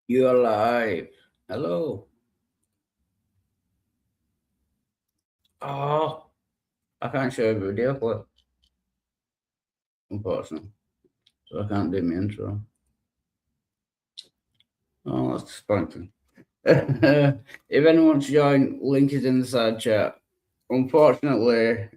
You're live. Hello. Oh, I can't show you a video clip, unfortunately. So I can't do my intro. Oh, that's disappointing. If anyone wants to join, link is in the side chat. Unfortunately,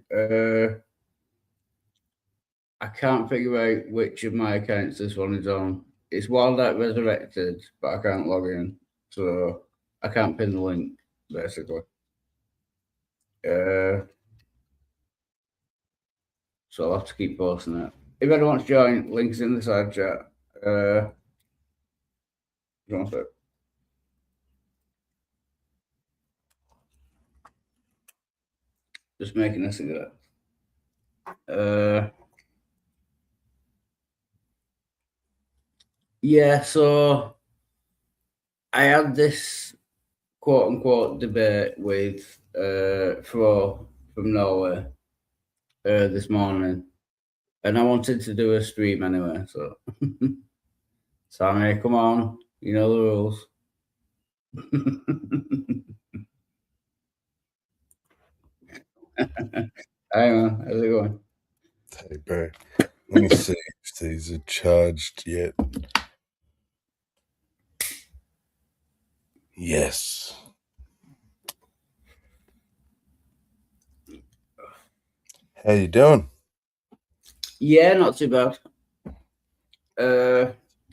I can't figure out which of my accounts this one is on. It's Wildlife Resurrected, but I can't log in. So I can't pin the link, basically. Uh, so I'll have to keep posting it. If anyone wants to join, links in the side chat. One sec. Just making a cigarette. Yeah, so I had this quote unquote debate with Fro from Norway this morning, and I wanted to do a stream anyway. So, Sammy, come on, you know the rules. Hey man, how's it going? Hey, bro. Let me see if these are charged yet. Yes. How you doing? Yeah, not too bad.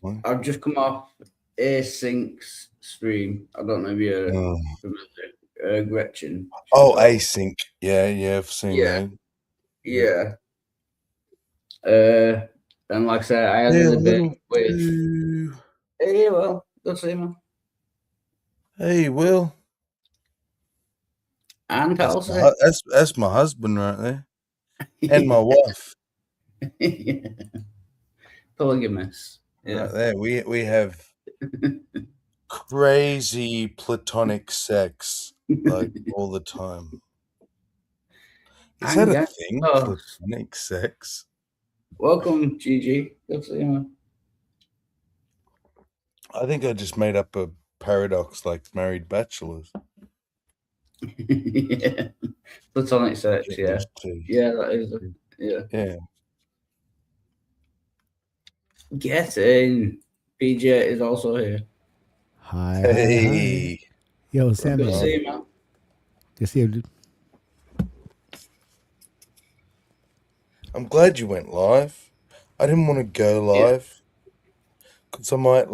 What? I've just come off Async's stream. I don't know if you're Oh, familiar. Gretchen. She's oh, all. async. Yeah, I've seen Yeah, that. Yeah. yeah. Uh, and like I said, I had Yeah, a a debate little with. too. Hey, well, good to see you, man. Hey, Will. And That's Halsey. that's my husband right there, and my wife Polygamous. Yeah. right there. We have crazy platonic sex like all the time. Is that And a gang. thing? Oh, Platonic sex? welcome, Gigi. Good to see you, man. I think I just made up a paradox like married bachelors. Yeah. Platonic sex, Getting yeah. those two. Yeah, that is. Yeah. Yeah. Get in. PJ is also here. Hi. Hey, Yo, what's Good to Sammy. up? see you, man. Good to see you, dude. I'm glad you went live. I didn't want to go Yeah. live because I might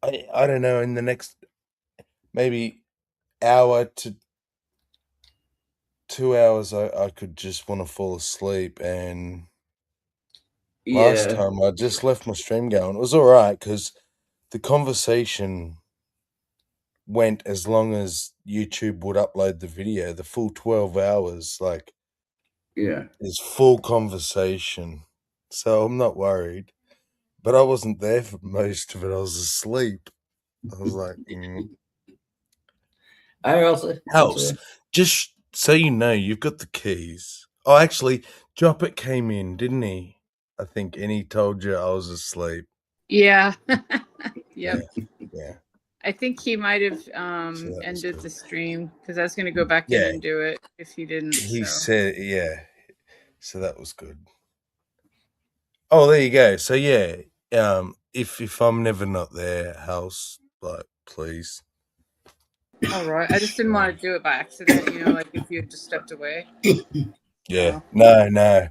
I don't know, in the next maybe hour to 2 hours I could just want to fall asleep. And last Yeah. time I just left my stream going. It was all right because the conversation went as long as YouTube would upload the video. The full 12 hours Yeah. is full conversation, so I'm not worried. But I wasn't there for most of it. I was asleep. I was like, Hi, Elsie. Good to see House, you. just so you know, you've got the keys. Oh, actually, Drop It came in, didn't he? I think, and he told you I was asleep. Yeah. Yeah, Yep. yeah. I think he might have So that was ended good. the stream because I was going to go back in Yeah, and do it if he didn't. he So said, yeah. So that was good. Oh, there you go. So yeah, if I'm never not there, House, like, please. all right. I just didn't want to do it by accident, like if you had just stepped away. Yeah, So no.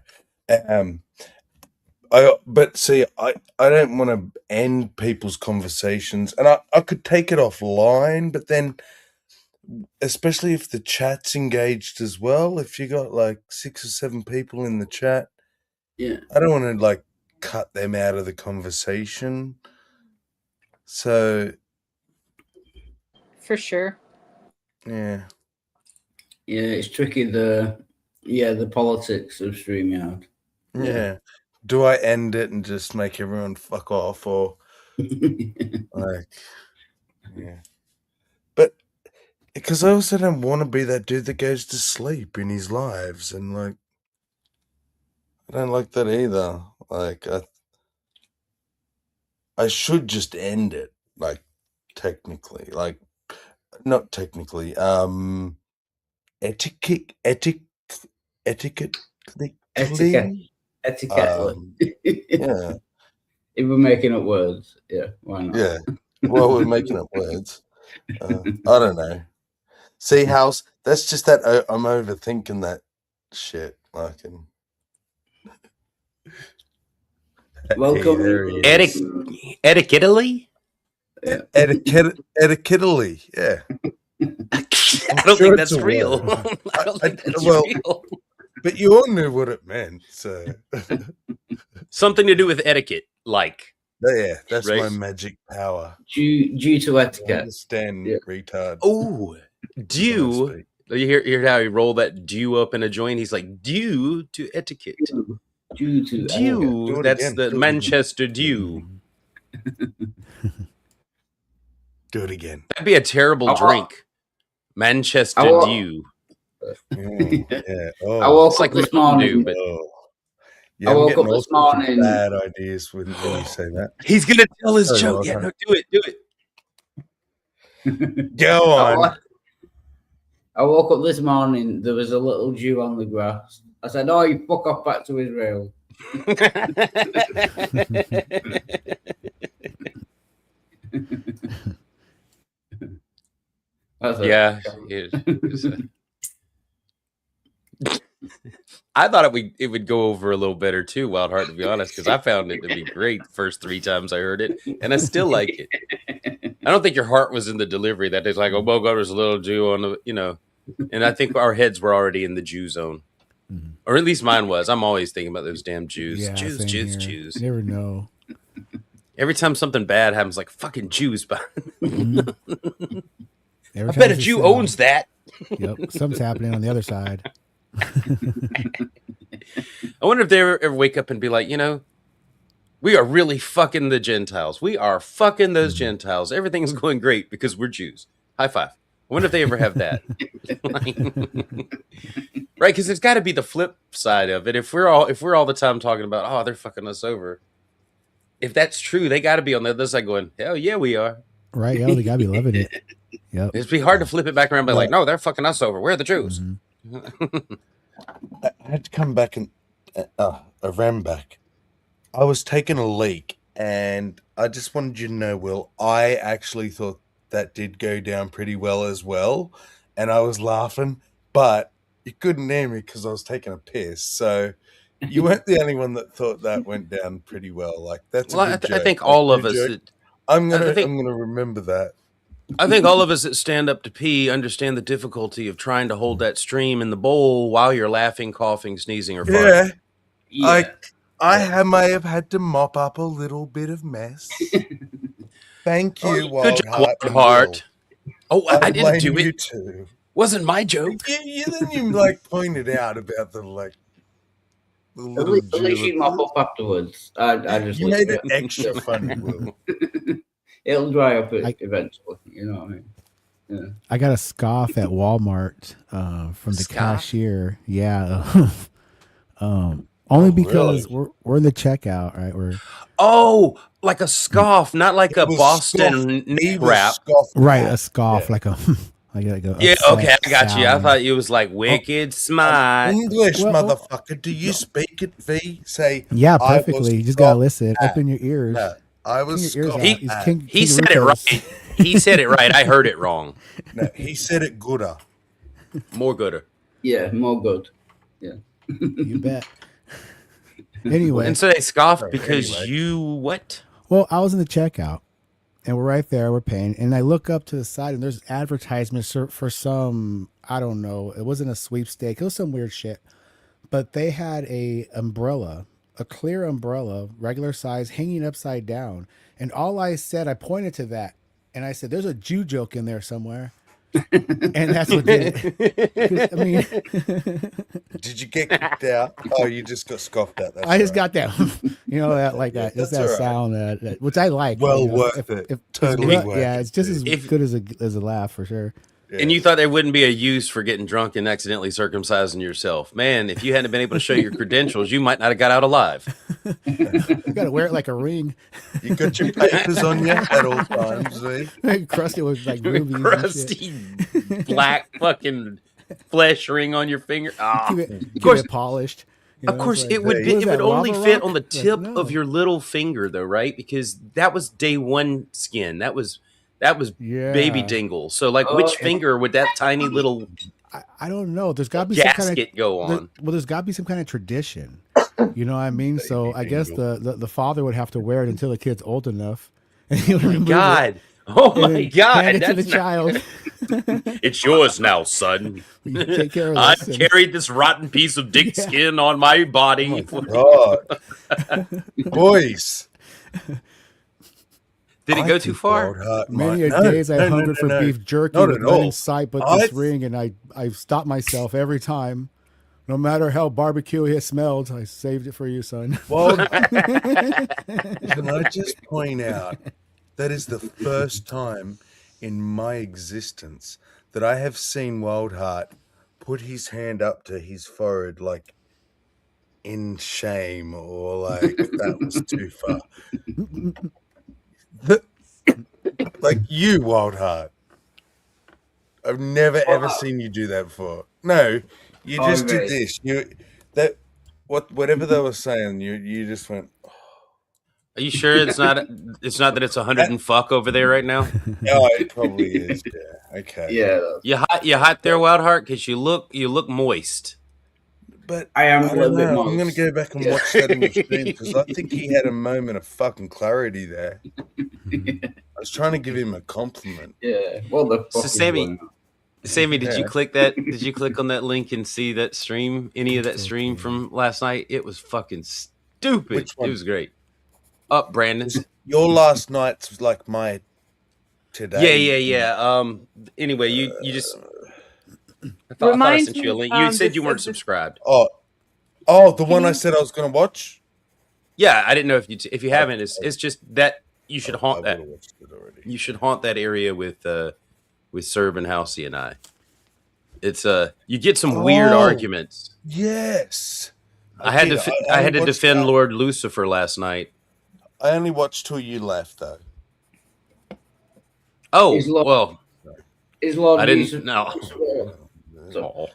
But see, I don't want to end people's conversations, and I could take it offline, but then, especially if the chat's engaged as well, if you got like 6 or 7 people in the chat, Yeah. I don't want to like cut them out of the conversation. So for sure. yeah, Yeah, it's tricky. The politics of StreamYard. yeah. Do I end it and just make everyone fuck off, or like, yeah? But because I also don't want to be that dude that goes to sleep in his lives, and like, I don't like that either. Like, I should just end it, like technically, like not technically. Etiquette. Etiquette. Yeah. If we're making up words, yeah, why not? Yeah. Well, we're making up words. I don't know. See, House, that's just that I'm overthinking that shit. Like, Welcome. Etiquettely? Etiquettely, yeah. I don't think that's real. I don't think that's real. But you all knew what it meant, so something to do with etiquette, like. Yeah, that's right? my magic power. Due to etiquette. Understand, retard. Oh, due. You hear how he rolled that dew up in a joint? He's like, due to etiquette. Due to dew. That's the Manchester Dew. Do it again. That'd be a terrible drink. Manchester Dew. Yeah. Oh. I woke up this morning. But yeah, I woke up this morning. Bad ideas when you say that. He's gonna tell his joke. Yeah, no, do it. Go on. I woke up this morning. There was a little Jew on the grass. I said, "Oh, you fuck off back to Israel." Yeah. I thought it would go over a little better too, Wild Heart, to be honest, because I found it to be great the first 3 times I heard it, and I still like it. I don't think your heart was in the delivery that it's like, oh, God, there's a little Jew on the, and I think our heads were already in the Jew zone. Mm-hmm. Or at least mine was. I'm always thinking about those damn Jews. Yeah, Jews. You never know. Every time something bad happens, like fucking Jews. Mm-hmm. I bet a Jew owns that. Yep, something's happening on the other side. I wonder if they ever wake up and be like, we are really fucking the Gentiles. We are fucking those Gentiles. Everything's going great because we're Jews. High five. I wonder if they ever have that. Right, because it's got to be the flip side of it. If we're all the time talking about, oh, they're fucking us over. If that's true, they got to be on the other side going, hell yeah, we are. Right, yeah, they got to be loving it. Yep. It'd be hard to flip it back around and be like, no, they're fucking us over. We're the Jews. Mm-hmm. I had to come back and I ran back. I was taking a leak, and I just wanted you to know, Will, I actually thought that did go down pretty well as well, and I was laughing, but you couldn't hear me because I was taking a piss. So you weren't the only one that thought that went down pretty well. Like that's a good joke. I think all of us. I'm gonna remember that. I think all of us that stand up to pee understand the difficulty of trying to hold that stream in the bowl while you're laughing, coughing, sneezing, or farting. Yeah. I may have had to mop up a little bit of mess. Thank you, good job, Heart. Oh, I didn't do it. Too. Wasn't my joke. Then you pointed out about the little. At least you mop up afterwards. I just made it extra funny, Will. It'll dry up eventually. You know what I mean? Yeah. I got a scoff at Walmart from the cashier. Yeah. Only because we're in the checkout, right? Like a scoff, not like a Boston knee wrap. Right, a scoff, like a yeah, okay, I got you. I thought it was like wicked smart. English, motherfucker. Do you speak it, V? Say yeah, perfectly. You just gotta listen. Open your ears. No, I was. He said it right. He said it right. I heard it wrong. No, he said it gooder. More gooder. Yeah, more good. Yeah. You bet. Anyway. And so they scoffed because you what? Well, I was in the checkout, and we're right there. We're paying, and I look up to the side, and there's advertisements for some, I don't know. It wasn't a sweepstake. It was some weird shit. But they had a umbrella, a clear umbrella, regular size, hanging upside down. And all I said, I pointed to that, and I said, "There's a Jew joke in there somewhere." And that's what did it. I mean, did you get kicked out? Oh, you just got scoffed at. I just got that, that like that, just that sound that which I like. Well worth it. Totally worth it. Yeah, it's just as good as a laugh for sure. And you thought there wouldn't be a use for getting drunk and accidentally circumcising yourself. Man, if you hadn't been able to show your credentials, you might not have got out alive. You got to wear it like a ring. You got your papers on you at all times, eh? Crusted with like rubies. Crusty black fucking flesh ring on your finger. Oh, Keep it, of course, polished. of course, it would what be, is it that, would only lava fit rock? on the Like, tip no. of your little finger, though, right? Because that was day one skin. That was Yeah. baby dingle. So, like, which finger would that tiny little I don't know. There's got to be some kind of gasket go on? there's got to be some kind of tradition. You know what I mean? So I guess the father would have to wear it until the kid's old enough, and he would remove God. it Oh and my then God. hand it to the That's not- child. It's yours now, son. You take care of I've this. carried this rotten piece of dick Yeah. skin on my body. God. Boys. Did it I go too think far? Wild Heart Many might- days I hungered for no. beef jerky Not with at none all. in sight but I this th- ring, and I stopped myself every time. No matter how barbecue it smelled, I saved it for you, son. Well, can I just point out that is the first time in my existence that I have seen Wild Heart put his hand up to his forehead like in shame or like that was too far. Like you, Wild Heart. I've never ever seen you do that before. No, you just did this. Whatever they were saying, you just went. Are you sure it's not that it's 100 and fuck over there right now? Oh, it probably is. Yeah. Okay. Yeah, You hot there, Wild Heart? Because you look moist. But I am a don't little bit know. I'm going moist. to go back and watch that in the stream because I think he had a moment of fucking clarity there. I was trying to give him a compliment. Yeah. What the fuck? So, is Sammy- going on? Sammy, did you Yeah. click that? Did you click on that link and see that stream? Any of that stream from last night? It was fucking stupid. Which one? It was great. Up, Brandon. Your last night's like my today. Yeah. Anyway, you just. I thought I Reminds sent you a me, link. You said this- you weren't this- subscribed. Oh, the one I said I was going to watch. Yeah, I didn't know if you haven't. It's just that you should I haunt would that. have watched it already. You should haunt that area with Serb and Housey and I. It's you get some weird Oh. arguments. Yes, I had did. to I I had to watched defend that. Lord Lucifer last night. I only watched till you left though. Oh Is Lord- well, Is Lord I didn't Lucifer- know. So-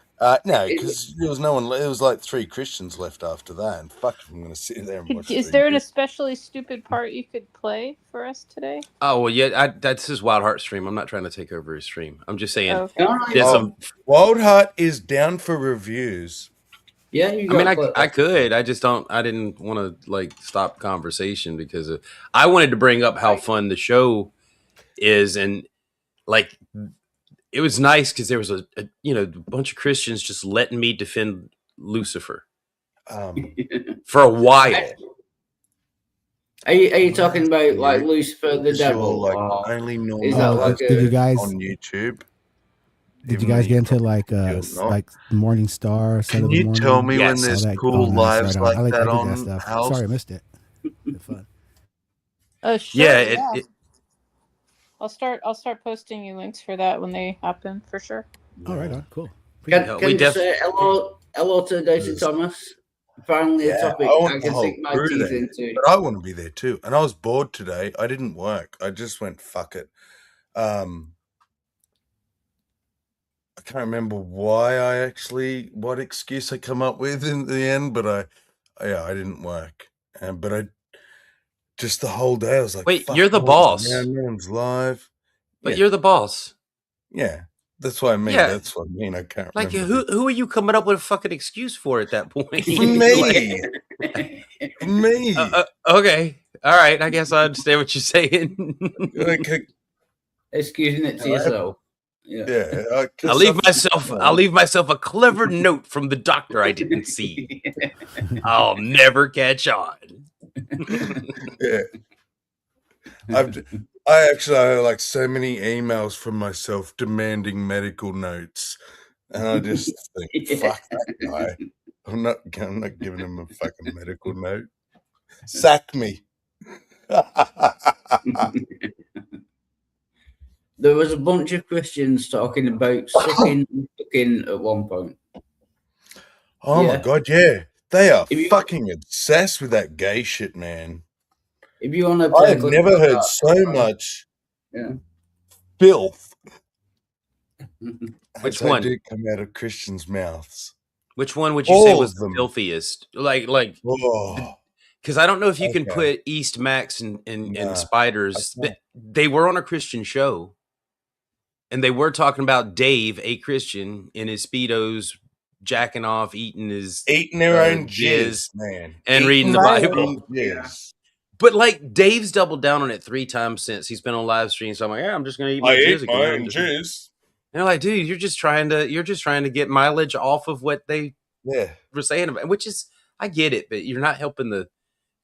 No, because there was no one. It was like 3 Christians left after that, and fuck, I'm going to sit there and watch. Is 3 there an Christians. especially stupid part you could play for us today? Oh well, yeah. That's his Wild Heart stream. I'm not trying to take over his stream. I'm just saying. Okay. There's Oh. some. Wild Heart is down for reviews. Yeah, you I mean, got I could. I just don't. I didn't want to like stop conversation because I wanted to bring up how fun the show is, and like it was nice because there was a bunch of Christians just letting me defend Lucifer for a while. Are you talking about like Lucifer the Is your, devil? like or- only is normal that Oh, like did you guys on YouTube. did you Even guys though get into probably feel not. like Morning Star? Set Can of the you morning? tell me Yes. when there's All that- cool oh, nice, lives right on. like that I did on that stuff. House? Sorry, I missed it. Good fun. Sure, Yeah, it I'll start posting you links for that when they happen for sure. All right, on cool. Can, Yeah, can we you def- say hello to Daisy Yes. Thomas? Finally, Yeah, a topic I want I the can whole sink my crew teeth there. into. But I want to be there too. And I was bored today. I didn't work. I just went fuck it. I can't remember what excuse I come up with in the end, but I didn't work. But I just the whole day I was like, Wait, fuck, you're the no boss. one's around, no one's live. but Yeah. you're the boss. Yeah, that's what I mean. Yeah. That's what I mean. I can't Like remember. who are you coming up with a fucking excuse for at that point? Me. Me. Okay, all right. I guess I understand what you're saying. Okay, Excusing it to Yeah. yourself. Yeah. yeah. I'll leave myself a clever note from the doctor I didn't see. I'll never catch on. Yeah. I actually have like so many emails from myself demanding medical notes, and I just think, Yeah. fuck that guy. I'm not giving him a fucking medical note. Sack me. There was a bunch of Christians talking about sucking and fucking at one point. Oh my Yeah. god, yeah. They are If you- fucking obsessed with that gay shit, man. If you want to I play, have never heard so much Yeah. filth Which as I one? do come out of Christians' mouths. Which one would you say All was of the them. filthiest? Like, Oh, because I don't know if you can Okay. put East Max and Nah, Spiders. I can't. They were on a Christian show, and they were talking about Dave, a Christian, in his Speedos, jacking off, eating his Eating their own jizz jizz, man. and reading the Right. Bible. Jizz. But like Dave's doubled down on it 3 times since he's been on live stream. So I'm like, yeah, I'm just gonna eat my jizz again. I'm just- jizz. And they're like, dude, you're just trying to get mileage off of what they Yeah. were saying about, which is, I get it, but you're not helping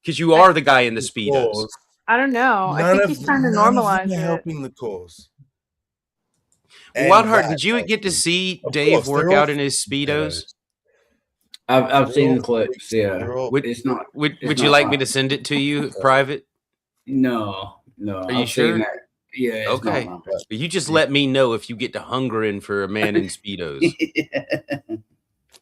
because you are the guy in the Speedos. Cause. I don't know. I think he's trying to none of normalize them are it. helping the cause. Wild And Heart, that, did you get to actually. see Of Dave course, work they're all out in his Speedos? I've They're seen all the clips. Yeah. They're all- It's not. Would It's you not like me that. to send it to you private? No. Are you I've sure? seen it. Yeah. It's Okay. not that. You just let me know if you get to hungering for a man in Speedos.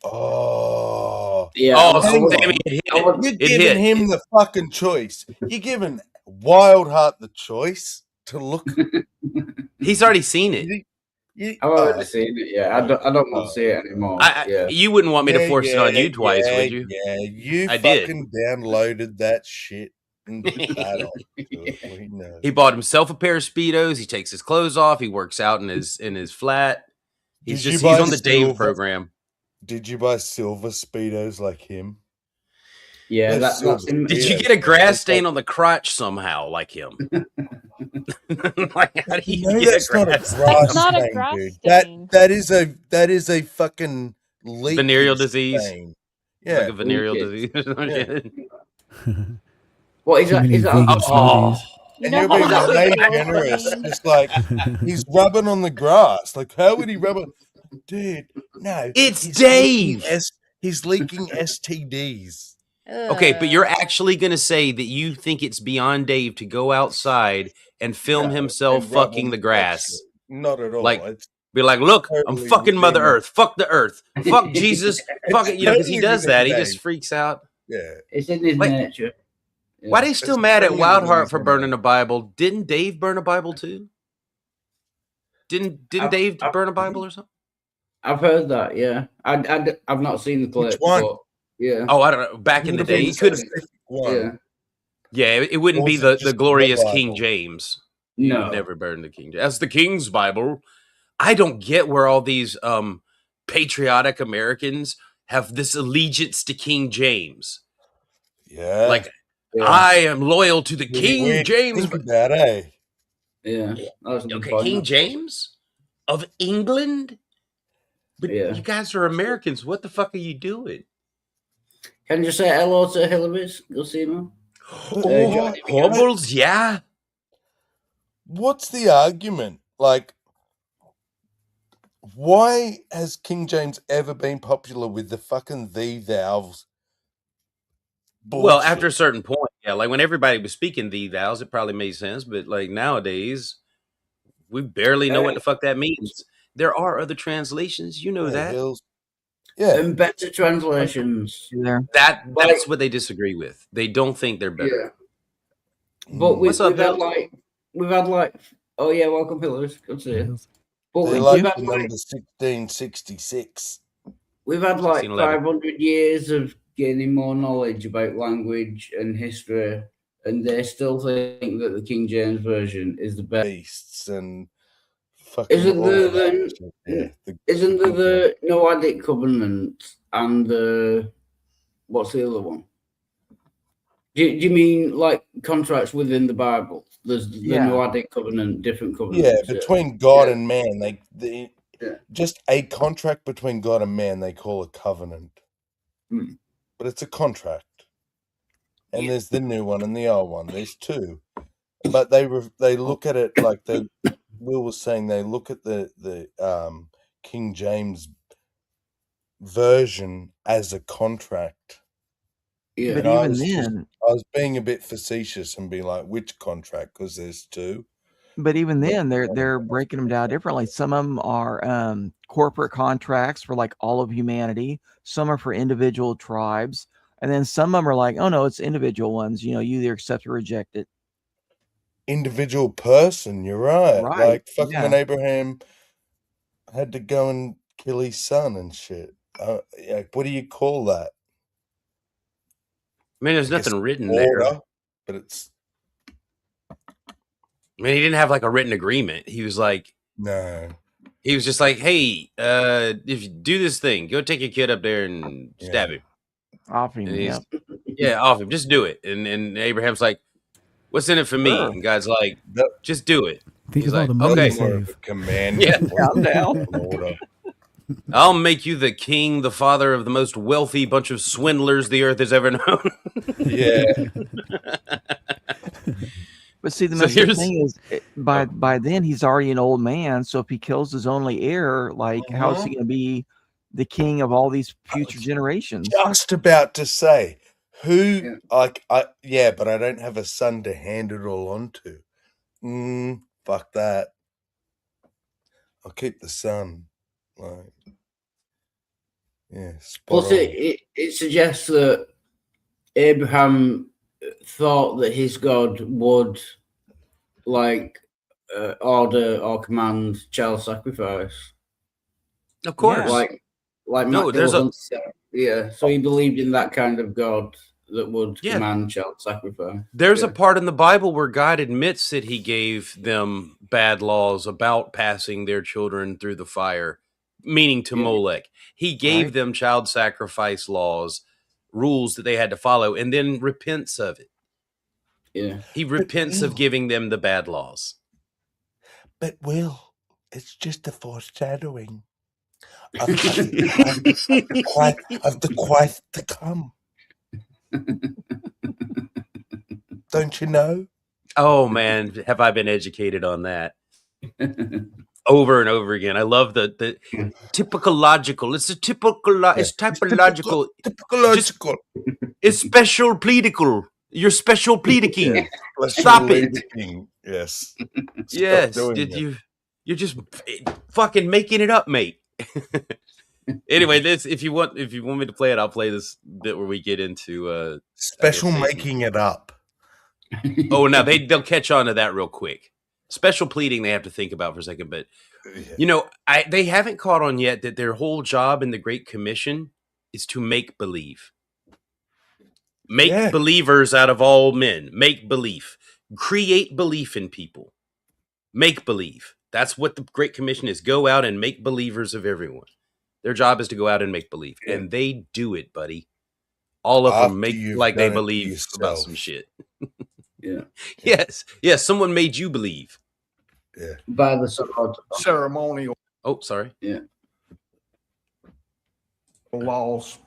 Oh. Yeah. Oh, I would- damn it, it hit. I would- You're It giving hit. him the fucking choice. You're giving Wild Heart the choice to look. He's already seen it. I've already seen it. Yeah. I don't want to see it anymore. Yeah. You wouldn't want me to force it on you twice, would you? Yeah, you I did. fucking downloaded that shit and put that on. We know. He bought himself a pair of Speedos. He takes his clothes off. He works out in his flat. He's Did you he's buy on the Dave silver- program. Did you buy silver Speedos like him? Yeah. That's That's silver. Did Yeah. you get a grass stain on the crotch somehow, like him? Like, how do you No, get that's a not a grass grass That's not a stain, grass dude. stain. That is a fucking leaky Venereal disease? stain. Like Yeah. a venereal Leakage. disease or some Yeah. shit? What is Too that? many Is that? vegan Oh. And No, you're being that's way not generous. stain. Just like he's rubbing on the grass. Like, how would he rub it? Dude, no. It's he's Dave. leaking he's leaking STDs. Okay, but you're actually going to say that you think it's beyond Dave to go outside and film No, himself and rub fucking on the grass. Not at all. Like, It's Be like, look, I'm Totally fucking Mother legitimate. Earth. Fuck the Earth. Fuck Jesus. Fuck it. You know, because he Totally does that. He legitimate. just freaks out. yeah. It's in his Wait. nature. Yeah. Why are they still It's mad at totally Wildheart for legitimate. burning a Bible? Didn't Dave burn a Bible too? Didn't I- Dave I- burn a Bible or something? I've heard that. Yeah, I've not seen the clip. one? But yeah. Oh, I don't know. Back in the day, it could. Yeah. Yeah, it wouldn't Or be is it the just the glorious Bible? King James. He No. would never burn the King James. That's the King's Bible. I don't get where all these patriotic Americans have this allegiance to King James. Yeah. Like, Yeah. I am loyal to the Really King weird to James. think about, eh? Yeah. That's a good Okay, point. King James of England? But Yeah. you guys are Americans. What the fuck are you doing? Can you say hello to Hillary's? Go see them. Oh, Johnny, Hobbles, yeah. What's the argument? Like, why has King James ever been popular with the fucking thee thous? Well, bullshit? after a certain point, yeah. Like when everybody was speaking thee thous, it probably made sense. But like nowadays, we barely know what the fuck that means. There are other translations, you know The that. hills- Yeah. And better translations. That's what they disagree with. They don't think they're better. Yeah. But What's up, we've had Bill? like oh yeah, welcome Hillary's. Good to see you. But They we've like had the like number 1666. we've had like 1611. 500 years of gaining more knowledge about language and history, and they still think that the King James version is the best. Beasts and fucking. Isn't all there of that then- shit, yeah, the- Isn't there the Noahic covenant and the what's the other one? Do you mean like contracts within the Bible? There's the Yeah. Noahic covenant, different covenants. Yeah, between God Yeah. and man, they Yeah. just a contract between God and man they call a covenant, Hmm. but it's a contract. And Yeah. there's the new one and the old one. There's two, but they look at it like Will was saying. They look at the King James version as a contract. Yeah. But And I even was then, I was being a bit facetious and being like, which contract? Because there's two. But even then, they're breaking them down differently. Some of them are corporate contracts for like all of humanity. Some are for individual tribes, and then some of them are like, oh no, it's individual ones. You either accept or reject it. Individual person, you're right. Right, Like fucking yeah. when Abraham had to go and kill his son and shit. Like, what do you call that? I mean, there's I guess nothing written there. order, but it's I mean, he didn't have like a written agreement. He was like, no. he was just like, hey, if you do this thing, go take your kid up there and stab him. Off him, And yeah. Yeah, off him. Just do it. And Abraham's like, what's in it for me? Sure. And God's like, That- just do it. Think He's of all like, the money okay. you more of a save. command. Yeah. I'm down. Order. I'll make you the king, the father of the most wealthy bunch of swindlers the earth has ever known. Yeah. But see, the So most good here's- thing is, by then he's already an old man. So if he kills his only heir, like how is he going to be the king of all these future generations? Just about to say, who Yeah. but I don't have a son to hand it all on to. Fuck that. I'll keep the son. Like, yeah. Spot Plus, on. it suggests that Abraham thought that his God would order or command child sacrifice. Of course. Like No, Matt there's Dillon said. Yeah, so he believed in that kind of God that would Yeah. command child sacrifice. There's Yeah. a part in the Bible where God admits that he gave them bad laws about passing their children through the fire, meaning to Yeah. Molech. He gave Right. them child sacrifice laws, rules that they had to follow, and then repents of it. Yeah. He repents of Will. giving them the bad laws. But Will, it's just a foreshadowing of the quiet to come. Don't you know? Oh man, have I been educated on that over and over again. I love the typological. It's a typical. It's typological. Typological. It's special pleadical. You're special pleadicking. Stop it. Yes. Stop Yes, doing did it. you're just fucking making it up, mate. Anyway, if you want me to play it, I'll play this bit where we get into Special I guess they- making it up. oh no, they'll catch on to that real quick. Special pleading they have to think about for a second, but they haven't caught on yet that their whole job in the Great Commission is to make believe. Make believers out of all men. Make belief. Create belief in people. Make believe. That's what the Great Commission is. Go out and make believers of everyone. Their job is to go out and make believe. Yeah. And they do it, buddy. All of After them make you've like they done it believe about yourself. some shit. Yeah. Yes, someone made you believe. Yeah. By the sword. Ceremonial Oh, sorry. laws.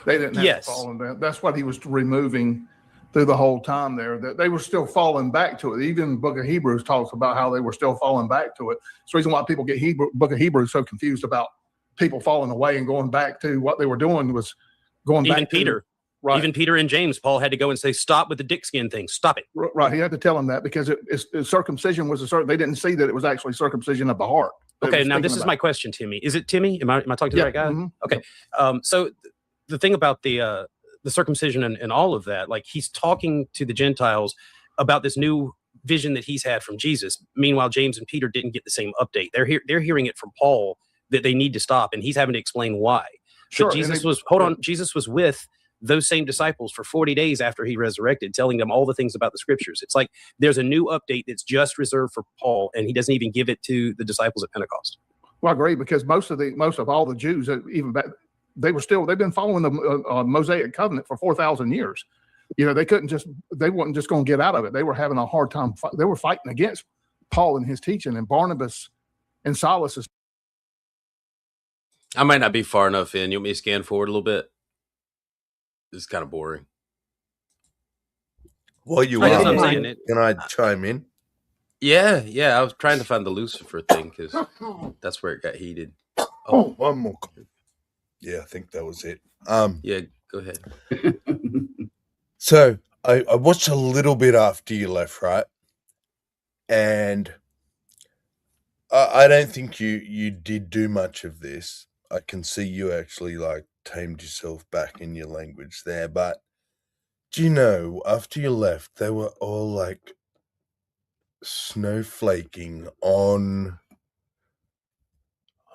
They didn't have Yes. to follow that. That's what he was removing through the whole time there. That they were still falling back to it. Even the Book of Hebrews talks about how they were still falling back to it. It's the reason why people get Book of Hebrews so confused about people falling away and going back to what they were doing was going Even back Peter. to right. Even Peter and James, Paul had to go and say, stop with the dick skin thing. Stop it. Right, he had to tell them that because circumcision was a certain. They didn't see that it was actually circumcision of the heart. They Okay, were now this speaking is about. my question, Timmy. Is it Timmy? Am I talking to the right guy? mhm. Okay. So the thing about the circumcision and all of that, like he's talking to the Gentiles about this new vision that he's had from Jesus. Meanwhile, James and Peter didn't get the same update. They're hearing it from Paul that they need to stop, and he's having to explain why. Sure, But and Jesus they- was Jesus was with those same disciples for 40 days after he resurrected, telling them all the things about the scriptures. It's like there's a new update that's just reserved for Paul, and he doesn't even give it to the disciples at Pentecost. Well, I agree because most of all the Jews, even back, they've been following the Mosaic covenant for 4,000 years. You know, they weren't just going to get out of it. They were having a hard time. They were fighting against Paul and his teaching, and Barnabas and Silas is. I might not be far enough in. You want me to scan forward a little bit? This is kind of boring. While you I guess are, I'm saying it. can I chime in? Yeah. I was trying to find the Lucifer thing because that's where it got heated. Oh, one more. Yeah, I think that was it. Yeah, go ahead. So I watched a little bit after you left, right? and I don't think you did do much of this. I can see you actually like tamed yourself back in your language there, but do you know, after you left, they were all like snowflaking on,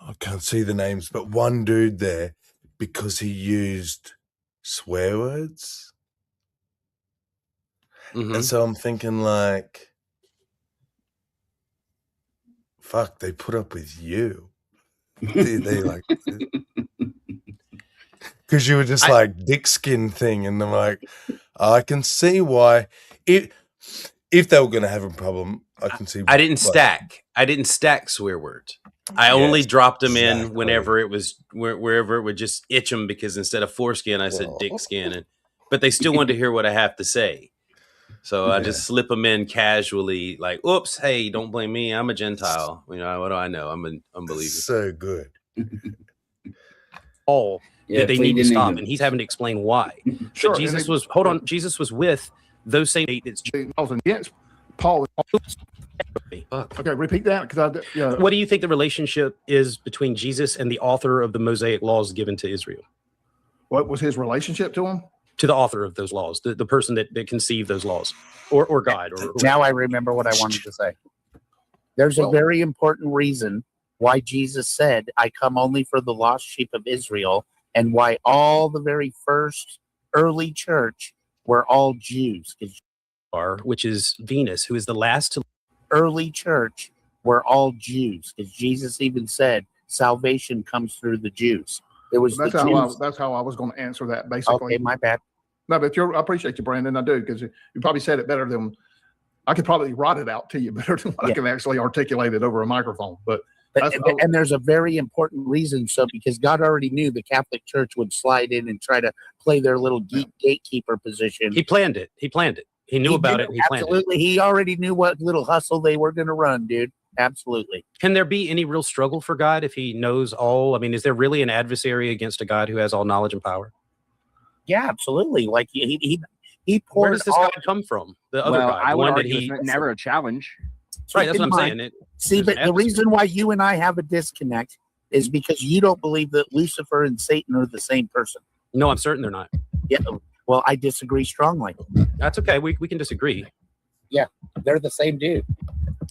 I can't see the names, but one dude there because he used swear words. Mhm. And so I'm thinking like, fuck, they put up with you. They like, because you were just like dick skin thing, and I'm like, I can see why. If they were going to have a problem, I can see. I didn't stack. I didn't stack swear words. I only Yes, dropped them in exactly. whenever it was wherever it would just itch them, because instead of foreskin, I said dick skin, but they still wanted to hear what I have to say. So I just slip them in casually, like, "Oops, hey, don't blame me. I'm a Gentile. You know, what do I know? I'm an unbeliever." So good. All that they need to pleading stop, ignorance. and he's having to explain why. Sure. But Jesus was Jesus was with those same eight. It's Yes, Paul. fuck. Okay, repeat that because What do you think the relationship is between Jesus and the author of the Mosaic laws given to Israel? What was his relationship to him? To the author of those laws, the person that conceived those laws, or God, or Now I remember what I wanted to say. There's a Well- very important reason why Jesus said, I come only for the lost sheep of Israel, and why all the very first early church were all Jews. 'Cause which is Venus, who is the last to. early church were all Jews, because Jesus even said salvation comes through the Jews. It was That's the how Jews. that's how I was going to answer that. Basically, Okay, my bad. no, but I appreciate you, Brandon. I do, because you probably said it better than I could probably write it out to you better than what I Yeah. can actually articulate it over a microphone. But But, That's- and there's a very important reason. So, because God already knew the Catholic Church would slide in and try to play their little gatekeeper position. He planned it. He planned it. He knew about it. And he planned it. Absolutely. He already knew what little hustle they were going to run, dude. Absolutely. Can there be any real struggle for God if he knows all? I mean, is there really an adversary against a God who has all knowledge and power? Yeah, absolutely. Like he Where poured does this all, God come from? The other Well, God, I the would one that argue he. it's never a challenge. Right, that's keep what in I'm mind- saying. See, there's but an the adversary. reason why you and I have a disconnect is because you don't believe that Lucifer and Satan are the same person. No, I'm certain they're not. Yeah. Well, I disagree strongly. That's okay. We can disagree. They're the same dude.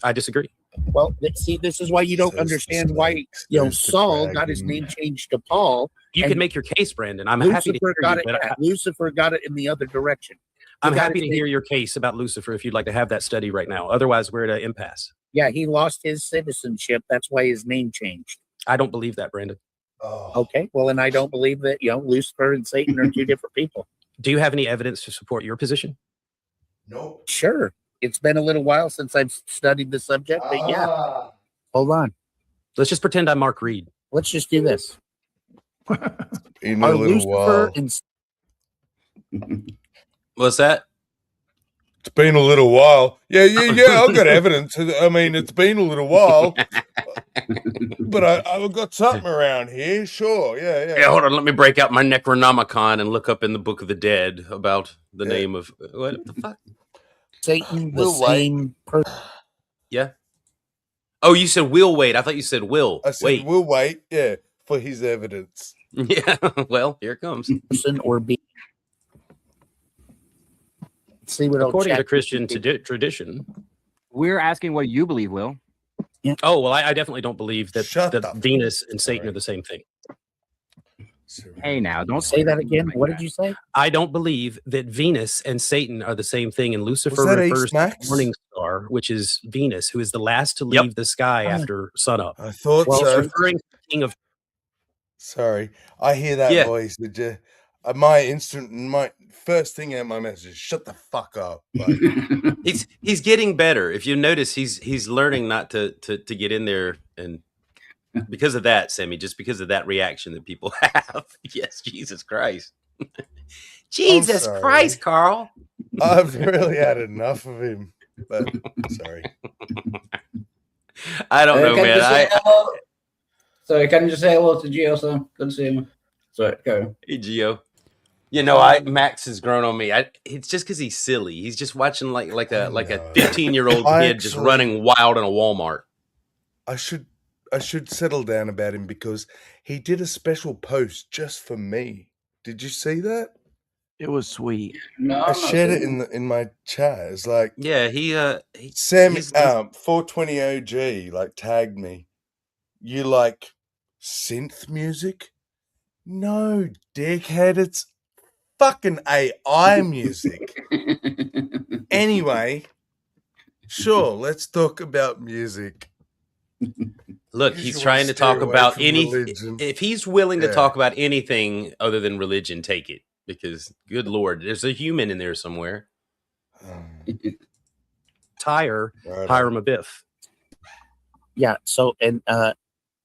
I disagree. Well, see, this is why you don't Says the understand why snakes, you know goes the Saul got his dragon. name changed to Paul. You And can make your case, Brandon. I'm happy to Lucifer hear got you, it. but Yeah, Lucifer got it in the other direction. I'm He got happy his to hear name- your case about Lucifer if you'd like to have that study right now. Otherwise, we're at an impasse. Yeah, he lost his citizenship. That's why his name changed. I don't believe that, Brandon. Oh, Okay, well, and I don't believe that Lucifer and Satan are two different people. Do you have any evidence to support your position? nope. Sure, it's been a little while since I've studied the subject, but yeah. Hold on, Let's just pretend I'm Mark Reed. let's just do this. In a Are little Lucifer while. and What's that? It's been a little while. Yeah. I've got evidence. I mean, it's been a little while, but I've got something around here. Sure. Yeah. Yeah, hold on. Let me break out my Necronomicon and look up in the Book of the Dead about the Yeah. name of what the fuck. Satan the We'll wait. same person? Yeah. Oh, you said we'll wait. I thought you said will. I said Wait. we'll wait. Yeah, for his evidence. Yeah. Well, here it comes. Or being? See what According old to chat- Christian tradition. We're asking what you believe, Will. Oh, well, I definitely don't believe that, Shut that up. Venus and Satan are the same thing. Hey, now, don't Say that again. What did you say? I don't believe that Venus and Satan are the same thing. And Lucifer that refers Ace to Max? the morning star, which is Venus, who is the last to Yep. leave the sky after sunup. I thought Well, He's so. referring to the king of. Sorry, I hear that Yeah. voice. My first thing out my message is shut the fuck up. Like, He's getting better. If you notice, he's learning not to get in there, and because of that, Sammy, just because of that reaction that people have. Yes, Jesus Christ. Jesus sorry. Christ, Carl. I've really had enough of him. But sorry. I don't know, can man. you say hello? Sorry, can you just say hello to Gio, Sam? Good to see him. Sorry, go. Hey, Gio. You know, Max has grown on me. It's just because he's silly. He's just watching like a 15-year-old kid just running wild in a Walmart. I should settle down about him because he did a special post just for me. Did you see that? It was sweet. No, I shared it in my chat. It's like, yeah, Sam 420 OG like tagged me. You like synth music? No, dickhead, it's fucking AI music. Anyway, sure, let's talk about music. Look, he's trying to talk about anything. If he's willing to talk about anything other than religion, take it. Because, good Lord, there's a human in there somewhere. Hiram Abiff. Yeah. So, and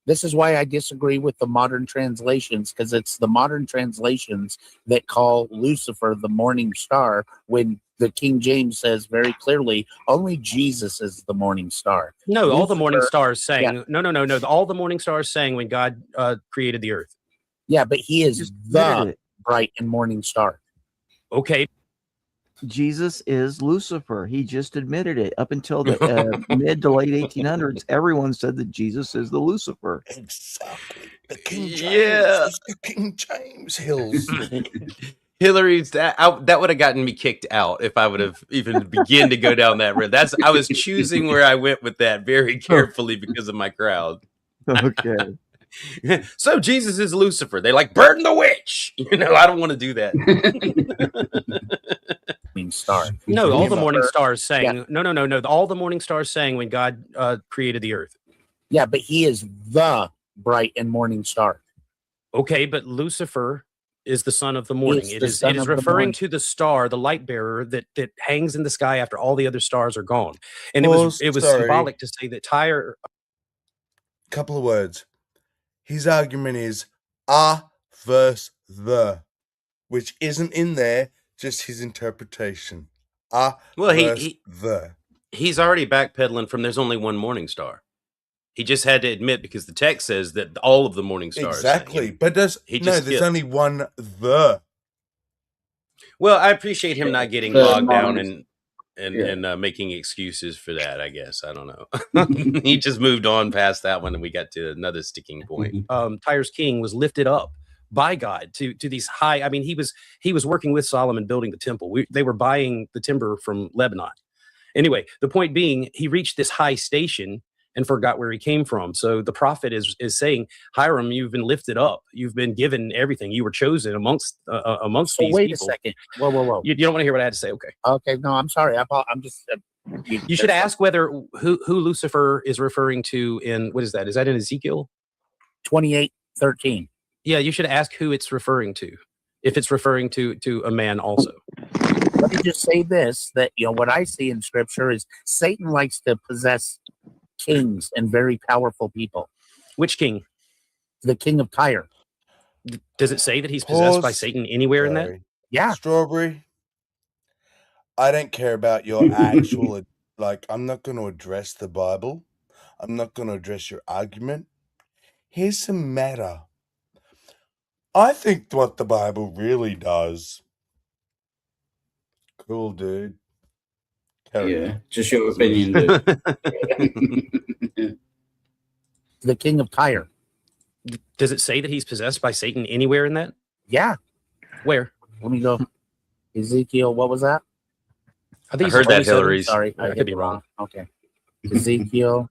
this is why I disagree with the modern translations, because it's the modern translations that call Lucifer the morning star, when the King James says very clearly only Jesus is the morning star. No, Lucifer, all the morning stars sang. Yeah. No. All the morning stars sang when God created the earth. Yeah, but he is the bright and morning star. Okay. Jesus is Lucifer. He just admitted it. Up until the mid to late 1800s, everyone said that Jesus is the Lucifer. Exactly. The King James. Yeah. It's the King James Hills. Hillary's that would have gotten me kicked out if I would have even begin to go down that road. I was choosing where I went with that very carefully because of my crowd. Okay. So Jesus is Lucifer. They like burn the witch. You know, I don't want to do that. Star. No, all the morning stars sang. Yeah. No. All the morning stars sang when God created the earth. Yeah, but he is the bright and morning star. Okay, but Lucifer is the son of the morning. It is referring to the star, the light bearer that hangs in the sky after all the other stars are gone. And it was symbolic to say that Tyre. Couple of words. His argument is versus the, which isn't in there, just his interpretation. Well, he's already backpedaling from there's only one morning star. He just had to admit, because the text says that all of the morning stars. Exactly. But there's only one the. Well, I appreciate him not getting bogged down and making excuses for that, I guess. I don't know. He just moved on past that one and we got to another sticking point. Tyre's king was lifted up by God to these high. I mean, he was working with Solomon building the temple. They were buying the timber from Lebanon. Anyway, the point being, he reached this high station and forgot where he came from. So the prophet is saying, Hiram, you've been lifted up. You've been given everything. You were chosen amongst these people. Wait a second. Whoa. You don't want to hear what I had to say? Okay. Okay. No, I'm sorry. I'm just. You should ask whether who Lucifer is referring to in, what is that? Is that in Ezekiel 28:13? Yeah, you should ask who it's referring to. If it's referring to a man also. Let me just say this, that, what I see in scripture is Satan likes to possess kings and very powerful people. Which king? The king of Tyre. Does it say that he's possessed by Satan anywhere in that? Yeah. Strawberry, I don't care about your actual, I'm not going to address the Bible. I'm not going to address your argument. Here's the matter. I think what the Bible really does. Cool, dude. Just your opinion, dude. The king of Tyre. Does it say that he's possessed by Satan anywhere in that? Yeah. Where? Let me go. Ezekiel, what was that? I think I heard that, Hillary. Sorry, I could be wrong. Okay. Ezekiel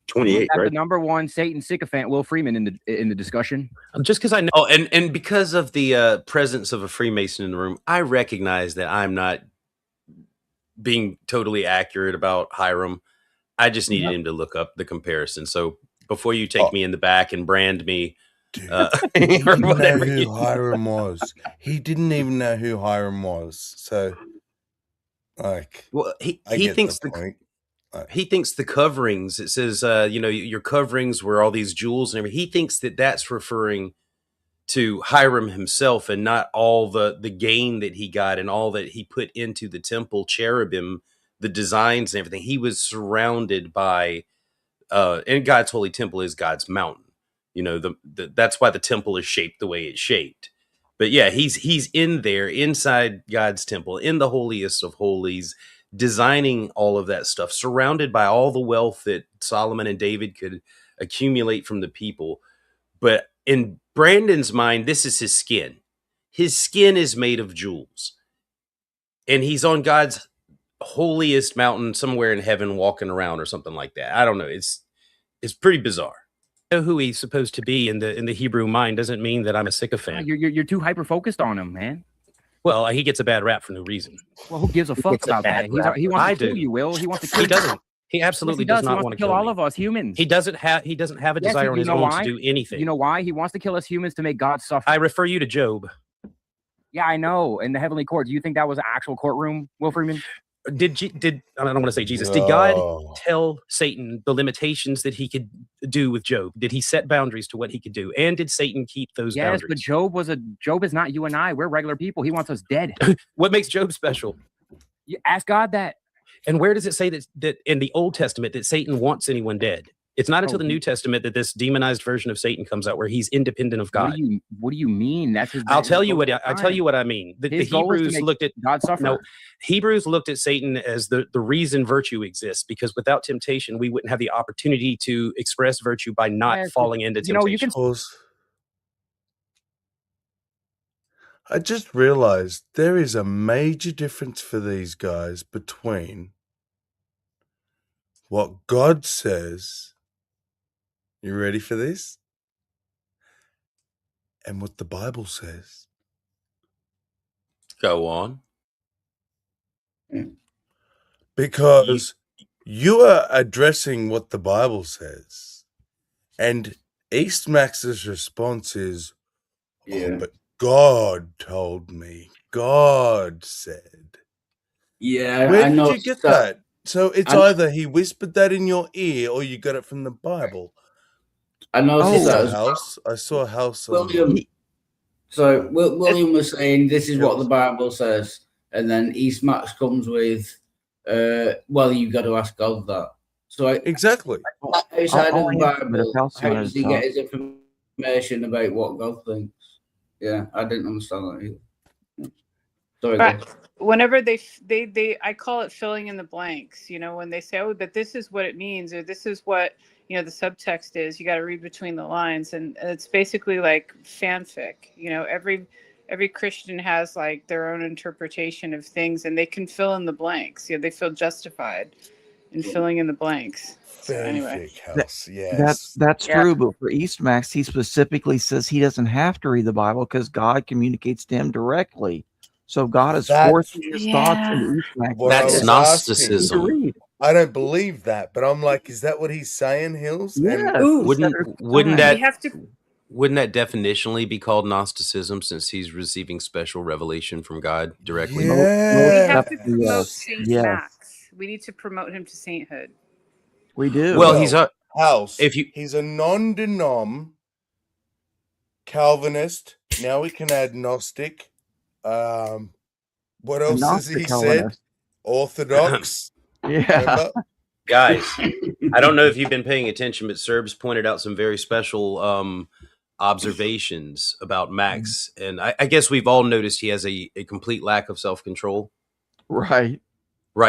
28, right? The number one Satan sycophant, Will Freeman, in the discussion. Just because I know. Oh, and because of the presence of a Freemason in the room, I recognize that I'm not being totally accurate about Hiram. I just needed him to look up the comparison. So before you take me in the back and brand me, or whatever, who Hiram was. He didn't even know who Hiram was. So, well, he thinks he thinks the coverings. It says, your coverings were all these jewels and everything. He thinks that that's referring to Hiram himself and not all the gain that he got and all that he put into the temple cherubim, the designs and everything. He was surrounded by, and God's holy temple is God's mountain. That's why the temple is shaped the way it's shaped. But yeah, he's in there inside God's temple, in the holiest of holies, designing all of that stuff, surrounded by all the wealth that Solomon and David could accumulate from the people. But in Brandon's mind, this is his skin. His skin is made of jewels. And he's on God's holiest mountain somewhere in heaven walking around or something like that. I don't know. It's pretty bizarre. Know who he's supposed to be in the Hebrew mind doesn't mean that I'm a sycophant. You're too hyper focused on him, man. Well, he gets a bad rap for no reason. Well, who gives a fuck about that? He wants to kill you, Will. He wants to kill He doesn't. He absolutely does not want to kill all of us humans. He doesn't have a desire on his own to do anything. You know why? He wants to kill us humans to make God suffer. I refer you to Job. Yeah, I know. In the heavenly court, do you think that was an actual courtroom, Will Freeman? Did I don't want to say Jesus. Did God tell Satan the limitations that he could do with Job? Did he set boundaries to what he could do? And did Satan keep those boundaries? Yes, but Job is not you and I. We're regular people. He wants us dead. What makes Job special? You ask God that. And where does it say that in the Old Testament that Satan wants anyone dead? It's not until the New Testament that this demonized version of Satan comes out, where he's independent of God. What do you mean? That's his. I'll tell you what I mean. The Hebrews looked at God suffer. No, Hebrews looked at Satan as the reason virtue exists, because without temptation, we wouldn't have the opportunity to express virtue by not falling into temptation. You can pause. I just realized there is a major difference for these guys between what God says. You ready for this? And what the Bible says. Go on. Because you are addressing what the Bible says. And East Max's response is, but God told me. God said. Yeah, Where did you get that? So it's either he whispered that in your ear or you got it from the Bible. I noticed that. I saw a house. William was saying this is what the Bible says, and then East Max comes with, well, you got to ask God that. So exactly outside of the Bible, how does he get his information about what God thinks? Yeah, I didn't understand that either. Sorry, guys. Whenever I call it filling in the blanks. You know, when they say, "Oh, but this is what it means," or "This is what." You know, the subtext is, you got to read between the lines, and it's basically like fanfic. You know, every Christian has like their own interpretation of things, and they can fill in the blanks. You know, they feel justified in filling in the blanks. So anyway, that's true. But for Eastmax, he specifically says he doesn't have to read the Bible because God communicates to him directly. So God is forcing his thoughts into Eastmax. That's Gnosticism. I don't believe that, but I'm like, is that what he's saying, Hills? Yeah. Wouldn't that definitionally be called Gnosticism, since he's receiving special revelation from God directly? We have to promote Saint Max. We need to promote him to sainthood. We do. Well, he's a house. He's a non-denom Calvinist. Now we can add Gnostic. What else has he said? Orthodox. Yeah. Guys, I don't know if you've been paying attention, but Serbs pointed out some very special observations about Max. And I guess we've all noticed he has a complete lack of self-control. Right.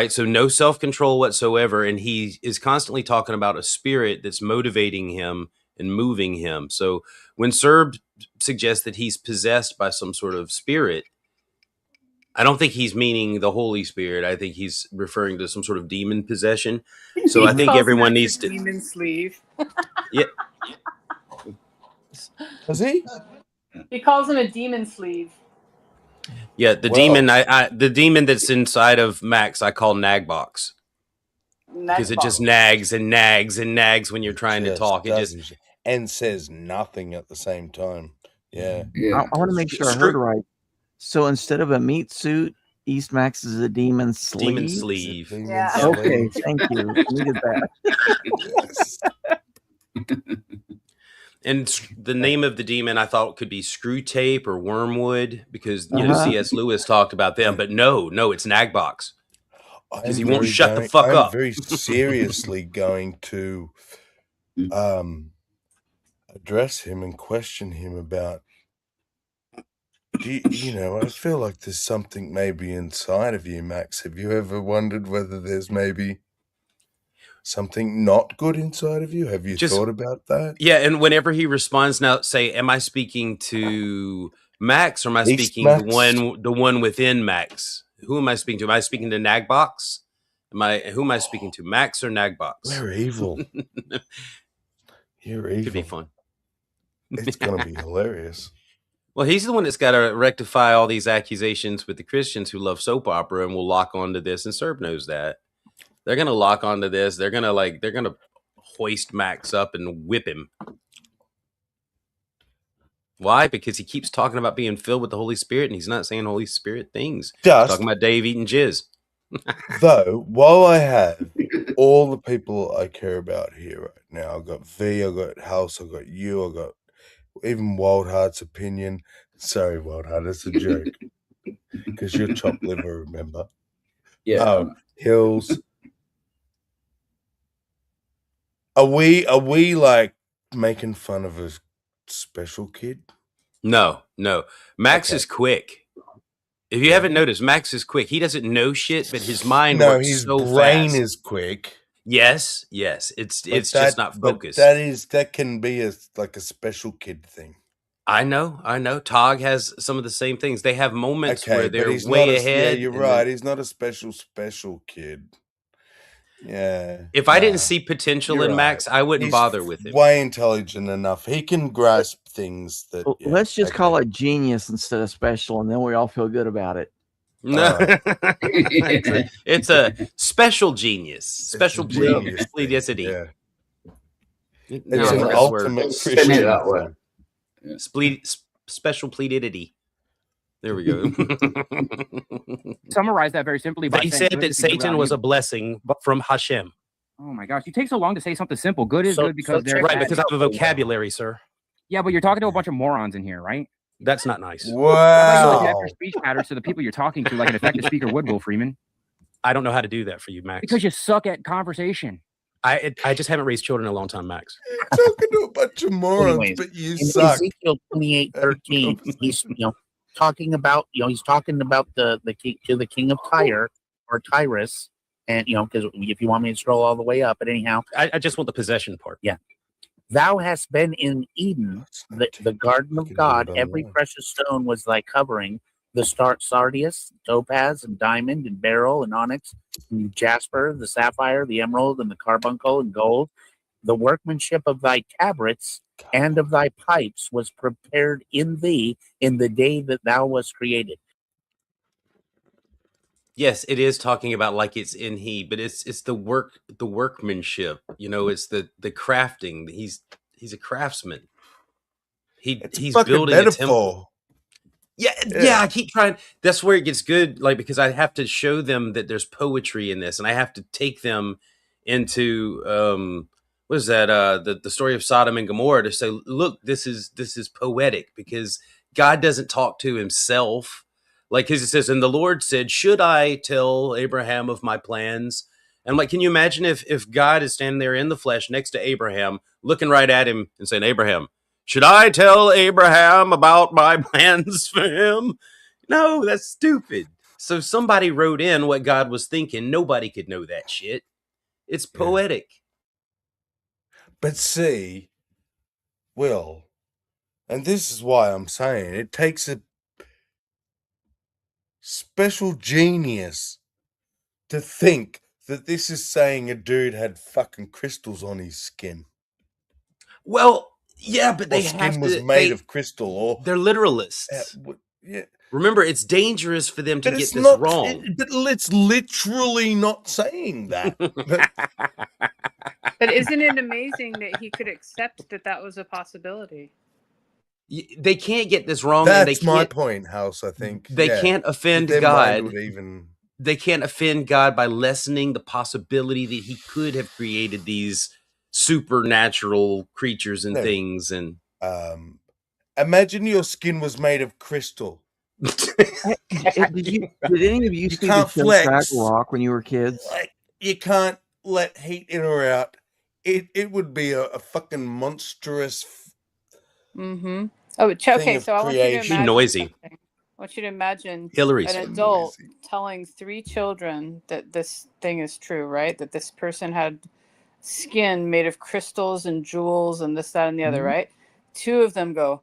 So no self-control whatsoever. And he is constantly talking about a spirit that's motivating him and moving him. So when Serb suggests that he's possessed by some sort of spirit, I don't think he's meaning the Holy Spirit. I think he's referring to some sort of demon possession. So I think everyone needs to demon sleeve. Yeah. Does he? He calls him a demon sleeve. Yeah, the demon. The demon that's inside of Max, I call Nagbox, because it just nags and nags and nags when you're trying to talk. It just and says nothing at the same time. Yeah. I want to make sure I heard right. So instead of a meat suit, Eastmax is a demon sleeve. Demon sleeve. Yeah. Okay, thank you. Needed that. And the name of the demon I thought could be Screw Tape or Wormwood, because C.S. Lewis talked about them, but no, it's Nagbox, because he won't shut the fuck up. I'm very seriously going to address him and question him about you know, I feel like there's something maybe inside of you, Max. Have you ever wondered whether there's maybe something not good inside of you? Have you Just- thought about that? Yeah, and whenever he responds now, say, am I speaking to Max or am I East speaking Max? the one within Max? Who am I speaking to? Am I speaking to Nagbox? Who am I speaking to? Max or Nagbox? We're evil. You're evil. Could be fun. It's gonna be hilarious. Well, he's the one that's got to rectify all these accusations with the Christians who love soap opera and will lock onto this, and Serb knows that. They're gonna lock onto this. They're gonna hoist Max up and whip him. Why? Because he keeps talking about being filled with the Holy Spirit, and he's not saying Holy Spirit things. He's talking about Dave eating jizz. Though, while I have all the people I care about here right now, I've got V, I've got House, I've got you, I've got even Wild Heart's opinion. Sorry, Wild Heart, it's a joke. Because you're chopped liver, remember? Yeah. Hills. Are we like making fun of a special kid? No. Max is quick. If you haven't noticed, Max is quick. He doesn't know shit, but his mind works his so brain fast. is quick. Yes. It's just not focused. That can be a special kid thing. I know. Tog has some of the same things. They have moments where they're he's way not ahead. Yeah, you're right. He's not a special kid. Yeah. If I didn't see potential You're in right. Max, I wouldn't He's bother with him. Way intelligent enough. He can grasp things that. Well, let's just call it genius instead of special, and then we all feel good about it. No, it's a special genius, special pledicity. Yeah. It's an ultimate Christian that way. Special pledidity. There we go. Summarize that very simply by They saying said good that is good Satan around was you. a blessing from Hashem. Oh my gosh, you take so long to say something simple. Good is So- good because so they're check Right, bad. because I have a vocabulary, sir. Yeah, but you're talking to a bunch of morons in here, right? That's not nice. How Wow. about your speech matters to the people you're talking to, like an effective speaker would, Will Freeman? I don't know how to do that for you, Max. Because you suck at conversation. I just haven't raised children in a long time, Max. You're talking to a bunch of morons, Anyways, but you in suck. Ezekiel 28:13, he's talking about he's talking about the king to the king of Tyre or Tyrus, and because if you want me to scroll all the way up, but anyhow, I just want the possession part. thou hast been in Eden, the garden of God. Every precious stone was thy covering. The sardius, topaz, and diamond, and beryl, and onyx, and jasper, the sapphire, the emerald, and the carbuncle, and gold. The workmanship of thy tabrets and of thy pipes was prepared in thee in the day that thou wast created. Yes, it is talking about like it's in he, but it's the workmanship. It's the crafting. He's a craftsman. It's He's a fucking building a temple. metaphor. Yeah, I keep trying. That's where it gets good, because I have to show them that there's poetry in this, and I have to take them into what is that? The story of Sodom and Gomorrah to say, look, this is poetic because God doesn't talk to himself. Because it says, and the Lord said, should I tell Abraham of my plans? And I'm like, can you imagine if God is standing there in the flesh next to Abraham, looking right at him and saying, Abraham, should I tell Abraham about my plans for him? No, that's stupid. So somebody wrote in what God was thinking. Nobody could know that shit. It's poetic. But see, Will, and this is why I'm saying it takes a special genius to think that this is saying a dude had fucking crystals on his skin. Well, yeah, but they skin have to. was made of crystal, or they're literalists. Yeah. Remember, it's dangerous for them to But get it's this not wrong. But it's literally not saying that. But isn't it amazing that he could accept that was a possibility? They can't get this wrong. That's and they my can't, point, House. I think they can't offend Their God. mind would even... They can't offend God by lessening the possibility that he could have created these supernatural creatures and things. And imagine your skin was made of crystal. Did any of you see the can't show flex. Fraggle Rock when you were kids? Like, you can't let heat in or out. It would be a fucking monstrous. Mm-hmm. Oh, okay. of So I want you to creation. imagine Noisy. something. want you to imagine Hillary's. an adult telling 3 children that this thing is true, right? That this person had skin made of crystals and jewels and this, that, and the other, right? 2 of them go,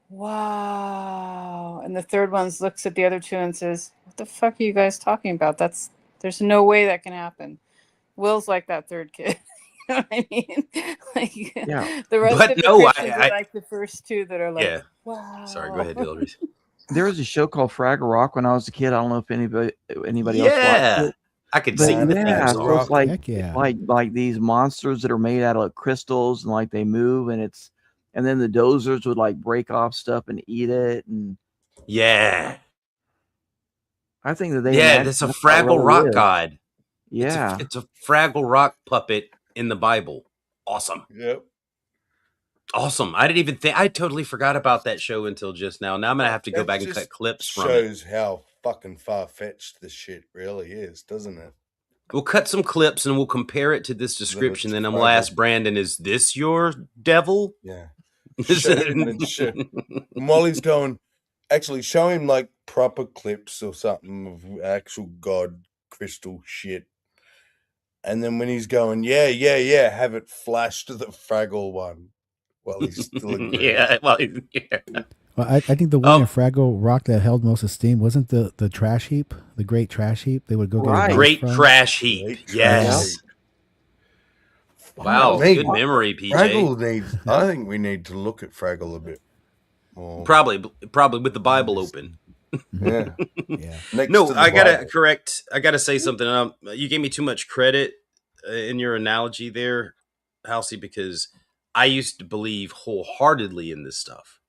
wow. And the third one looks at the other 2 and says, what the fuck are you guys talking about? There's no way that can happen. Will's like that third kid. You know what I mean? Like, Yeah. the rest But of the no, Christians are like the first 2 that are like, Yeah. wow. Sorry, go ahead, Hillary. There was a show called Fraggle Rock when I was a kid. I don't know if anybody else Yeah. watched it. I could But sing the theme yeah, so song. it's like Heck yeah. like these monsters that are made out of crystals and like they move and then the dozers would like break off stuff and eat it, and Yeah. I think that they Yeah, imagined that's a that's how it Fraggle really Rock is. god. Yeah. It's a Fraggle Rock puppet in the Bible. Awesome. Yep. Awesome. I didn't even think, I totally forgot about that show until just now. Now I'm going to have to go That back and just cut clips from it. Shows how fucking far-fetched this shit really is, doesn't it? We'll cut some clips and we'll compare it to this description. Then I'm Fraggle. going to ask Brandon, is this your devil? Yeah. Show him and shit. And while he's going, actually show him like proper clips or something of actual God crystal shit. And then when he's going, yeah, have it flash to the Fraggle one while he's still agreeing. Yeah. Well, yeah. Well, I think the one in Fraggle Rock that held most esteem wasn't the trash heap, the great trash heap. They would go get a Great from. trash heap. Great trash Yes. heap. Wow. Good memory, PJ. Fraggle needs, I think we need to look at Fraggle a bit more. Probably with the Bible open. Yeah. Yeah. Next No, to the I gotta Bible. correct. I gotta say something. You gave me too much credit in your analogy there, Halsey, because I used to believe wholeheartedly in this stuff.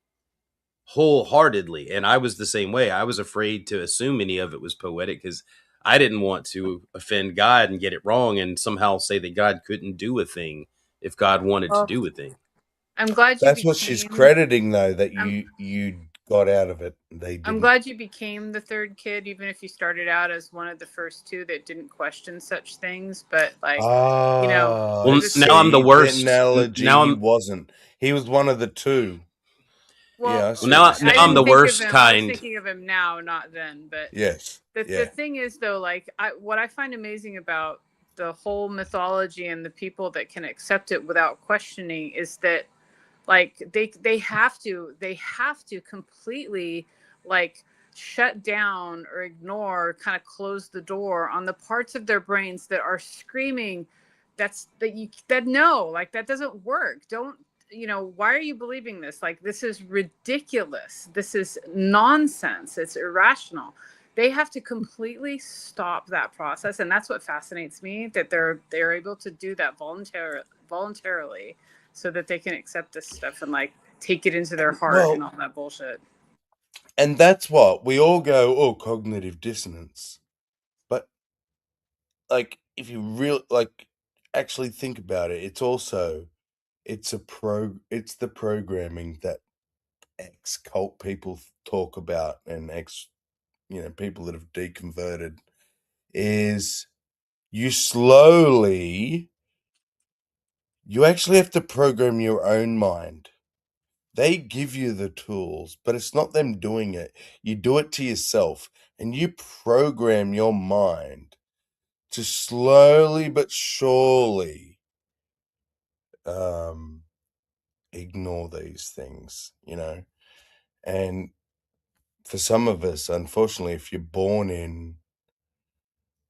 Wholeheartedly. And I was the same way. I was afraid to assume any of it was poetic because I didn't want to offend God and get it wrong and somehow say that God couldn't do a thing if God wanted to do a thing. I'm glad you That's what she's crediting, though, that you got out of it. They didn't. I'm glad you became the third kid, even if you started out as one of the first 2 that didn't question such things. But like, you know, well, now I'm the worst. Analogy, Now he wasn't. He was one of the 2. well, Yeah, Well, now I I'm didn't the think of worst him- I kind. was thinking of him now, not then. But Yes. the thing is, though, like what I find amazing about the whole mythology and the people that can accept it without questioning is that, like, they have to completely like shut down or ignore, kind of close the door on the parts of their brains that are screaming that no, like, that doesn't work. Don't, you know, why are you believing this? Like, this is ridiculous. This is nonsense. It's irrational. They have to completely stop that process. And that's what fascinates me, that they're able to do that voluntarily so that they can accept this stuff and like take it into their heart and all that bullshit. And that's what we all go, oh, cognitive dissonance. But like, if you really like actually think about it, it's the programming that ex-cult people talk about, and people that have deconverted, is you actually have to program your own mind. They give you the tools, but it's not them doing it. You do it to yourself, and you program your mind to slowly but surely ignore these things, And for some of us, unfortunately, if you're born in,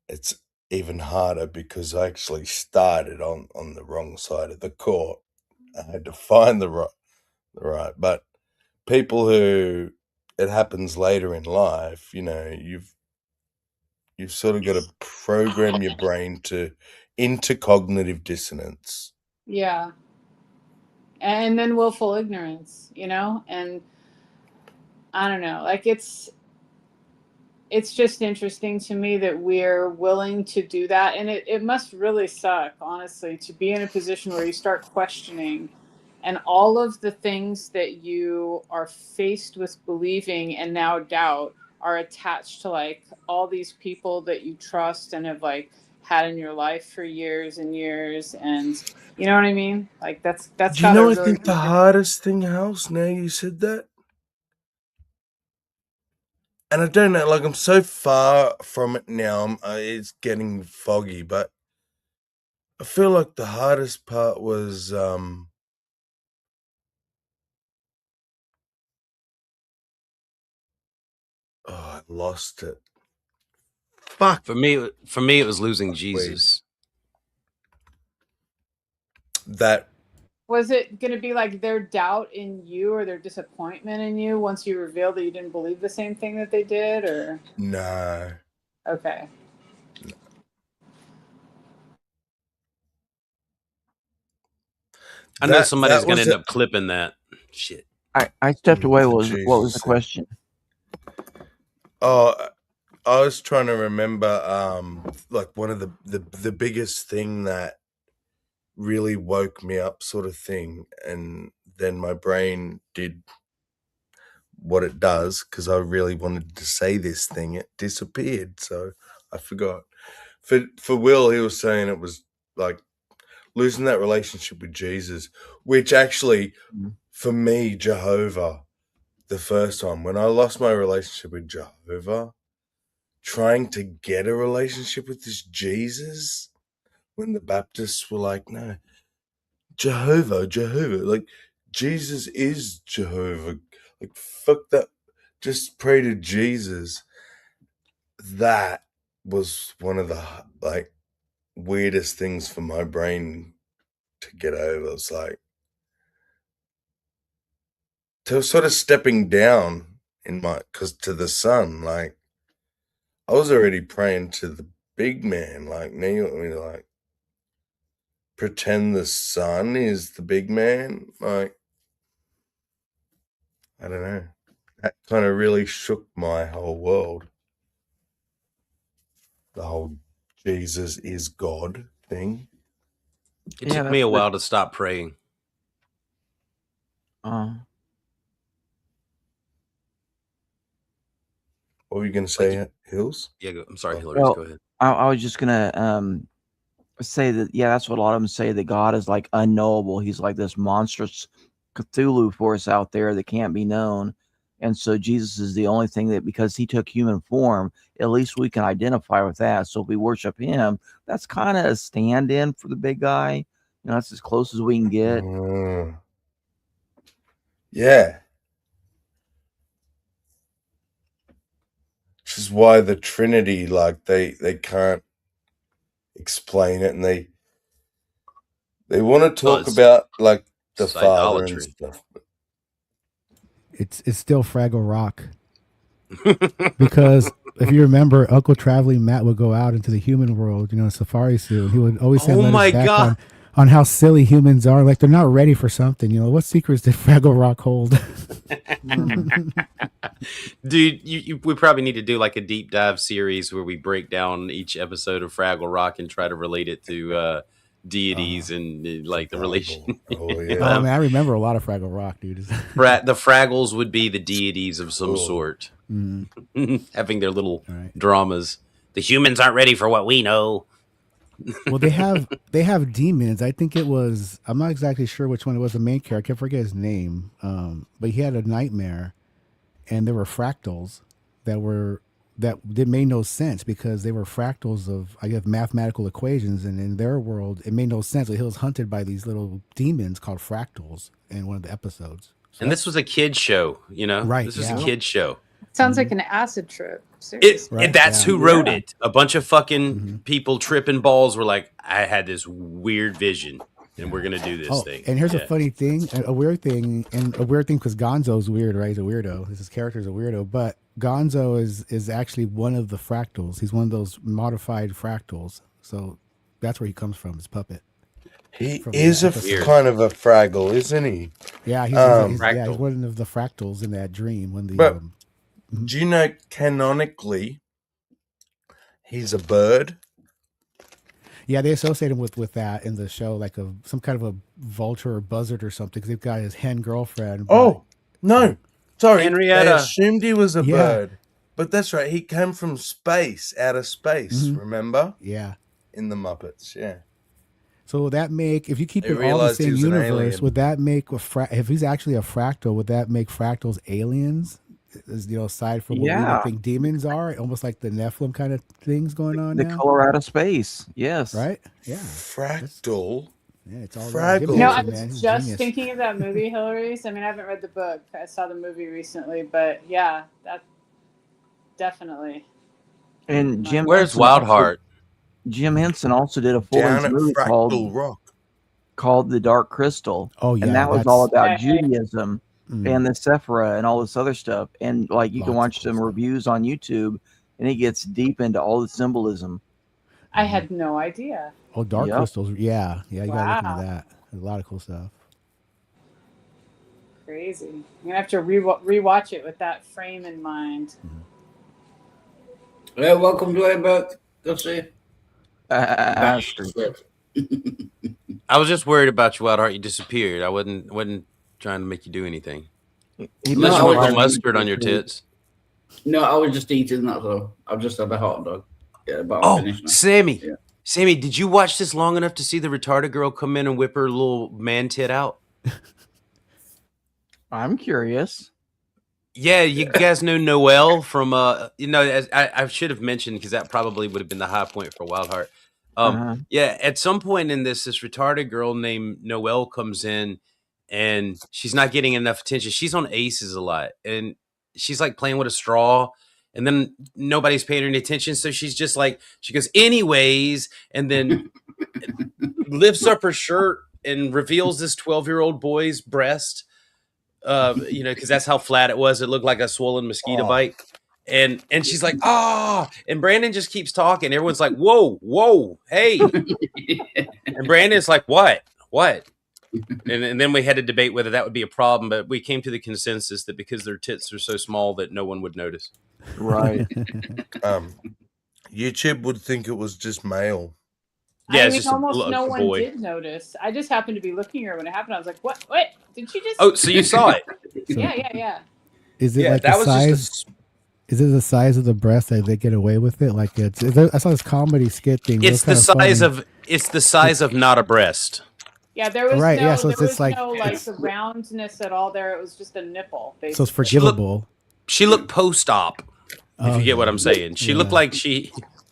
it's even harder, because I actually started on the wrong side of the court. I had to find the right, but people who it happens later in life, you've sort of got to program your brain into cognitive dissonance. Yeah. And then willful ignorance, and I don't know, like, it's just interesting to me that we're willing to do that. And it must really suck, honestly, to be in a position where you start questioning, and all of the things that you are faced with believing and now doubt are attached to like all these people that you trust and have like had in your life for years and years. And you know what I mean? Like, that's Do you gotta know, I really think the hardest thing, House, now you said that, And I don't know, like I'm so far from it now. It's getting foggy, but I feel like the hardest part was oh, I lost it. Fuck. For me, it was losing Wait. Jesus. That Was it going to be like their doubt in you or their disappointment in you once you revealed that you didn't believe the same thing that they did, or? no. Okay. I know That- somebody's that going to was end a- up clipping that shit. I stepped away. What was Jesus. the question? Oh, I was trying to remember like one of the biggest thing that really woke me up sort of thing, and then my brain did what it does because I really wanted to say this thing. It disappeared, so I forgot. For Will, he was saying it was like losing that relationship with Jesus, which actually, for me, Jehovah, the first time when I lost my relationship with Jehovah, trying to get a relationship with this Jesus, when the Baptists were like, no, Jehovah, like Jesus is Jehovah. Like, fuck that. Just pray to Jesus. That was one of the like weirdest things for my brain to get over. It's like to sort of stepping down in my to the Son. Like I was already praying to the big man. Like now you want me to like pretend the Son is the big man? Like I don't know. That kind of really shook my whole world. The whole Jesus is God thing. It took me a while to stop praying. What were you going to say, Hills? Yeah, I'm sorry, Hillary. Well, Go ahead. I was just gonna say that that's what a lot of them say, that God is like unknowable. He's like this monstrous Cthulhu force out there that can't be known. And so Jesus is the only thing that, because he took human form, at least we can identify with that. So if we worship him, that's kind of a stand-in for the big guy. You know, that's as close as we can get. Yeah. Which is why the Trinity, like they can't explain it, and they want to talk about like the Father and stuff. It's still Fraggle Rock. Because if you remember, Uncle Traveling Matt would go out into the human world, you know, safari suit. He would always send letters back on how silly humans are. Like they're not ready for something. You know, what secrets did Fraggle Rock hold? Dude, we probably need to do like a deep dive series where we break down each episode of Fraggle Rock and try to relate it to deities and like the relation. Oh yeah. I mean, I remember a lot of Fraggle Rock, dude. The Fraggles would be the deities of some sort, having their little dramas. The humans aren't ready for what we know. Well, they have demons. I think it was, I'm not exactly sure which one it was. The main character, I can't forget his name, but he had a nightmare, and there were fractals that made no sense because they were fractals of, I guess, mathematical equations, and in their world it made no sense. So he was hunted by these little demons called fractals in one of the episodes. So and this was a kid show, you know? Right, This was a kid show. Sounds like an acid trip. Seriously. That's who wrote it. A bunch of fucking people tripping balls were like, I had this weird vision, and we're going to do this thing. And here's a funny thing, a weird thing because Gonzo's weird, right? He's a weirdo. His character's a weirdo, but Gonzo is actually one of the fractals. He's one of those modified fractals. So that's where he comes from, his puppet. He is kind of a Fraggle, isn't he? Yeah, he's one of the fractals in that dream. Do you know canonically he's a bird? Yeah, they associate him with that in the show, like some kind of a vulture or buzzard or something, because they've got his hen girlfriend. Oh, no. Sorry. Henrietta. They assumed he was a bird. But that's right. He came from space, outer space, remember? Yeah. In the Muppets, yeah. So would that make, if you keep it all the same universe, would that make, if he's actually a fractal, would that make fractals aliens? is, aside from what we Yeah. would think demons are, almost like the Nephilim kind of things going on The now, color out of space. Yes. right? Yeah, Fractal. yeah, it's all Fraggle. Jim You know, I Henson, was man, he's a just genius. thinking of that movie, Hillary's. I mean, I haven't read the book. I saw the movie recently, but yeah, that definitely. And Jim Where's Henson Wild also- Heart? Jim Henson also did a full Down length at movie Fractal Rock. called The Dark Crystal. Oh yeah, And that was all about Yeah, yeah. Judaism Mm. and the Sephira and all this other stuff. And like you can Lots of watch cool some stuff. reviews on YouTube, and it gets deep into all the symbolism. I had no idea. Oh, Dark Yep. Crystals. Yeah, you gotta look Wow. into that. There's a lot of cool stuff. Crazy. I'm gonna have to rewatch it with that frame in mind. Welcome to Outback. Good to see you. Astrid. I was just worried about you, Wild Heart. You disappeared. I wasn't trying to make you do anything. He No, Unless I you want was a little just- mustard on your tits. No, I was just eating, that's all. I've just had a hot dog. Yeah, but I'm Oh, finished now. Sammy. Yeah. Sammy, did you watch this long enough to see the retarded girl come in and whip her little man tit out? I'm curious. Yeah, you guys know Noelle from as I should have mentioned, because that probably would have been the high point for Wild Heart. Uh-huh. Yeah, at some point in this retarded girl named Noelle comes in, and she's not getting enough attention. She's on Aces a lot, and she's like playing with a straw, and then nobody's paying her any attention. So she's just like, she goes, anyways, and then lifts up her shirt and reveals this 12-year-old boy's breast. Because that's how flat it was. It looked like a swollen mosquito bite. And she's like, and Brandon just keeps talking. Everyone's like, whoa, hey. And Brandon's like, what? And then we had to debate whether that would be a problem, but we came to the consensus that because their tits are so small that no one would notice. Right. YouTube would think it was just male. Yeah, I it's mean, just a almost no one boy. did notice. I just happened to be looking here when it happened. I was like, what? Did she just? Oh, so you saw it? So Yeah. is it Yeah, like that the was size? just Is it the size of the breast that they get away with it? Like I saw this comedy skit thing. it's the size of not a breast. Yeah, there was Right, no, yeah, so there it's was like- no like the roundness at all there. It was just a nipple, basically. So it's forgivable. She looked post-op, if you get what I'm saying. She looked Yeah. like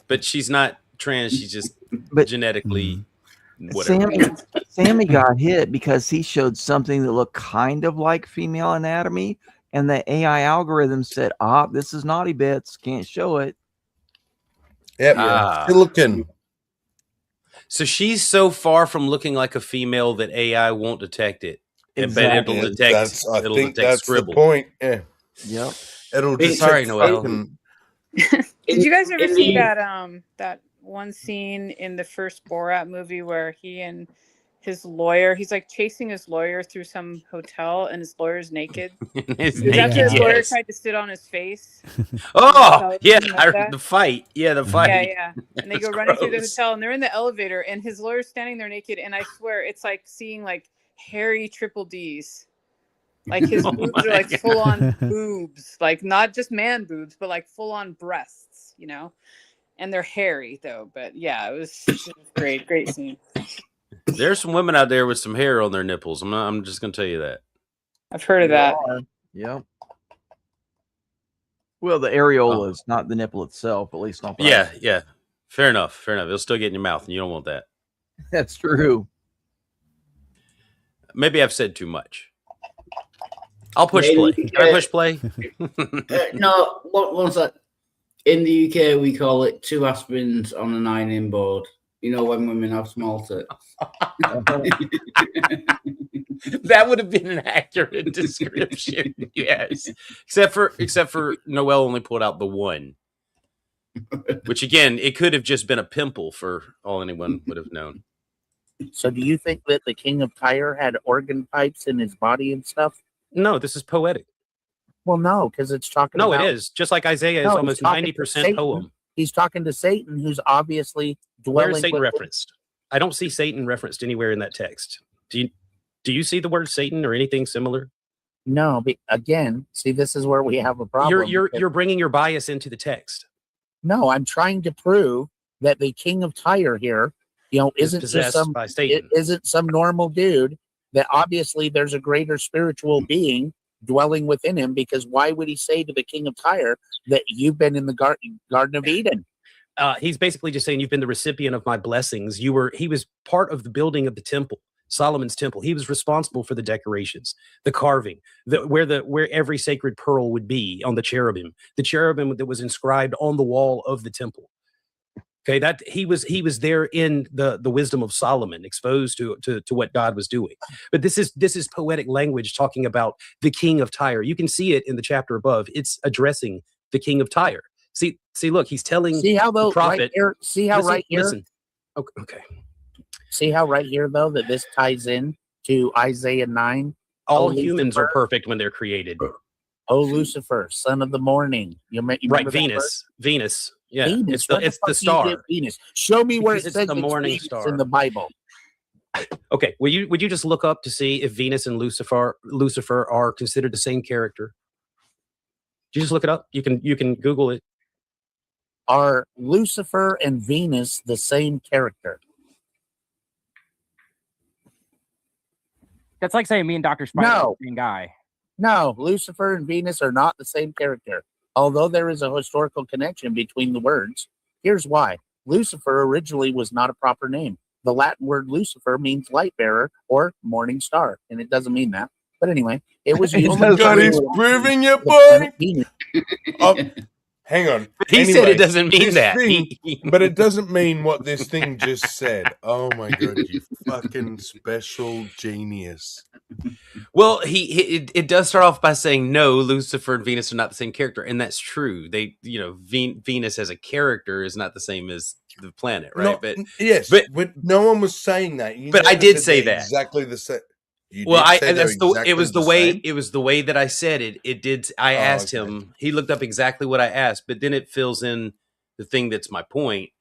but she's not trans. She's just But genetically whatever. Sammy got hit because he showed something that looked kind of like female anatomy, and the AI algorithm said, this is naughty bits, can't show it. Yep. Ah. Silicon. So she's so far from looking like a female that AI won't detect it. Exactly. But it'll detect. I It'll think detect that's scribble. the point. Yeah. Yep. It'll Hey, detect sorry, Noelle. fucking- Did you guys ever in see the- that one scene in the first Borat movie where he and his lawyer, he's like chasing his lawyer through some hotel and his lawyer's naked? It's It was after his naked, lawyer yes. tried to sit on his face. Oh, yeah, Something like that. the fight. Yeah, the fight. Yeah. And they go That's running through the gross. hotel and they're in the elevator and his lawyer's standing there naked. And I swear it's like seeing like hairy triple D's. Like his Oh boobs my are like God. full on boobs, like not just man boobs, but like full on breasts, And they're hairy though. But yeah, it was great scene. There's some women out there with some hair on their nipples. I'm just gonna tell you that. I've heard of that. Yep. Well, the areola is not the nipple itself, at least not. Yeah. Fair enough. It'll still get in your mouth, and you don't want that. That's true. Maybe I've said too much. I'll push Maybe, play. Can I push play? No, one sec. In the UK, we call it 2 aspirins on an ironing board. You know when women have small tits. That would have been an accurate description. Yes, except for Noelle only pulled out the one, which again, it could have just been a pimple for all anyone would have known. So do you think that the king of Tyre had organ pipes in his body and stuff? No, this is poetic. Well, no, because it's talking No, about... it is. Just like Isaiah is No, almost he's talking to 90% Satan. poem. He's talking to Satan, who's obviously Where dwelling is Satan with- referenced? I don't see Satan referenced anywhere in that text. Do you see the word Satan or anything similar? No, but again, see, this is where we have a problem. You're bringing your bias into the text. No, I'm trying to prove that the king of Tyre here, Is isn't just possessed by Satan. isn't some normal dude. That obviously there's a greater spiritual being dwelling within him, because why would he say to the king of Tyre that you've been in the Garden of Eden? He's basically just saying you've been the recipient of my blessings. He was part of the building of the temple, Solomon's temple. He was responsible for the decorations, the carving, where every sacred pearl would be on the cherubim that was inscribed on the wall of the temple. Okay, that he was there in the wisdom of Solomon, exposed to what God was doing. But this is poetic language talking about the king of Tyre. You can see it in the chapter above. It's addressing the king of Tyre. See, look, he's telling See how though the prophet. right here, see how listen, right here, listen. Okay. see how right here though that this ties in to Isaiah 9. All Oh, humans Lucifer. are perfect when they're created. Oh, Lucifer, son of the morning. You Right, remember that Venus. verse? Venus. Yeah, Venus. it's What the fuck do you star. get Venus. Show me where Because it it's says the it's morning Venus star. in the Bible. Okay, would you just look up to see if Venus and Lucifer are considered the same character? Did you just look it up? You can Google it. Are Lucifer and Venus the same character? That's like saying me and Dr. Spider are No. the same guy. No, Lucifer and Venus are not the same character. Although there is a historical connection between the words, here's why. Lucifer originally was not a proper name. The Latin word Lucifer means light bearer or morning star, and it doesn't mean that. But anyway, it was used. Oh my God, he's proving your the planet point. Venus. Oh, hang on. He said Anyway, it doesn't mean this that. thing- but it doesn't mean what this thing just said. Oh my God, you fucking special genius. Well, it does start off by saying no, Lucifer and Venus are not the same character, and that's true. They, Venus as a character is not the same as the planet, right? No, but yes, but- but no one was saying that. You But I never did said say they're that. exactly the same. You well, did say they're that's the it exactly was the the way same? it was the way that I said it. It did. I Oh, asked okay. him. He looked up exactly what I asked, but then it fills in the thing that's my point.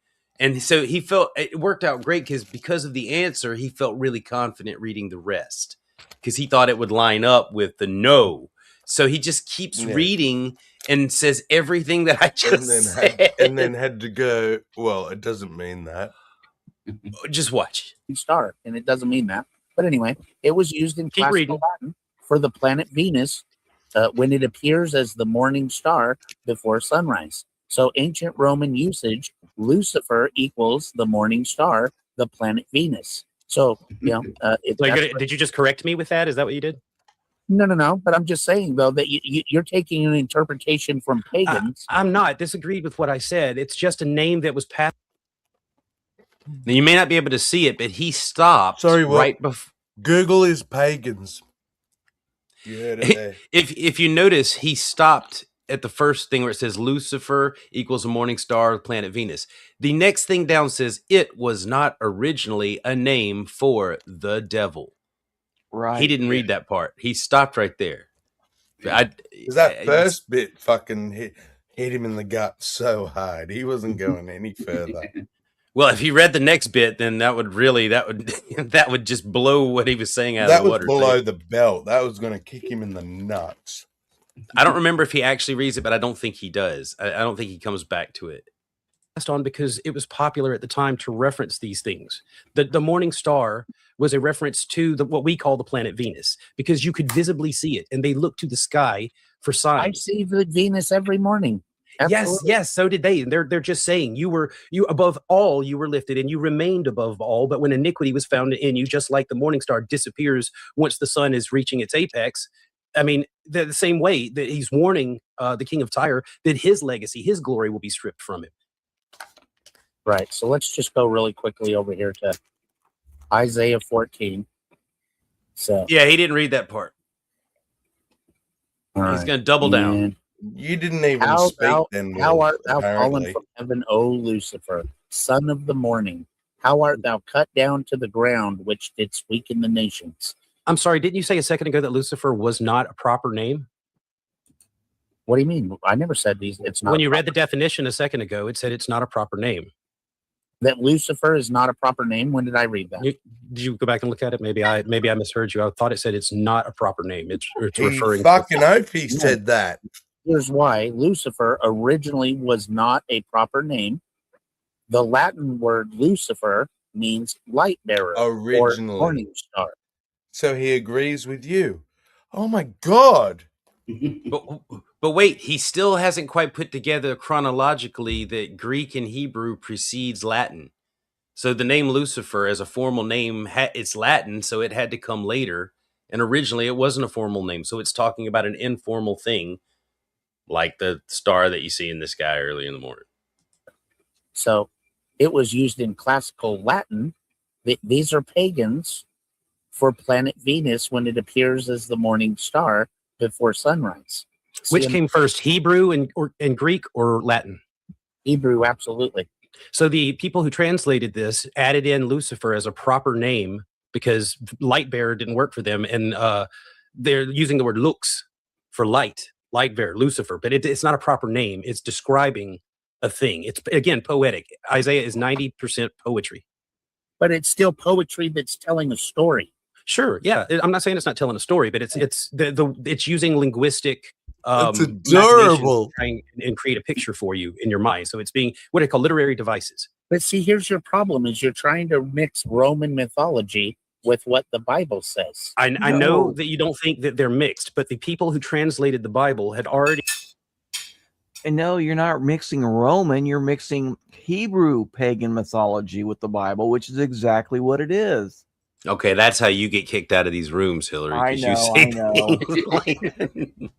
And so he felt it worked out great because of the answer, he felt really confident reading the rest because he thought it would line up with the no. So he just keeps Yeah. reading and says everything that I just said. and then had to go. Well, it doesn't mean that. Just watch. Star, and it doesn't mean that. But anyway, it was used in Keep classical reading. Latin for the planet Venus when it appears as the morning star before sunrise. So ancient Roman usage, Lucifer equals the morning star, the planet Venus. So, Did you just correct me with that? Is that what you did? No. But I'm just saying, though, that you're taking an interpretation from pagans. I'm not disagreed with what I said. It's just a name that was passed. Now, you may not be able to see it, but he stopped Sorry, what? right before. Google is pagans. You heard it there. If you notice, he stopped at the first thing where it says Lucifer equals a morning star, planet Venus. The next thing down says it was not originally a name for the devil. Right. He didn't read that part. He stopped right there. Because that first bit fucking hit him in the gut so hard. He wasn't going any further. Well, if he read the next bit, then that would just blow what he was saying out That of the was water. below the belt. That was going to kick him in the nuts. I don't remember if he actually reads it, but I don't think he does. I don't think he comes back to it. On because it was popular at the time to reference these things. The morning star was a reference to what we call the planet Venus because you could visibly see it, and they looked to the sky for I signs. see the Venus every morning. Absolutely. Yes, so did they. And they're just saying you above all, you were lifted and you remained above all. But when iniquity was found in you, just like the morning star disappears once the sun is reaching its apex. I mean, the same way that he's warning the king of Tyre that his legacy, his glory will be stripped from him. Right. So let's just go really quickly over here to Isaiah 14. So Yeah, he didn't read that part. all He's right. going to double down. And You didn't even How speak then. how Will, art thou fallen apparently. from heaven, O Lucifer, son of the morning? How art thou cut down to the ground, which didst weaken the nations? I'm sorry, didn't you say a second ago that Lucifer was not a proper name? What do you mean? I never said these. It's not. When you read the definition a second ago, it said it's not a proper name. that Lucifer is not a proper name. When did I read that? Did you go back and look at it? Maybe I misheard you. I thought it said it's not a proper name. It's He referring fucking hope he said that. Here's why. Lucifer originally was not a proper name. The Latin word Lucifer means light bearer or Originally. morning star. So he agrees with you. Oh my God. But wait, he still hasn't quite put together chronologically that Greek and Hebrew precedes Latin. So the name Lucifer as a formal name, it's Latin, so it had to come later. And originally it wasn't a formal name. So it's talking about an informal thing like the star that you see in the sky early in the morning. So it was used in classical Latin. These are pagans for planet Venus when it appears as the morning star before sunrise. Which came first, Hebrew and Greek or Latin? Hebrew, absolutely. So the people who translated this added in Lucifer as a proper name because light bearer didn't work for them. And they're using the word lux for light bearer, Lucifer. But it's not a proper name. It's describing a thing. It's, again, poetic. Isaiah is 90% poetry. But it's still poetry that's telling a story. Sure, yeah. I'm not saying it's not telling a story, but it's using linguistic It's adorable. and create a picture for you in your mind. So it's being what I call literary devices. But see, here's your problem: is you're trying to mix Roman mythology with what the Bible says. I know that you don't think that they're mixed, but the people who translated the Bible had already. And no, you're not mixing Roman. You're mixing Hebrew pagan mythology with the Bible, which is exactly what it is. Okay, that's how you get kicked out of these rooms, Hillary. I 'cause know, you say I know. things like-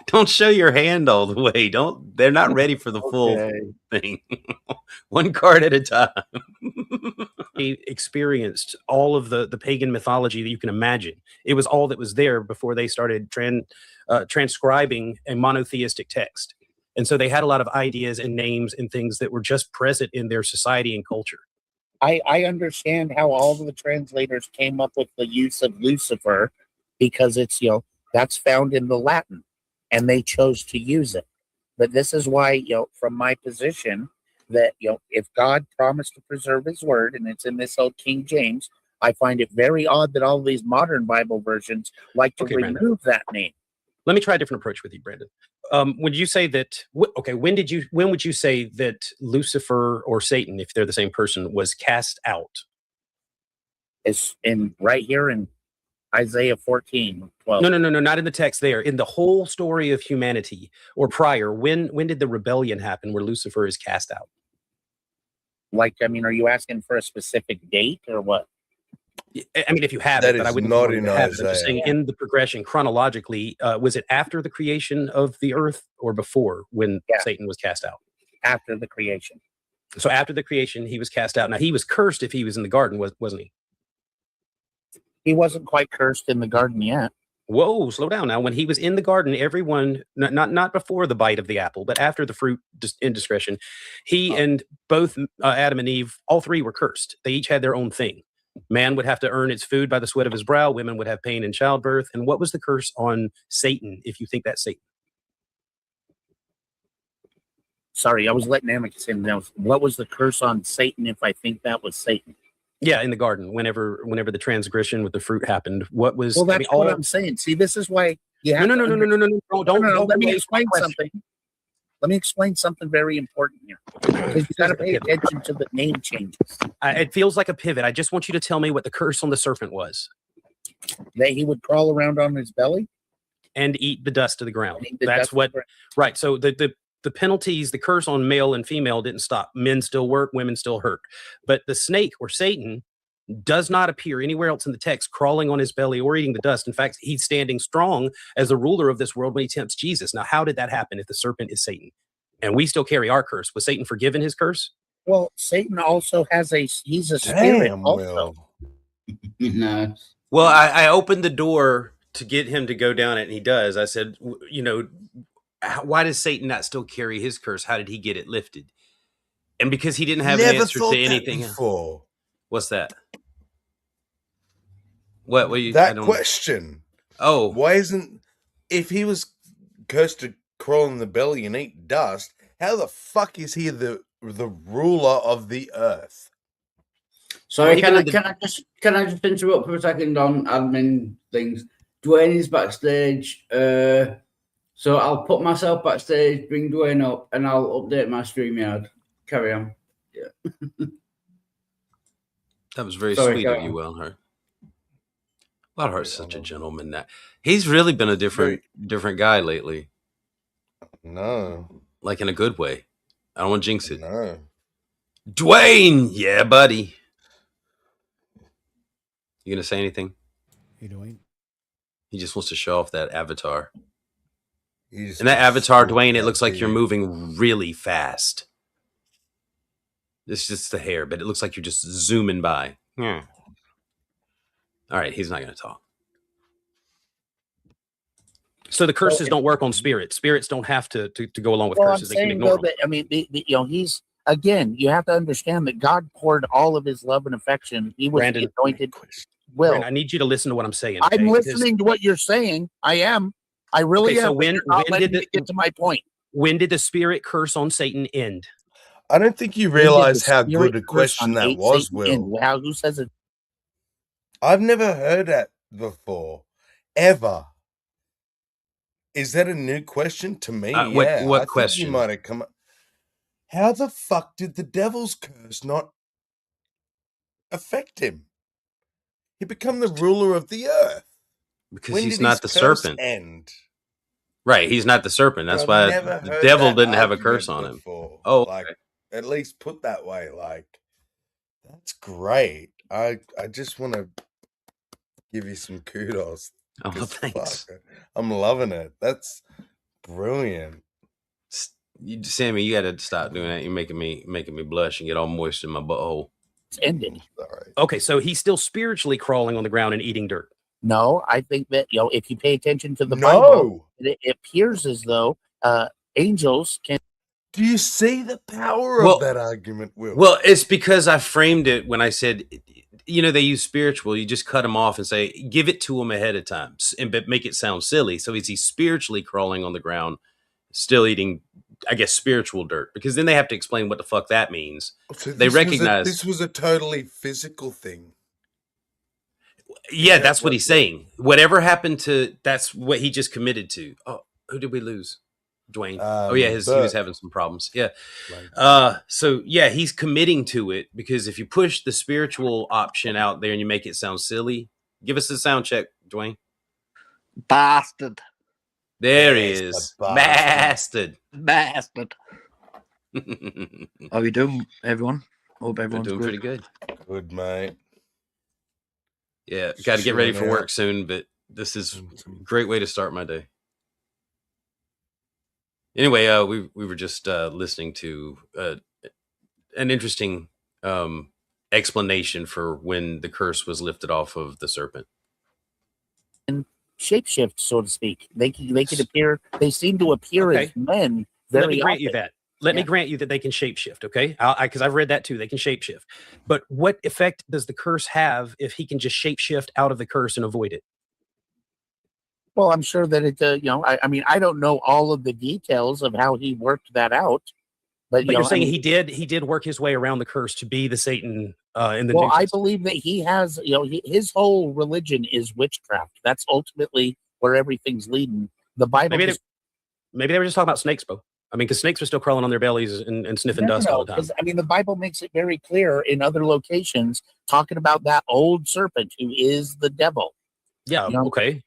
don't show your hand all the way. They're not ready for the full thing. One card at a time. He experienced all of the pagan mythology that you can imagine. It was all that was there before they started transcribing a monotheistic text. And so they had a lot of ideas and names and things that were just present in their society and culture. I understand how all of the translators came up with the use of Lucifer because it's, that's found in the Latin and they chose to use it. But this is why, from my position, that, if God promised to preserve his word, and it's in this old King James, I find it very odd that all these modern Bible versions like to remove that name. Let me try a different approach with you, Brandon. Would you say that? When would you say that Lucifer or Satan, if they're the same person, was cast out? It's in right here in Isaiah 14:12. No, not in the text there. In the whole story of humanity or prior, when did the rebellion happen where Lucifer is cast out? Are you asking for a specific date or what? I mean, if you have That it, but I is wouldn't not want you in to have it. I'm just Isaiah. saying in the progression chronologically, was it after the creation of the earth or before when Satan was cast out? After the creation. So after the creation, he was cast out. Now, he was cursed if he was in the garden, wasn't he? He wasn't quite cursed in the garden yet. Whoa, slow down now. When he was in the garden, everyone, not before the bite of the apple, but after the fruit indiscretion, he and both Adam and Eve, all three were cursed. They each had their own thing. Man would have to earn its food by the sweat of his brow. Women would have pain in childbirth. And what was the curse on Satan, if you think that's Satan? Sorry, I was letting Amicus in now. What was the curse on Satan if I think that was Satan? Yeah, in the garden, whenever the transgression with the fruit happened, what was? Well, that's what I'm saying. See, this is why you have no. Don't let me explain something. Let me explain something very important here. Because you got to pay attention to the name changes. It feels like a pivot. I just want you to tell me what the curse on the serpent was. That he would crawl around on his belly and eat the dust of the ground. That's what. Right. So the penalties, the curse on male and female didn't stop. Men still work, women still hurt. But the snake or Satan does not appear anywhere else in the text crawling on his belly or eating the dust. In fact, he's standing strong as the ruler of this world when he tempts Jesus. Now, how did that happen if the serpent is Satan? And we still carry our curse. Was Satan forgiven his curse? Well, Satan also has he's a spirit also. No. Well, I opened the door to get him to go down it, and he does. I said, why does Satan not still carry his curse? How did he get it lifted? And because he didn't have an answer to anything before. What's that? What you that question? Oh, why isn't if he was cursed to crawl in the belly and eat dust? How the fuck is he the ruler of the earth? Sorry, can I just interrupt for a second on admin things? Dwayne is backstage, so I'll put myself backstage, bring Dwayne up, and I'll update my StreamYard. Carry on. Yeah. That was very sweet of you, Wellhart. Loudheart's such a gentleman. Now he's really been a different guy lately. No, like in a good way. I don't want to jinx it. No, Dwayne, yeah, buddy. You gonna say anything? You doing? He just wants to show off that avatar. he's And that avatar, so Dwayne, it looks like happy. you're moving really fast. It's just the hair, but it looks like you're just zooming by. All right, he's not going to talk. So the curses don't work on spirits. Spirits don't have to go along with Well, I'm curses. They can saying ignore though them. that I mean, he's again. You have to understand that God poured all of His love and affection. He was Brandon, the anointed. Will Brandon, I need you to listen to what I'm saying. okay? I'm Because- listening to what you're saying. I am. I really Okay, am. so but when- you're not when letting did me get to my point? When did the spirit curse on Satan end? I don't think you When did realize the how spirit good a curse question on that eight was, Satan Will. end? Wow, who says it? I've never heard that before, ever. Is that a new question to me? What I think question? you might have come up. How the fuck did the devil's curse not affect him? He become the ruler of the earth. Because When he's did not his the curse serpent. end? Right, he's not the serpent. That's I've why never the heard devil that didn't have a argument curse on him. before. Oh, like okay. at least put that way. Like that's great. I just want to give you some kudos. Oh, 'cause thanks. fuck, I'm loving it. That's brilliant. Sammy, you got to stop doing that. You're making me blush and get all moist in my butthole. It's ended. Sorry. Okay, so he's still spiritually crawling on the ground and eating dirt. No, I think that if you pay attention to the Bible, No. it appears as though angels can. Do you see the power Well- of that argument, Will? Well, it's because I framed it when I said, they use spiritual. You just cut him off and say, give it to him ahead of time, but make it sound silly. So is he spiritually crawling on the ground, still eating, I guess, spiritual dirt? Because then they have to explain what the fuck that means. So they this recognize- this was a totally physical thing. Yeah, that's what he's saying. Whatever happened to, that's what he just committed to. Oh, who did we lose? Dwayne. Oh yeah, he was Bert. having some problems. Yeah. Like, So yeah, he's committing to it because if you push the spiritual option out there and you make it sound silly, give us a sound check, Dwayne. Bastard. There he Yes, is. the Bastard. Bastard. We're How you doing, everyone? Hope everyone's doing good. pretty good. good, mate. Yeah, got to get ready for Chilling work out. soon, but this is a great way to start my day. Anyway, we were just listening to an interesting explanation for when the curse was lifted off of the serpent. Shapeshift, so to speak. They could appear. They seem to appear Okay. as men Let very me grant you often. that. Let me Yeah. grant you that they can shapeshift, okay? Because I've read that too. They can shapeshift. But what effect does the curse have if he can just shapeshift out of the curse and avoid it? Well, I'm sure that it. I mean, I don't know all of the details of how he worked that out, but But you're saying I mean, he did work his way around the curse to be the Satan in the well, New I Testament. believe that he has. His whole religion is witchcraft. That's ultimately where everything's leading. The Bible. Maybe just- Maybe they were just talking about snakes, Bo. I mean, because snakes are still crawling on their bellies and sniffing dust all the time. 'cause, I mean, the Bible makes it very clear in other locations talking about that old serpent who is the devil. Yeah, You know? okay.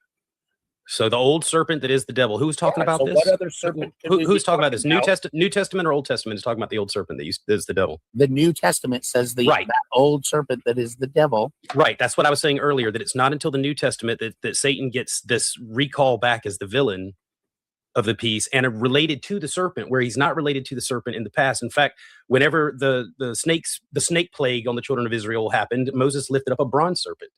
So the old serpent that is the devil. Who's talking Yeah, about so this? what other serpent could we be Who's talking about this? talking about? New Testament or Old Testament is talking about the old serpent that is the devil. The New Testament says Right. that old serpent that is the devil. Right. That's what I was saying earlier, that it's not until the New Testament that Satan gets this recall back as the villain of the piece and related to the serpent, where he's not related to the serpent in the past. In fact, whenever the snake plague on the children of Israel happened, Moses lifted up a bronze serpent.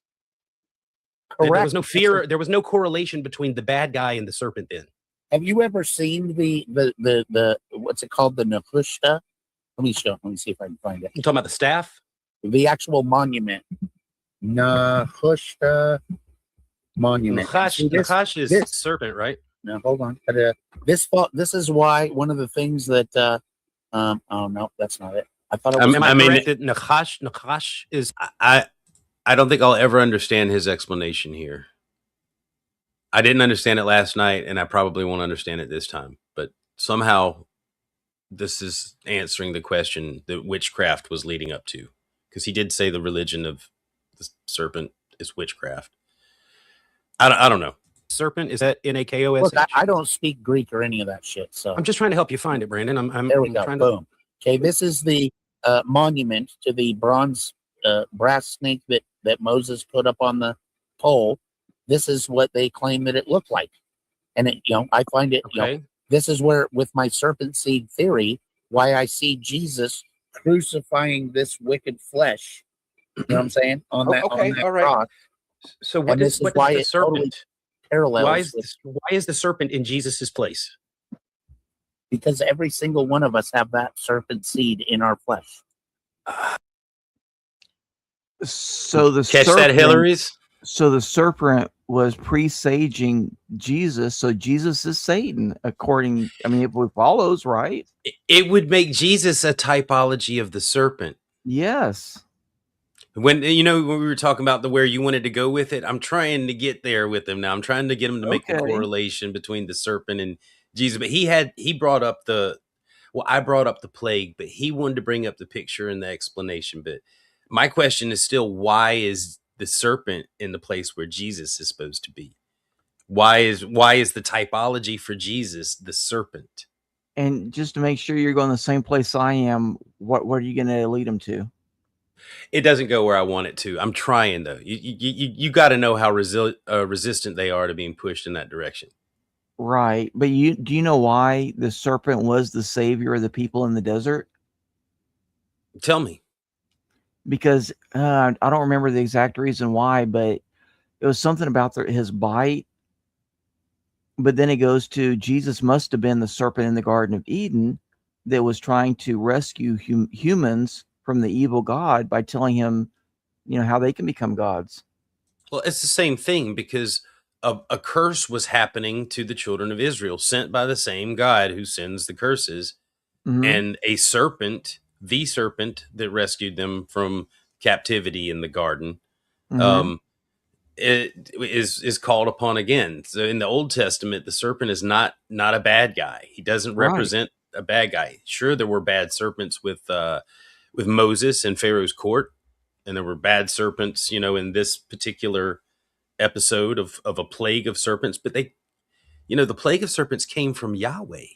And Correct. there was no fear, there was no correlation between the bad guy and the serpent then. Have you ever seen the what's it called, the Nehushta? Let me see if I can find it. You talking about the staff? The actual monument. Nehushta monument. See, Nachash is this- serpent, right? No, hold on. This is why one of the things that oh no, that's not it. I thought it was. Am I I mean, correct that Nachash is I don't think I'll ever understand his explanation here. I didn't understand it last night, and I probably won't understand it this time. But somehow, this is answering the question that witchcraft was leading up to, because he did say the religion of the serpent is witchcraft. I don't know. Serpent, is that Nakosh? Look, I don't speak Greek or any of that shit. So I'm just trying to help you find it, Brandon. there we I'm go. trying to. Boom. Okay, this is the monument to the bronze brass snake that Moses put up on the pole. This is what they claim that it looked like, and it, I find it. Okay. This is where, with my serpent seed theory, why I see Jesus crucifying this wicked flesh. You know what I'm saying? On that, okay, on that all right. cross. So what And is this is what why is the it serpent? totally parallels Why is the serpent in Jesus's place? because every single one of us have that serpent seed in our flesh. So the Catch serpent, that, Hillary's? So the serpent was presaging Jesus. So Jesus is Satan, according. I mean, it follows, right? It would make Jesus a typology of the serpent. Yes. When when we were talking about where you wanted to go with it, I'm trying to get there with him now. I'm trying to get him to make the Okay. correlation between the serpent and Jesus. But he brought up I brought up the plague, but he wanted to bring up the picture and the explanation. But my question is still, why is the serpent in the place where Jesus is supposed to be? Why is the typology for Jesus the serpent? And just to make sure you're going the same place I am, what are you going to lead them to? It doesn't go where I want it to. I'm trying though. You got to know how resistant they are to being pushed in that direction. Right. But do you know why the serpent was the savior of the people in the desert? Tell me. Because I don't remember the exact reason why, but it was something about his bite. But then it goes to Jesus must have been the serpent in the Garden of Eden that was trying to rescue humans from the evil God by telling him, how they can become gods. Well, it's the same thing because a curse was happening to the children of Israel, sent by the same God who sends the curses, and a serpent, the serpent that rescued them from captivity in the garden, it is called upon again. So in the Old Testament, the serpent is not a bad guy. He doesn't represent a bad guy. Sure, there were bad serpents with Moses and Pharaoh's court, and there were bad serpents, in this particular episode of a plague of serpents, but the plague of serpents came from Yahweh.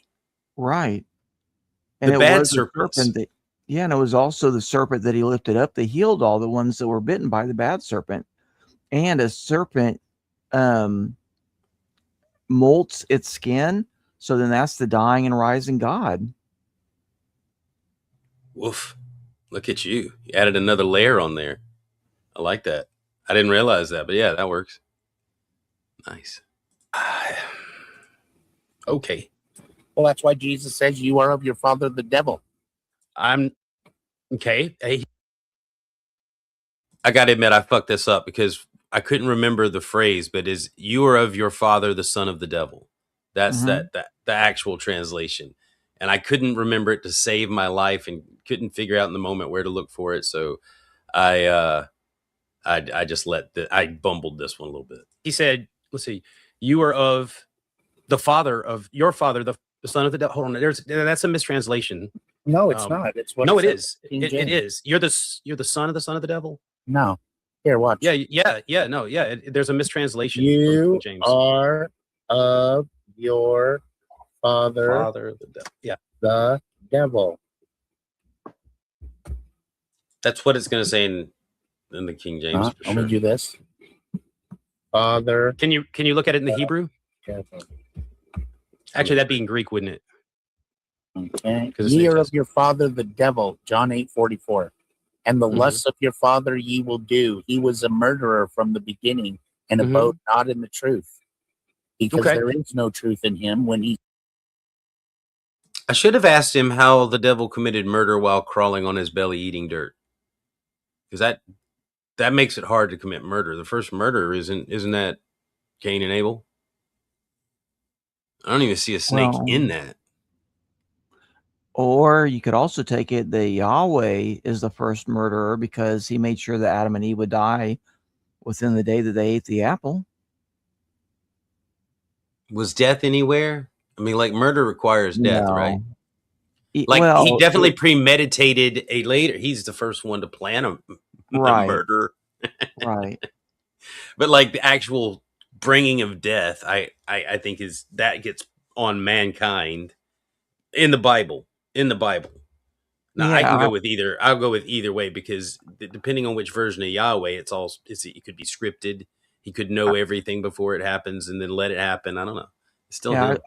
Right. And the bad serpents. And it was also the serpent that he lifted up that healed all the ones that were bitten by the bad serpent. And a serpent molts its skin. So then that's the dying and rising God. Woof. Look at you. You added another layer on there. I like that. I didn't realize that, but yeah, that works. Nice. Okay. Well, that's why Jesus says you are of your father, the devil. I'm okay. Hey, I got to admit, I fucked this up because I couldn't remember the phrase, but is you are of your father, the son of the devil. That's the actual translation. And I couldn't remember it to save my life and couldn't figure out in the moment where to look for it. So I just I bumbled this one a little bit. He said, let's see, you are of the father of your father, the son of the devil. Hold on. That's a mistranslation. No, it's not. It's what it is. It is. You're the son of the devil. No. Here, watch. Yeah. No, yeah. There's a mistranslation. You James. are of your father, the devil. Yeah. The devil. That's what it's going to say in the King James. For I'm sure. going to do this. Father. Can you look at it in the Hebrew? Devil. Actually, that'd be in Greek, wouldn't it? Okay. Ye are of your father, the devil. John 8:44. And the lusts of your father ye will do. He was a murderer from the beginning and abode not in the truth. Because there is no truth in him when he. I should have asked him how the devil committed murder while crawling on his belly eating dirt. Because that makes it hard to commit murder. The first murder isn't that Cain and Abel? I don't even see a snake in that. Or you could also take it that Yahweh is the first murderer because he made sure that Adam and Eve would die within the day that they ate the apple. Was death anywhere? I mean, like murder requires death, right? Like he definitely premeditated a later. He's the first one to plan a murder. Right. But like the actual bringing of death, I think is that gets on mankind in the Bible. In the Bible. Now I can go with either. I'll go with either way because depending on which version of Yahweh, it could be scripted. He could know everything before it happens and then let it happen. I don't know. It's still him.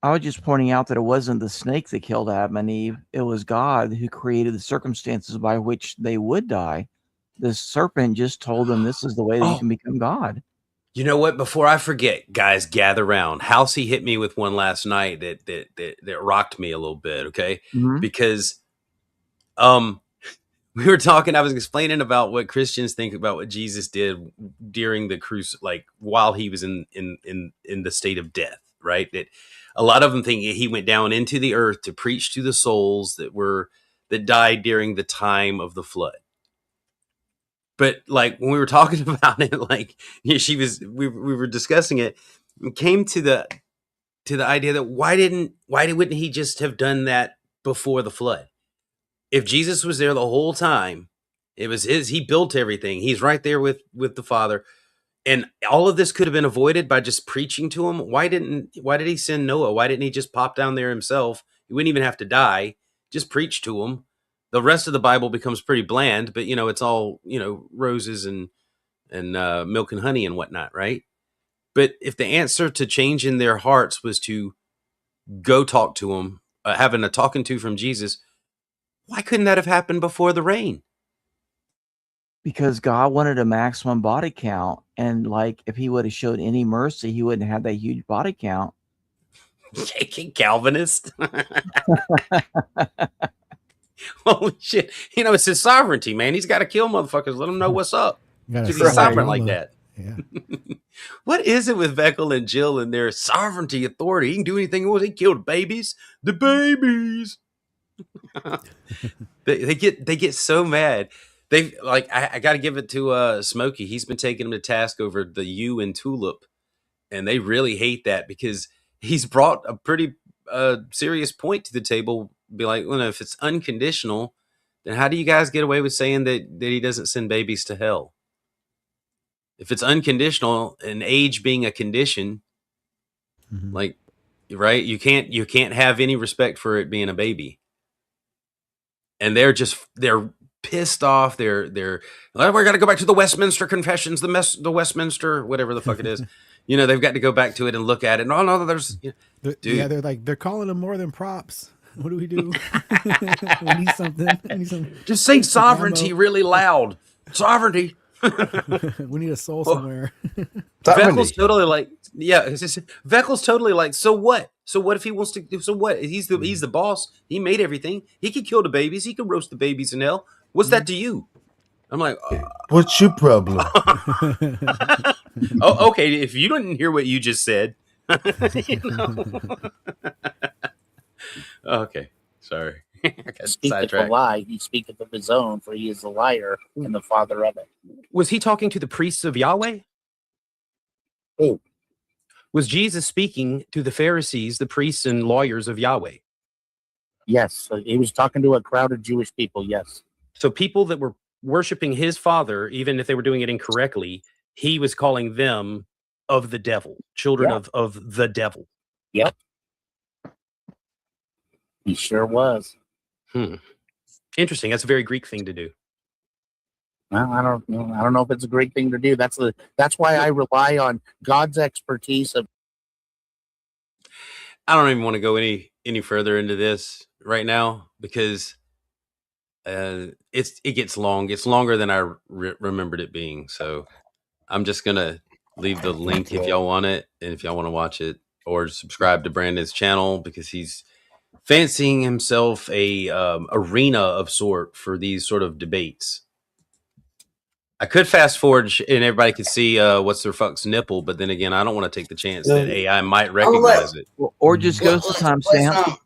I was just pointing out that it wasn't the snake that killed Adam and Eve. It was God who created the circumstances by which they would die. The serpent just told them this is the way that you can become God. You know what? Before I forget, guys, gather round. Halsey hit me with one last night that rocked me a little bit. Okay, because we were talking. I was explaining about what Christians think about what Jesus did during the like while he was in the state of death. Right? That a lot of them think he went down into the earth to preach to the souls that died during the time of the flood. But like when we were talking about it, like we were discussing it, and came to the idea that why wouldn't he just have done that before the flood? If Jesus was there the whole time, it was he built everything. He's right there with the Father, and all of this could have been avoided by just preaching to him. Why did he send Noah? Why didn't he just pop down there himself? He wouldn't even have to die. Just preach to him. The rest of the Bible becomes pretty bland, but it's all roses and milk and honey and whatnot, right? But if the answer to changing their hearts was to go talk to him, having a talking to from Jesus, why couldn't that have happened before the rain? Because God wanted a maximum body count, and like if he would have showed any mercy, he wouldn't have that huge body count. Calvinist. Holy shit. It's his sovereignty, man. He's got to kill motherfuckers. Let them know what's up. Because he's sovereign like that. Yeah. What is it with Veckel and Jill and their sovereignty authority? He can do anything he wants. He killed babies. The babies. they get so mad. They like I got to give it to Smokey. He's been taking them to task over the U and Tulip, and they really hate that because he's brought a pretty serious point to the table. Be like, well, if it's unconditional, then how do you guys get away with saying that he doesn't send babies to hell? If it's unconditional and age being a condition, like, right, you can't have any respect for it being a baby. And they're pissed off. They're we're got to go back to the Westminster Confessions, the Westminster, whatever the fuck it is. They've got to go back to it and look at it. No, there's they're calling them more than props. What do? We need something. Just say sovereignty really loud. Sovereignty. We need a soul somewhere. Veckel's totally like, Veckel's totally like, so what? So what if he wants to do? So what? He's the boss. He made everything. He could kill the babies. He could roast the babies in hell. What's that to you? I'm like, what's your problem? Oh, okay. If you didn't hear what you just said, Okay, sorry. Speaketh a lie, he speaketh of his own, for he is a liar and the father of it. Was he talking to the priests of Yahweh? Who? Was Jesus speaking to the Pharisees, the priests and lawyers of Yahweh? Yes, he was talking to a crowd of Jewish people, yes. So people that were worshiping his father, even if they were doing it incorrectly, he was calling them of the devil, children of the devil. Yep. He sure was. Interesting. That's a very Greek thing to do. Well, I don't know if it's a great thing to do. That's why I rely on God's expertise of. I don't even want to go any further into this right now because it gets long. It's longer than I remembered it being. So I'm just gonna leave the link if y'all want it, and if y'all want to watch it, or subscribe to Brandon's channel because he's fancying himself a arena of sort for these sort of debates. I could fast forward and everybody could see what's their fuck's nipple, but then again, I don't want to take the chance that AI might recognize it. Or just go to timestamp.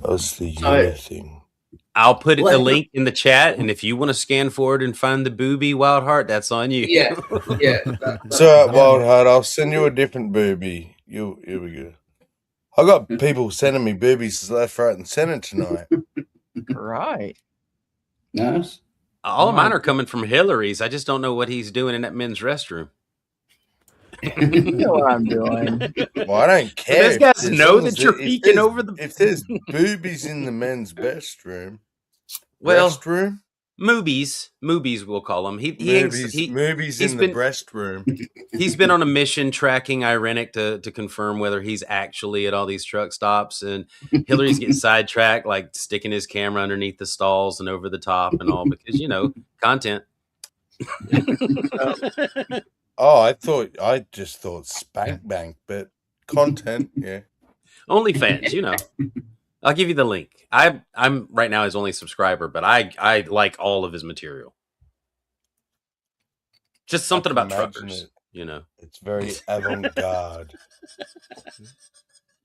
That's the thing. I'll put the link in the chat, and if you want to scan forward and find the booby Wild Heart, that's on you. Yeah. So, Wild Heart, I'll send you a different booby. Here we go. I got people sending me boobies left, right, and center tonight. Right. Nice. All of mine are coming from Hillary's. I just don't know what he's doing in that men's restroom. You know what I'm doing. Well, I don't care. those if guys as know long that as you're if peeking there's- over the. If there's boobies in the men's restroom, Well, restroom, movies, we'll call them. movies he's in been- the restroom. He's been on a mission tracking Irenic to confirm whether he's actually at all these truck stops. And Hillary's getting sidetracked, like sticking his camera underneath the stalls and over the top and all because, content. Oh, I just thought Spank Bank, but content, yeah. OnlyFans, I'll give you the link. I'm right now his only subscriber, but I like all of his material. Just something can about imagine truckers, It's very avant-garde.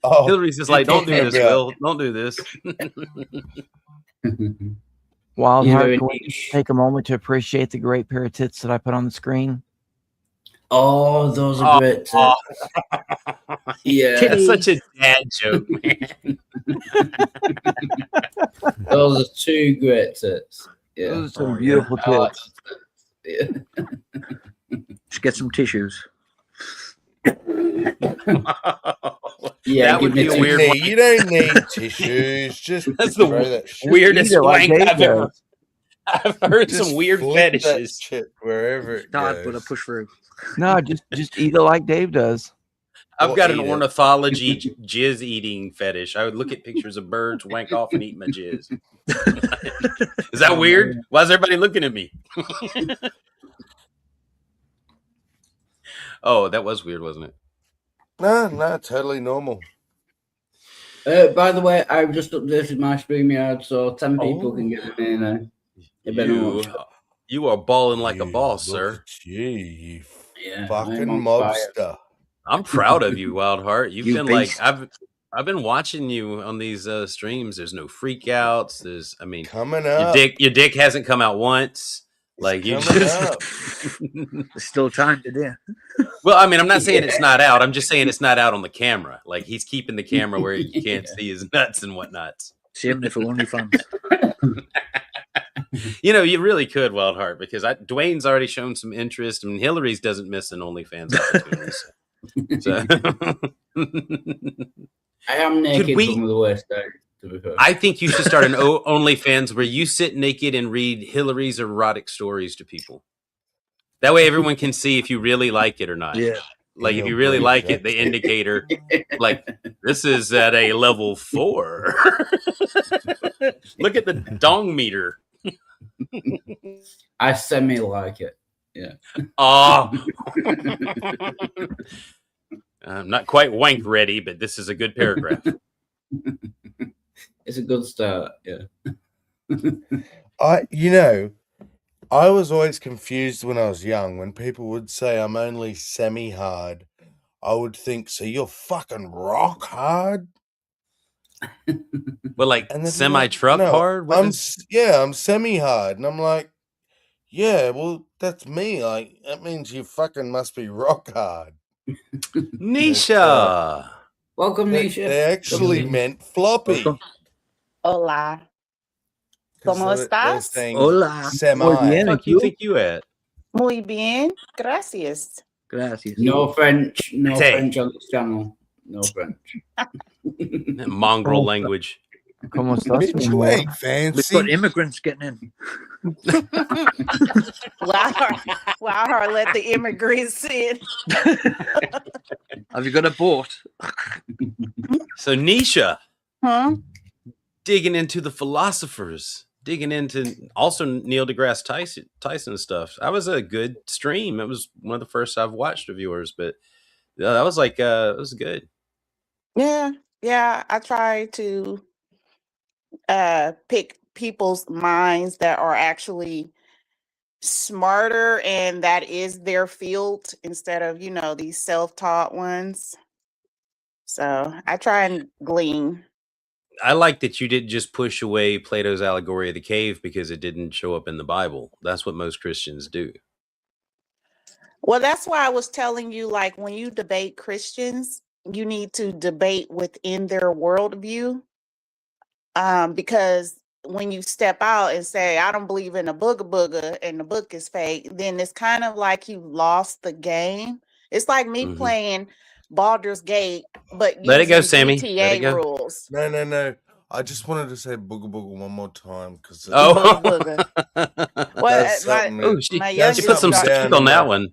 Oh, Hillary's just you're like, don't do talking this, about- Will. Don't do this. Wild You're Heart, very can we niche. take a moment to appreciate the great pair of tits that I put on the screen? Oh, those are great. Yeah, That's such a dad joke, man. those are two great tits. Yeah. Those are some beautiful I like tits. those tits. Just get some tissues. Yeah, That would give me be a two- weird Hey, one. you don't need tissues. Just That's the throw that shit. weirdest Eat it like wank Dave I've ever. does. I've heard Just some weird flip that fetishes. shit wherever it Start, but I goes. push through. No, just eat it like Dave does. I've Or got an eat it. ornithology jizz eating fetish. I would look at pictures of birds, wank off, and eat my jizz. Is that weird? Why is everybody looking at me? Oh, that was weird, wasn't it? No, totally normal. By the way, I've just updated my StreamYard, so 10 people Oh. can get in now. You better watch that. You are balling like a You boss, look sir. at you Yeah, fucking I'm on fire. mobster. I'm proud of you, Wild Heart. You've You been beast. like I've been watching you on these streams. There's no freak outs. Coming your up. dick hasn't come out once. Like you coming just up. There's still time to do. Well, I mean, I'm not saying it's not out. I'm just saying it's not out on the camera. Like he's keeping the camera where you can't see his nuts and whatnot. Saving it for OnlyFans. You really could, Wild Heart, because Dwayne's already shown some interest, and Hillary's doesn't miss an OnlyFans opportunity. So. I am naked we- from the waist down, to be fair. I think you should start an OnlyFans where you sit naked and read Hillary's erotic stories to people. That way, everyone can see if you really like it or not. Yeah. Like if You'll you really break like that. it, the indicator, like this is at a level 4. Look at the dong meter. I semi like it. Yeah. Oh, I'm not quite wank ready, but this is a good paragraph. It's a good start. Yeah. I was always confused when I was young when people would say I'm only semi-hard. I would think, so you're fucking rock hard? But like And they'd be semi like, truck "No, hard. What I'm is- I'm semi-hard, and I'm like, yeah, well, that's me. Like that means you fucking must be rock hard. Nisha. Welcome, They, Nisha. they actually meant floppy. Welcome. Hola. 'Cause ¿Cómo they were estás? saying Hola. semi. Muy bien. Fuck you think you at? Muy bien. Gracias. Gracias. No French. No Hey. French on this channel. No French. That mongrel language. ¿Cómo estás, mi Bitch, you amor? ain't We've fancy. got immigrants getting in. Wow, let the immigrants in. Have you got a boat? So Nisha, Huh? digging into the philosophers, digging into also Neil deGrasse Tyson stuff. That was a good stream. It was one of the first I've watched of yours, but that was like it was good. Yeah. I try to pick people's minds that are actually smarter and that is their field instead of, these self-taught ones. So I try and glean. I like that you didn't just push away Plato's allegory of the cave because it didn't show up in the Bible. That's what most Christians do. Well, that's why I was telling you, like, when you debate Christians, you need to debate within their worldview. Because when you step out and say, I don't believe in a booga booga and the book is fake, then it's kind of like you lost the game. It's like me Mhm. playing Baldur's Gate, but Let it go, using Sammy. Let it GTA go. rules. No. I just wanted to say booga booga one more time because Oh, Booga booga. Well, that's something. oh, my she youngest put some something daughter, stank down on in that my one.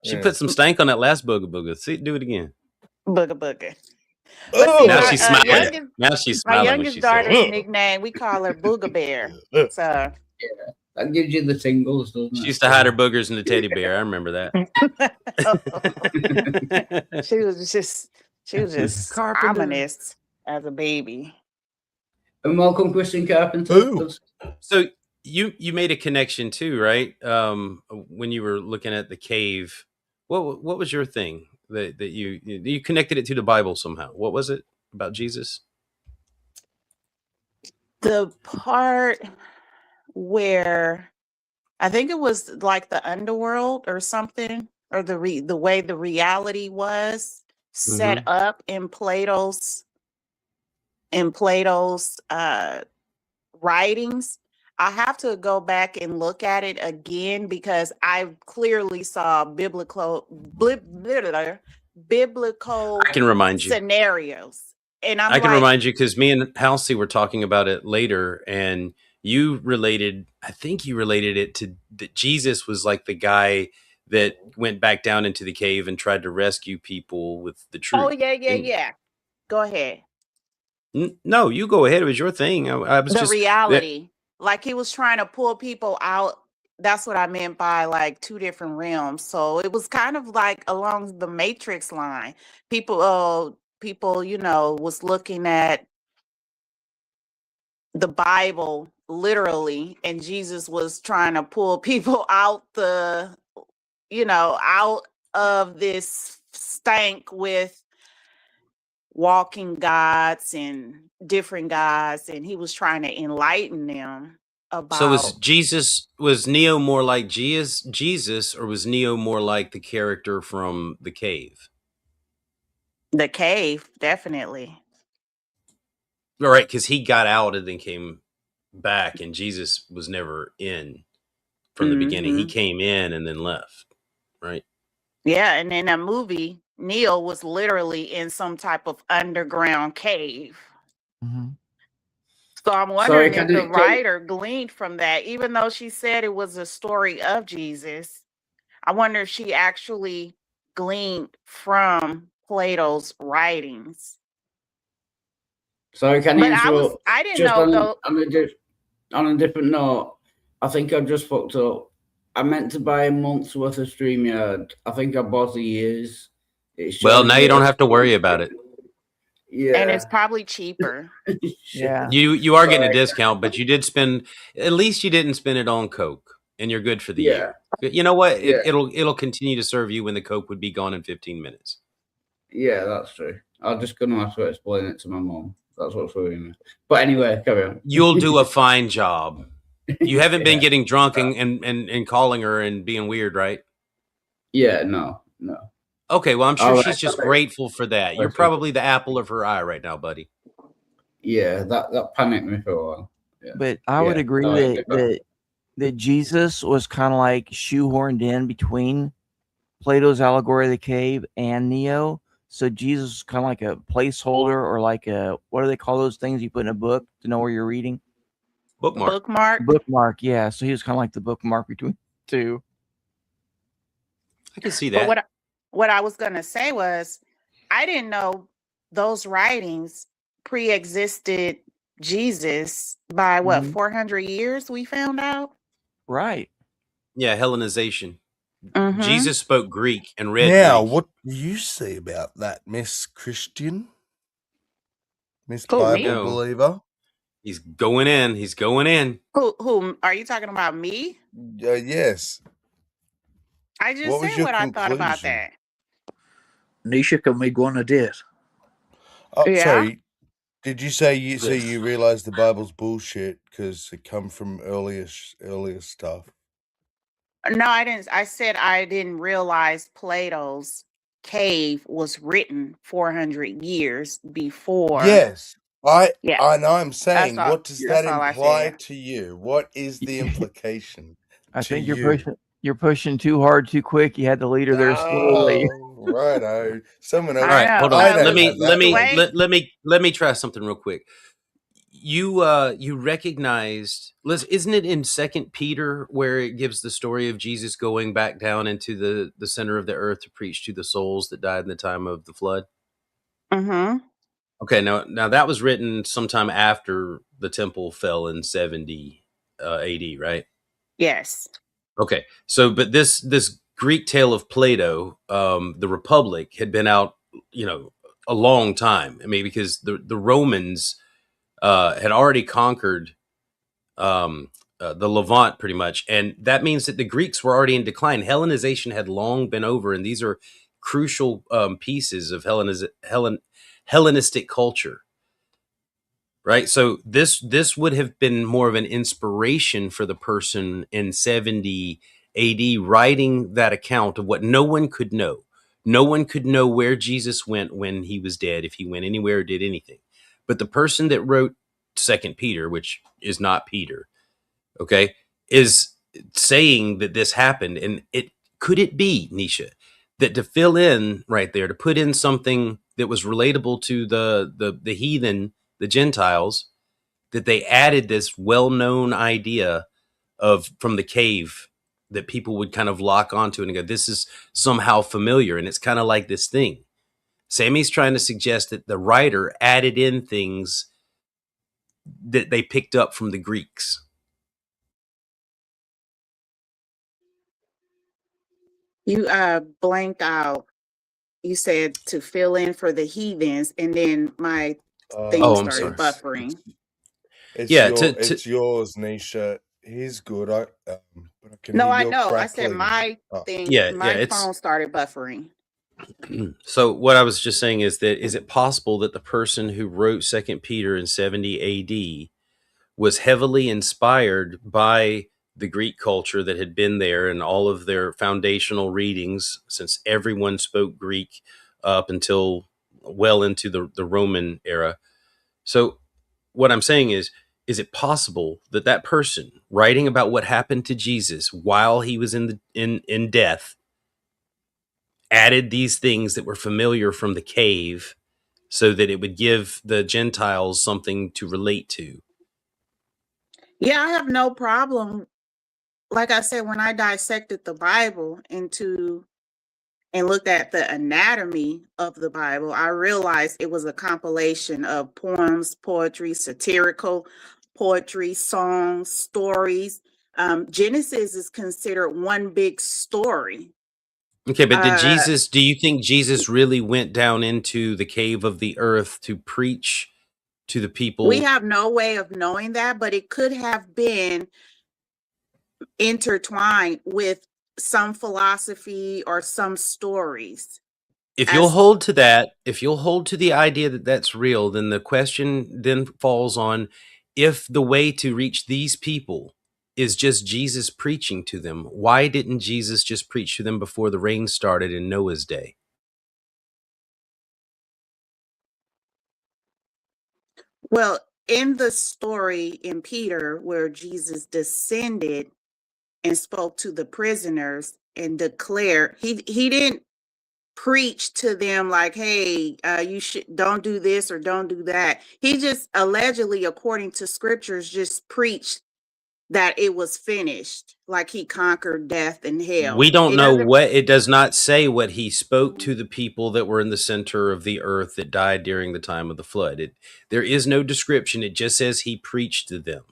She yeah. put some stank on that last booga booga. See, do it again. booga booga. But see, Now Oh, she's my smiling. youngest Now she's my smiling when youngest she said daughter's it. nickname, we call her Booga Bear. So That gives you the tingles, doesn't She it? used to hide her boogers in the teddy bear. I remember that. she was just Carpenter. ominous as a baby. And welcome, Christian Carpenter. Ooh. So you made a connection too, right? When you were looking at the cave, what was your thing that you connected it to the Bible somehow? What was it about Jesus? The part where I think it was like the underworld or something, or the way the reality was set up in Plato's writings. I have to go back and look at it again because I clearly saw biblical I can remind you. scenarios. And I'm I can like, remind you because me and Halsey were talking about it later, and I think you related it to that Jesus was like the guy that went back down into the cave and tried to rescue people with the truth. oh yeah. Go ahead. No, you go ahead. It was your thing. I was The just reality, like he was trying to pull people out. That's what I meant by like two different realms. So it was kind of like along the Matrix line. People, was looking at the Bible literally, and Jesus was trying to pull people out out of this stank with walking gods and different gods, and he was trying to enlighten them So about was Neo more like Jesus, or was Neo more like the character from the cave? the cave, definitely. All right, because he got out and then came back, and Jesus was never in from the beginning. He came in and then left, right? Yeah, and in that movie, Neo was literally in some type of underground cave. So I'm wondering if the writer gleaned from that, even though she said it was a story of Jesus. I wonder if she actually gleaned from Plato's writings. Sorry, can you But interrupt? I didn't know though. On a different note, I think I just fucked up. I meant to buy a month's worth of StreamYard. I think I bought a year's. Well, now you don't have to worry about it. Yeah, And it's probably cheaper. Yeah. You are getting a discount, but you did spend. At least you didn't spend it on Coke, and you're good for the year. You know what? Yeah. It'll continue to serve you when the Coke would be gone in 15 minutes. Yeah, that's true. I'm just gonna have to explain it to my mom. That's what's worrying me. But anyway, carry on. You'll do a fine job. You haven't been getting drunk and calling her and being weird, right? Yeah, no. Okay, well, I'm sure All she's right, just okay. grateful for that. You're Okay. probably the apple of her eye right now, buddy. Yeah, that panicked me for a while. Yeah. But I would agree that Jesus was kind of like shoehorned in between Plato's allegory of the cave and Neo. So Jesus is kind of like a placeholder, or like what do they call those things you put in a book to know where you're reading? Bookmark. Yeah. So he was kind of like the bookmark between the two. I can see that. But what I was gonna say was, I didn't know those writings pre-existed Jesus by 400 years. We found out. Right. Yeah, Hellenization. Jesus spoke Greek and read Now, Greek. what do you say about that, Miss Christian? Miss Who, me? Bible believer? He's going in. He's going in. Who are you talking about? Me? Yes. I just What was said your what I thought about conclusion? that. Nisha, can we go on a date? Oh, Yeah. sorry. Did you say you realize the Bible's bullshit because it come from earlier stuff? No, I didn't. I said I didn't realize Plato's cave was written 400 years before. Yes. I know. I'm That's saying, all- what does that's that all I imply said. to you? What is the implication? I to think you? you're pushing too hard, too quick. You had to lead her there slowly. Oh, Righto. Someone All else. right, hold on. I don't Let me have that let me one. let me try something real quick. You recognized, isn't it in Second Peter where it gives the story of Jesus going back down into the center of the earth to preach to the souls that died in the time of the flood? Mm-hmm. Okay, now that was written sometime after the temple fell in 70 AD, right? Yes. Okay, so but this Greek tale of Plato, the Republic, had been out, a long time. I mean, because the Romans had already conquered the Levant pretty much, and that means that the Greeks were already in decline. Hellenization had long been over, and these are crucial pieces of Hellenistic culture. Right. So this would have been more of an inspiration for the person in 70 AD writing that account of what no one could know. No one could know where Jesus went when he was dead, if he went anywhere or did anything. But the person that wrote Second Peter, which is not Peter, okay, is saying that this happened. And could it be, Nisha, that to fill in right there, to put in something that was relatable to the heathen, the Gentiles, that they added this well-known idea of from the cave that people would kind of lock onto and go, this is somehow familiar. And it's kind of like this thing. Sammy's trying to suggest that the writer added in things that they picked up from the Greeks. You blanked out. You said to fill in for the heathens, and then my thing I'm started sorry. buffering. It's Yeah, it's yours, Nisha. He's good. But I can No, hear I your know. I said crackling. my thing. Yeah, my it's phone started buffering. so what I was just saying is that is it possible that the person who wrote Second Peter in 70 AD was heavily inspired by the Greek culture that had been there and all of their foundational readings, since everyone spoke Greek up until well into the Roman era? So what I'm saying is it possible that that person writing about what happened to Jesus while he was in death added these things that were familiar from the cave so that it would give the Gentiles something to relate to? Yeah, I have no problem. Like I said, when I dissected the Bible and looked at the anatomy of the Bible, I realized it was a compilation of poems, poetry, satirical poetry, songs, stories. Genesis is considered one big story. Okay, but do you think Jesus really went down into the cave of the earth to preach to the people? We have no way of knowing that, but it could have been intertwined with some philosophy or some stories. If you'll hold to that, if you'll hold to the idea that that's real, then the question then falls on if the way to reach these people is just Jesus preaching to them. Why didn't Jesus just preach to them before the rain started in Noah's day? Well, in the story in Peter where Jesus descended and spoke to the prisoners and declared, he didn't preach to them like, hey, you should don't do this or don't do that. He just allegedly, according to scriptures, just preached that it was finished, like he conquered death and hell. We don't know what, it does not say what he spoke to the people that were in the center of the earth that died during the time of the flood. There is no description. It just says he preached to them.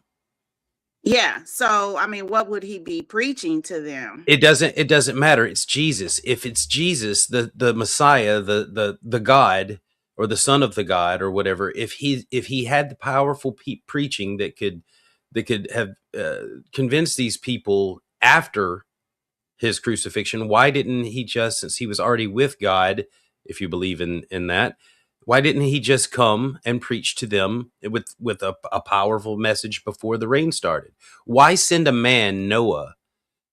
Yeah. So, I mean, what would he be preaching to them? It doesn't matter. It's Jesus. If it's Jesus, the Messiah, the God, or the Son of the God, or whatever, if he had the powerful preaching that could have convinced these people after his crucifixion, why didn't he just, since he was already with God, if you believe in that, why didn't he just come and preach to them with a powerful message before the rain started? Why send a man, Noah,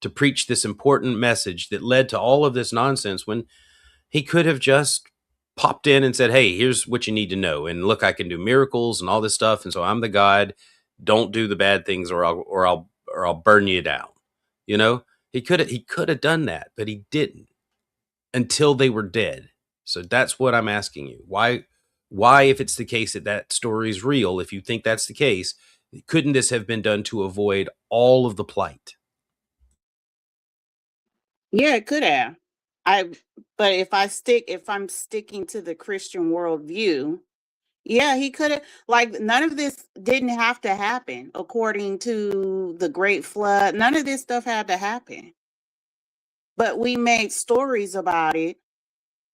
to preach this important message that led to all of this nonsense when he could have just popped in and said, hey, here's what you need to know. And look, I can do miracles and all this stuff. And so I'm the God. Don't do the bad things or I'll burn you down. You know, he could have done that, but he didn't. until they were dead. So that's what I'm asking you. Why, if it's the case that that story is real, if you think that's the case, couldn't this have been done to avoid all of the plight? Yeah, it could have. But if I'm sticking to the Christian worldview, yeah, he could have. Like, none of this didn't have to happen according to the Great Flood. None of this stuff had to happen. But we made stories about it,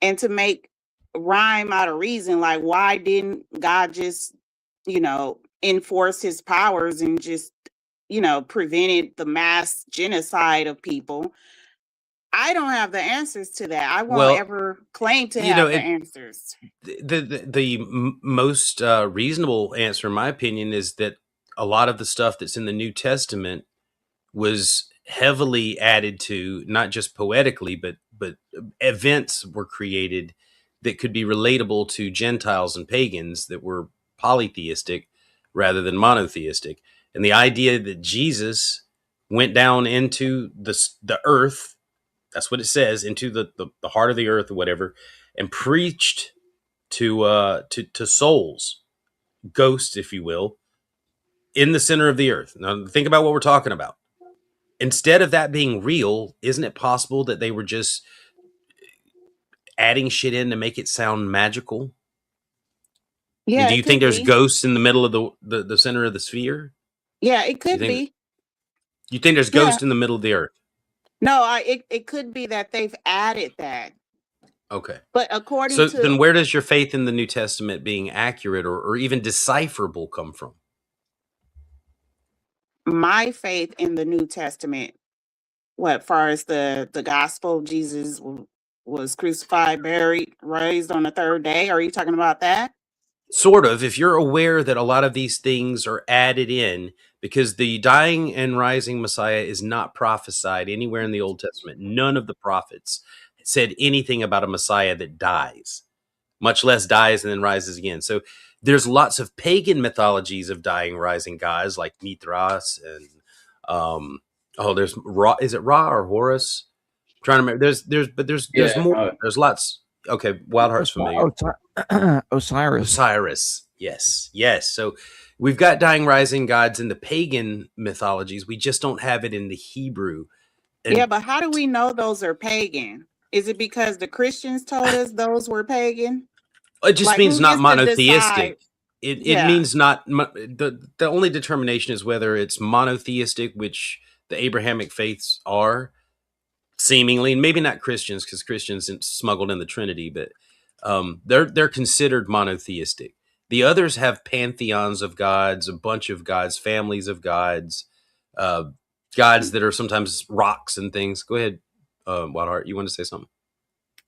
and to make rhyme out of reason, like, why didn't God just, enforce his powers and just, prevented the mass genocide of people? I don't have the answers to that. I won't Well, ever claim to you know, have the it- answers. The most reasonable answer, in my opinion, is that a lot of the stuff that's in the New Testament was heavily added to, not just poetically, but events were created that could be relatable to Gentiles and pagans that were polytheistic rather than monotheistic. And the idea that Jesus went down into the earth, that's what it says, into the heart of the earth or whatever, and preached to souls, ghosts, if you will, in the center of the earth. Now think about what we're talking about. Instead of that being real, isn't it possible that they were just adding shit in to make it sound magical? Yeah, Do you it think could there's be. ghosts in the middle of the center of the sphere? Yeah, it could think- be. You think there's Yeah. ghosts in the middle of the earth? No, it could be that they've added that. Okay. But according So to then where does your faith in the New Testament being accurate or even decipherable come from? my faith in the New Testament, what far as the gospel, Jesus was crucified, buried, raised on the third day. Are you talking about that? Sort of, if you're aware that a lot of these things are added in, because the dying and rising Messiah is not prophesied anywhere in the Old Testament. None of the prophets said anything about a Messiah that dies, much less dies and then rises again. So there's lots of pagan mythologies of dying, rising gods like Mithras and there's Ra. Is it Ra or Horus? I'm trying to remember. There's Yeah, more. right. There's lots. Okay, Wild Heart's familiar. Osiris. Osiris. Yes. So we've got dying, rising gods in the pagan mythologies. We just don't have it in the Hebrew. And Yeah, but how do we know those are pagan? Is it because the Christians told us those were pagan? it just Like, means who not gets to monotheistic. decide? It Yeah. means not the only determination is whether it's monotheistic, which the Abrahamic faiths are seemingly, and maybe not Christians, because Christians smuggled in the Trinity, but they're considered monotheistic. The others have pantheons of gods, a bunch of gods, families of gods, gods that are sometimes rocks and things. Go ahead, Wildheart. You want to say something?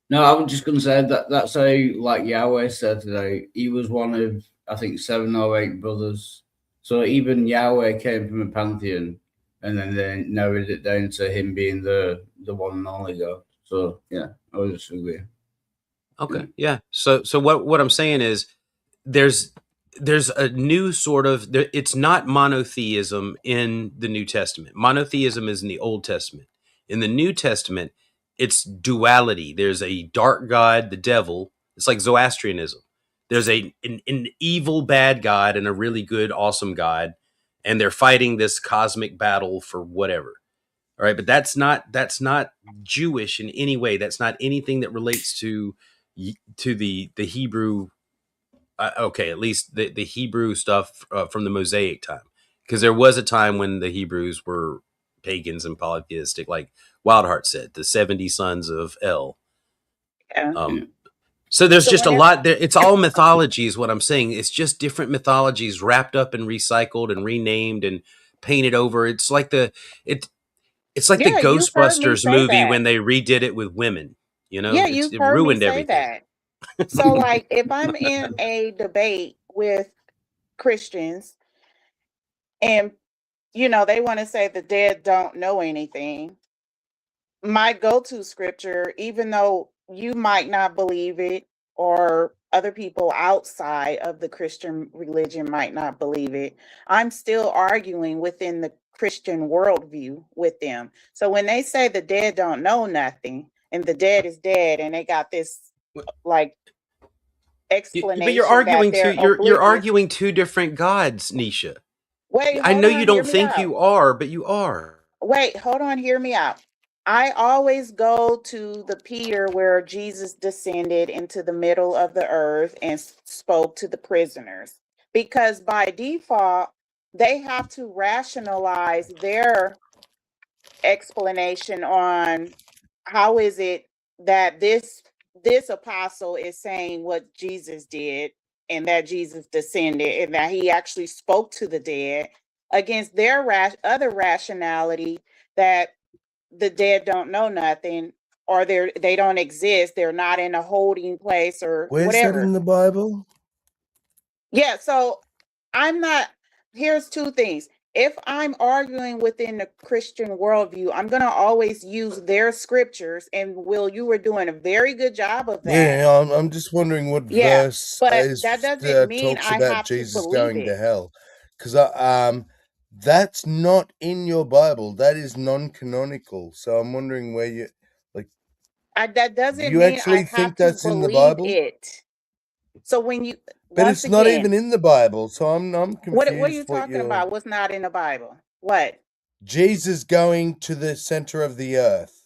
No, I was just going to say that's how, like Yahweh said today, he was one of, I think, 7 or 8 brothers. So even Yahweh came from a pantheon, and then they narrowed it down to him being the one and only God. So yeah, I was just agree. Okay, yeah. So what I'm saying is there's a new sort of, it's not monotheism in the New Testament. Monotheism is in the Old Testament. In the New Testament, it's duality. There's a dark god, the devil. It's like Zoroastrianism. There's an evil bad god and a really good awesome god, and they're fighting this cosmic battle for whatever. All right, but that's not Jewish in any way. That's not anything that relates to the Hebrew. Okay, at least the Hebrew stuff from the Mosaic time, because there was a time when the Hebrews were pagans and polytheistic, like Wildheart said, the 70 sons of El. Yeah. So there's So just a whenever- lot there. It's all mythology is what I'm saying. It's just different mythologies wrapped up and recycled and renamed and painted over. It's like it's like Yeah, the you've heard me Ghostbusters say movie that. when they redid it with women. You know, Yeah, It's- you've it heard me ruined say everything. that. So, like, if I'm in a debate with Christians and, they want to say the dead don't know anything, my go-to scripture, even though you might not believe it or other people outside of the Christian religion might not believe it, I'm still arguing within the Christian worldview with them. So when they say the dead don't know nothing, and the dead is dead, and they got this like explanation. But you're that arguing they're you're oblivious. arguing two different gods, Nisha. Wait, I hold know on, you hear don't me think out. you are, but you are. Wait, hold on, hear me out. I always go to the Peter where Jesus descended into the middle of the earth and spoke to the prisoners, because by default, they have to rationalize their explanation on how is it that this apostle is saying what Jesus did, and that Jesus descended and that he actually spoke to the dead, against their other rationality that the dead don't know nothing, or they don't exist, they're not in a holding place or Where's whatever. that in the Bible? Yeah, so here's two things. If I'm arguing within the Christian worldview, I'm going to always use their scriptures. And Will, you were doing a very good job of that. Yeah, I'm just wondering what Yeah, verse but that doesn't mean talks I about have to Jesus believe going to it. hell, because that's not in your Bible. That is non-canonical. So I'm wondering where you That doesn't you mean I actually have think to that's in the believe Bible? it. So when you, But once it's not even again, in the Bible. So I'm confused. what are you talking about? What's not in the Bible? What? Jesus going to the center of the earth.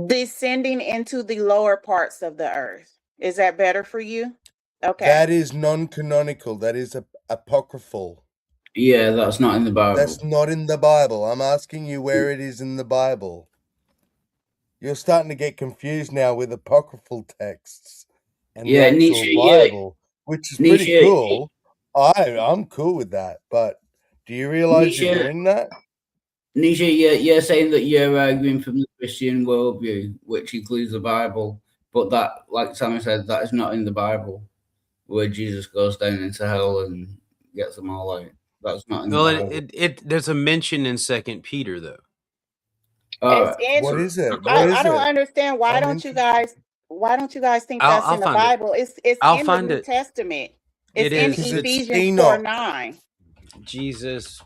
Descending into the lower parts of the earth. Is that better for you? Okay. That is non-canonical. That is apocryphal. Yeah, that's not in the Bible. That's not in the Bible. I'm asking you where it is in the Bible. You're starting to get confused now with apocryphal texts and Yeah, the actual Nietzsche, yeah. Bible, which is pretty Nietzsche- cool. I'm cool with that, but do you realize you're Nietzsche- doing that? Nisha, you're saying that you're arguing from the Christian worldview, which includes the Bible, but that, like Sammy said, that is not in the Bible, where Jesus goes down into hell and gets them all out. That's not in the Well, Bible. there's a mention in 2 Peter though. What is it? I don't understand. Why don't you guys think that's in the Bible? It's I'll in find the New it. Testament. It It's is. in It's Ephesians Enoch. 4:9. Jesus.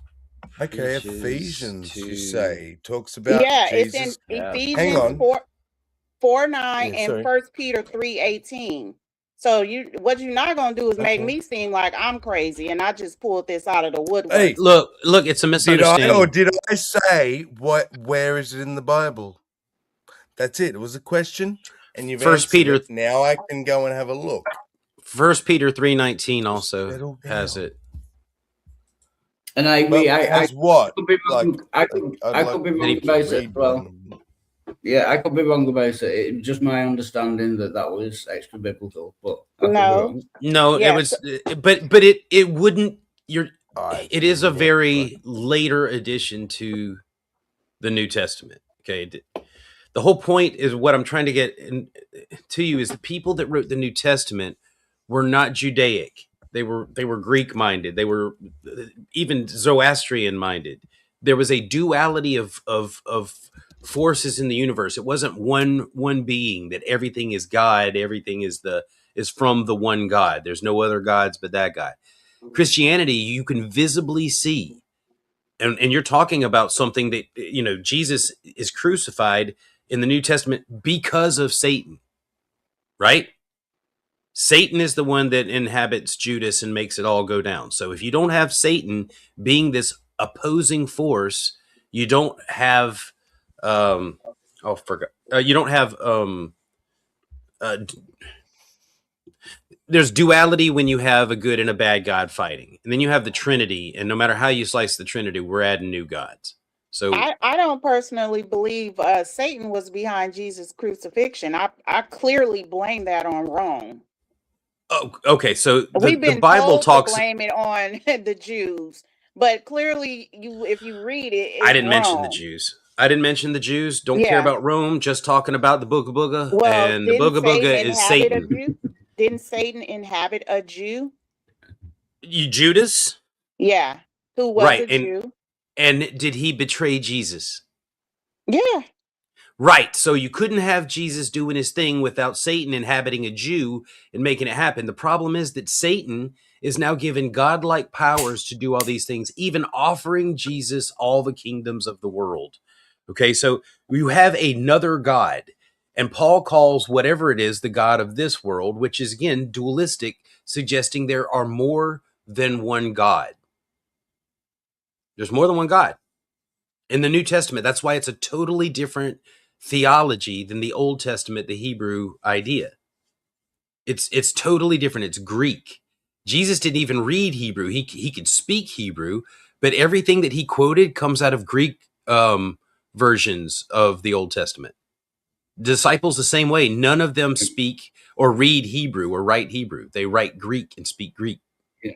Okay, preaches Ephesians, you to- say, talks about Yeah, Jesus. it's in Hang Ephesians on. 4:9 Yeah, and sorry. 1 Peter 3:18. So what you're not gonna do is make Okay. me seem like I'm crazy and I just pulled this out of the woodwork. Hey, Look, it's a misunderstanding. Did I say where is it in the Bible? That's it. It was a question, and you've First answered Peter- it. Now I can go and have a look. 1 Peter 3:19 also settle has down. it. And I agree. I what? could be wrong. Like, I could be wrong about it as well. Yeah, I could be wrong about it. It's just my understanding that was extra biblical, but I could be wrong. No, Yeah, it was, but it wouldn't. It is a very later addition to the New Testament. Okay, the whole point is what I'm trying to get to you is the people that wrote the New Testament were not Judaic. They were Greek minded. They were even Zoroastrian minded. There was a duality of forces in the universe. It wasn't one being, that everything is God, everything is from the one God. There's no other gods but that God. Christianity, you can visibly see, and you're talking about something that, Jesus is crucified in the New Testament because of Satan, right? Satan is the one that inhabits Judas and makes it all go down. So if you don't have Satan being this opposing force, you don't have you don't have there's duality when you have a good and a bad God fighting. And then you have the Trinity, and no matter how you slice the Trinity, we're adding new gods. So I don't personally believe Satan was behind Jesus' crucifixion. I clearly blame that on Rome. okay, so We've been the Bible told talks. to blame it on the Jews, but clearly, if you read it, it's I didn't mention the Rome. Jews. I didn't mention the Jews. Don't care Yeah. about Rome. Just talking about the Booga Booga, Well, and the didn't Booga Booga Satan is inhabit Satan. a Jew? Didn't Satan inhabit a Jew? You Judas, Yeah, who was right? a Jew? And did he betray Jesus? Yeah. Right. So you couldn't have Jesus doing his thing without Satan inhabiting a Jew and making it happen. The problem is that Satan is now given godlike powers to do all these things, even offering Jesus all the kingdoms of the world. Okay, so you have another God, and Paul calls whatever it is the God of this world, which is again dualistic, suggesting there are more than one God. There's more than one God in the New Testament. That's why it's a totally different theology than the Old Testament, the Hebrew idea. It's totally different. It's Greek. Jesus didn't even read Hebrew. He could speak Hebrew, but everything that he quoted comes out of Greek versions of the Old Testament. Disciples the same way. None of them speak or read Hebrew or write Hebrew. They write Greek and speak Greek. Yeah.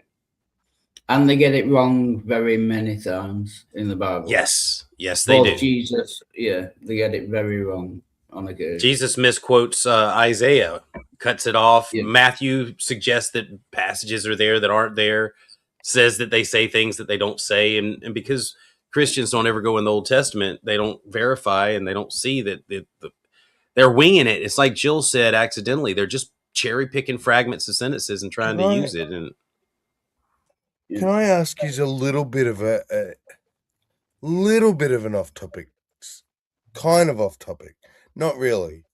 And they get it wrong very many times in the Bible. Yes, they Both do. Jesus, yeah, they get it very wrong on occasion. Jesus misquotes Isaiah, cuts it off. Yeah. Matthew suggests that passages are there that aren't there, says that they say things that they don't say. And because Christians don't ever go in the Old Testament, they don't verify and they don't see that they're winging it. It's like Jill said accidentally. They're just cherry picking fragments of sentences and trying to use it. And can I ask you a little bit of a little bit of an off topic, kind of off topic, not really.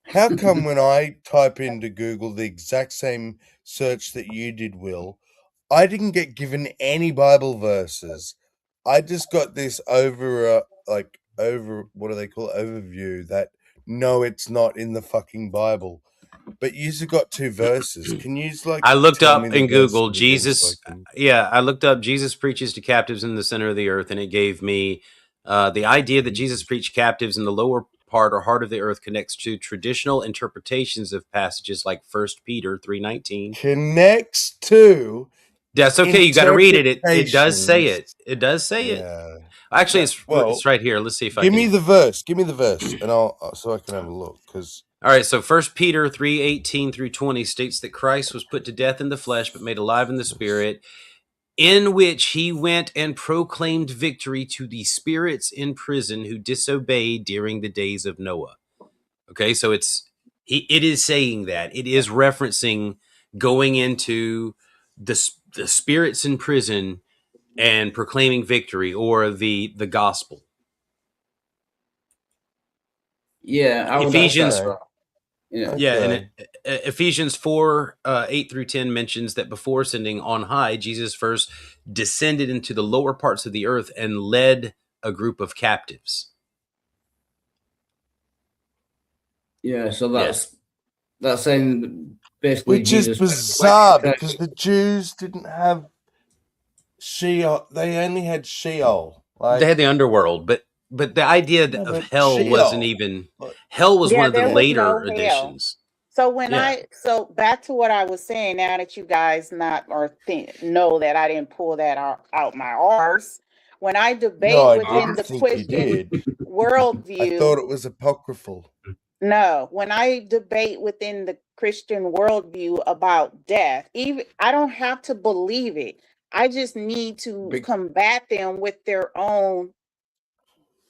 How come when I type into Google the exact same search that you did, Will, I didn't get given any Bible verses? I just got this over what do they call it? Overview that no, it's not in the fucking Bible. But you've got 2 verses. Can you I looked tell up me the in Google verses again so Jesus. I can- Yeah, I looked up Jesus preaches to captives in the center of the earth, and it gave me the idea that Jesus preached captives in the lower part or heart of the earth connects to traditional interpretations of passages like 1 Peter 3:19. Connects to. That's okay. You got to read it. It does say it. Interpretations. It does say it. Yeah. Actually, Well, it's right here. Let's see if I Give can. me the verse. Give me the verse, and so I can have a look. Because All right, so 1 Peter 3:18 through 20 states that Christ was put to death in the flesh, but made alive in the spirit, in which he went and proclaimed victory to the spirits in prison who disobeyed during the days of Noah. Okay, so it is saying that. It is referencing going into the spirits in prison and proclaiming victory, or the gospel. Yeah, I would Ephesians. accept that. Yeah. Yeah, and Ephesians 4:8 through 10 mentions that before ascending on high, Jesus first descended into the lower parts of the earth and led a group of captives. Yeah, so that's saying basically which Jesus is bizarre because the Jews didn't have Sheol. They only had Sheol. They had the underworld, but the idea of hell Sheol. wasn't even. Hell was one of the there was later no hell. additions. So when Yeah. so back to what I was saying, now that you guys know that I didn't pull that out my arse. When I debate within the Christian worldview, I thought it was apocryphal. No, when I debate within the Christian worldview about death, even I don't have to believe it. I just need to combat them with their own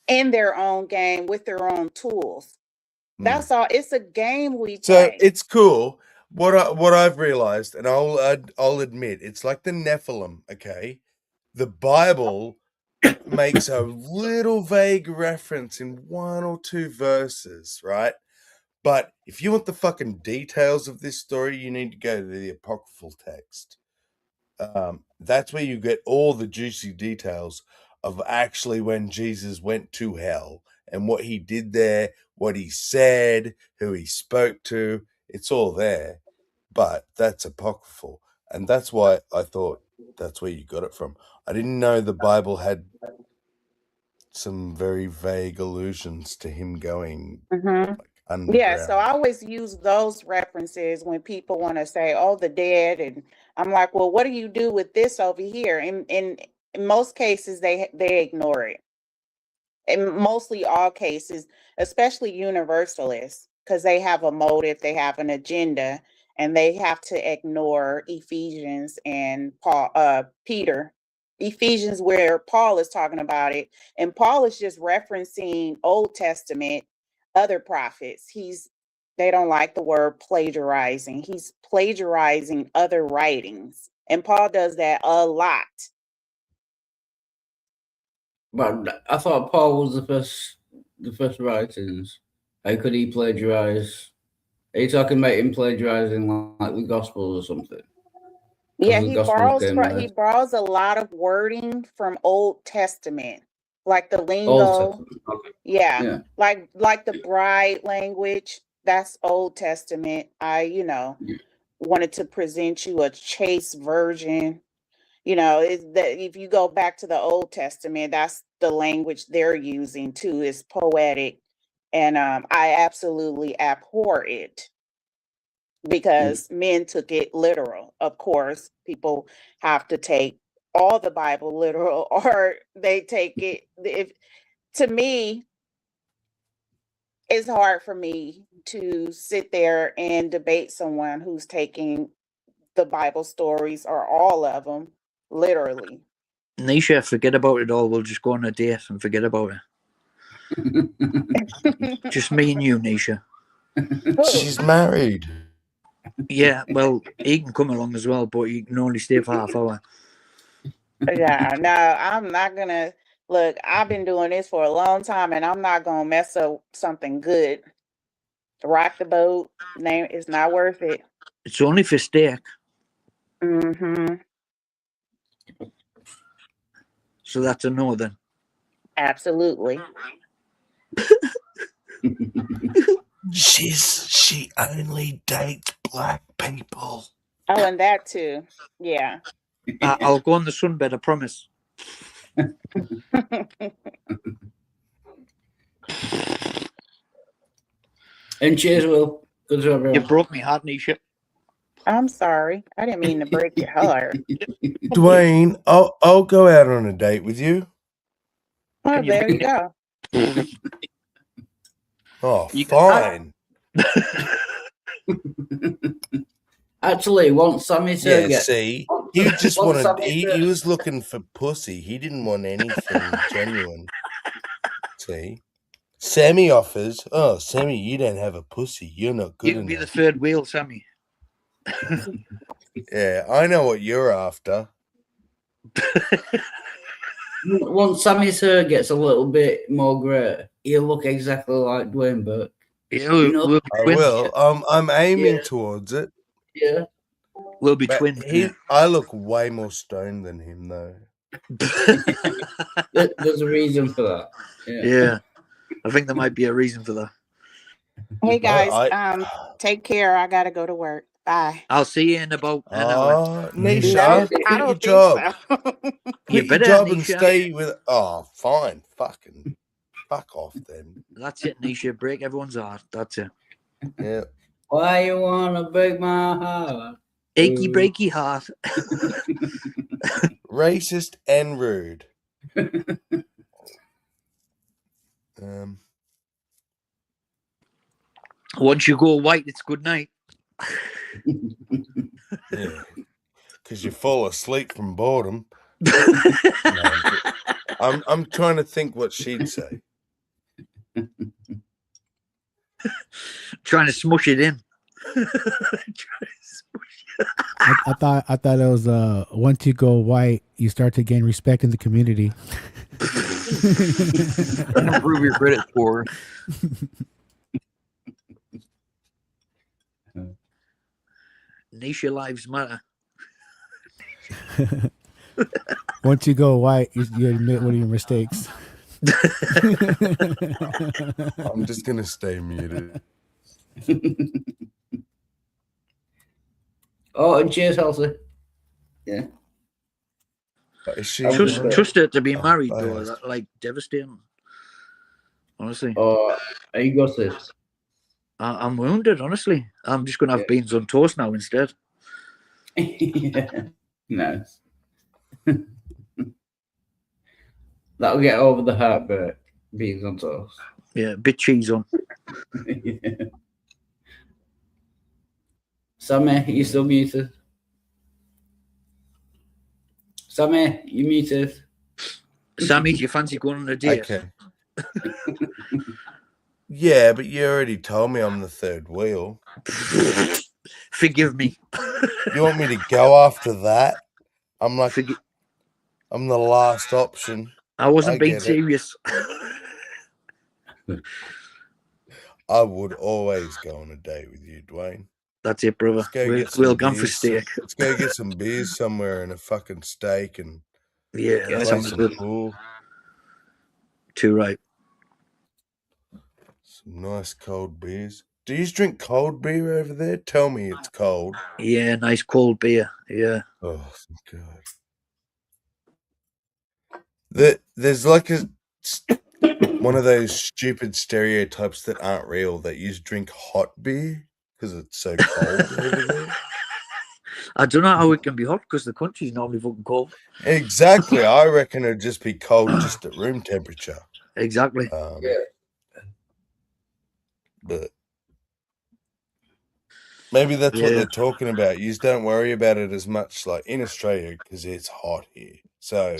game, with their own tools. That's all. It's a game we So play. it's cool. What I've realized, and I'll admit, it's like the Nephilim. Okay, the Bible makes a little vague reference in 1 or 2 verses, right? But if you want the fucking details of this story, you need to go to the apocryphal text. That's where you get all the juicy details of actually when Jesus went to hell and what he did there, what he said, who he spoke to. It's all there, but that's apocryphal. And that's why I thought that's where you got it from. I didn't know the Bible had some very vague allusions to him going underground. Yeah, so I always use those references when people want to say, "Oh, the dead," and I'm like, "Well, what do you do with this over here?" And in most cases, they ignore it. In mostly all cases, especially universalists, because they have a motive, they have an agenda, and they have to ignore Ephesians and Peter. Ephesians, where Paul is talking about it, and Paul is just referencing Old Testament, other prophets. They don't like the word plagiarizing. He's plagiarizing other writings, and Paul does that a lot. But I thought Paul was the first writings. How could he plagiarize? Are you talking about him plagiarizing like the Gospels or something? Yeah, the he Gospels borrows came from he later. borrows a lot of wording from Old Testament, like the Old lingo. Testament. Okay. Yeah, Yeah. like the bride language. That's Old Testament. Yeah. Wanted to present you a chaste version. Is that if you go back to the Old Testament, that's the language they're using too. Is poetic, and I absolutely abhor it because men took it literal. Of course, people have to take all the Bible literal, or they take it. If to me, it's hard for me to sit there and debate someone who's taking the Bible stories or all of them literally. Nisha, forget about it all. We'll just go on a date and forget about it. Just me and you, Nisha. She's married. Yeah, well, he can come along as well, but he can only stay for half hour. Yeah, no, I'm not gonna look. I've been doing this for a long time, and I'm not gonna mess up something good. Rock the boat. Name it's not worth it. It's only for steak. Mm-hmm. So that's a no then. Absolutely. She only dates black people. Oh, and that too. Yeah. I'll go on the sunbed, I promise. And cheers, Will. Good job, You everyone. broke me heart, Nisha. I'm sorry. I didn't mean to break your heart. Dwayne, I'll go out on a date with you. Oh, there you go. Oh, fine. Actually, once Sammy said, Yeah, see, he just Once wanted. Sammy He said- was looking for pussy. He didn't want anything genuine. See, Sammy offers. Oh, Sammy, you don't have a pussy. You're not good You can be the enough. third wheel, Sammy. Yeah, I know what you're after. Once Sammy's hair gets a little bit more grey, he'll look exactly like Dwayne Burke. Yeah, know? I will. I'm aiming towards it. Yeah. We'll be But twins. I look way more stoned than him, though. There's a reason for that. Yeah. I think there might be a reason for that. Hey guys, I- take care. I gotta go to work. Bye. I'll see you in about an hour. Nisha, No, quit I your don't job. think so. You Quit your better, job and Nisha. stay with. Oh, fine. Fuck off then. That's it, Nisha. Break everyone's heart. That's it. Yeah. Why you wanna break my heart? Achy breaky heart. Racist and rude. Once you go white, it's good night. Yeah. Because you fall asleep from boredom. No, I'm trying to think what she'd say. Trying to smush it in. I thought it was once you go white, you start to gain respect in the community. And improve your credit score. Nisha lives matter. Once you go white, you admit one of your mistakes. I'm just gonna stay muted. Oh, and cheers, Halsey. Yeah. Is she Trust her to be married I though. asked. That, like devastating. Honestly. Or are you gutted? I'm wounded, honestly. I'm just gonna have beans on toast now instead. Yeah. Nice. That'll get over the heartbreak. Beans on toast. Yeah, bit cheese on. Yeah. Sammy, you still muted? Sammy, you muted? Sammy, do you fancy going on a date? Okay. Yeah, but you already told me I'm the third wheel. Forgive me. You want me to go after that? I'm like, I'm the last option. I wasn't I being get it. serious. I would always go on a date with you, Dwayne. That's it, brother. Let's go We'll, get some we'll go for beers. steak. Let's go get some beers somewhere and a fucking steak and Yeah, that play sounds some good. pool. Too right. Some nice cold beers. Do you drink cold beer over there? Tell me it's cold. Yeah, nice cold beer. Yeah. Oh, thank God. There's like one of those stupid stereotypes that aren't real that you drink hot beer because it's so cold over there. I don't know how it can be hot because the country's normally fucking cold. Exactly. I reckon it'd just be cold just at room temperature. Exactly. But maybe that's what Yeah. they're talking about. You just don't worry about it as much like in Australia because it's hot here. So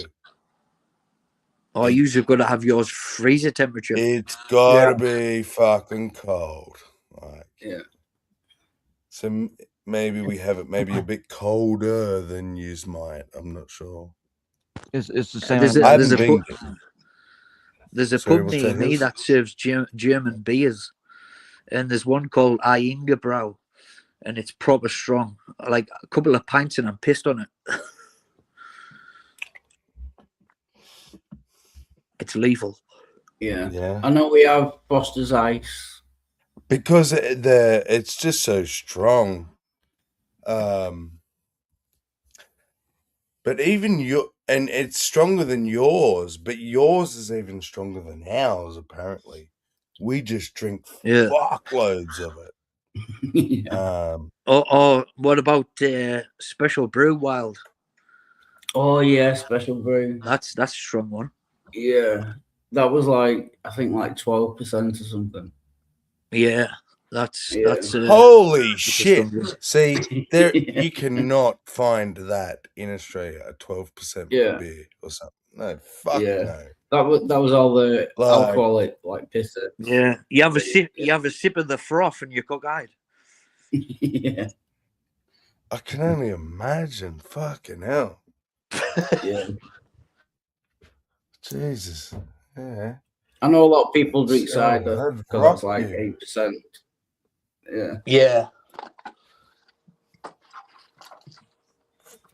Or you've got to have yours freezer temperature. it's gotta be fucking cold. Like, Yeah. so maybe we have it maybe a bit colder than yous might. I'm not sure. It's the same. There's I a, there's haven't a, been. pub, there's a Sorry, pub what's near that, me Hills? that serves German beers. And there's one called Eingebrau. And it's proper strong. Like a couple of pints and I'm pissed on it. It's lethal. Yeah. Yeah. I know we have Foster's Ice. Because it's just so strong. But even and it's stronger than yours, but yours is even stronger than ours, apparently. We just drink Yeah. fuckloads of it. Yeah. Or what about Special Brew Wild? Oh yeah, Special Brew. That's a strong one. Yeah. That was like I think like 12% or something. Yeah, that's Holy that's a shit. strong one. See, you cannot find that in Australia, a 12% Yeah. beer or something. No, fuck Yeah. no. That was all the Like- alcoholic like piss it. Yeah, you have a sip of the froth and you're cockeyed. Yeah. I can only imagine. Fucking hell. Yeah. Jesus. Yeah. I know a lot of people drink So, cider that'd because rock it's like you. 8%. Yeah. Yeah.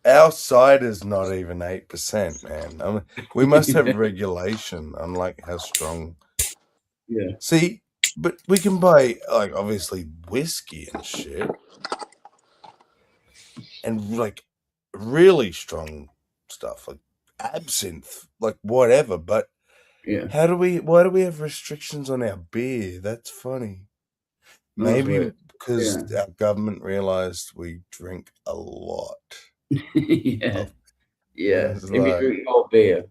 Our cider's not even 8%, man. I mean, we must have regulation, unlike how strong. Yeah. See, but we can buy, like, obviously whiskey and shit. And, like, really strong stuff, like absinthe, like whatever. But Yeah. why do we have restrictions on our beer? That's funny. Maybe weird. because our government realized we drink a lot. Yeah. Yeah. It's If you like- drink more beer,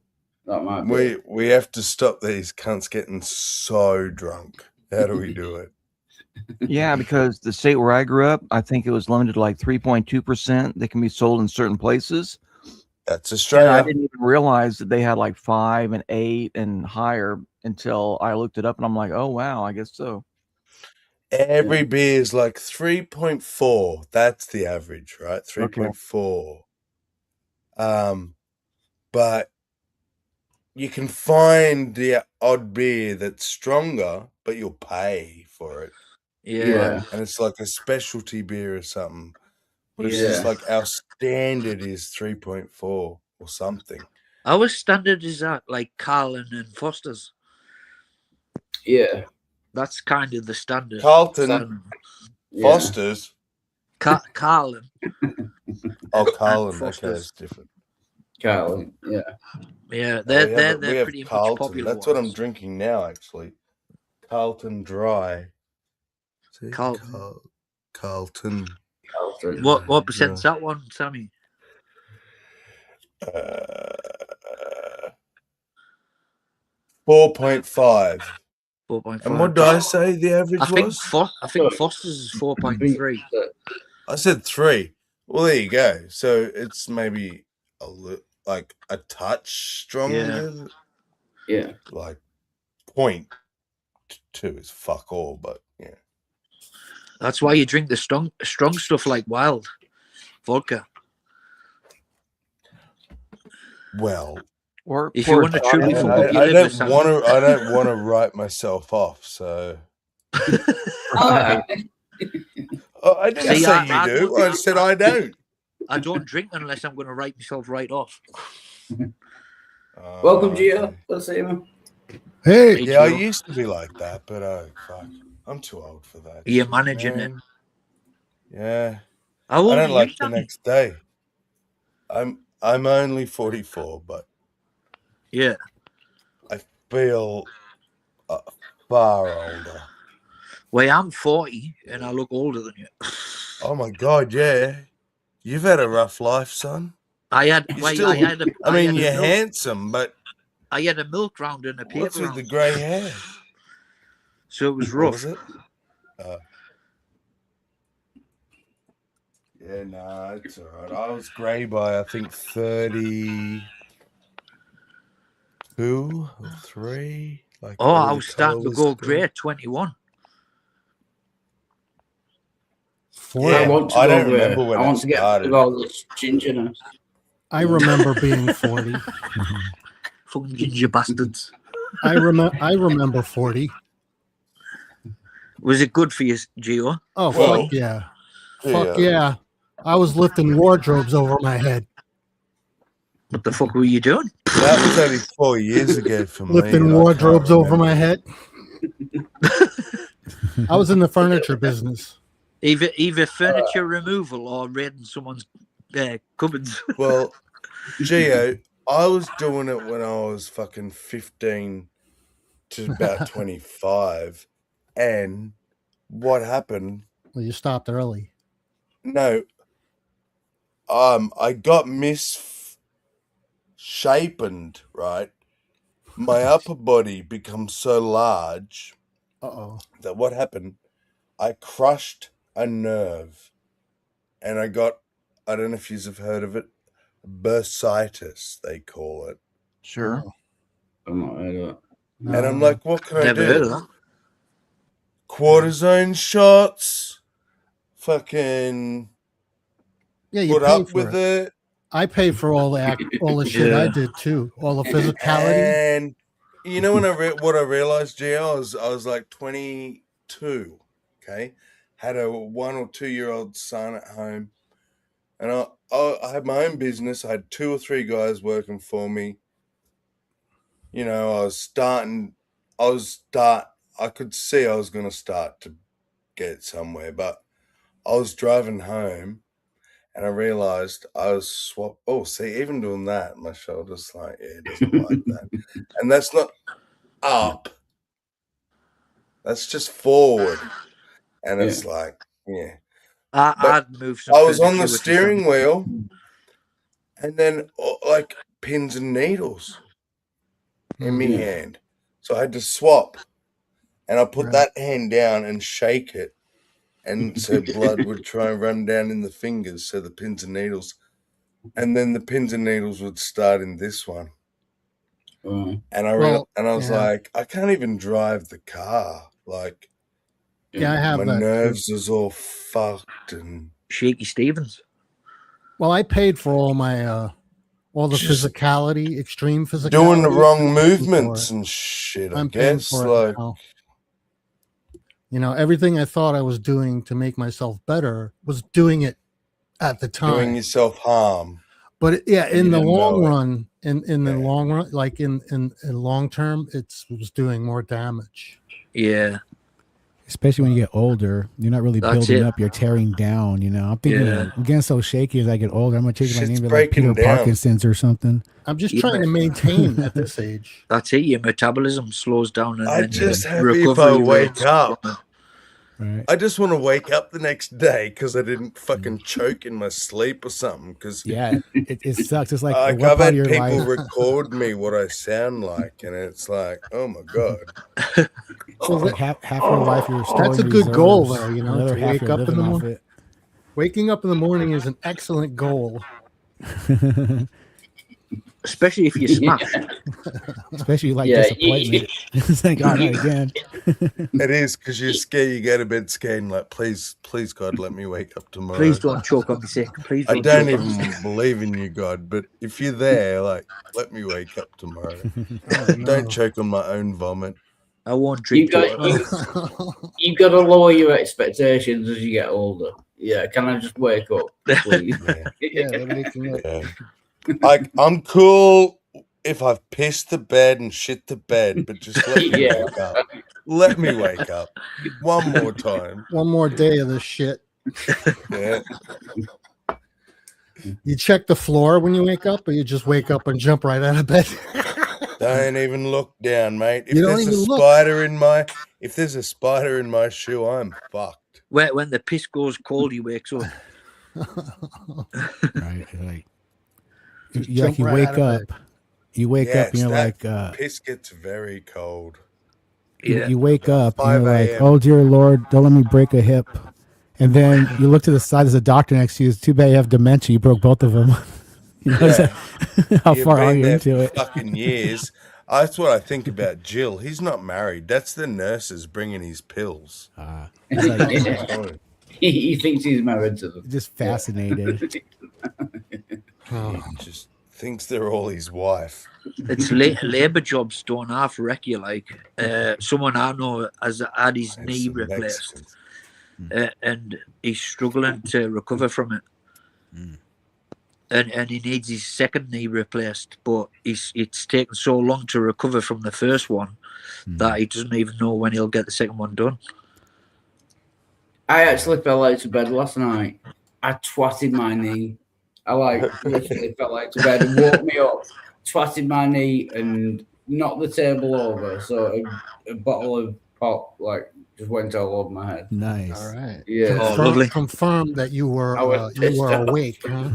that might be. We have to stop these cunts getting so drunk. How do we do it? Yeah, because the state where I grew up, I think it was limited to like 3.2% that can be sold in certain places. That's And Australia. I didn't even realize that they had like 5 and 8 and higher until I looked it up and I'm like, oh, wow, I guess so. Every beer is like 3.4. That's the average, right? 3.4. But you can find the odd beer that's stronger, but you'll pay for it. Yeah. And it's like a specialty beer or something. But it's Yeah. just like our standard is 3.4 or something. Our standard is that like Carlin and Foster's. Yeah. That's kind of the standard. Carlton, Yeah. Foster's. Carlin. Oh, Carlin. Okay, Foster's. that's different. Carlin. Yeah. Yeah, Oh, they're yeah, but we they're have pretty much Carlton. popular. That's what I'm ones. drinking now, actually. Carlton Dry. See? Carlton. Carlton. Carlton. What percent's that one, Sammy? 4.5. 4.5. And what did I say the average I think was? I think Foster's is 4.3. I said 3. Well, there you go. So it's maybe like a touch stronger. Yeah. Like 0.2 is fuck all, but yeah. That's why you drink the strong stuff like Wild vodka. Well, Or If you want to truly And fuck up your I liver, don't want to. I don't want to write myself off. So Alright. I didn't See, say I you do. don't- I said I don't. I don't drink unless I'm going to write myself right off. Welcome, Gio. Let's see him. Hey, Yeah, I used to be like that, but fuck, I'm too old for that. You're shit, managing it. man. Yeah, How I old are don't you, like the Danny? next day. I'm only 44, but Yeah. I feel far older. Well, I'm 40 and I look older than you. Oh my god, yeah. You've had a rough life, son. I had, You well, still, I had a, I mean, had a you're milk, handsome, but I had a milk round and a paper what's with round. the grey hair? So it was What rough. was it? Yeah, nah, it's all right. I was grey by, I think, 32 or 3. Like, Oh, all I the was starting colour to was go grey. grey at 21. I Yeah, want to I go don't grey. remember when I it want to get rid started. of all this gingerness. I remember being 40. Fucking ginger bastards. I remember 40. Was it good for you, Gio? Oh, Well, fuck yeah. yeah. Fuck yeah. I was lifting wardrobes over my head. What the fuck were you doing? That was only 4 years ago for me. Lifting and I can't wardrobes over remember. my head. I was in the furniture business. Either furniture removal or raiding someone's cupboards. Well, Gio, I was doing it when I was fucking 15 to about 25. And what happened? Well, you stopped early. No, I got misshapened, right? My upper body becomes so large Uh-oh. that what happened? I crushed a nerve, and I got, I don't know if you've heard of it, bursitis, they call it. Sure. I've not heard of it. And I'm like, what can I Never heard of do? that. Cortisone shots, fucking Yeah, you put paid up for with it. it. I paid for all the shit I Yeah. did too. All the physicality. And you know when what I realized, Gio, I was like 22. Okay, had a 1 or 2 year old son at home, and I had my own business. I had 2 or 3 guys working for me. You know, I could see I was going to start to get somewhere, but I was driving home and I realized I was Oh, see, even doing that, my shoulder's like, yeah, it doesn't like that. And that's not up. That's just forward. And it's like, yeah. But I'd move some I was on furniture the with steering you, wheel and then like pins and needles in my hand. So I had to swap. And I put that hand down and shake it. And so blood would try and run down in the fingers. So the pins and needles. And then the pins and needles would start in this one. And I was like, I can't even drive the car. Like, Yeah, I have my that too. nerves is all fucked and Shaky Stevens. Well, I paid for all my all the Just physicality, extreme physicality. doing the wrong I'm paying for movements it. and shit, I I'm paying guess. for it Like, now. You know, everything I thought I was doing to make myself better was doing it at the time. doing yourself harm. But yeah, and you in the didn't long know it. run, in the long run, like in long term, it was doing more damage. Yeah. Especially when you get older, you're not really That's building it. up, you're tearing down, you know. I'm thinking Yeah. I'm getting so shaky as I get older. I'm gonna change my Shit's name to like Peter breaking down. Parkinson's or something. I'm just Yeah. trying to maintain at this age. That's it. Your metabolism slows down, and I then just your happy if I recovery wake rates up. from it. Right. I just want to wake up the next day because I didn't fucking choke in my sleep or something. Because Yeah, it sucks. It's like I've what part had of your people life? record me what I sound like, and it's like, oh my god. It's like half your life you're storing That's a good goal, reserves, though. You know, another to half wake you're up in living the off morning. Waking up in the morning is an excellent goal. it. Especially if you smash. Especially like Yeah, disappointment. It's like, all right, again. It is because you're scared. You go to bed scared and like, please, God, let me wake up tomorrow. Please don't choke on me sick. Please I don't don't choke on me even sick. believe in you, God, but if you're there, like, let me wake up tomorrow. Oh, Don't no. choke on my own vomit. I won't You drink got water. you got to lower your expectations as you get older. Yeah, can I just wake up, please? Yeah, they're making it. Yeah. Like, I'm cool if I've pissed the bed and shit the bed, but just let me Yeah. wake up. Let me wake up one more time. One more day of this shit. Yeah. You check the floor when you wake up, or you just wake up and jump right out of bed? Don't even look down, mate. If You don't there's a even look. spider in my shoe, I'm fucked. When the piss goes cold, he wakes up. Right. Like Just you jump right wake out of up. bed. You wake up and Yes, you're that like, piss gets very cold. you wake up and 5 you're like, a.m. oh dear Lord, don't let me break a hip. And then you look to the side, there's a doctor next to you. It's too bad you have dementia. You broke both of them. You know, Yeah. how You've far are been you there into for it? fucking years. That's what I think about Jill. He's not married. That's the nurses bringing his pills. It's like, Yeah. He thinks he's married to them. just fascinated. He just thinks they're all his wife. It's labour jobs don't half wreck you. Like someone I know has had his knee replaced, and he's struggling to recover from it. And he needs his second knee replaced, but it's taken so long to recover from the first one that he doesn't even know when he'll get the second one done. I actually fell out of bed last night. I twatted my knee. I literally fell out of bed and woke me up, twatted my knee and knocked the table over. So a bottle of pop just went all over my head. Nice. All right. Yeah. Confirmed that you were I was pissed off. awake, huh?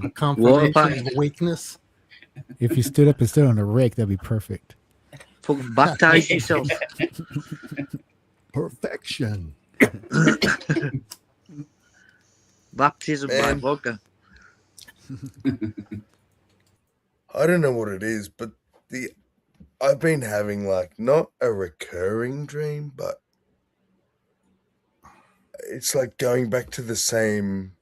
A confirmation of awakeness. If you stood up and stood on a rake, that'd be perfect. Fucking baptize yourself. Perfection. Baptism by vodka. I don't know what it is, but I've been having not a recurring dream, but it's like going back to the same.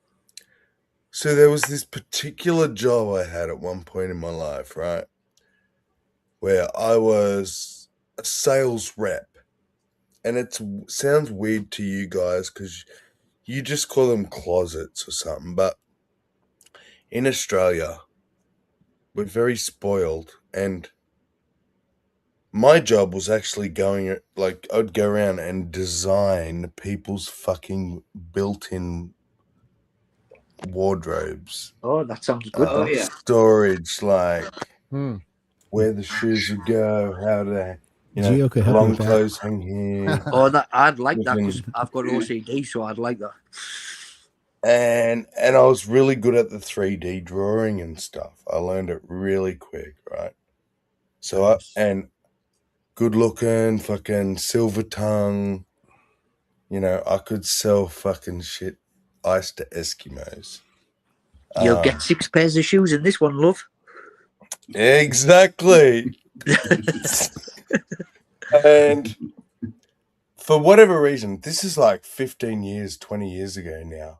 So there was this particular job I had at one point in my life, right? Where I was a sales rep. And it sounds weird to you guys because you just call them closets or something. But in Australia, we're very spoiled. And my job was actually I'd go around and design people's fucking built-in wardrobes. Oh, that sounds good. Oh, yeah. Storage, where the shoes would go, how to, Gio could help you long with that. clothes hang here. Oh, I'd like that because I've got OCD, so I'd like that. And I was really good at the 3D drawing and stuff. I learned it really quick, right? So and good looking, fucking silver tongue. I could sell fucking shit ice to Eskimos. You'll get 6 pairs of shoes in this one, love. Exactly. And for whatever reason, this is like 15 years, 20 years ago now.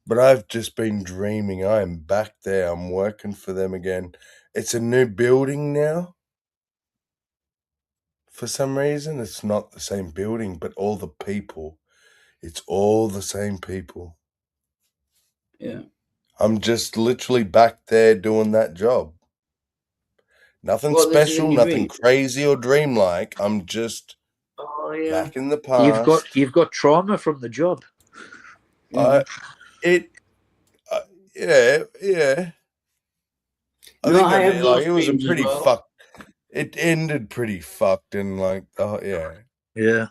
But I've just been dreaming. I am back there. I'm working for them again. It's a new building now. For some reason, it's not the same building, but all the people. It's all the same people. Yeah. I'm just literally back there doing that job. Nothing Well, this is special, in your nothing dream. crazy or dreamlike. I'm just back in the past. You've got trauma from the job. Yeah. I No, think I have those it was a dreams as pretty well. fucked. It ended pretty fucked and yeah. Yeah.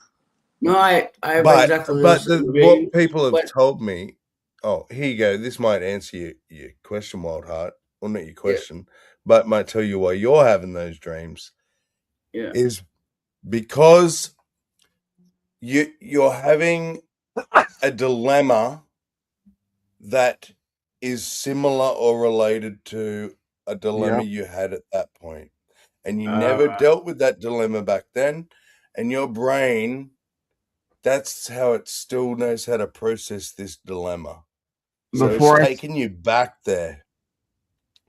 No, I have But exactly but the same what dream. people have When- told me. Oh, here you go. This might answer your question, Wild Heart. Well, not your question, but might tell you why you're having those dreams. Yeah. Is because you're having a dilemma that is similar or related to a dilemma Yep. you had at that point, and you never dealt with that dilemma back then, And your brain, that's how it still knows how to process this dilemma. So Before it's I taking you back there.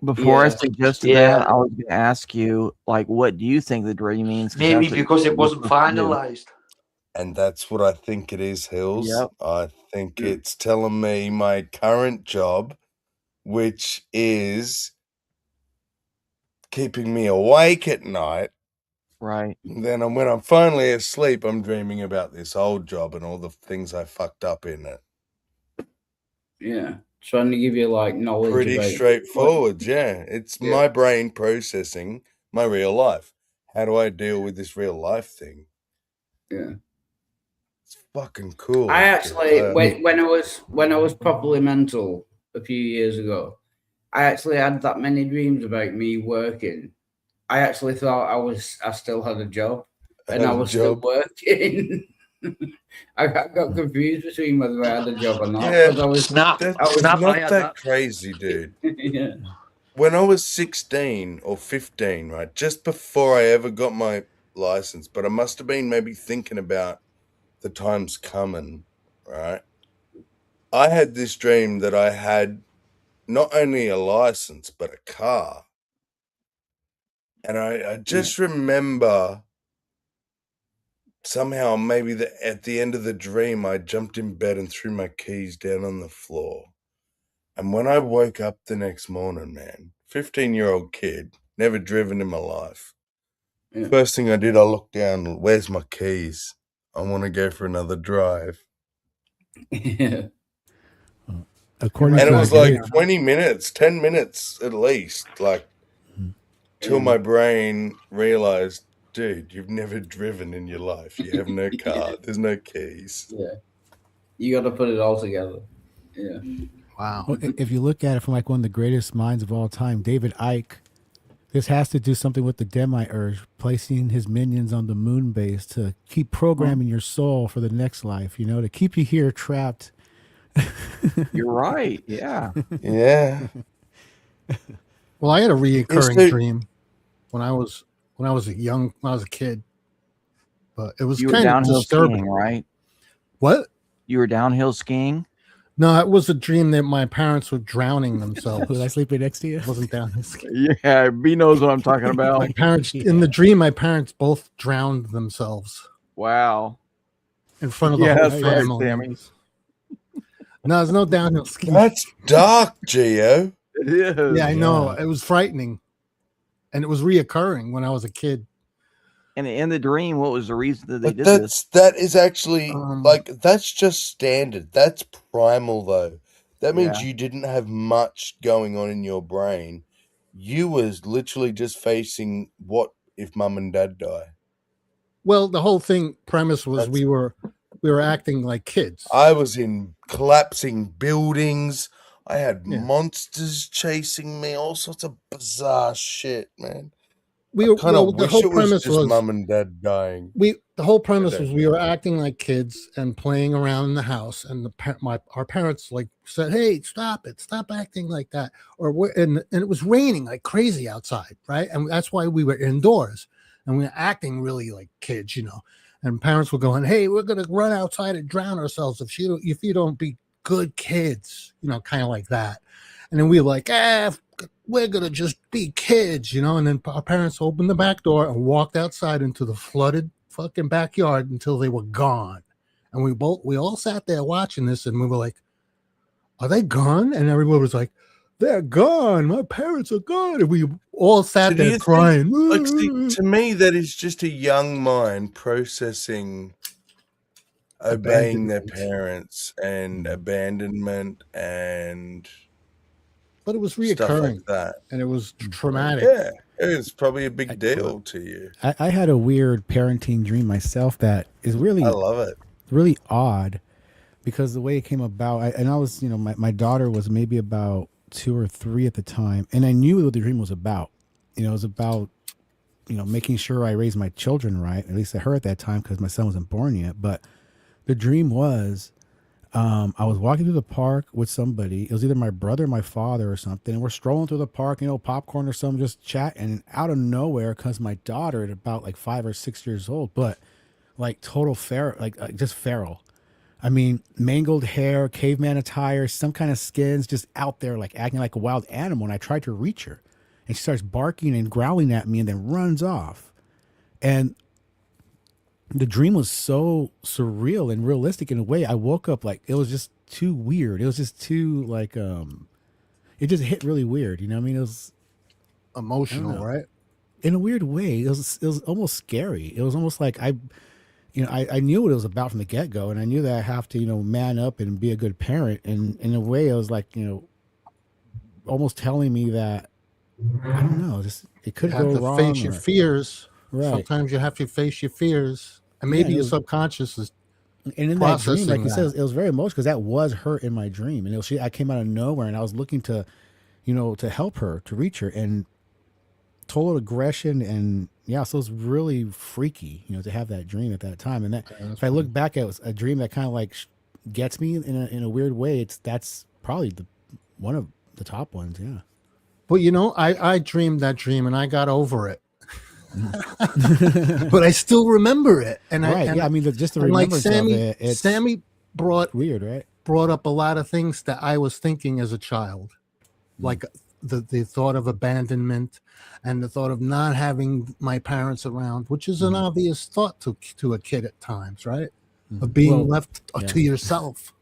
Before I Yeah. suggested Yeah. that, I was going to ask you, like, what do you think the dream means? 'Cause Maybe that's what because it you're wasn't supposed to do. finalized. And that's what I think it is, Hills. Yep. I think it's telling me my current job, which is keeping me awake at night. Right. Then when I'm finally asleep, I'm dreaming about this old job and all the things I fucked up in it. Yeah. Trying to give you like knowledge Pretty about straightforward, yeah. It's Yeah. my brain processing my real life. How do I deal with this real life thing? Yeah. It's fucking cool. I dude. actually when I was properly mental a few years ago, I actually had that many dreams about me working. I actually thought I still had a job and I Had a was still job. working. I got confused between whether I had a job or not. Yeah, because I was that's not that crazy, dude. Yeah. When I was 16 or 15, right, just before I ever got my license, but I must have been maybe thinking about the times coming, right? I had this dream that I had not only a license, but a car. And I just remember somehow maybe at the end of the dream, I jumped in bed and threw my keys down on the floor. And when I woke up the next morning, man, 15-year-old kid, never driven in my life. Yeah. First thing I did, I looked down, where's my keys? I want to go for another drive. Yeah. According And to it was the like great- 20 minutes, 10 minutes at least, like, till my brain realized, dude, you've never driven in your life. You have no car. There's no keys. Yeah. You got to put it all together. Yeah. Wow. Well, if you look at it from like one of the greatest minds of all time, David Icke, this has to do something with the Demiurge, placing his minions on the moon base to keep programming your soul for the next life, you know, to keep you here trapped. You're right. Yeah. Yeah. Well, I had a reoccurring so- dream when I was a kid, but it was You were kind of downhill disturbing. skiing, right? What? You were downhill skiing? No, it was a dream that my parents were drowning themselves. Was I sleeping next to you? It wasn't downhill skiing. Yeah, B knows what I'm talking about. My parents in the dream, my parents both drowned themselves Wow. in front of the Yeah, whole that's right, family. Sammy. No, there's no downhill skiing. That's dark, Gio. It is. Yeah, I know. It was frightening. And it was reoccurring when I was a kid. And in the dream, what was the reason that they But did this? that is actually like that's just standard. That's primal though. That means Yeah. you didn't have much going on in your brain. You was literally just facing what if mum and dad die. Well, the whole thing premise was we were acting like kids. I was in collapsing buildings. I had Yeah. monsters chasing me, all sorts of bizarre shit, man. We I were kind of well, the wish whole it was premise just was mum and dad dying. the whole premise don't was we were acting like kids and playing around in the house, and our parents like said, "Hey, stop acting like that." And it was raining like crazy outside, right? And that's why we were indoors and we were acting really like kids, you know. And parents were going, "Hey, we're gonna run outside and drown ourselves if you don't be good kids," you know, kind of like that. And then we were like, we're gonna just be kids, you know. And then our parents opened the back door and walked outside into the flooded fucking backyard until they were gone. And we all sat there watching this, and we were like, "Are they gone?" And everyone was like, "They're gone. My parents are gone." And we all sat So do there you crying. think, like, see, to me, that is just a young mind processing obeying their parents and abandonment and But it was stuff reoccurring, like that. and it was traumatic. Yeah, it's probably a big deal to you. I had a weird parenting dream myself that is really, I love it. really odd because the way it came about, I was, you know, my daughter was maybe about 2 or 3 at the time, and I knew what the dream was about. You know, it was about, you know, making sure I raised my children right, at least her at that time, because my son wasn't born yet. But the dream was, I was walking through the park with somebody. It was either my brother or my father or something. And we're strolling through the park, you know, popcorn or something, just chatting. And out of nowhere comes my daughter at about like 5 or 6 years old. But like total feral, like just feral. I mean, mangled hair, caveman attire, some kind of skins, just out there, like acting like a wild animal. And I tried to reach her, and she starts barking and growling at me, and then runs off. And the dream was so surreal and realistic in a way. I woke up like it was just too weird. It was just too like it just hit really weird. You know what I mean? It was emotional, right? In a weird way. It was almost scary. It was almost like I knew what it was about from the get go, and I knew that I have to, man up and be a good parent. And in a way, it was like, almost telling me that I don't know, just it could You go have to wrong. face your fears. Right. Sometimes you have to face your fears, and maybe Yeah, your subconscious is. And in that dream, like you said, it was very emotional because that was her in my dream, and I came out of nowhere, and I was looking to, to help her, to reach her, and total aggression, and yeah, so it was really freaky, to have that dream at that time. And that, if I look back at a dream that kind of like gets me in a weird way, that's probably one of the top ones. Yeah. Well, I dreamed that dream and I got over it. But I still remember it, and I mean, just the remembrance of it. It's Sammy brought weird, right? Brought up a lot of things that I was thinking as a child, like the thought of abandonment, and the thought of not having my parents around, which is an obvious thought to a kid at times, right? Of being left to yourself.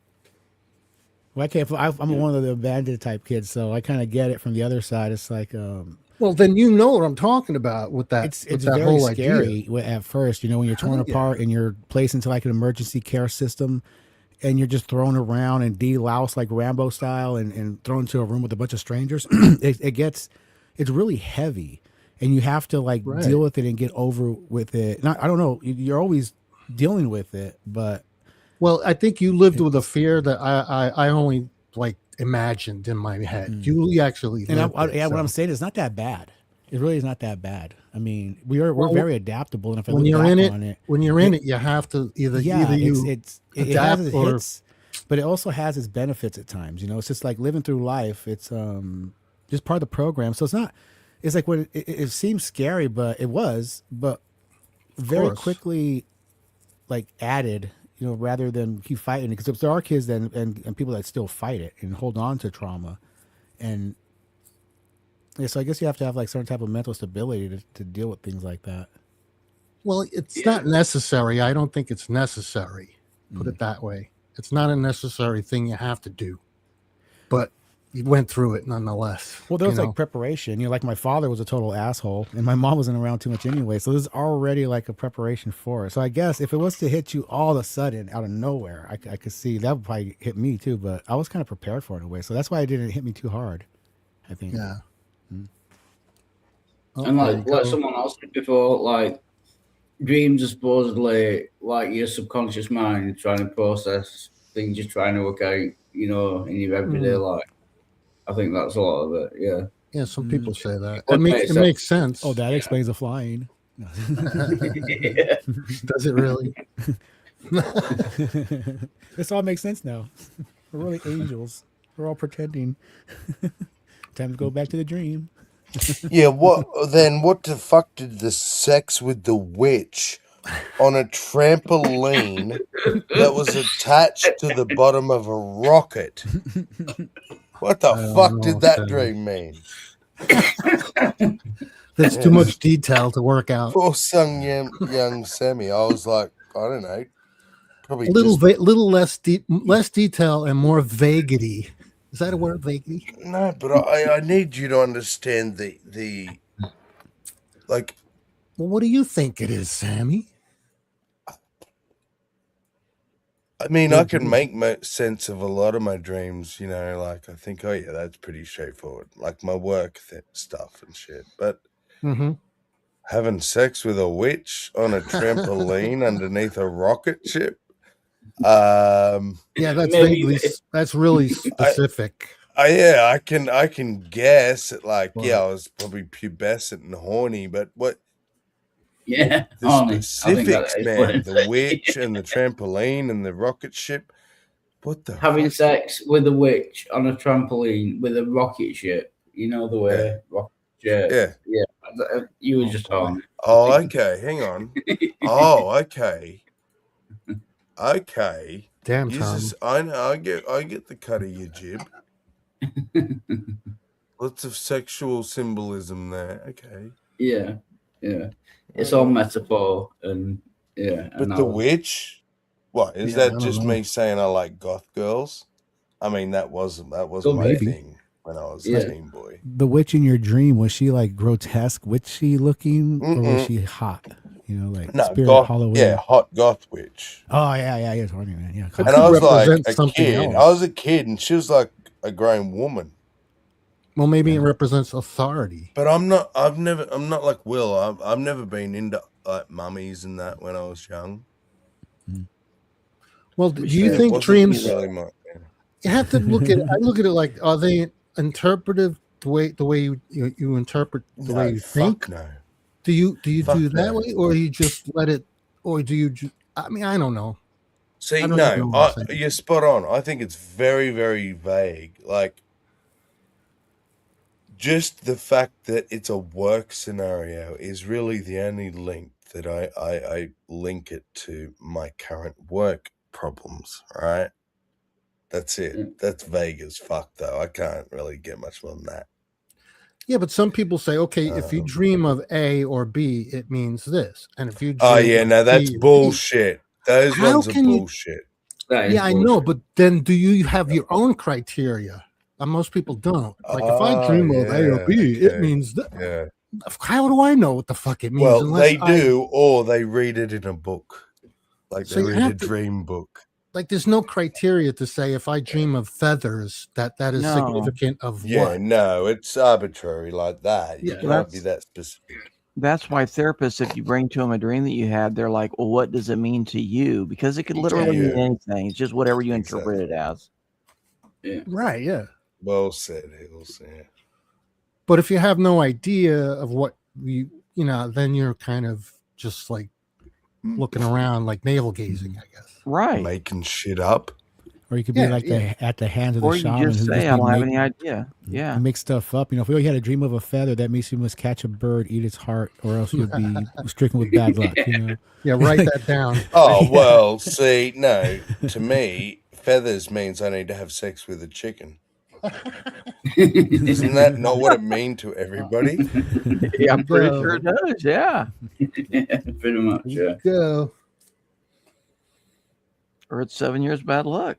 Well, I'm one of the abandoned type kids, so I kind of get it from the other side. It's like, well, then you know what I'm talking about with that. It's that very whole scary idea. at first, when you're torn apart and you're placed into like an emergency care system, and you're just thrown around and de-loused like Rambo style, and thrown into a room with a bunch of strangers. It's really heavy, and you have to like deal with it and get over with it. I don't know, you're always dealing with it, but. Well, I think you lived with a fear that I only like imagined in my head. You actually, and what I'm saying is not that bad. It really is not that bad. I mean, we're very adaptable, and if I when look you're back in it, on it, when you're in it, you have to either it has adapt its or hits, but it also has its benefits at times. It's just like living through life. It's just part of the program. So it's not. It's like when it seems scary, but very quickly, like added. Rather than keep fighting it, because there are kids and people that still fight it and hold on to trauma, and so I guess you have to have like certain type of mental stability to deal with things like that. Well, it's not necessary. I don't think it's necessary. Put it that way. It's not a necessary thing you have to do, but you went through it nonetheless. Well, there was like preparation. Like my father was a total asshole, and my mom wasn't around too much anyway. So there's already like a preparation for it. So I guess if it was to hit you all of a sudden out of nowhere, I could see that would probably hit me too. But I was kind of prepared for it in a way, so that's why it didn't hit me too hard, I think. Yeah. And like someone else said before, like dreams are supposedly like your subconscious mind trying to process things you're trying to work out, in your everyday life. I think that's a lot of it. Yeah. Yeah. Some people say that. It Makes sense. Oh, that explains the flying. Does it really? This all makes sense now. We're really angels. We're all pretending. Time to go back to the dream. Yeah, what the fuck did the sex with the witch on a trampoline that was attached to the bottom of a rocket? What the fuck did that dream mean? There's too much detail to work out. Poor young Sammy. I was like, I don't know. Probably A little less detail and more vaguity. Is that a word, vaguely? No, but I need you to understand the like. Well, what do you think it is, Sammy? I mean, I can make sense of a lot of my dreams, like I think, oh yeah, that's pretty straightforward. Like my work stuff and shit. But having sex with a witch on a trampoline underneath a rocket ship. Yeah, that's really specific. I can guess it. Like, I was probably pubescent and horny, but what? Yeah, the specifics, man. The witch and the trampoline and the rocket ship. What the? Having sex with a witch on a trampoline with a rocket ship. The way rocket ship. Yeah. You were just on. Oh, okay. Hang on. Oh, okay. Okay. Damn, You Tom. just, I know. I get the cut of your jib. Lots of sexual symbolism there. Okay. Yeah, yeah. It's all metaphor and yeah. But the witch, what is Yeah, I that? don't Just know. me saying I like goth girls? I mean, that was my Maybe. thing when I was Yeah. a teen boy. The witch in your dream, was she like grotesque, witchy looking, or was Mm-mm. she hot? You know, like No, Spirit goth, Halloween. yeah, hot goth witch. Oh yeah, you're talking about yeah. It And could I was like represent a something kid. I else. was a kid, and she was like a grown woman. Well, maybe it represents authority. But I'm not like Will. I've never been into like mummies and that when I was young. Well, do We you should- It think wasn't dreams? really my. You have to look at. I look at it like, are they interpretive the way you interpret the way No, you fuck think? no. Do you Fuck do that no. way, or you just let it, or do you? I mean, I don't know. See, I don't even know what I'm saying. you're spot on. I think it's very, very vague. Like, just the fact that it's a work scenario is really the only link that I link it to my current work problems, right? That's it. Yeah. That's vague as fuck, though. I can't really get much more than that. Yeah, but some people say, okay, if you Um, dream of A or B, it means this, and if you dream Oh, yeah, of no, that's C or D- bullshit. Those How ones are can you- bullshit. That is Yeah, I know, bullshit. but then do you have your own criteria? Most people don't. Like if I dream of A or B, it okay. means that. Yeah. How do I know what the fuck it means? Well, unless they I- do, or they read it in a book. Like So they you read a have to- dream book. like there's no criteria to say if I dream of feathers that is No. significant of Yeah, what. no, it's arbitrary like that. You Yeah, can't be that specific. That's why therapists, if you bring to them a dream that you had, they're like, well, what does it mean to you? Because it could literally Yeah. mean anything. It's just whatever you Exactly. interpret it as. Yeah. Right, yeah. Well said, Hills. Yeah. But if you have no idea of what then you're kind of just like looking around, like navel gazing, I guess. Right. Making shit up. Or you could be Yeah, like at the hands of the Or you shaman just who say, just I be don't have make- any idea. Yeah. make stuff up. You know, if you had a dream of a feather, that means you must catch a bird, eat its heart, or else you'll be stricken with bad luck. You know. Yeah, write that down. Oh, well, see, no, to me, feathers means I need to have sex with a chicken. Isn't that not what it means to everybody? Yeah, I'm pretty Go. sure it does. Yeah. Yeah, pretty much. Yeah. Go. Or it's 7 years bad luck.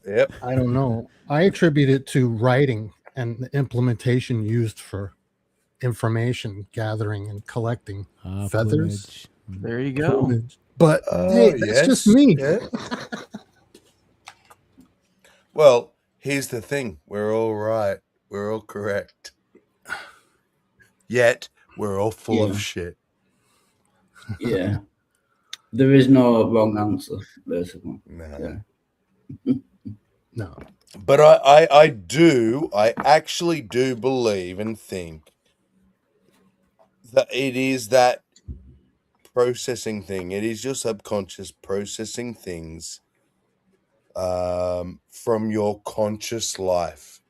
Yep. I don't know. I attribute it to writing and the implementation used for information gathering and collecting feathers. plumage. There you go. plumage. But Oh, hey, that's just yes, me. yeah. Well, here's the thing. We're all right. We're all correct. Yet, we're all full Yeah. of shit. Yeah. There is no wrong answer, basically. No. Yeah. No. But I actually do believe and think that it is that processing thing. It is your subconscious processing things from your conscious life.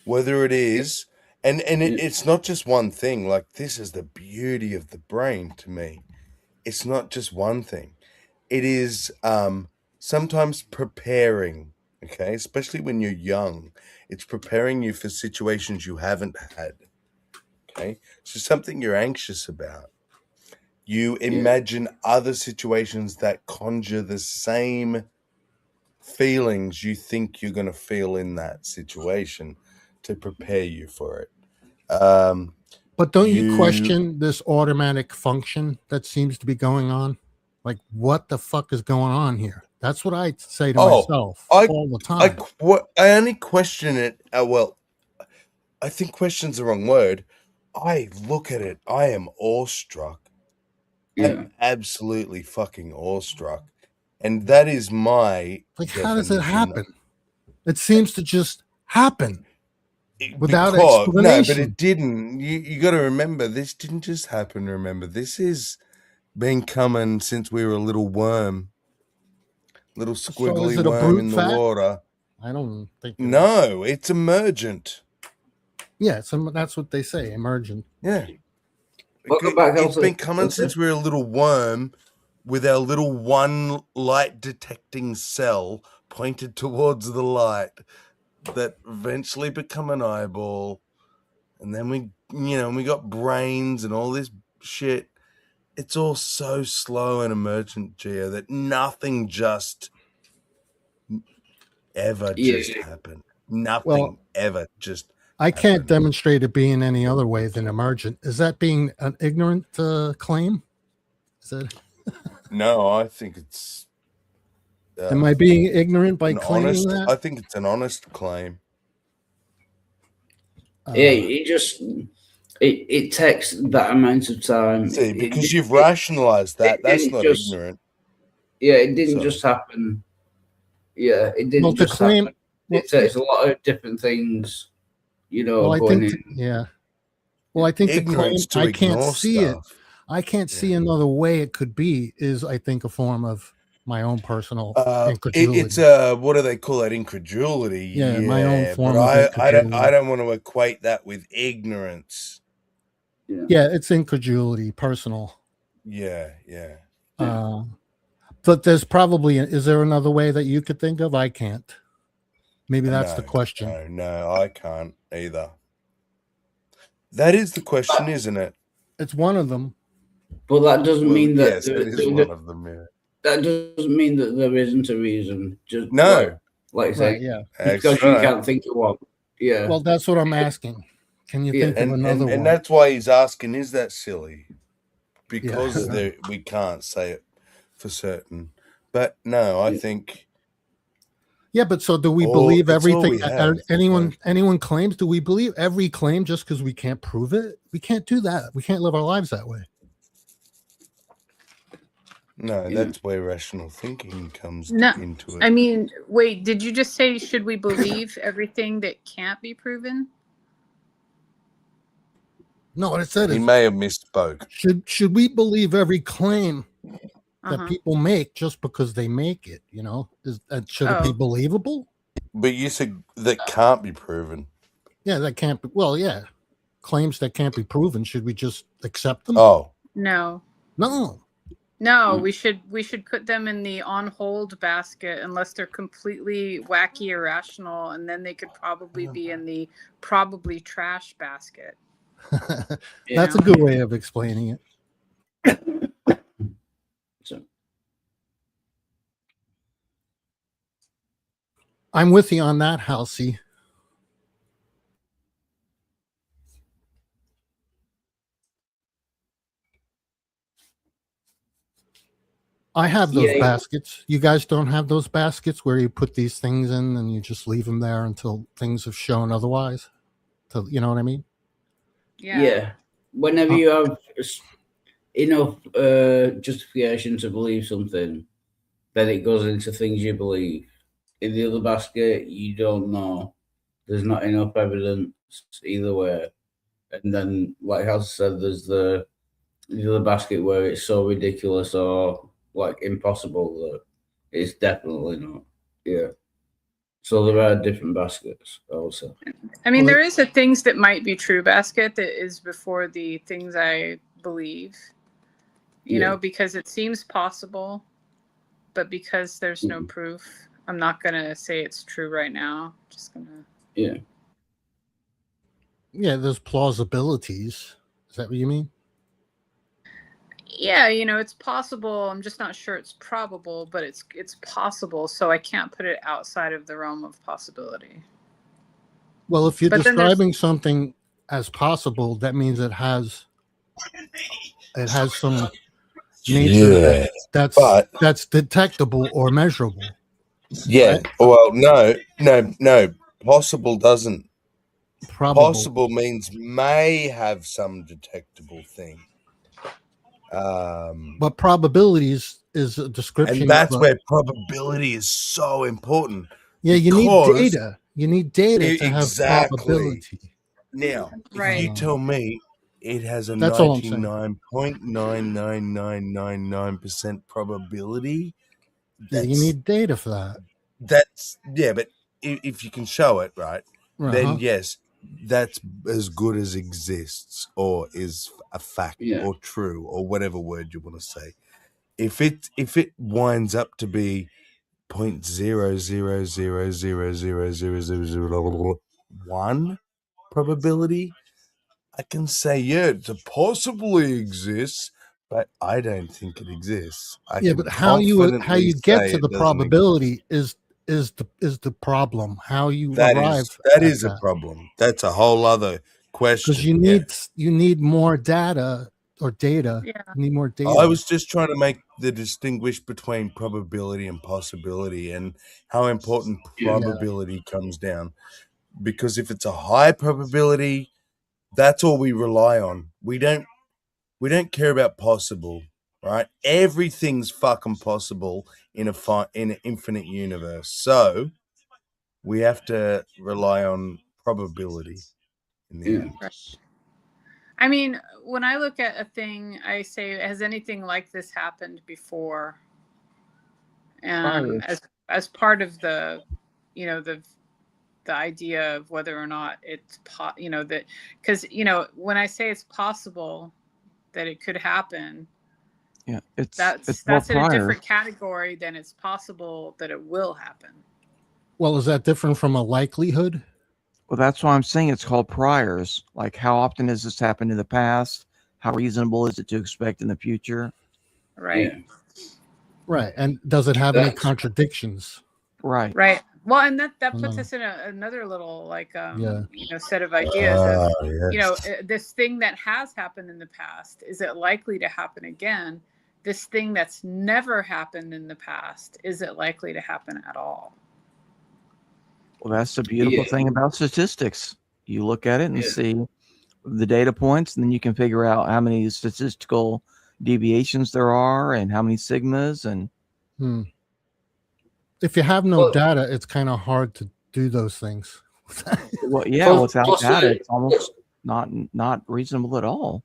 Whether it is, and it's not just one thing. Like, this is the beauty of the brain to me. It's not just one thing. It is sometimes preparing, okay? Especially when you're young. It's preparing you for situations you haven't had, okay? So something you're anxious about. You imagine other situations that conjure the same feelings you think you're going to feel in that situation to prepare you for it. But don't you question this automatic function that seems to be going on? Like, what the fuck is going on here? That's what I say to myself all the time. I only question it. Well, I think question's the wrong word. I look at it. I am awestruck. I'm absolutely fucking awestruck. And that is my Like, how does it definition. happen? It seems to just happen without No, explanation. but it didn't. You got to remember, this didn't just happen. Remember, this has been coming since we were a little worm, little So squiggly is it a worm brute in the fact? water. I don't think. it No, it's emergent. Yeah, that's what they say, emergent. Yeah, Welcome back, It's Elsa. been coming since we were a little worm with our little one light detecting cell pointed towards the light that eventually become an eyeball. And then we got brains and all this shit. It's all so slow and emergent, Gio, that nothing just ever just happened. Nothing ever just I can't demonstrate it being any other way than emergent. Is that being an ignorant claim? Is that? No, I think it's. Am I being ignorant by an claiming honest, that? I think it's an honest claim. It takes that amount of time. See, because you've rationalized that. That's not ignorant. Yeah, it didn't just happen. Yeah, it didn't just happen. It takes a lot of different things, Well, I going think, in. yeah. Well, I think the claim, Ignorance to I can't ignore see it. stuff. I can't see another way it could be. Is I think a form of my own personal incredulity. It's what do they call it? Incredulity. Yeah, my own form but of I incredulity. don't want to equate that with ignorance. Yeah, it's incredulity, personal. Yeah. But there's probably, is there another way that you could think of? I can't. Maybe that's the question. No, I can't either. That is the question, isn't it? It's one of them. But that doesn't mean that yes, it is one of them. Yeah. That doesn't mean that there isn't a reason. Just No. like say, Right, yeah. because you can't think of one. Yeah. Well, that's what I'm asking. Can you think of another one? And that's why he's asking, is that silly? Because we can't say it for certain. But no, I think. Yeah, but so do we believe everything anyone claims? Do we believe every claim just because we can't prove it? We can't do that. We can't live our lives that way. No, that's where rational thinking comes No, into it. I mean, wait, did you just say, should we believe everything that can't be proven? No, what it said He is, may have misspoke. should we believe every claim that Uh-huh. people make just because they make it? Should it be Oh. believable? But you said that can't be proven. Yeah, that can't be. Well, yeah, claims that can't be proven. Should we just accept them? Oh, No. No, we should put them in the on hold basket unless they're completely wacky irrational, and then they could probably be in the probably trash basket. that's a good way of explaining it. I'm with you on that, Halsey. I have those baskets. You guys don't have those baskets where you put these things in and you just leave them there until things have shown otherwise. You know what I mean? Yeah. Whenever you have enough justification to believe something, then it goes into things you believe. In the other basket, you don't know. There's not enough evidence either way. And then, like Hal said, there's the other basket where it's so ridiculous or like impossible that it's definitely not. Yeah. So there are different baskets also. I mean, there is a things that might be true basket that is before the things I believe, you know, because it seems possible, but because there's no proof, I'm not going to say it's true right now. I'm just going to. Yeah, there's plausibilities. Is that what you mean? Yeah, it's possible. I'm just not sure it's probable, but it's possible. So I can't put it outside of the realm of possibility. Well, if you're describing something as possible, that means it has some nature that's detectable or measurable. Yeah. Right? Well, no. Possible doesn't. Probable. Possible means may have some detectable thing. But probabilities is a description, and that's where probability is so important. Yeah, you need data. You need data to have probability. Now, if you tell me it has a 99.99999% probability, you need data for that. But if you can show it, right, then yes, that's as good as exists or is a fact or true or whatever word you want to say. If it winds up to be 0.000000001 probability, I can say it possibly exists, but I don't think it exists. I Yeah, can but how you confidently get say to it the doesn't probability is the problem. How you That arrive that at is a that. problem. That's a whole other question. Because you need more data or data. Yeah. You need more data. I was just trying to make the distinguish between probability and possibility and how important probability comes down. Because if it's a high probability, that's all we rely on. We don't care about possible, right? Everything's fucking possible in an infinite universe. So we have to rely on probability in the end. I mean, when I look at a thing, I say, has anything like this happened before? As part of the, you know, the idea of whether or not it's that, because when I say it's possible that it could happen, that's in a different category than it's possible that it will happen. Well, is that different from a likelihood? Well, that's why I'm saying it's called priors. Like, how often has this happened in the past? How reasonable is it to expect in the future? Right. Yeah. Right. And does it have any contradictions? Right. Right. Well, and that puts us in another little set of ideas of this thing that has happened in the past, is it likely to happen again? This thing that's never happened in the past, is it likely to happen at all? Well, that's the beautiful thing about statistics. You look at it and see the data points, and then you can figure out how many statistical deviations there are and how many sigmas. And if you have no data, it's kind of hard to do those things. Well, yeah, without data, it's almost not reasonable at all.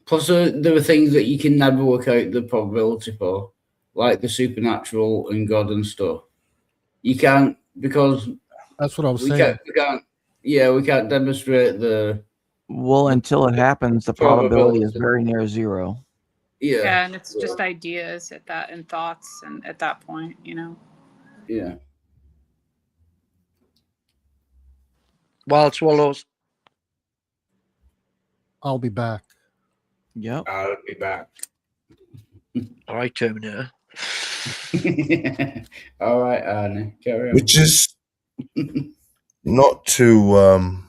Plus, there are things that you can never work out the probability for, like the supernatural and God and stuff. You can't, because that's what I was saying. We can't demonstrate the. Well, until it happens, the probability is very near zero. Yeah, and it's just ideas and thoughts, and at that point, Yeah. Wild swallows. I'll be back. Yep. I'll be back. All right, Terminator. All right, Arnie. Carry on. Which is not to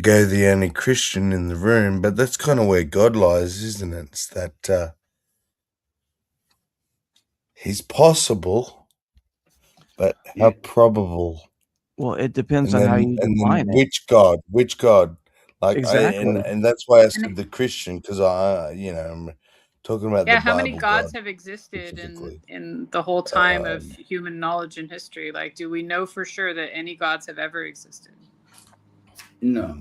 go the only Christian in the room, but that's kind of where God lies, isn't it? It's that he's possible, but how probable? Well, it depends on how you define it. Which God? Like, exactly. and that's why I said the Christian, because I'm talking about the Bible. How many gods have existed in the whole time of human knowledge and history? Like, do we know for sure that any gods have ever existed? No.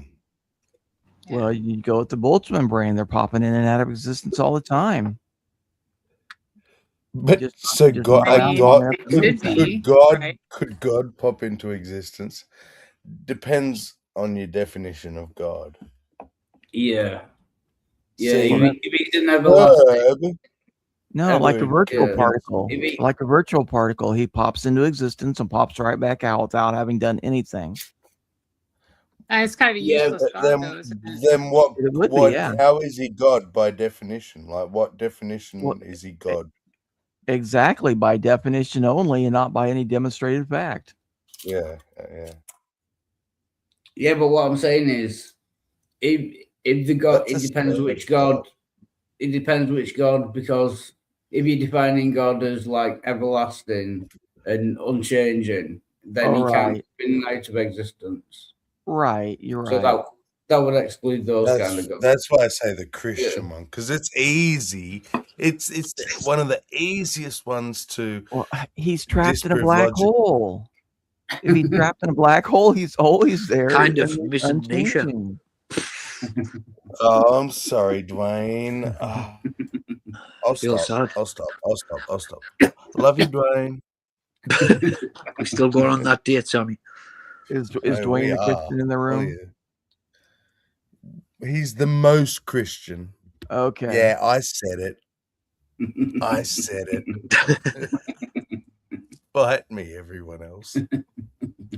Well, you go with the Boltzmann brain; they're popping in and out of existence all the time. But could God pop into existence? Depends on your definition of God. Yeah. Yeah, See, if he's an everlasting. No, like a virtual particle. Like a virtual particle, he pops into existence and pops right back out without having done anything. It's kind of a useless God, though, isn't it? Then what? How is he God by definition? Like, what definition is he God? Exactly, by definition only, and not by any demonstrated fact. Yeah. Yeah, but what I'm saying is, if the God, it depends which God. It depends which God, because if you're defining God as like everlasting and unchanging, then he can't be out of existence. Right, you're right. So that would exclude those kind of gods. That's why I say the Christian one, because it's easy. It's one of the easiest ones to. Well, he's trapped in a black hole. If he's trapped in a black hole, he's always there. Kind of missing nation. Oh, I'm sorry, Dwayne. I'll stop. Love you, Dwayne. We still going on that date, Sammy. Is Oh, we Dwayne the are. Christian in the Oh, room? yeah. He's the most Christian. Okay. Yeah, I said it. I said it. Bite me, everyone else.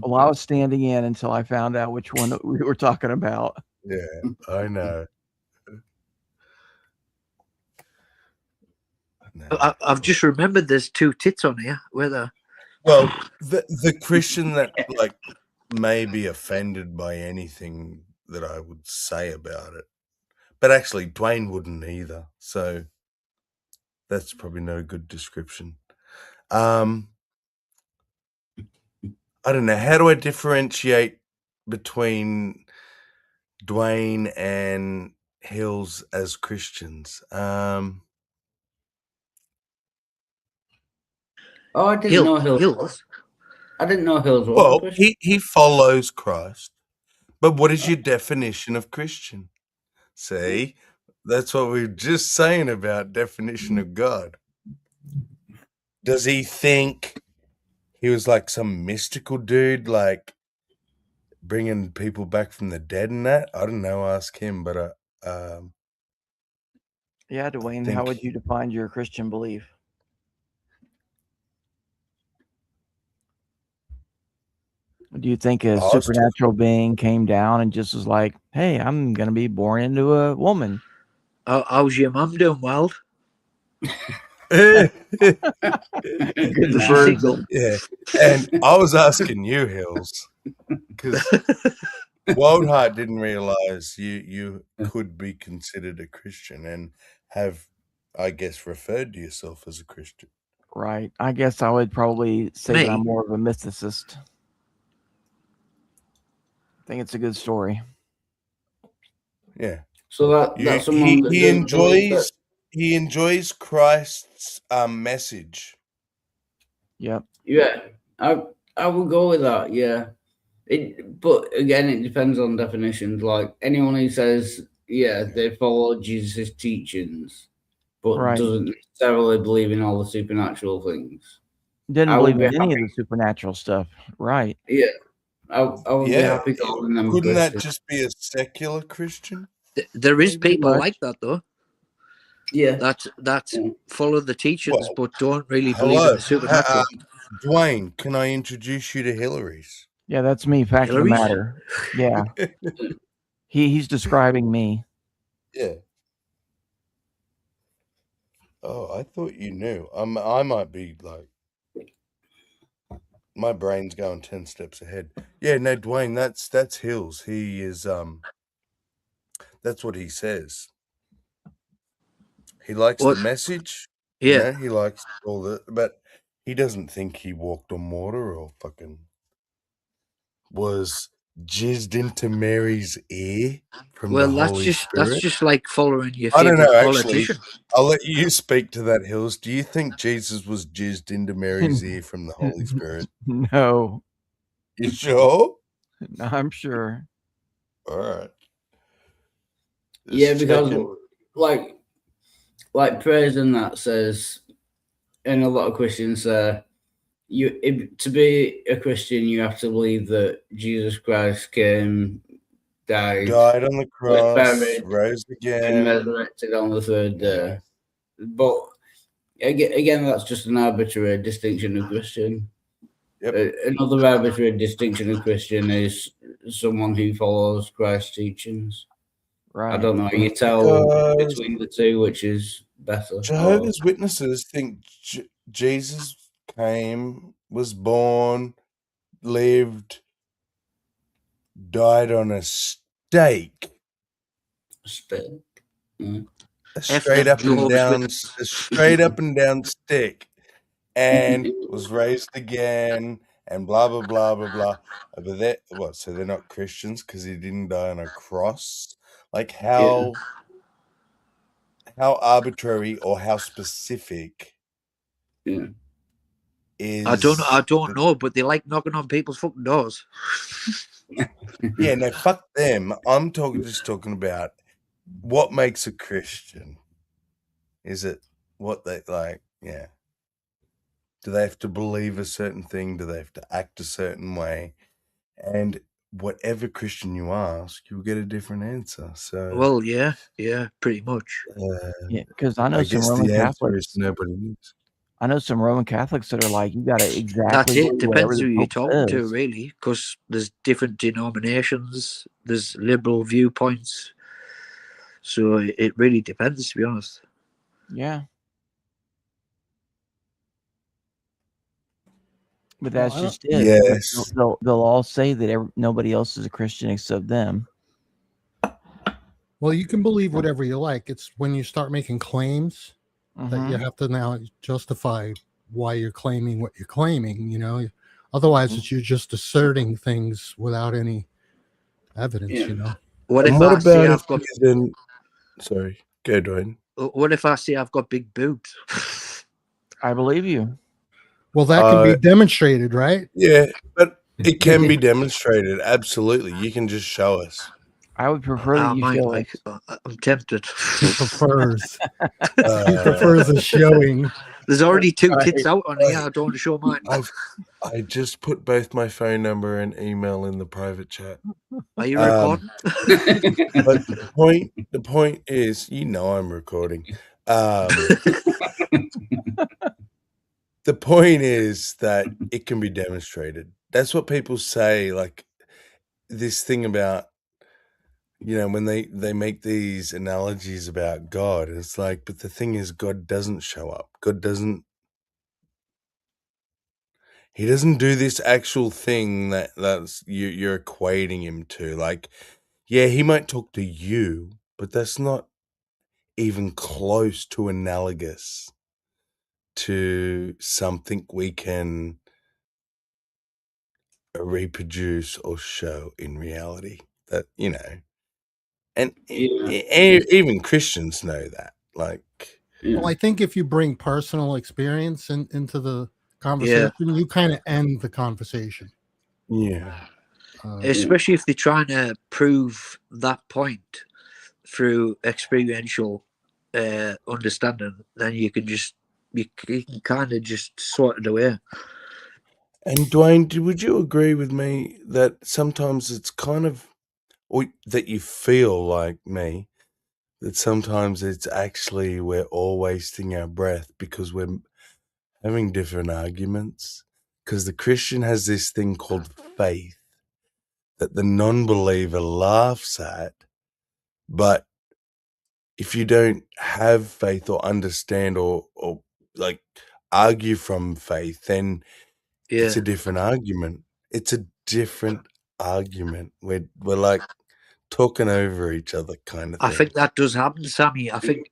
Well, I was standing in until I found out which one we were talking about. Yeah, I know. I've just remembered there's two tits on here. Whether Well, the Christian that like may be offended by anything that I would say about it, but actually Dwayne wouldn't either. So that's probably not a good description. I don't know. How do I differentiate between Dwayne and Hills as Christians? Oh, I didn't know Hills. I didn't know Hills was a Well, Christian. he follows Christ. But what is your definition of Christian? See, that's what we were just saying about definition of God. Does he think he was like some mystical dude, like bringing people back from the dead and that? I don't know. Ask him. But Yeah, Dwayne, how would you define your Christian belief? Do you think a supernatural being came down and just was like, "Hey, I'm gonna be born into a woman"? how's your mum doing, Wild? Good version. Yeah, and I was asking you, Hills, because Wildheart didn't realize you could be considered a Christian and have, I guess, referred to yourself as a Christian. Right. I guess I would probably say that I'm Me? more of a mysticist. I think it's a good story. Yeah. So that's someone that he doesn't believe that- enjoys Christ's message. Yep. Yeah, I will go with that. Yeah, but again, it depends on definitions. Like anyone who says, yeah, they follow Jesus' teachings, but Right. doesn't necessarily believe in all the supernatural things. Didn't I would believe be in any of happy. the supernatural stuff. Right. Yeah, I would be Yeah. happy calling them Couldn't that Christians. just be a secular Christian? There is Pretty people much. like that though. Yeah, that follow the teachings Well, but don't really believe in Hello, the supernatural. Dwayne. Can I introduce you to Hillary's? Yeah, that's me. Fact of the Hillary's? matter. Yeah. He's describing me. Yeah. Oh, I thought you knew. I might be like, my brain's going 10 steps ahead. Yeah, no, Dwayne, that's Hills. He is that's what he says. He likes What? the message. You Yeah. know, he likes all the, but he doesn't think he walked on water or fucking was jizzed into Mary's ear from Well, the that's Holy just Spirit. like following your I don't favorite know, actually. politician. I'll let you speak to that, Hills. Do you think Jesus was jizzed into Mary's ear from the Holy Spirit? No. You sure? I'm sure. All right. yeah, Just because checking. like praise and that says, and a lot of Christians say, to be a Christian, you have to believe that Jesus Christ came, died on the was cross, buried, rose and again. resurrected on the third day. But again, that's just an arbitrary distinction of Christian. Yep. Another arbitrary distinction of Christian is someone who follows Christ's teachings. Right. I don't know. You tell Because between the two which is better. Jehovah's Witnesses think Jesus came, was born, lived, died on a stake. A straight up and down, a straight up and down stick, and was raised again, and blah blah blah blah blah. But that what? So they're not Christians because he didn't die on a cross. Like how arbitrary or how specific? Yeah. I don't know, but they like knocking on people's fucking doors. Yeah, no, fuck them. I'm just talking about what makes a Christian. Is it what they like? Yeah. Do they have to believe a certain thing? Do they have to act a certain way? And whatever Christian you ask, you'll get a different answer. So, Well, yeah, pretty much. Yeah, because I know I some guess Roman the answer is Catholics. nobody knows. I know some Roman Catholics that are like, you got to That's exactly it. believe whatever Depends the who you're Pope talking to, says. really, because there's different denominations. There's liberal viewpoints, so it really depends, to be honest. Yeah. But Well, that's I don't- just it. because Yes. They'll all say that nobody else is a Christian except them. Well, you can believe whatever you like. It's when you start making claims that you Mhm. have to now justify why you're claiming what you're claiming. You know, otherwise, it's you're just asserting things without any evidence. Yeah. You know. What And if what I say about I've got? if you then? Sorry, go, Dwayne. What if I say I've got big boobs? I believe you. Well, that can be demonstrated, right? Yeah, but it can be demonstrated. Absolutely, you can just show us. I would prefer that I you might show like. us. I'm tempted. He prefers. He prefers a showing. There's already two tits out on here. I don't want to show mine. I just put both my phone number and email in the private chat. Are you recording? But the point is, I'm recording. The point is that it can be demonstrated. That's what people say. Like this thing about, when they make these analogies about God, it's like, but the thing is, God doesn't show up. He doesn't do this actual thing that's you're equating him to. Like, yeah, he might talk to you, but that's not even close to analogous to something we can reproduce or show in reality. That, and even Christians know that. Like, Well, I think if you bring personal experience into the conversation, you kind of end the conversation. Yeah. Especially if they're trying to prove that point through experiential understanding, then you can kind of just sort it away. And Dwayne, would you agree with me that sometimes it's kind of, or that you feel like me, that sometimes it's actually we're all wasting our breath because we're having different arguments? Because the Christian has this thing called faith that the non-believer laughs at, but if you don't have faith or understand or like argue from faith, then it's a different argument. It's a different argument. We're like talking over each other kind of thing. I think that does happen, Sammy. I think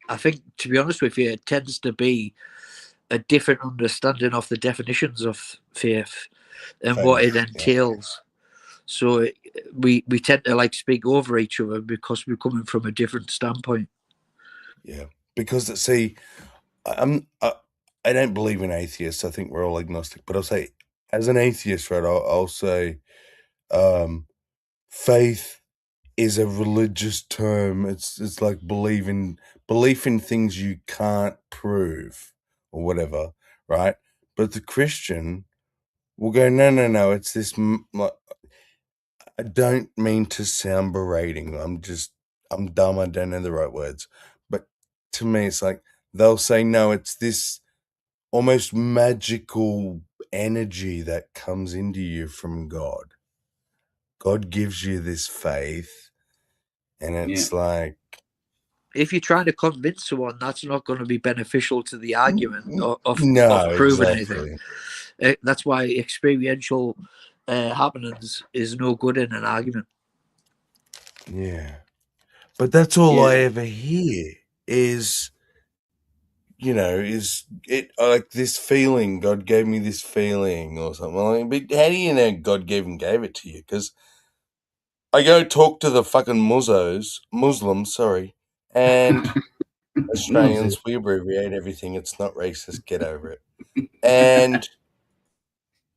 to be honest with you, it tends to be a different understanding of the definitions of faith and what it entails. So we tend to speak over each other because we're coming from a different standpoint. Yeah, because see, I don't believe in atheists. I think we're all agnostic. But I'll say, as an atheist, right, I'll say, faith is a religious term. It's like belief in things you can't prove or whatever, right? But the Christian will go, no. It's this. I don't mean to sound berating. I'm dumb. I don't know the right words. But to me, it's like they'll say, no, it's this almost magical energy that comes into you from God. God gives you this faith, and it's like, if you're trying to convince someone, that's not going to be beneficial to the argument of no, proving exactly. anything. That's why experiential happenings is no good in an argument. Yeah. But that's all I ever hear is, is it like this feeling, God gave me this feeling or something. Like, but how do you know God gave it to you? Because I go talk to the fucking Muslims, sorry, and Australians, we abbreviate everything. It's not racist, get over it. And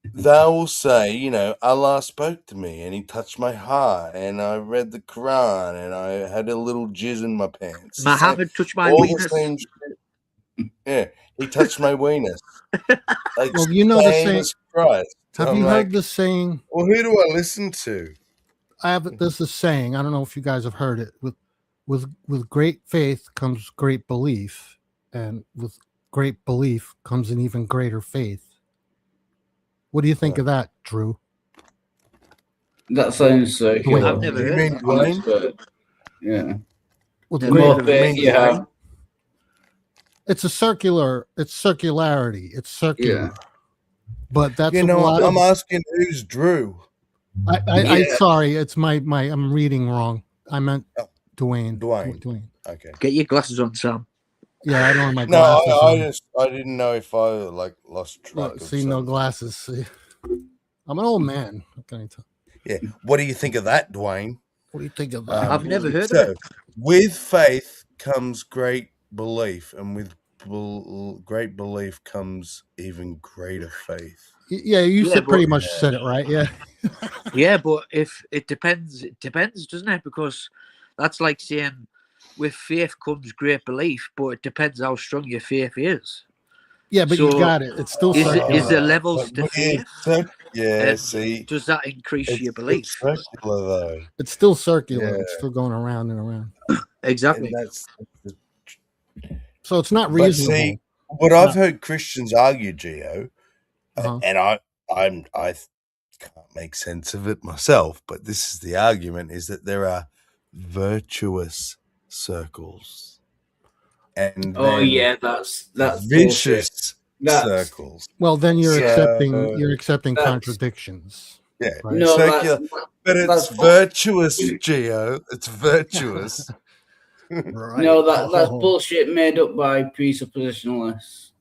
they will say, Allah spoke to me and he touched my heart and I read the Quran and I had a little jizz in my pants. Muhammad touched my all weakness. the same shit. Yeah, he touched my weenus. Like, Well, you know the saying. Jesus Christ. Have I'm you like, heard the saying? well, who do I listen to? There's a saying. I don't know if you guys have heard it. With great faith comes great belief, and with great belief comes an even greater faith. What do you think of that, Drew? That sounds circular. I've never heard mean that. Dwayne? Yeah. With The great, more faith you have. it's circularity. It's circular. Yeah. But that's You a know, lot I'm of. asking who's Drew. I sorry, it's my I'm reading wrong. I meant Dwayne. Dwayne. Okay. Get your glasses on, Sam. Yeah, I don't have my No, glasses. I didn't know if I like lost track of See, no something. glasses. See. I'm an old man. What can I tell? Yeah. What do you think of that, Dwayne? What do you think of that? I've never heard of So, it. with faith comes great belief, and with great belief comes even greater faith. Yeah, you Yeah, said pretty but- much said it right. Yeah. Yeah, but if it depends, doesn't it? Because that's like saying with faith comes great belief, but it depends how strong your faith is. Yeah, but you So, got it. It's still is circular. there levels to faith? Yeah, And see, does that increase your it's belief? circular though. It's still circular. Yeah. It's still going around and around. Exactly. And that's, So it's not but reasonable. see, what It's I've not- heard Christians argue, Gio, Uh-huh. and I can't make sense of it myself, but this is the argument: is that there are virtuous circles, and Oh then yeah, that's vicious That's- circles. Well, then you're So, accepting that's- contradictions. Yeah, Right. No, circular, but it's that's virtuous, Gio. It's virtuous. Right. No, that's Oh. bullshit made up by presuppositionalists.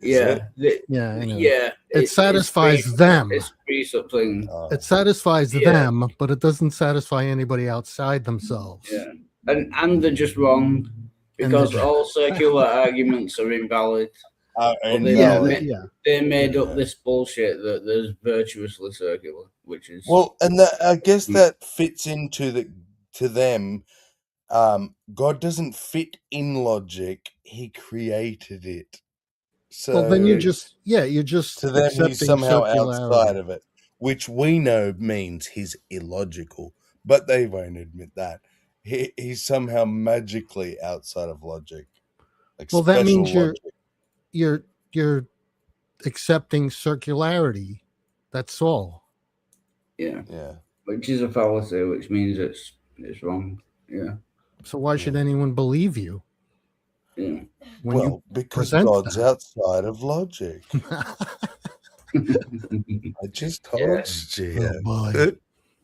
Yeah, Yeah, I know. yeah. It satisfies them. It's presupposition. It satisfies Yeah. them, but it doesn't satisfy anybody outside themselves. Yeah, and they're just wrong because they're- all circular arguments are invalid. But invalid. they made up this bullshit that there's virtuously circular, which is Well, and that, I guess that fits into to them. God doesn't fit in logic; He created it. So Well, then you're just to them accepting he's somehow circularity. outside of it, which we know means he's illogical, but they won't admit that. He's somehow magically outside of logic. Like Well, that means special logic. you're accepting circularity. That's all. yeah, Yeah. which is a fallacy, which means it's wrong. Yeah, So why should anyone believe you? yeah. When Well, you because present God's outside of logic. I just told Yeah. you, Gio. Oh, boy.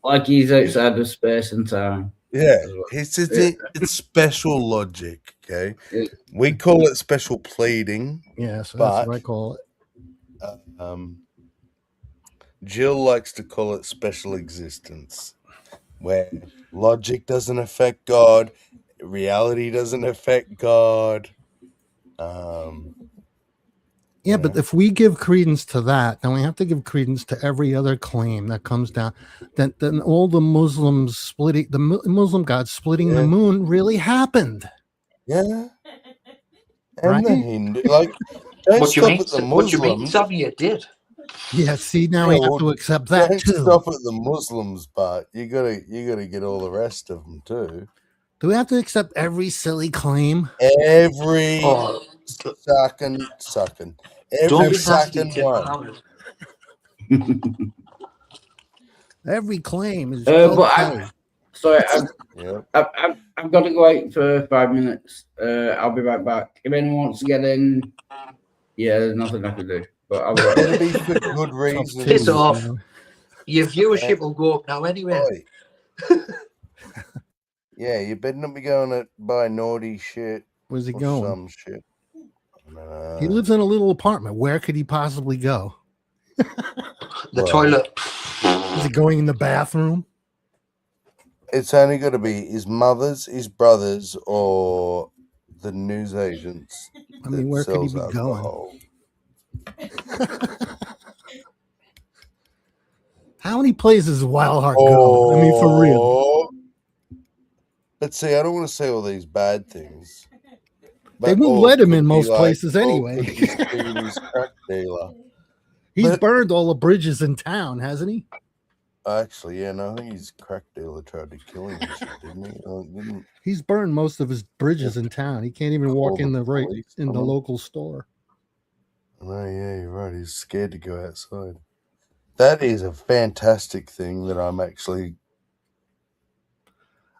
Like he's outside of space and time. Yeah, as well. it's special logic. Okay, Yeah. we call it special pleading. Yes, that's but what I call it. Jill likes to call it special existence, where logic doesn't affect God, reality doesn't affect God. Yeah, but if we give credence to that, then we have to give credence to every other claim that comes down. Then all the Muslims splitting, the Muslim God splitting the moon really happened. Yeah. And Right? the Hindu, like, don't What do stop you mean? at the What do you mean, Muslims. Sammy? You did. Yeah, see, now we Yeah, have to accept that Don't too. stop at the Muslims, but you gotta get all the rest of them too. Do we have to accept every silly claim? Every Oh, second, don't every be nasty, second Tim one. Mohammed. Every claim is But okay. I've got to go out for 5 minutes. I'll be right back. If anyone wants to get in, yeah, there's nothing I can do. But I'll be right It'll back. be for good reason. Piss off. Your viewership will go up now anyway. Oi. Yeah, you better not be going to buy naughty shit. Where's he or going? Some shit. He lives in a little apartment. Where could he possibly go? The toilet. Is he going in the bathroom? It's only got to be his mother's, his brother's, or the news agents. I mean, where could he be going? How many places does Wild Heart go? I mean, for real. But see, I don't want to say all these bad things. They But won't or let him could in it be most like, places or anyway. could this be his crack dealer? He's But burned all the bridges in town, hasn't he? actually, yeah, no, I think his crack dealer tried to kill him, and shit, didn't he? Or didn't He's burned most of his bridges in town. He can't even call walk the in the police in on the him? local store. Oh yeah, you're right. He's scared to go outside. That is a fantastic thing that I'm actually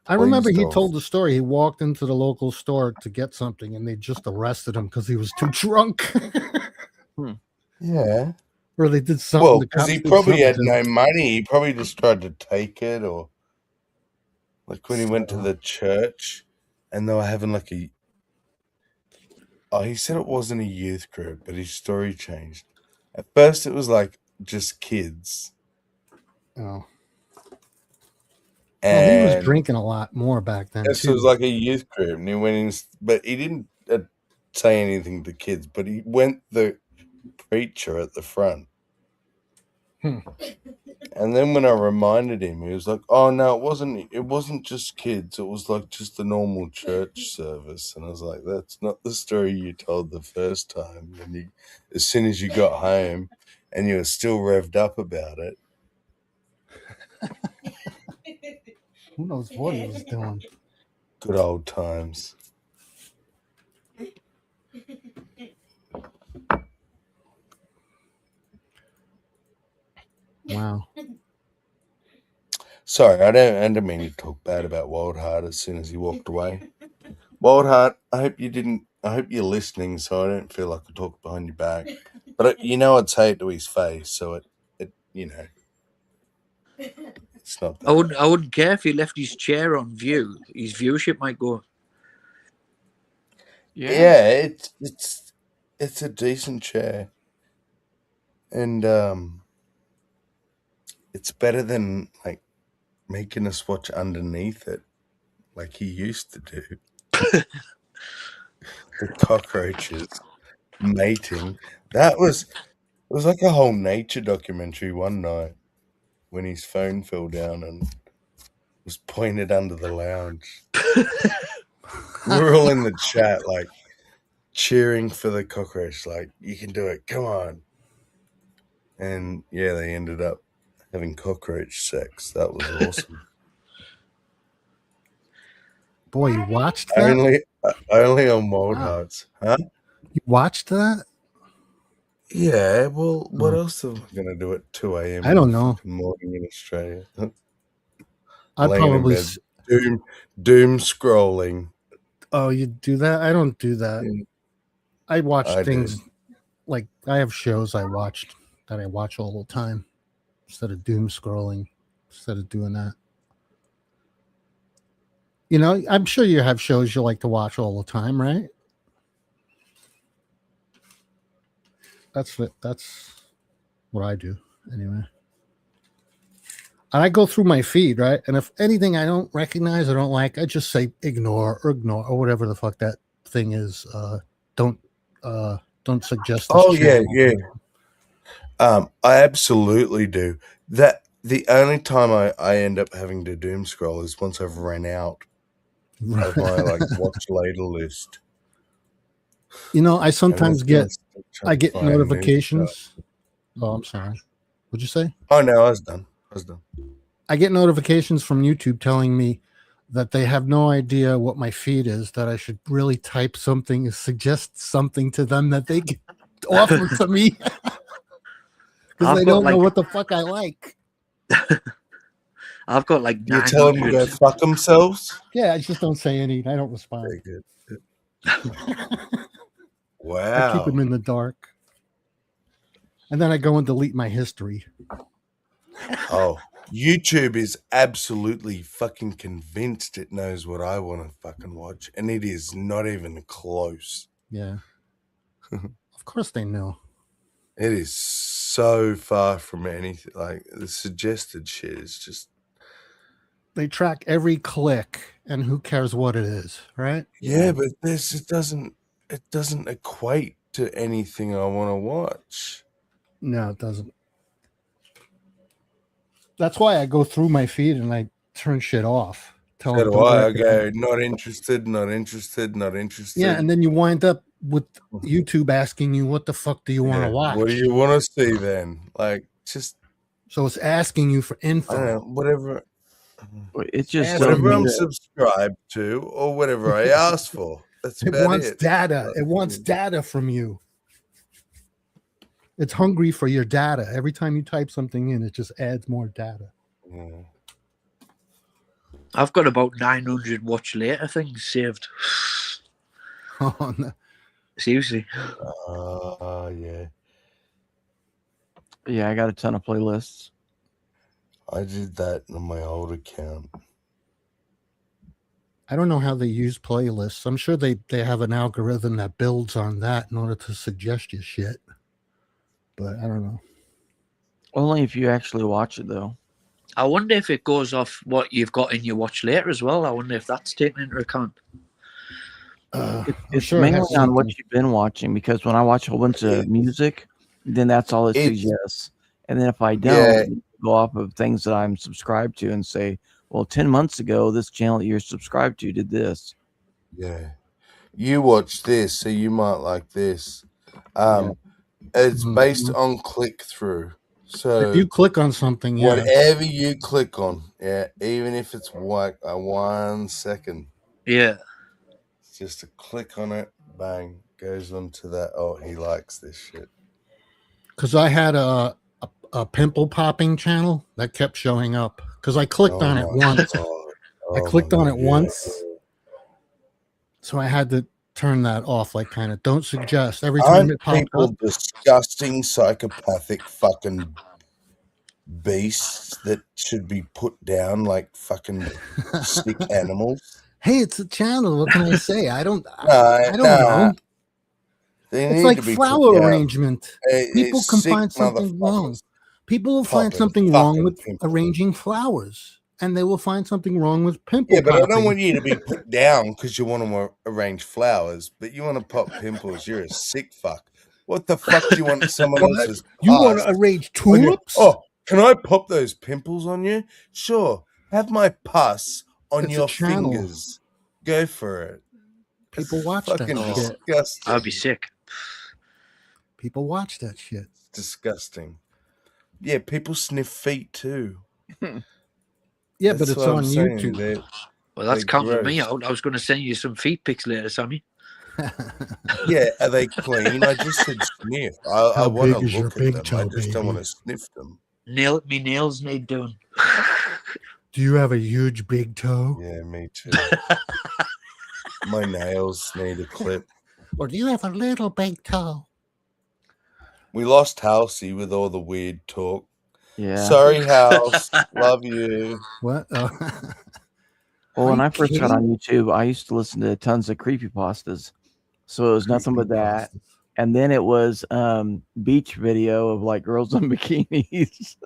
I remember pleased he of. told the story. He walked into the local store to get something, and they just arrested him because he was too drunk. Yeah. Or they did something. Well, The because cops he did probably something had to him. no money. He probably just tried to take it, or like when he went to So- the church and they were having like a. Oh, he said it wasn't a youth group, but his story changed. At first, it was like just kids, Oh. Well, he was and drinking a lot more back then this was too. like a youth group, and he went in, but he didn't say anything to kids. But he went the preacher at the front. And then when I reminded him, he was like, "Oh no, it wasn't just kids. It was like just the normal church service." And I was like, "That's not the story you told the first time. When you, as soon as you got home, and you were still revved up about it." Who knows what he was doing? Good old times. Wow. Sorry, I didn't mean to talk bad about Wildheart as soon as he walked away. Wildheart, I hope you're listening, so I don't feel like I talk behind your back. But I'd say it to his face, so it it's not that. I wouldn't care if he left his chair on view. His viewership might go. Yeah, it's a decent chair, and it's better than like making us watch underneath it, like he used to do. The cockroaches mating. It was like a whole nature documentary one night when his phone fell down and was pointed under the lounge. We were all in the chat, like cheering for the cockroach, like, "You can do it, come on." And yeah, they ended up having cockroach sex. That was awesome. Boy, you watched that? Only on Wild Hearts. Huh? You watched that? Yeah, well, what else am I going to do at 2 a.m. I don't know. Morning in Australia? I'd Laying in probably bed, doom scrolling. Oh, you do that? I don't do that. I watch I things do. like I have shows I watch all the time instead of doom scrolling, instead of doing that. I'm sure you have shows you like to watch all the time, right? That's what I do anyway. And I go through my feed, right? And if anything I don't recognize or don't like, I just say ignore or whatever the fuck that thing is. Don't suggest this Oh yeah, channel. yeah. I absolutely do. That the only time I end up having to doom scroll is once I've ran out of my like watch later list. I sometimes get find new notifications. Oh, I'm sorry. What'd you say? Oh no, I was done. I get notifications from YouTube telling me that they have no idea what my feed is, that I should really type something, suggest something to them that they can offer to me. Because they don't know what the fuck I like. I've got like You tell them to go fuck themselves? Yeah, I just don't say any. I don't respond. Very good. I keep them in the dark. And then I go and delete my history. Oh, YouTube is absolutely fucking convinced it knows what I want to fucking watch, and it is not even close. Yeah. Of course they know. It is so far from anything. Like the suggested shit is just. They track every click, and who cares what it is, right? Yeah, but it doesn't equate to anything I want to watch. No, it doesn't. That's why I go through my feed and I turn shit off. tell So them do to I. I work it go, out. not interested, not interested, not interested. Yeah, and then you wind up with YouTube asking you, "What the fuck do you want to watch?" What do you want to see then? Like, just So it's asking you for I don't know, info. whatever. It's just Whatever I'm something. subscribed to, or whatever I ask for. That's It about wants it. data. It wants data from you. It's hungry for your data. Every time you type something in, it just adds more data. I've got about 900 watch later things saved. Oh, no. Seriously. Yeah. Yeah, I got a ton of playlists. I did that on my old account. I don't know how they use playlists. I'm sure they have an algorithm that builds on that in order to suggest you shit. But I don't know. Only if you actually watch it, though. I wonder if it goes off what you've got in your watch later as well. I wonder if that's taken into account. It's sure it mainly has on what something. you've been watching, because when I watch a whole bunch of music, then that's all it It's- suggests. And then if I Yeah. don't, go off of things that I'm subscribed to and say, well, 10 months ago, this channel that you're subscribed to did this. Yeah. You watch this, so you might like this. It's based on click through. So If you click on something, yeah. whatever you click on, even if it's like a 1 second, Yeah. it's just a click on it, bang, goes onto that. Oh, he likes this shit. Because I had a pimple popping channel that kept showing up. Because I clicked on it once. I clicked on it once. So I had to turn that off, like kind of don't suggest every time Aren't it popped people up. disgusting, psychopathic fucking beasts that should be put down like fucking sick animals? Hey, it's a channel. What can I say? I don't Nah. know. They It's need like to be flower put down. arrangement. People It's can sick find something wrong. motherfuckers. People will find Popping something wrong fucking with pimples. arranging flowers, and they will find something wrong with pimple Yeah, but I don't popping. want you to be put down because you want to arrange flowers, but you want to pop pimples. You're a sick fuck. What the fuck do you want someone What? else's You want to pus arrange on your- tulips? Oh, can I pop those pimples on you? Sure. Have my pus on It's a your channel. fingers. Go for it. People It's watch that fucking shit. disgusting. I'd be sick. People watch that shit. Disgusting. Yeah, people sniff feet too. Yeah, but That's it's what I'm on saying. YouTube. Well, that's they're counting me gross. out. I was going to send you some feet pics later, Sammy. Yeah, are they clean? I just said sniff. I How want to big is your look at big them. toe, I just don't want baby? to sniff them. Me nails need doing. Do you have a huge big toe? Yeah, me too. My nails need a clip. Or do you have a little big toe? We lost Halsey with all the weird talk. Yeah. Sorry, House. Love you. What? Oh. Well, Are when you I first got kidding? on YouTube, I used to listen to tons of creepypastas. So it was nothing but that. And then it was beach video of like girls in bikinis.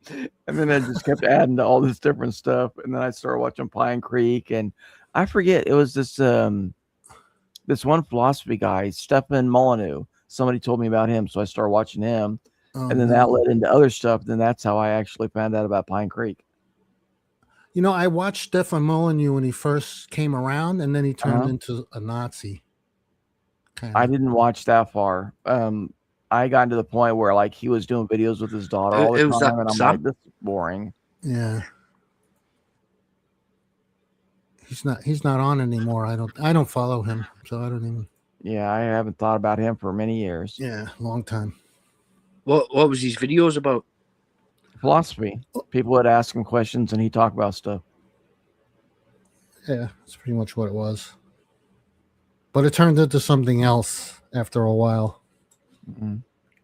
And then I just kept adding to all this different stuff. And then I started watching Pine Creek, and I forget, it was this this one philosophy guy, Stefan Molyneux. Somebody told me about him, so I started watching him. Oh, And then that led into other stuff. Then that's how I actually found out about Pine Creek. You know, I watched Stefan Molyneux when he first came around, and then he turned into a Nazi. I didn't watch that far. I got to the point where like he was doing videos with his daughter all the Who's that, time, and I'm Sam? like, this is boring. Yeah. He's not on anymore. I don't follow him, so I don't even. Yeah, I haven't thought about him for many years. Yeah, long time. What was his videos about? Philosophy. People would ask him questions, and he talk about stuff. Yeah, that's pretty much what it was. But it turned into something else after a while. Mm-hmm.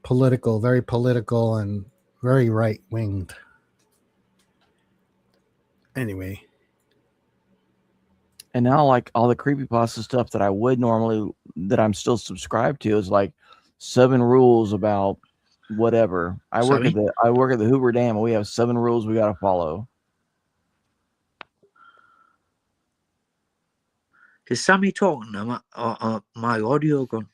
Political, very political, and very right winged. Anyway. And now, like all the creepypasta stuff that I would normally, that I'm still subscribed to, is like 7 rules about whatever. I work at the Hoover Dam, and we have 7 rules we got to follow. Is Sammy talking? My audio gone?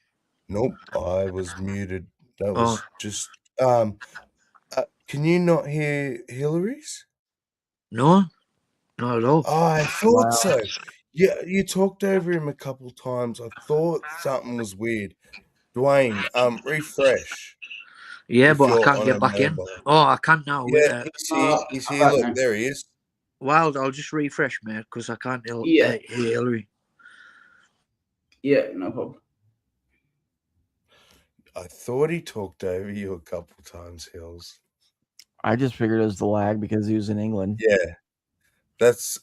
Nope, I was muted. That Oh. was just. Can you not hear Hillary's? No. Not at all. Oh, I thought so. Yeah, you talked over him a couple times. I thought something was weird. Dwayne, refresh. Yeah, if but I you're can't on get a back in. mobile. Oh, I can now. Yeah, he's here. He's here. Look, there he is. Wild, I'll just refresh, mate, because I can't hear Hillary. Yeah, no problem. I thought he talked over you a couple times, Hills. I just figured it was the lag because he was in England. Yeah, that's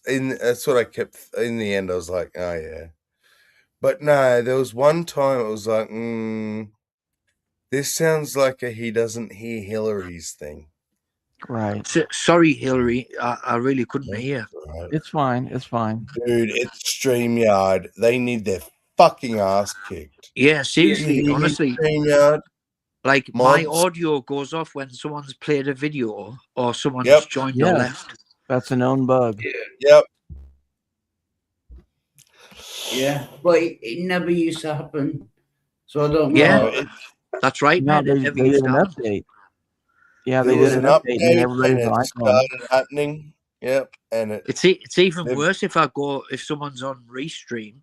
what I kept. In the end, I was like, oh yeah, but no, there was one time it was like, this sounds like a he doesn't hear Hillary's thing. Right. Sorry, Hillary, I really couldn't hear. Right. It's fine. It's fine. Dude, it's StreamYard. They need their fucking ass kicked. Yeah, seriously, You honestly. StreamYard. Like Mods. my audio goes off when someone's played a video or someone's joined or left. That's a known bug. Yep. Yeah, but it never used to happen. So I don't know. Yeah, that's right, No, man. they did an update. Yeah, they There was did an an update, and update everybody's and on it iPhone. started happening. Yep, and It's even worse if someone's on restream,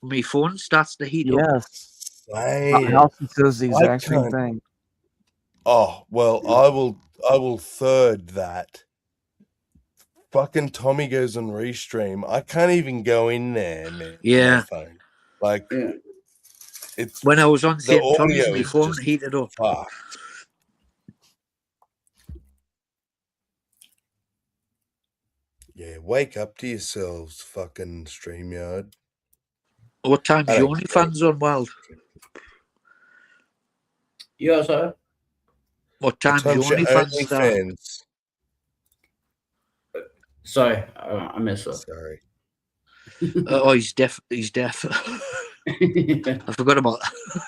my phone starts to heat up. Yes. Man, Halsey says the I exact same can't- thing. Oh well, I will third that. Fucking Tommy goes on restream. I can't even go in there, man. Yeah. My phone. Like it's When I was on the St. Tommy's, audio my is phone just heated up. fucked. Yeah, wake up to yourselves, fucking StreamYard. What time's I your don't OnlyFans on, Wild? Yeah, sir. What time's your time's your OnlyFans start? OnlyFans? Sorry, I missed that. Sorry. Oh, he's deaf. He's deaf. I forgot about that.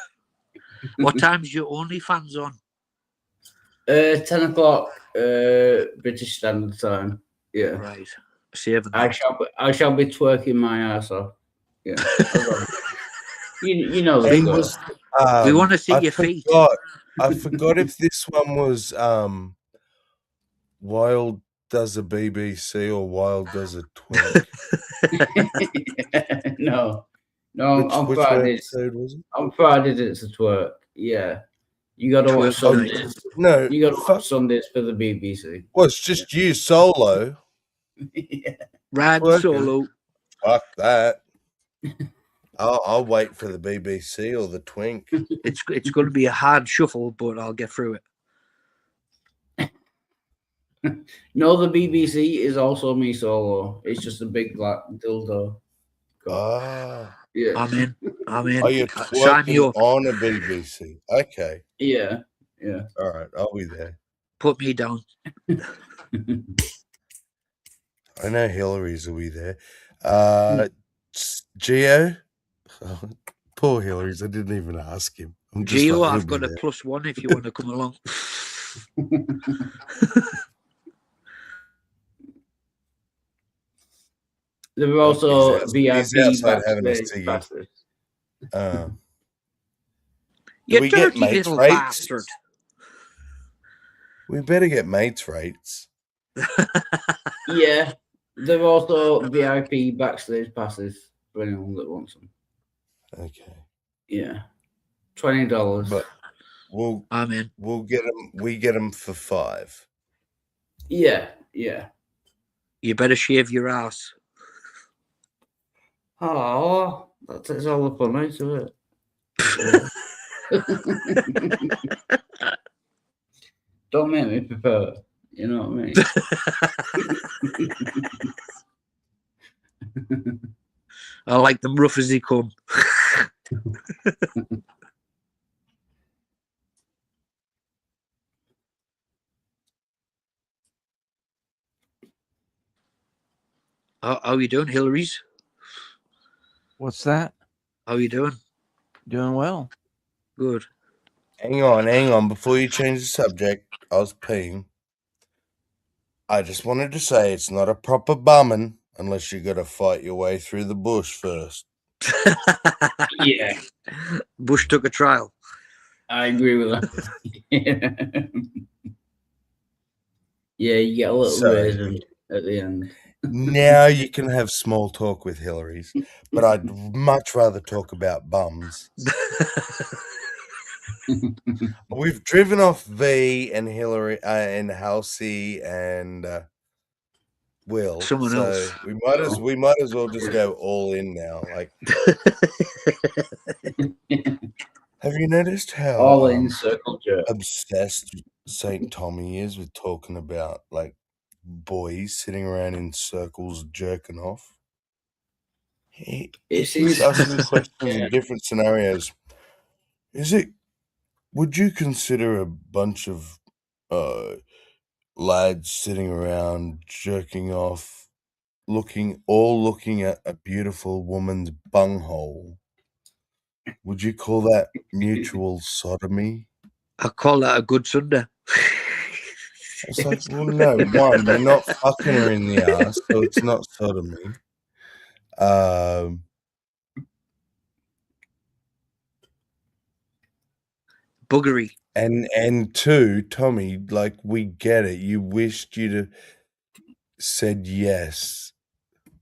What time's your OnlyFans on? 10 o'clock British Standard Time. Yeah. Right. Saving I that. shall be twerking my ass off. Yeah. you know the He score. was, We want to see I your feet. I forgot if this one was Wild does a BBC or Wild does a twink. No, on Which Fridays. episode was it? On Fridays it's a twerk. Yeah. You gotta watch Twerk night. Sundays. No, You gotta watch Sundays for the BBC. well, it's just you solo. Rad Twerking. solo. Fuck that. I'll wait for the BBC or the twink. It's going to be a hard shuffle, but I'll get through it. No, the BBC is also me solo. It's just a big black dildo. Ah. Yeah. I'm in. Are you Sign me twerking up. on a BBC? Okay. Yeah. All right, I'll be there. Put me down. I know Hillary's will be there. Geo? Oh, poor Hillary's. I didn't even ask him. I'm just Gio, like, I've he'll got be a there. +1 if you want to come along. There were also He's VIP outside having a backstage ciggy. passes. You we get dirty mates little rates? bastard. We better get mates rates. Yeah. There were also VIP backstage passes for anyone that wants them. Okay. Yeah. $20. But we'll I'm in. we'll get them. We get them for $5. Yeah. You better shave your ass. Oh, that takes all the fun out of it. Don't make me prepare. You know what I mean? I like them rough as they come. How are you doing, Hillary's? What's that? How are you doing? Doing well. Good. Hang on. Before you change the subject, I was peeing. I just wanted to say it's not a proper bumming unless you got to fight your way through the bush first. Yeah. Bush took a trial. I agree with that. Yeah, you get a little So- raisin at the end. Now you can have small talk with Hillary's, but I'd much rather talk about bums. We've driven off V and Hillary and Halsey and Will. Someone so else. we might as well just go all in now. Like, have you noticed how All in circle jerk. obsessed Saint Tommy is with talking about like boys sitting around in circles jerking off? He's asking questions in different scenarios. Would you consider a bunch of lads sitting around jerking off, looking at a beautiful woman's bunghole? Would you call that mutual sodomy? I call that a good Sunday. It's like, well, no, one, you're not fucking her in the ass, so it's not sodomy. Buggery. And two, Tommy, like, we get it. You wished you'd have said yes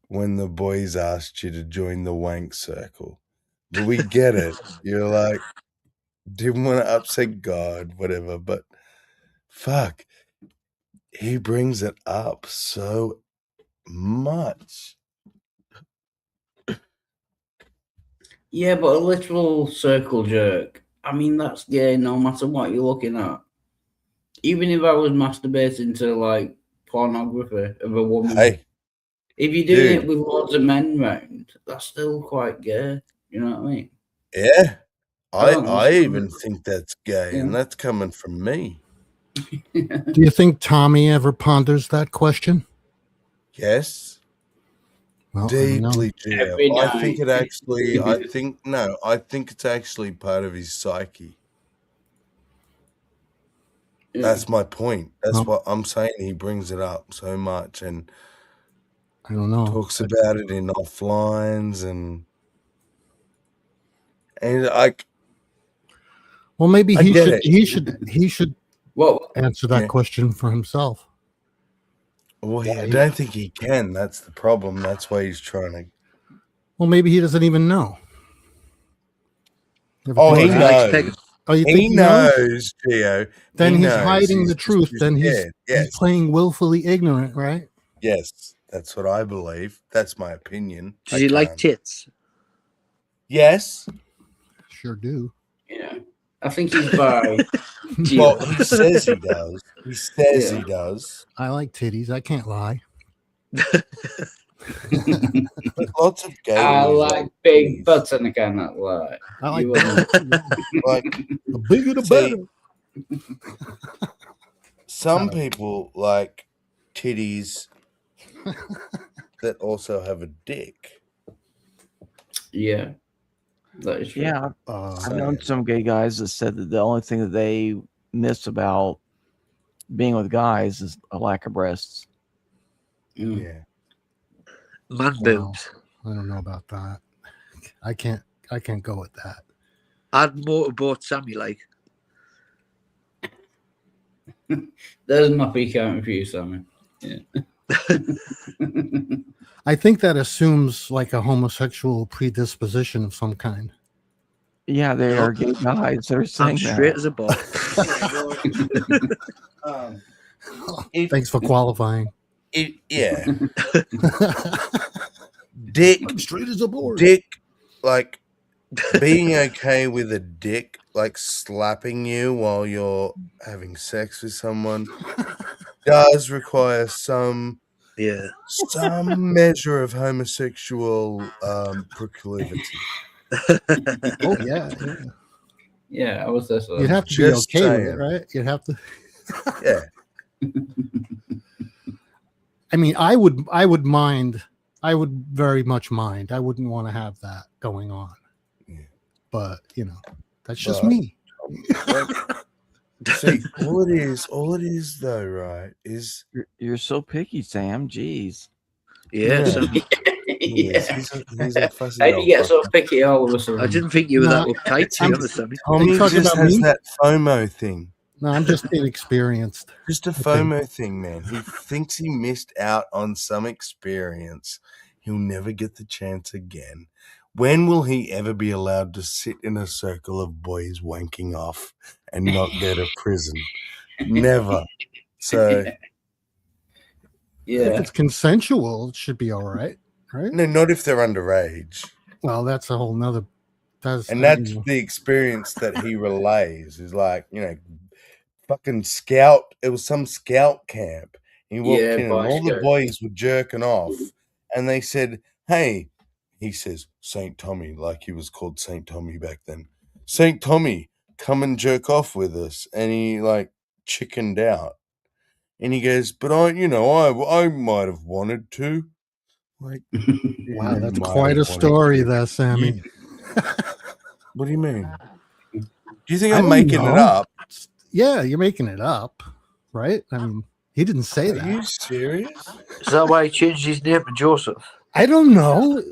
when the boys asked you to join the wank circle. But we get it. You're like, didn't want to upset God, whatever, but fuck. He brings it up so much. Yeah, but a literal circle jerk. I mean, that's gay no matter what you're looking at. Even if I was masturbating to like pornography of a woman, Hey, if you're doing dude. it with lots of men round, that's still quite gay. You know what I mean? Yeah. don't know, I it's even think that's gay, and Yeah. that's coming from me. Do you think Tommy ever ponders that question? Yes. Well, I don't know. Deeply, Gio. Every I think night. it actually, I think it's actually part of his psyche. Yeah. That's my point. That's Well- what I'm saying. He brings it up so much and I don't know. talks about it in offlines and like, Well, maybe I get it. he should Well, answer that Yeah. question for himself. well, I don't think he can. That's the problem. That's why he's trying to. Well, maybe he doesn't even know. You ever Oh, think he about that? knows. Oh, you think He knows, Gio. Then He he's knows. hiding He's the just truth. too Then he's scared. Yes. playing willfully ignorant, right? Yes, that's what I believe. That's my opinion. Does he like tits? Yes. Sure do. Yeah, I think he's bi. Well, he says he does. He says he does. I like titties. I can't lie. But lots of gay I boys like big butts and I cannot lie. I like You wouldn't. like the bigger the See, better. some people like titties that also have a dick. Yeah, that is true. Yeah, I've known some gay guys that said that the only thing that they miss about being with guys is a lack of breasts. Yeah. Man Wow. boobs. I don't know about that. I can't go with that. I'd motorboat Sammy like. There's my peak out for you, Sammy. Yeah. I think that assumes like a homosexual predisposition of some kind. Yeah, they are gay guys that are saying I'm that. straight as a ball. Thanks for qualifying. Yeah. Dick. I'm straight as a board. Dick, like being okay with a dick, like slapping you while you're having sex with someone, does require some measure of homosexual proclivity. Oh yeah. Yeah, I was there. So You'd have to Just be okay with saying. it, right? You'd have to. Yeah. I mean, I would mind. I would very much mind. I wouldn't want to have that going on. But that's just But- me. See, all it is though, right, is You're so picky, Sam. Jeez. Yeah. Yeah. Sammy. he is. He's a fussy How do you old get so fucker. picky all of a sudden? I didn't think you were that No, uptight, to be honest, Sammy. Tommy talking just about has me? that FOMO thing. No, I'm just inexperienced. Just a FOMO thing, man. He thinks he missed out on some experience. He'll never get the chance again. When will he ever be allowed to sit in a circle of boys wanking off and not go to prison? Never. So, If Yeah. it's consensual, it should be all right, right? no, not if they're underage. Well, that's a whole nother. And that's the experience that he relays is like, you know, fucking scout. It was some scout camp. He walked Yeah, in and Boy all the Scout. boys were jerking off. And they said, hey, he says, St. Tommy, like he was called St. Tommy back then. St. Tommy, come and jerk off with us. And he like chickened out. And he goes, but I might have wanted to. Like, Wow, that's might quite have a wanted story to. there, Sammy. What do you mean? Do you think I I'm don't making it know. up? Yeah, you're making it up, right? I mean, he didn't say Are that. you serious? Is that why he changed his name to Joseph? I don't know.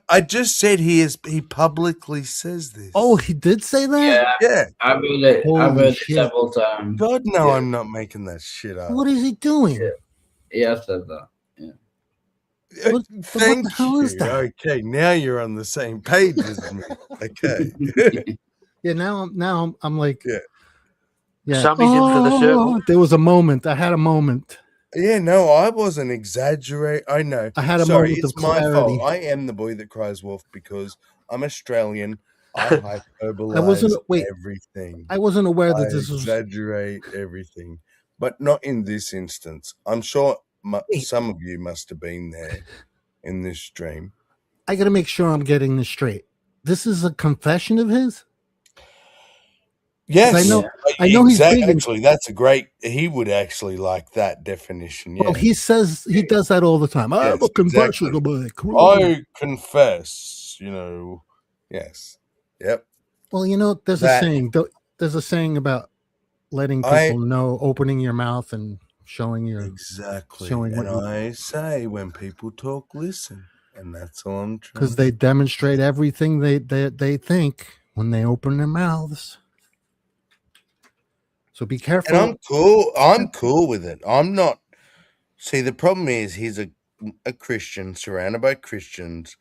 I just said he publicly says this. Oh, he did say that? Yeah. I've read it. I've Holy read it shit. several times. God, no, Yeah. I'm not making that shit up. What is he doing? He has said that. What Thank the hell you. is that? Okay, now you're on the same page as me. Okay. Yeah, now I'm like, Yeah. yeah. Sammy's in for the circle. There was a moment. I had a moment. Yeah, no, I wasn't exaggerating. I know. I had a Sorry, moment of it's my clarity. fault. I am the boy that cries wolf because I'm Australian. I hyperbolize everything. I wasn't aware I that this was. exaggerate everything, but not in this instance. I'm sure some of you must have been there in this stream. I got to make sure I'm getting this straight. This is a confession of his. Yes, I know he's big in- actually, that's a great. He would actually like that definition. Yeah. Well, he says he does that all the time. I have a confession of my career. I confess. You know. Yes. Yep. Well, there's a saying. There's a saying about letting people know, opening your mouth and showing your Exactly. showing what And you, I say, when people talk, listen, and that's all I'm trying. because they demonstrate everything they think when they open their mouths. So be careful. And I'm cool. I'm cool with it. I'm not. See, the problem is he's a Christian surrounded by Christians.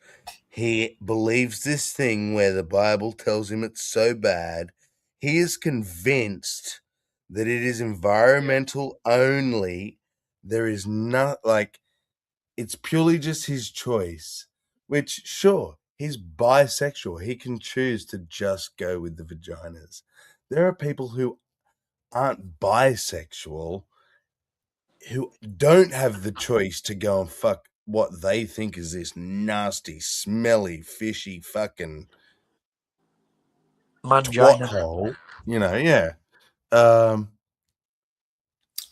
He believes this thing where the Bible tells him it's so bad. He is convinced that it is environmental only. There is not it's purely just his choice, which sure, he's bisexual. He can choose to just go with the vaginas. There are people who aren't bisexual who don't have the choice to go and fuck what they think is this nasty, smelly, fishy fucking twat hole. Yeah.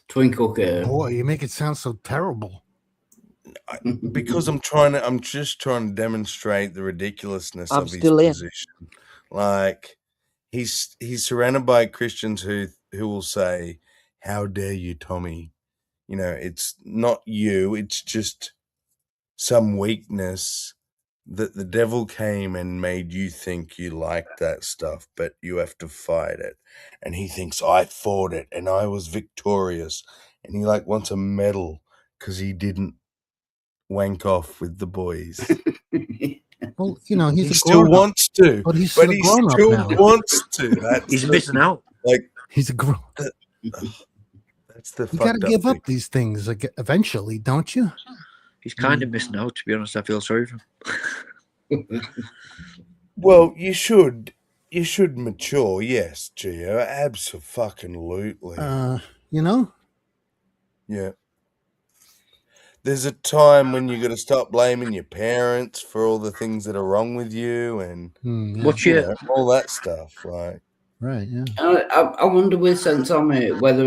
Twinkle girl. Boy, you make it sound so terrible. Because I'm just trying to demonstrate the ridiculousness I'm of his still in. position. Like he's surrounded by Christians who will say, "How dare you, Tommy? It's not you. It's just some weakness that the devil came and made you think you liked that stuff, but you have to fight it." And he thinks, I fought it and I was victorious. And he wants a medal because he didn't wank off with the boys. Well, he's He a still grown-up. wants to, But he's but a he grown-up still now. wants to. That's He's missing out. He's a grown. That's the You got to fucked up give thing. up these things eventually, don't you? He's kind of missing out, to be honest. I feel sorry for him. Well, you should mature, yes, Gio, absolutely. Yeah. There's a time when you got to stop blaming your parents for all the things that are wrong with you and all that stuff. Right, yeah. I wonder with St. Tommy whether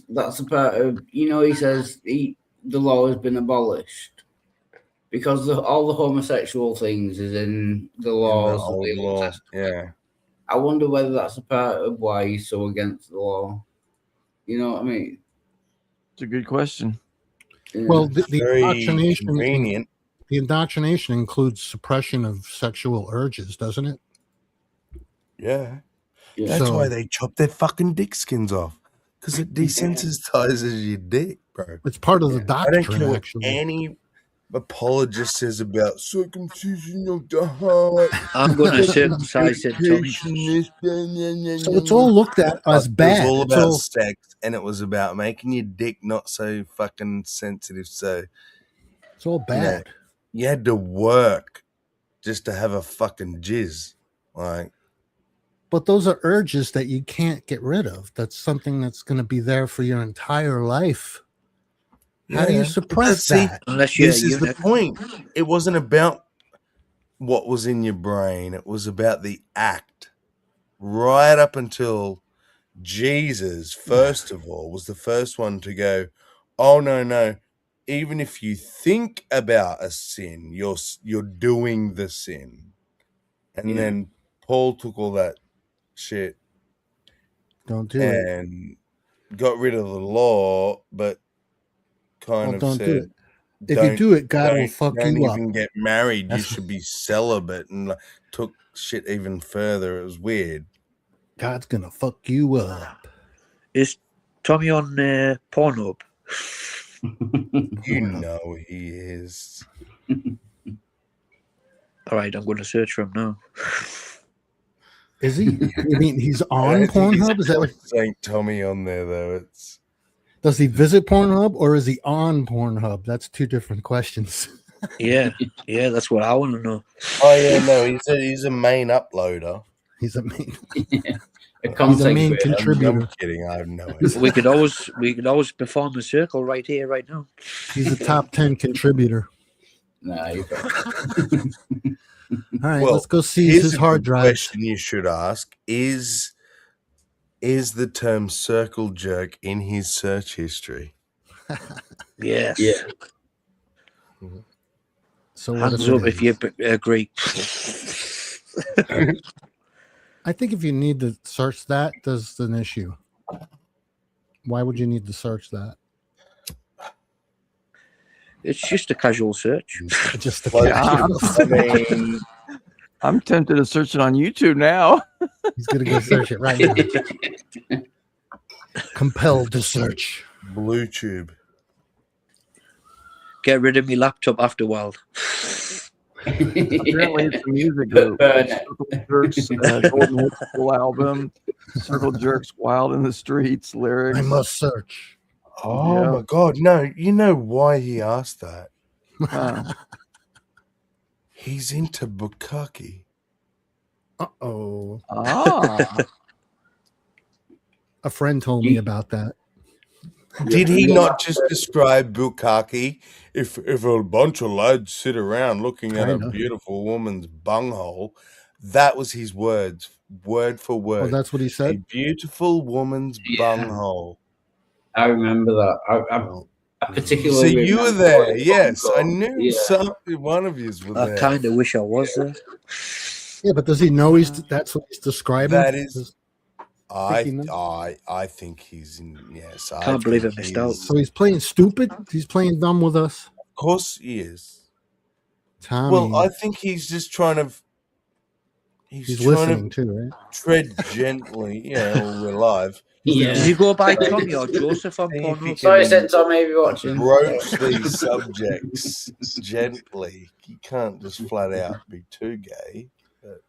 that's a part of, he says the law has been abolished because all the homosexual things is in the laws of the Old Testament. Yeah. I wonder whether that's a part of why he's so against the law. You know what I mean? It's a good question. Yeah. Well, the Very indoctrination, convenient. the indoctrination includes suppression of sexual urges, doesn't it? Yeah. That's why they chop their fucking dick skins off. Because it desensitizes your dick, bro. It's part of the I don't care doctrine, what actually. any apologist says about circumcision of the heart. I'm going to circumcise it, Tommy. So it's all looked at as It bad. was all It's about all- sex, and it was about making your dick not so fucking sensitive. So It's all bad. You had to work just to have a fucking jizz. Like, But those are urges that you can't get rid of. That's something that's going to be there for your entire life. How do you suppress that? Unless you're this a is the eunuch. point. It wasn't about what was in your brain. It was about the act. Right up until Jesus, first of all, was the first one to go, oh, no. Even if you think about a sin, you're doing the sin. And then Paul took all that shit Don't do it. and got rid of the law, but kind Well, of don't do said, it. If you do it, God will don't- fuck don't you up. even get married. That's- You should be celibate, and like, took shit even further. It was weird. God's going to fuck you up. Is Tommy on Pornhub? You know he is. All right, I'm going to search for him now. Is he? You mean he's I on don't think Pornhub? it's Is that what? St. Tommy on there though? It's Does he visit Pornhub or is he on Pornhub? That's two different questions. Yeah, that's what I want to know. oh yeah, no, he's a main uploader. He's a main. He's a main contributor. I'm kidding. I have no idea. We could always perform the circle right here, right now. He's a top 10 contributor. Nah, you All right, Well, let's go see here's his a hard good drive. question you should ask: Is the term "circle jerk" in his search history? Yes. Yeah. So Hands whatever up it if you agree. I think if you need to search that, there's an issue. Why would you need to search that? It's just a casual search. Just a Well, casual- I mean, I'm tempted to search it on YouTube now. He's gonna go search it right now. Compelled to search. BlueTube. Get rid of my laptop after a while. Apparently, it's a music group. Circle Jerks Golden Whistle album. Circle Jerks Wild in the Streets lyrics. I must search. Oh Yeah. my god, no! You know why he asked that? He's into bukkake. Uh-oh. Ah. A friend told me about that. Did he not just describe bukkake? If a bunch of lads sit around looking at a Kinda. beautiful woman's bunghole, that was his words, word for Oh, word. that's what he A said? beautiful woman's bunghole. I remember that. I particularly. So you were remember there, what it yes. was I called. knew Yeah. one of yous were I there. kind of wish I was there. Yeah, but does he know that's what he's describing? That is, Think he I think he's in. Yes, I Can't believe think I missed out. he's- So he's playing stupid? He's playing dumb with us? Of course he is. Tommy. Well, I think he's just trying to. he's trying listening too, right? tread gently. Yeah, well, we're live. Did you go by Tommy or Joseph on Pornhub? Sorry, St. Tommy, if you're watching. Broach these subjects gently. You can't just flat out be too gay. But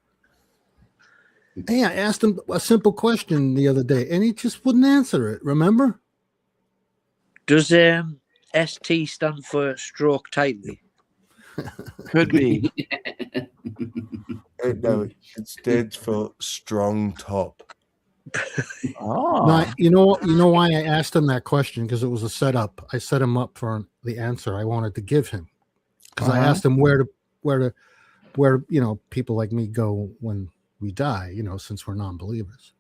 Hey, I asked him a simple question the other day, and he just wouldn't answer it. Remember? Does ST stand for stroke tightly? Could be. no, it stands for strong top. Oh. No, you know why I asked him that question? Because it was a setup. I set him up for the answer I wanted to give him. Because I Uh-huh. asked him where people like me go when we die. Since we're non-believers.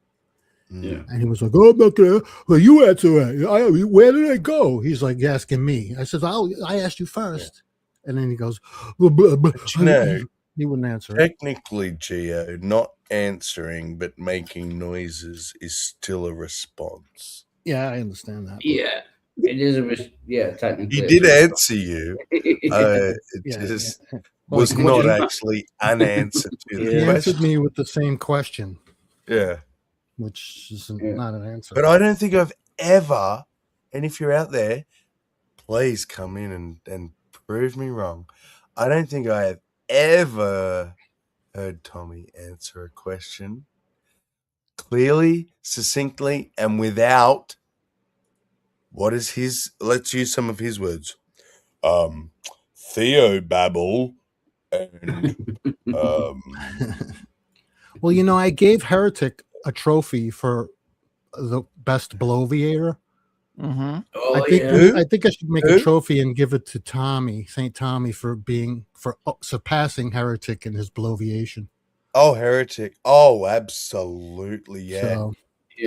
Yeah. And he was like, "Oh, I'm not gonna." Well, you answer that. Where did I go? He's like asking me. I said, I asked you first. And then he goes, But you know, he wouldn't answer it. technically, Gio, not answering but making noises is still a response. Yeah, I understand that. Yeah. It is technically. He did answer you. It Yeah, just yeah. Well, was he not couldn't- actually an answer to He the answered question. me with the same question. Yeah. which is Yeah. not an answer. But I don't think I've ever, and if you're out there, please come in and prove me wrong. I don't think I have ever heard Tommy answer a question clearly, succinctly, and without, what is his, let's use some of his words. Theobabble and Well, you know, I gave Heretic a trophy for the best bloviator. Mm-hmm. Oh, I think I should make a trophy and give it to Tommy, St. Tommy, for surpassing Heretic in his bloviation. Oh, Heretic. Oh, absolutely, yeah. So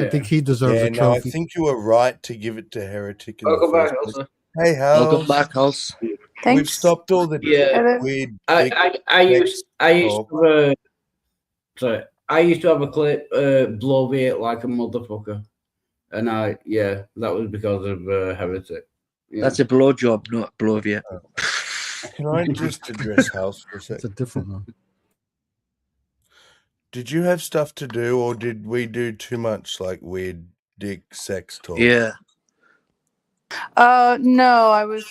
I think he deserves a No, I trophy. think you were right to give it to Heretic. Welcome back, Elsa. Hey, Hal. Welcome back, House. We've Thanks. stopped all the weird. I used to have a clip bloviate like a motherfucker, and that was because of Heretic. Yeah. That's a blowjob, not bloviate. Can I just address House for a sec? It's a different one. Did you have stuff to do, or did we do too much like weird dick sex talk? Yeah. No, I was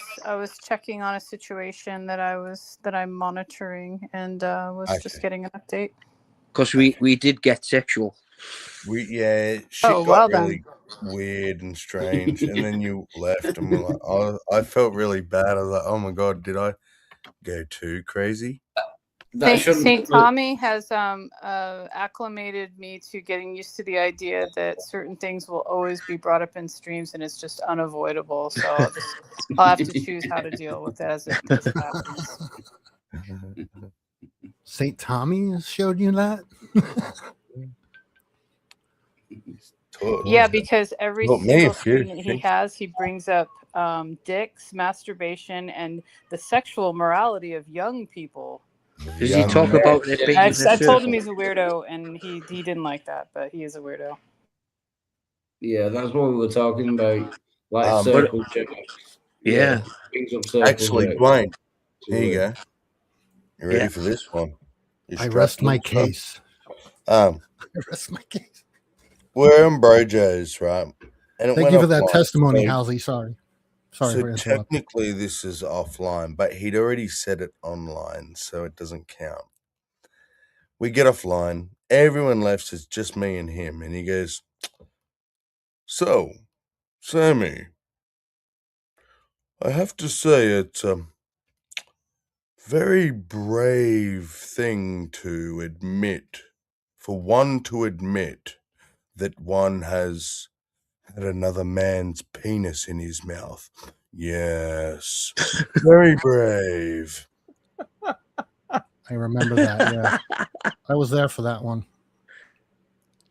checking on a situation that I'm monitoring, and was just getting an update. Because we did get sexual. Shit Oh, got well really weird and strange, and then you left, and we're like, I felt really bad. I was like, oh my god, did I go too crazy? St. Tommy has acclimated me to getting used to the idea that certain things will always be brought up in streams, and it's just unavoidable. So I'll have to choose how to deal with it as it happens. St. Tommy showed you that? Yeah, because every Well, single me, stream that he has, he brings up dicks, masturbation, and the sexual morality of young people. Does he talk about it being I in a told him circle? he's a weirdo, and he didn't like that, but he is a weirdo. Yeah, that's what we were talking about. Like But- circle checks. Yeah. Brings up circle Actually, checks. Dwayne, here you go. You ready Yeah. for this one? You I strapped rest in, my son? case. I rest my case. We're in Brojo's, right? And it Thank went you for that offline. testimony, So- Halsey. Sorry So for interrupting. technically, this is offline, but he'd already said it online, so it doesn't count. We get offline. Everyone left. It's just me and him, and he goes, "So, Sammy, I have to say it's a very brave thing to admit, for one to admit that one has had another man's penis in his mouth. Yes, very brave." I remember that. Yeah, I was there for that one.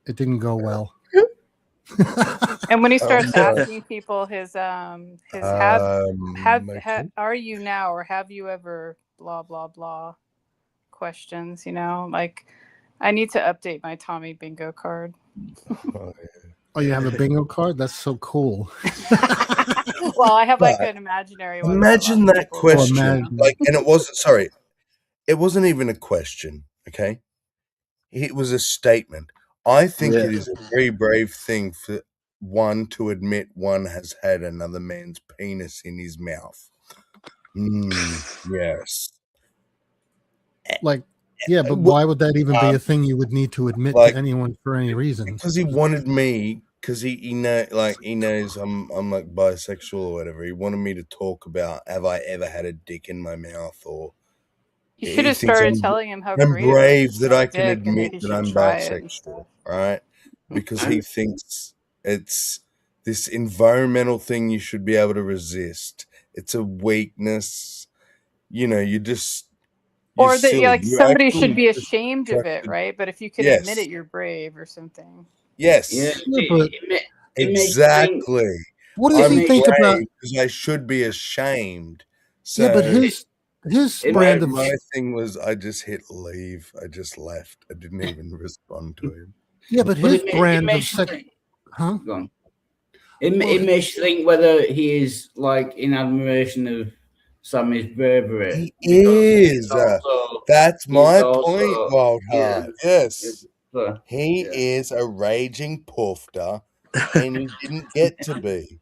It didn't go well. And when he starts sorry. asking people his are you now or have you ever blah blah blah questions, like I need to update my Tommy bingo card. Oh, you have a bingo card? That's so cool. Well, I have like But an imaginary one. Imagine that question. imagine. And it wasn't, sorry, it wasn't even a question, okay? It was a statement. I think it is a very brave thing for one to admit one has had another man's penis in his mouth. Yes. Like, yeah, but why would that even be a thing you would need to admit like, to anyone for any reason? Because he wanted me, because he knows I'm like bisexual or whatever. He wanted me to talk about, have I ever had a dick in my mouth, or You he should have thinks started telling him how I'm great it brave is that to I have can dick and admit he that should I'm try it and bisexual, right? Because he thinks it's this environmental thing you should be able to resist. It's a weakness. You just you're Or that silly. like You somebody actually should be just ashamed of it, right? But if you can admit Yes. it, you're brave or something. Yes. Yeah, but it makes you Exactly. what does I'm he think about? brave because I should be ashamed. So Yeah, but his brand of my thing was I just hit leave. I just left. I didn't even respond to him. yeah, but But his it brand of makes you sex, think. huh? Go on. It makes you think whether he is like in admiration of Sammy's bravery. He is. Also, That's he's my also- point, Wild yeah. Heart. Yes. He is a raging poofter, and he didn't get to be.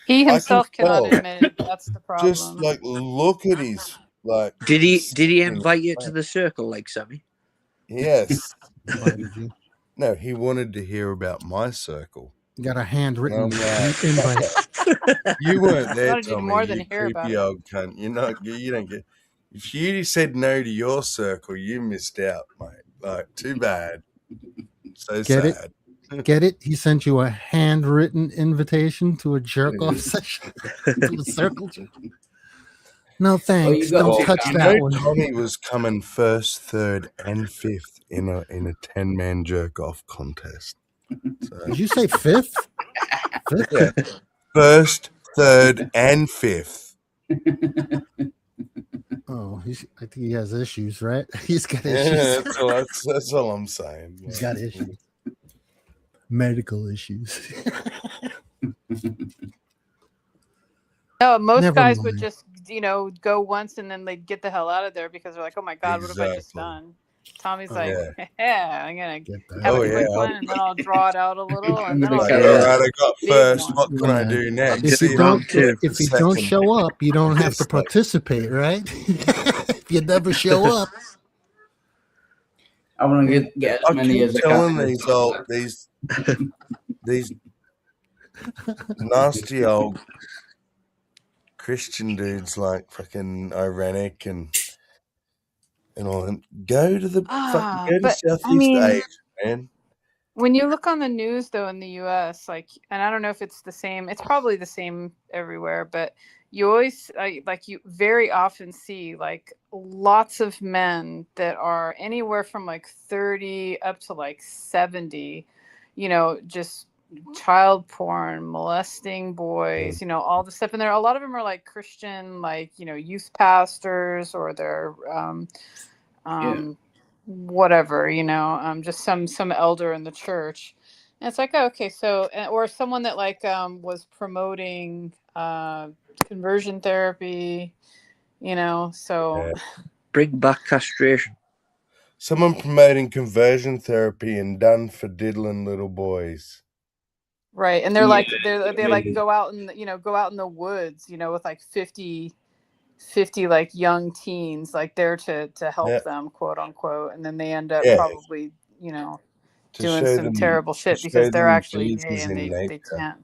He I can himself cannot tell. admit it. That's the problem. Just like look at his like. Did he skin invite you to face. the circle like Sammy? Yes. Invited you. No, he wanted to hear about my circle. Got a handwritten like, invite. You weren't there, Wanted you to Tommy. more than You hear about creepy it. old cunt. You don't get. If you said no to your circle, you missed out, mate. Like, too bad. So Get sad. it? Get it? He sent you a handwritten invitation to a jerk off session, to a circle jerk. No thanks. Don't touch that one. Tommy was coming first, third, and fifth in a 10-man jerk off contest. So, Did you say fifth? Fifth? yeah. First, third, and fifth. Oh, I think he has issues, right? He's got Yeah, issues. that's all I'm saying. He's got issues. Medical issues. No, most Never guys would mind. just, go once and then they'd get the hell out of there because they're like, oh my God, what have I just Exactly. done? Tommy's Oh, like, yeah. I'm going to Get that. have Oh, a quick yeah. one and then I'll draw it out a little and then I'll Like, do all a right, I got big first. one. What can I do next? If you See, don't, I'm good if for you don't second. show up, you don't have to It's like- participate, right? If you never show up, I want to get I as many keep as I telling can. these nasty old Christian dudes like fucking Irenic and all them. Go to the fucking But Southeast I mean, Asia, man. when you look on the news though in the US, and I don't know if it's the same, it's probably the same everywhere, but you always you very often see lots of men that are anywhere from 30 up to 70, just child porn, molesting boys, all the stuff in there. A lot of them are Christian, youth pastors, or they're whatever, just some elder in the church. And it's okay, so or someone that was promoting conversion therapy, so Bring back castration. Someone promoting conversion therapy and done for diddling little boys. right. And they're Yeah. go out in the woods, with 50 young teens there to help Yeah. them, quote unquote, and then they end up Yeah. probably To doing show some them- terrible to shit show because they're them actually Jesus gay and in they nature. can't.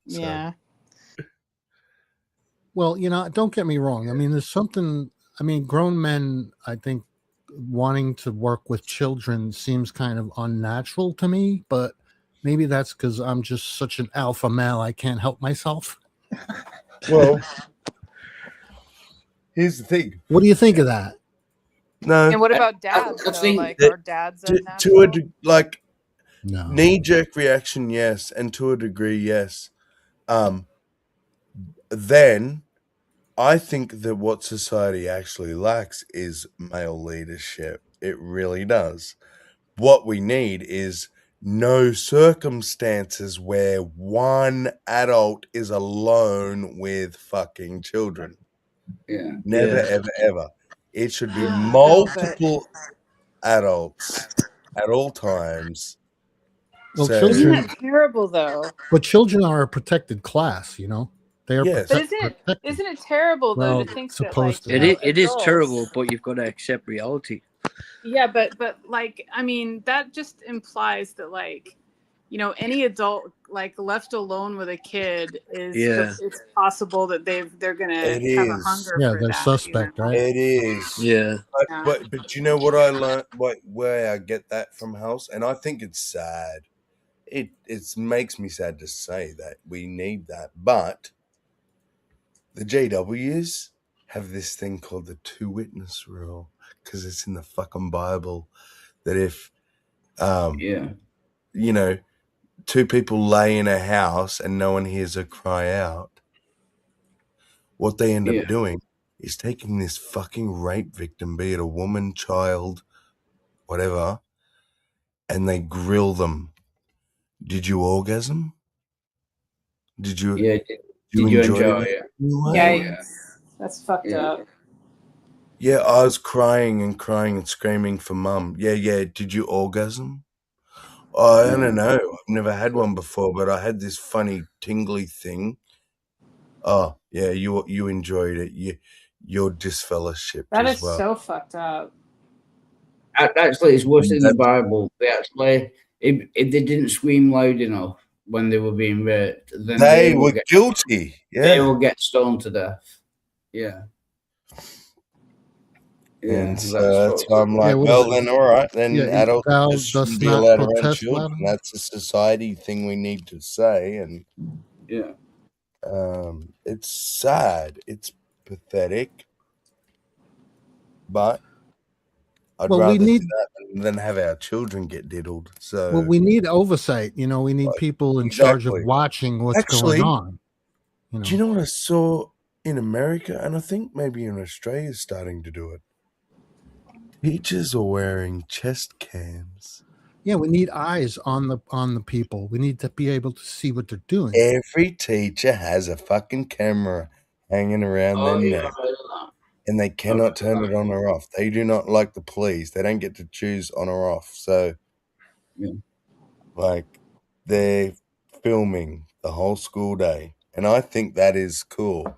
So- Yeah. well, don't get me wrong. I mean, there's something. I mean, grown men, I think, wanting to work with children seems kind of unnatural to me, but maybe that's because I'm just such an alpha male. I can't help myself. Well, here's the thing. What do you think of that? No, And what about dads? I Though? think Are dads to a unnatural? No. knee-jerk reaction, yes, and to a degree, yes. Then I think that what society actually lacks is male leadership. It really does. What we need is no circumstances where one adult is alone with fucking children. Yeah. Never, Yeah. ever, ever. It should be No, but- multiple adults at all times. Well, So- Isn't children, that terrible though? but children are a protected class. They are. Yes. But protected. isn't it terrible though Well, to think that supposed to. It is adults- terrible, but you've got to accept reality. Yeah, but I mean that just implies that any adult left alone with a kid is Yeah. it's possible that they're gonna It have a is. hunger Yeah, for they're that, suspect, right? It is. Yeah. Yeah. But you know what I learned? Where I get that from, House, and I think it's sad. It makes me sad to say that we need that, but the JWs have this thing called the 2-witness rule because it's in the fucking Bible that if Yeah. 2 people lay in a house and no one hears a cry out, what they end Yeah. up doing is taking this fucking rape victim, be it a woman, child, whatever, and they grill them. Did you orgasm? Did you? Yeah. Did you enjoy it? Yeah, Yeah. that's fucked Yeah. up. Yeah, I was crying and screaming for mum. Yeah. Did you orgasm? Oh, I don't know. I've never had one before, but I had this funny tingly thing. Oh, yeah, you enjoyed it. You're disfellowshipped That as is well. so fucked up. Actually, it's worse in the That's- Bible. They actually, if they didn't scream loud enough when they were being raped, then They will were get, guilty. They Yeah. will get stoned to death. Yeah. Yeah, And so that's that's fucked why up. I'm like, what well, is it? then, all right, then Yeah, adults thou just shouldn't dost be not allowed around protest, children. madam? That's a society thing we need to say, and Yeah. it's sad, it's pathetic, but I'd Well, we rather do need that than have our children get diddled. So well, we need oversight. You know, we need people in charge of exactly. watching what's going Actually, on. You do you know, know what I saw in America, and I think maybe in Australia is starting to do it? Teachers are wearing chest cams. yeah, we need eyes on the people. We need to be able to see what they're doing. Every teacher has a fucking camera hanging around their neck, and they cannot turn it on or off. They do not like the police. They don't get to choose on or off. So, like, they're filming the whole school day, and I think that is cool.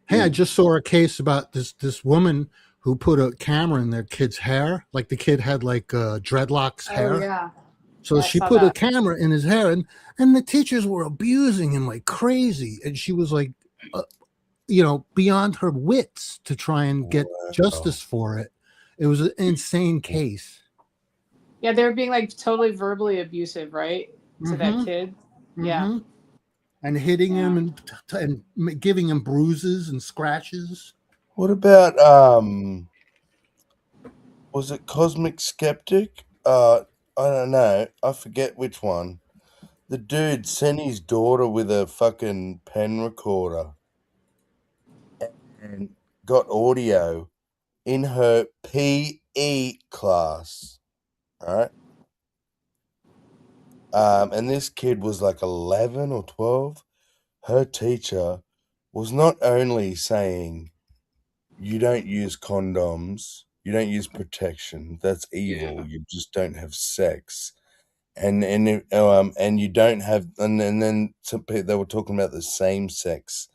Hey, I just saw a case about this woman who put a camera in their kid's hair. Like the kid had like dreadlocks hair. Oh yeah. So Yeah, I she saw put a that. camera in his hair, and the teachers were abusing him like crazy, and she was like, beyond her wits to try and get justice for it. It was an insane case. Yeah, they were being like totally verbally abusive, right, to that Mhm. kid. Yeah. Mhm. And hitting him and giving him bruises and scratches. What about was it Cosmic Skeptic? I don't know. I forget which one. The dude sent his daughter with a fucking pen recorder and got audio in her PE class. All right. And this kid was like 11 or 12. Her teacher was not only saying, you don't use condoms, you don't use protection, that's evil, you just don't have sex. And you don't have, and then some people, they were talking about the same sex,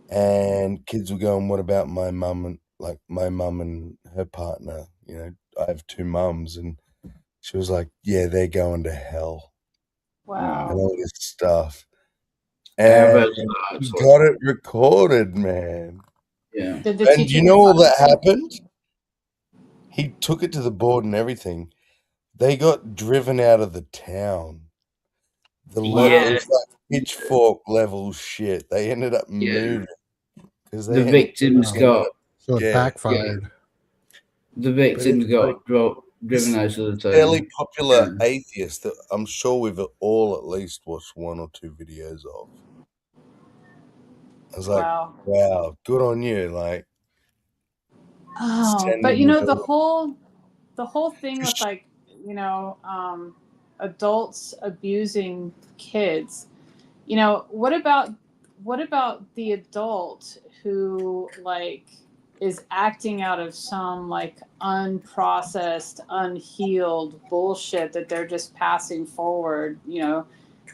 and kids were going, what about my mum and her partner? You know, I have two mums, and she was like, yeah, they're going to hell. Wow. And all this stuff. Yeah, And but he got it recorded, man. Yeah. Did the And teacher you know all that happened? He took it to the board and everything. They got driven out of the town. It was like pitchfork level shit. They ended up moving. The victims got So it backfired. The victims got driven out of the town. Fairly popular atheist that I'm sure we've all at least watched one or two videos of. I was like, wow, good on you. Like, Oh, but you know the whole thing with like, you know, adults abusing kids. You know, what about the adult who like is acting out of some like unprocessed, unhealed bullshit that they're just passing forward, you know,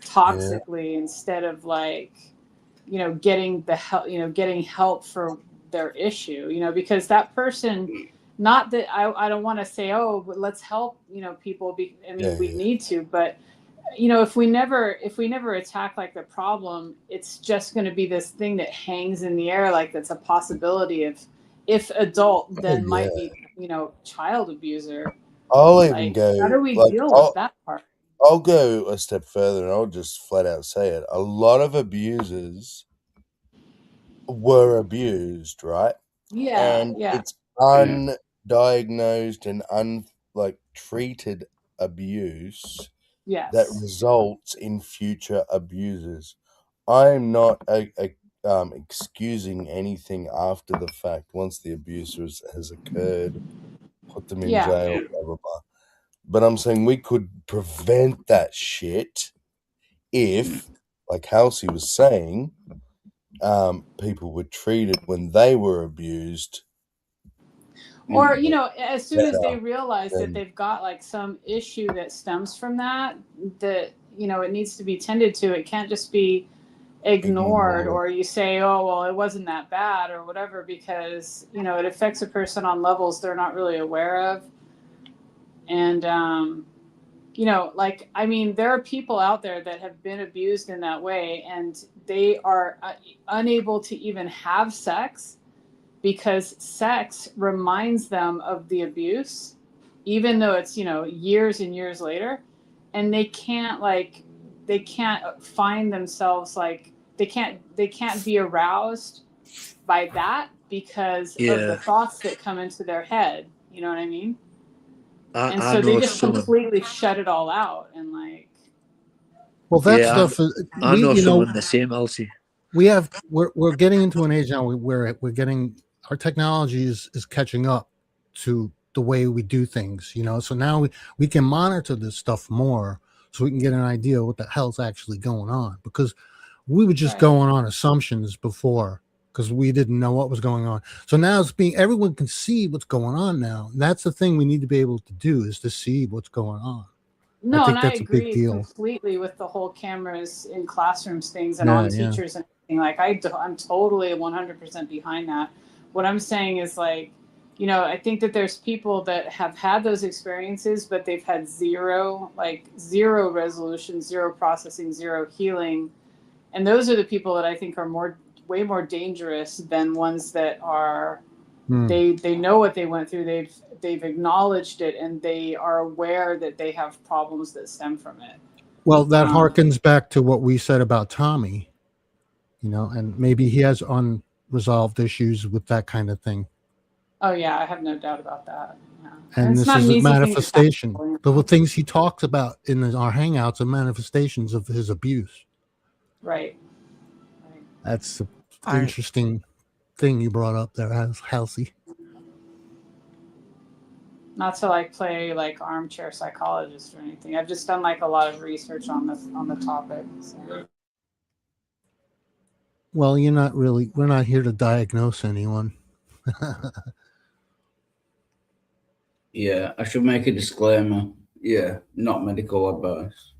toxically instead of like, you know, getting the help, you know, getting help for their issue, you know, because that person, not that I don't want to say, oh, but let's help, you know, people. We need to, but you know, if we never attack like the problem, it's just going to be this thing that hangs in the air, like that's a possibility of if adult then might be, you know, child abuser. I'll even go. How do we like, deal with that part? I'll go a step further and I'll just flat out say it. A lot of abusers were abused, right? Yeah, and yeah. it's undiagnosed and treated abuse Yes. that results in future abusers. I'm not excusing anything after the fact. Once the abuse has occurred, put them in jail, blah, blah, blah. But I'm saying we could prevent that shit if, like Halsey was saying, people were treated when they were abused Or, you know, as soon as they Yeah. realize that And- they've got like some issue that stems from that, you know, it needs to be tended to. It can't just be ignored, or you say, oh, well, it wasn't that bad or whatever, because, you know, it affects a person on levels they're not really aware of. And, you know, like, I mean, there are people out there that have been abused in that way, and they are unable to even have sex because sex reminds them of the abuse, even though it's, you know, years and years later. And they can't find themselves, like, they can't be aroused by that because of the thoughts that come into their head. You know what I mean? And so they just completely shut it all out, and like. Well, that stuff. I know someone the same, Elsie. We're getting into an age now where we're getting, our technology is catching up to the way we do things, you know. So now we can monitor this stuff more, so we can get an idea what the hell's actually going on, because we were just going on assumptions before because we didn't know what was going on. So now everyone can see what's going on now. And that's the thing we need to be able to do, is to see what's going on. No, I think and I that's a big agree deal. completely with the whole cameras in classrooms things and on teachers and everything. Like I'm totally 100% behind that. What I'm saying is, like, you know, I think that there's people that have had those experiences, but they've had zero resolution, zero processing, zero healing. And those are the people that I think are way more dangerous than ones that are, they know what they went through. They've acknowledged it, and they are aware that they have problems that stem from it. Well, that harkens back to what we said about Tommy, you know, and maybe he has unresolved issues with that kind of thing. Oh yeah, I have no doubt about that. Yeah. And it's this not is an a easy thing to manifestation. tackle. The things he talks about in our hangouts are manifestations of his abuse. Right. That's an interesting thing you brought up there, Halsey. Not to like play like armchair psychologist or anything. I've just done like a lot of research on the topic. So. Well, we're not here to diagnose anyone. Yeah, I should make a disclaimer. Yeah, not medical advice.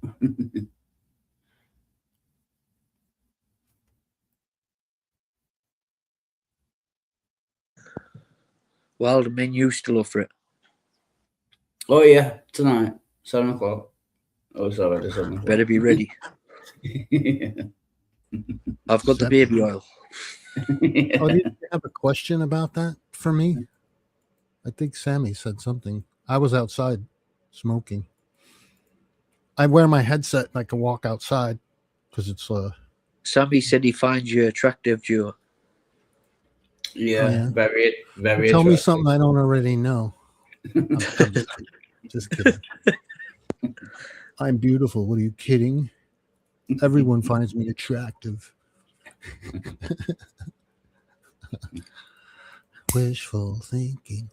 Well, the menu still up for it. Oh yeah, tonight, 7 o'clock. Oh, sorry, just 7 o'clock. Better be ready. I've got the baby oil. Oh, do you have a question about that for me? I think Sammy said something. I was outside smoking. I wear my headset and I can walk outside because it's Sammy said he finds you attractive, Joe. Yeah, very, very. Tell me attractive. something I don't already know. I'm just kidding. I'm beautiful. What, are you kidding? Everyone finds me attractive. Wishful thinking.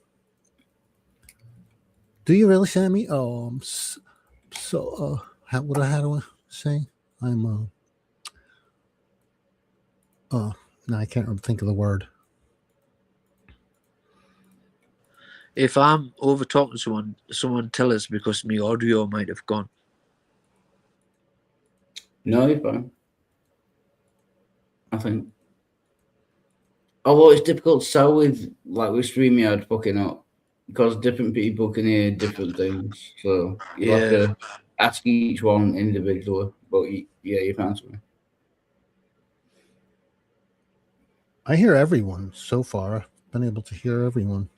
Do you really, Sammy? Oh, I'm so how do I say? I'm no, I can't think of the word. If I'm over talking to someone tell us because my audio might have gone. No, you're fine. I think. Although it's difficult to tell with StreamYard fucking up, because different people can hear different things. So you have to ask each one individually. But yeah, you've answered me. I hear everyone so far. I've been able to hear everyone.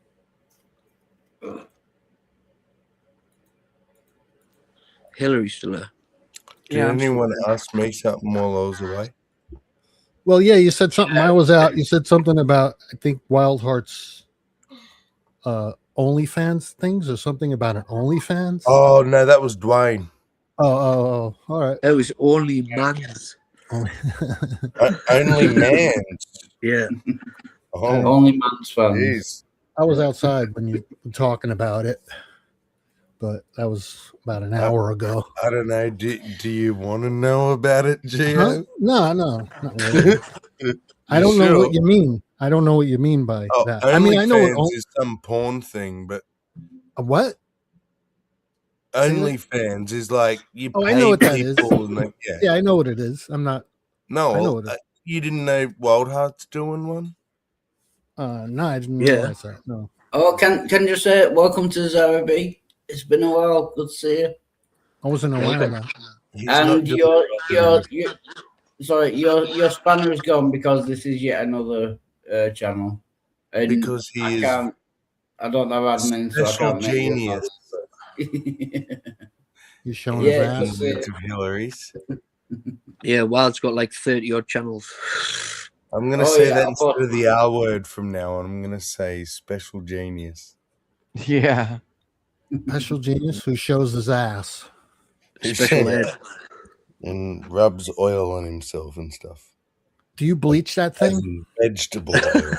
Hillary's still there. Did anyone else make something while I was away? Well, yeah, you said something. I was out. You said something about, I think, Wild Heart's OnlyFans things, or something about an OnlyFans. Oh no, that was Dwayne. Oh, all right. It was only man's. Only man's. Yeah. Oh, Only man's fans. Jeez. I was outside when you were talking about it, but that was about an hour ago. I don't know. Do you want to know about it, Gio? Huh? No, not really. I don't know what you mean. I don't know what you mean by Oh, that. I mean, I know OnlyFans what is some porn thing, but a what? Say that? OnlyFans is like you Oh, I know pay what that is. people and they, Yeah, I know what it is. I'm not. No, I know what it is. you didn't know Wild Heart's doing one? No, I didn't Yeah. realize that. No. Oh, can you say welcome to Zara B? It's been a while. Good to see you. I wasn't aware of that. He's not And doing your spanner is gone because this is yet another channel. And because he is I don't have admin, so I special can't make you a genius. You're showing Yeah, his that's ass. it. Of Hillary's. Yeah, Wild's got like 30 odd channels. I'm gonna Oh, say yeah, that I instead thought- of the R word from now on. I'm gonna say special genius. Yeah. Special genius who shows his ass. Special ed. And rubs oil on himself and stuff. Do you bleach that thing? And vegetable oil.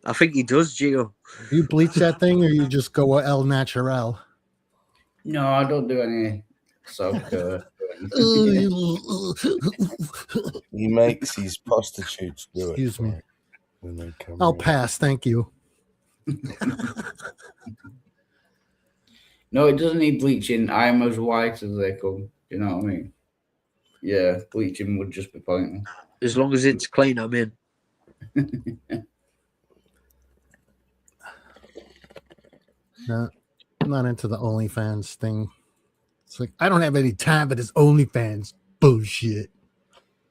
I think he does, Gio. Do you bleach that thing, or you just go El Natural? No, I don't do any self-care. He makes his prostitutes do it. Excuse me. When they come I'll in. pass. Thank you. No, it doesn't need bleaching. I'm as white as they come. You know what I mean? Yeah, bleaching would just be pointless. As long as it's clean, I'm in. No, I'm not into the OnlyFans thing. It's like I don't have any time for this OnlyFans bullshit.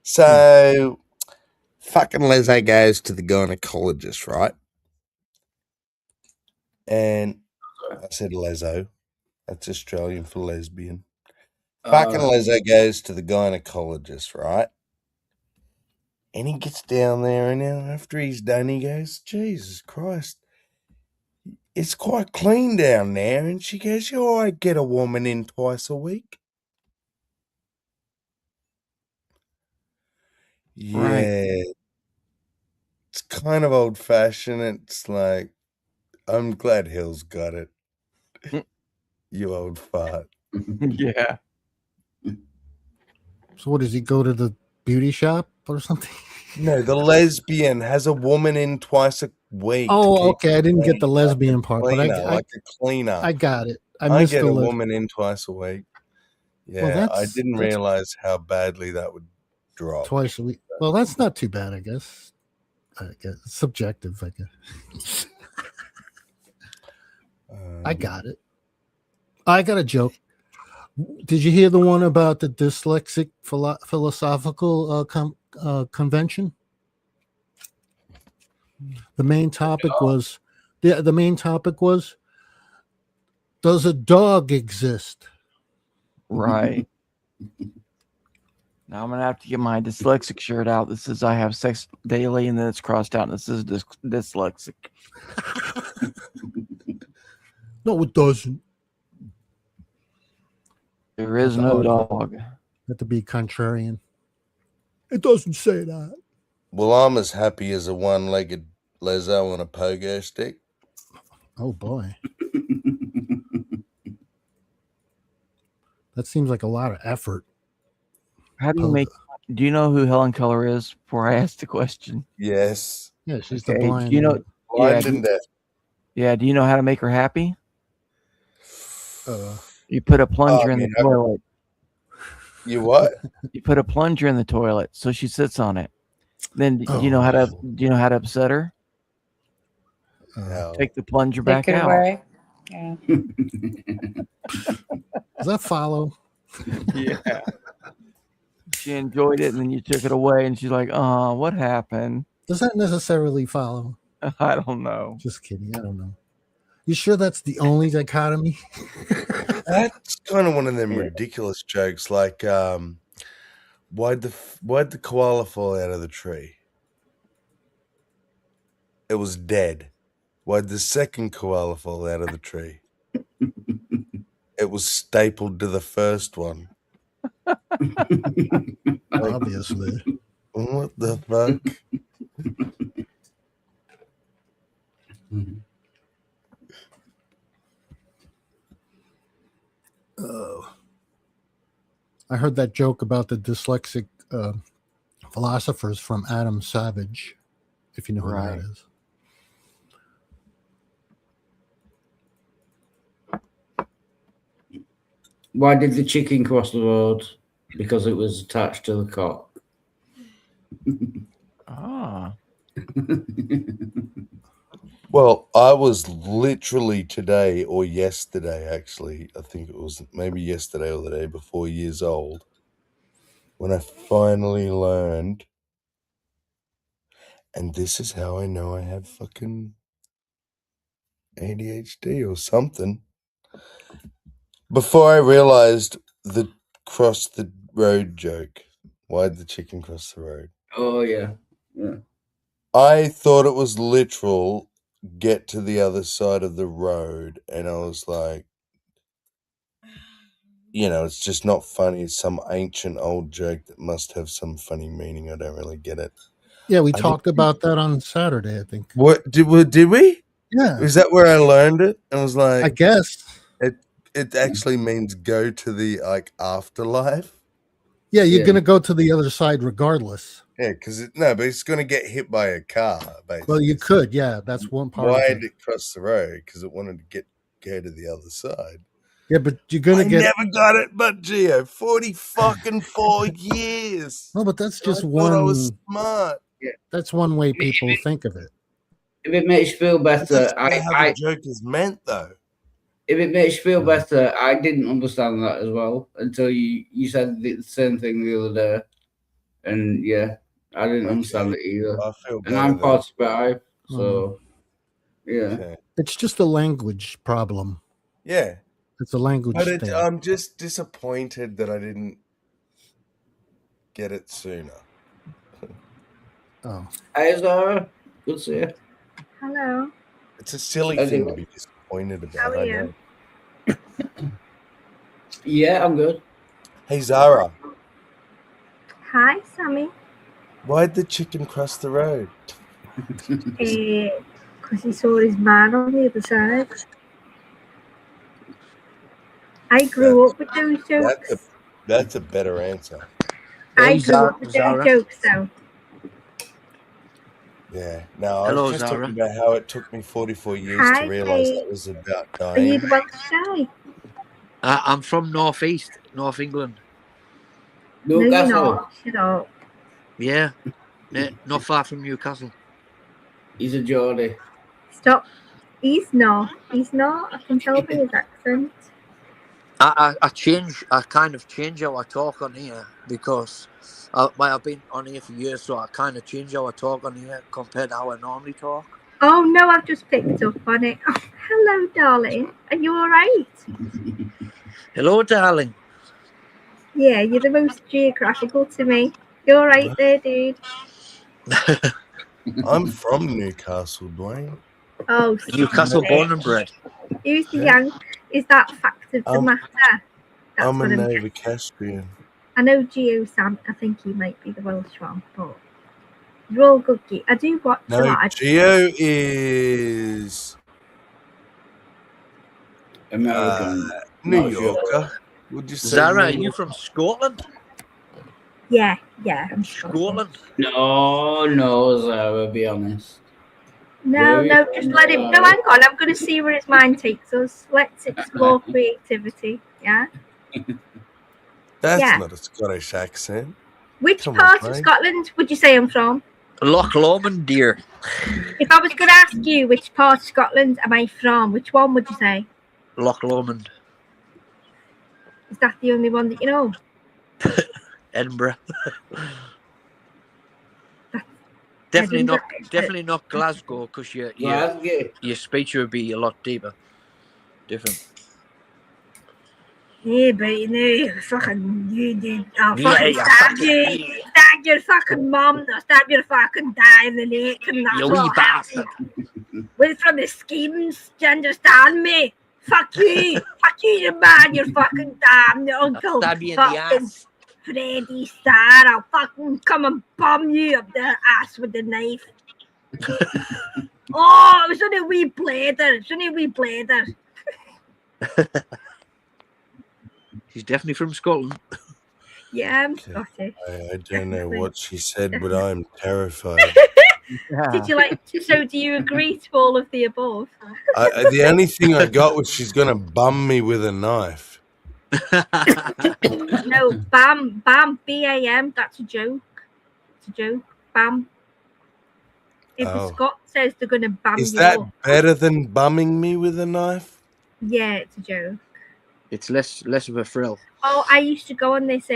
So, fucking Lizzo goes to the gynecologist, right? And I said Lizzo. That's Australian for lesbian. Fucking Lizzo goes to the gynecologist, right? And he gets down there, and then after he's done, he goes, Jesus Christ, it's quite clean down there. And she goes, oh, I get a woman in twice a week. Yeah. Right. It's kind of old fashioned. It's like, I'm glad Hill's got it. You old fart. Yeah. So what does he go to the beauty shop or something? No, the lesbian has a woman in twice a week. Oh, okay. I didn't get the lesbian part, but Cleaner, I like a cleaner. I got it. I I missed get the a les- woman in twice a week. Yeah, Well, I that's- didn't that's- realize how badly that would drop. twice a week. Well, that's not too bad, I guess. It's subjective, I guess. I got it. I got a joke. Did you hear the one about the dyslexic philosophical convention? The main topic was, the main topic was, does a dog exist? Right. Now I'm gonna have to get my dyslexic shirt out. This is I have sex daily, and then it's crossed out. And this is dyslexic. No, it doesn't. There is no dog. Have to be contrarian. It doesn't say that. Well, I'm as happy as a one-legged Lizzo on a pogo stick. Oh boy. That seems like a lot of effort. How do you make? Do you know who Helen Keller is? Before I ask the question. Yes. Yeah, she's the Okay, blind. do you know? Blind Yeah, and deaf. yeah. Do you know how to make her happy? Uh, You put a plunger I in the mean, I- toilet. You what? You put a plunger in the toilet, so she sits on it. Then do you know how to? Do you know how to upset her? Hell. Take the plunger back Take it out. away. Yeah. Does that follow? Yeah. She enjoyed it, and then you took it away, and she's like, "Oh, what happened?" Does that necessarily follow? I don't know. Just kidding. I don't know. You sure that's the only dichotomy? That's kind of one of them ridiculous jokes. Like, why'd the koala fall out of the tree? It was dead. Why'd the second koala fall out of the tree? It was stapled to the first one. Obviously. What the fuck? I heard that joke about the dyslexic philosophers from Adam Savage, if you know who Right. that is. Why did the chicken cross the road? Because it was attached to the cock. Ah. Well, I was literally today or yesterday, actually, I think it was maybe yesterday or the day before, years old, when I finally learned, and this is how I know I have fucking ADHD or something. Before I realized the cross the road joke, why'd the chicken cross the road? Oh yeah, yeah. I thought it was literal, get to the other side of the road, and I was like, you know, it's just not funny. It's some ancient old joke that must have some funny meaning. I don't really get it. Yeah, we I talked didn't- about that on Saturday, I think. What did we? Yeah. Is that where I learned it? I was like, I guess. it actually means go to the like afterlife. Yeah, you're Yeah. gonna go to the other side regardless. Yeah, because but it's going to get hit by a car. Basically. Well, you could, yeah. That's one part Why of did it. it cross the road? Because it wanted to go to the other side. Yeah, but you're gonna I get never got it, but Gio, 4 years. no, but that's just I thought I was one. smart. That's one way people think of it. If it makes you feel That's better, actually how the joke is meant, though. if it makes you feel better, I didn't understand that as well until you said the same thing the other day, and yeah, I didn't understand it either. I feel And better I'm then. 45, so yeah. Okay. It's just a language problem. Yeah, It's a language but thing. I'm just disappointed that I didn't get it sooner. Oh, Hey Zara, good to see you. Hello. It's a silly How's it thing to going? be disappointed about. How are I you? know. Yeah, I'm good. Hey Zara, Hi, Sammy. why'd the chicken cross the road? Because he saw his man on the other side. I grew up with those jokes. That's a better answer. I Hey, grew up with Zara. those jokes, though. Yeah. No, I Hello, was just Zara. talking about how it took me 44 years Hi, to realize Kate. that was about Are you dying. the Welsh guy? I'm from North East, North England. No, you're Newcastle. not. Shut up. Yeah, not far from Newcastle. He's a Geordie. Stop. He's not. He's not. I can tell by his accent. I kind of change how I talk on here because I've been on here for years, so I kind of change how I talk on here compared to how I normally talk. Oh, no, I've just picked up on it. Oh, hello, darling. Are you all right? Hello, darling. Yeah, you're the most geographical to me. You're all right there, dude. I'm from Newcastle, Dwayne. Oh, Newcastle stop born it. and bred. Who's the Yeah. young? Is that fact of the I'm- matter? That's I'm a what I'm Nova guessing. Castrian. I know Geo Sam. I think he might be the Welsh one, but you're all good. I do watch a No, lot. Geo is American. New not sure. Yorker. Would you say Zara, are New you from Scotland? Yeah, I'm sure. Scotland? No, Zara, be honest. No, Very no, just let him. No, hang on. I'm going to see where his mind takes us. Let's explore creativity. Yeah. That's Yeah. not a Scottish accent. Which Come on, part of Frank. Scotland would you say I'm from? Loch Lomond, dear. If I was going to ask you which part of Scotland am I from, which one would you say? Loch Lomond. Is that the only one that you know? Edinburgh. Definitely Edinburgh. not Glasgow, because Glasgow. your speech would be a lot deeper. Different. Yeah, but you know, fucking you did. I'll Yeah, fucking yeah, stab fucking- you. Stab your fucking mum, or stab your fucking dad in the lake, and that's You what wee bastard. With from the schemes, do you understand me? Fuck you. Fuck you, you man, you're fucking damn, your uncle. Stab you in the fucking ass. Freddy Star, I'll fucking come and bomb you up the ass with the knife. Oh, it was only a wee blader. It's only a wee blader. He's definitely from Scotland. Yeah, I'm Scottish. I don't know what she said, but I'm terrified. Did you like? So, do you agree to all of the above? The only thing I got was she's gonna bum me with a knife. No, bam, BAM. That's a joke. It's a joke. Bam. If a Oh. Scot says they're gonna bam Is you that up, better than bumming me with a knife? yeah, it's a joke. It's less of a thrill. Oh, I used to go on this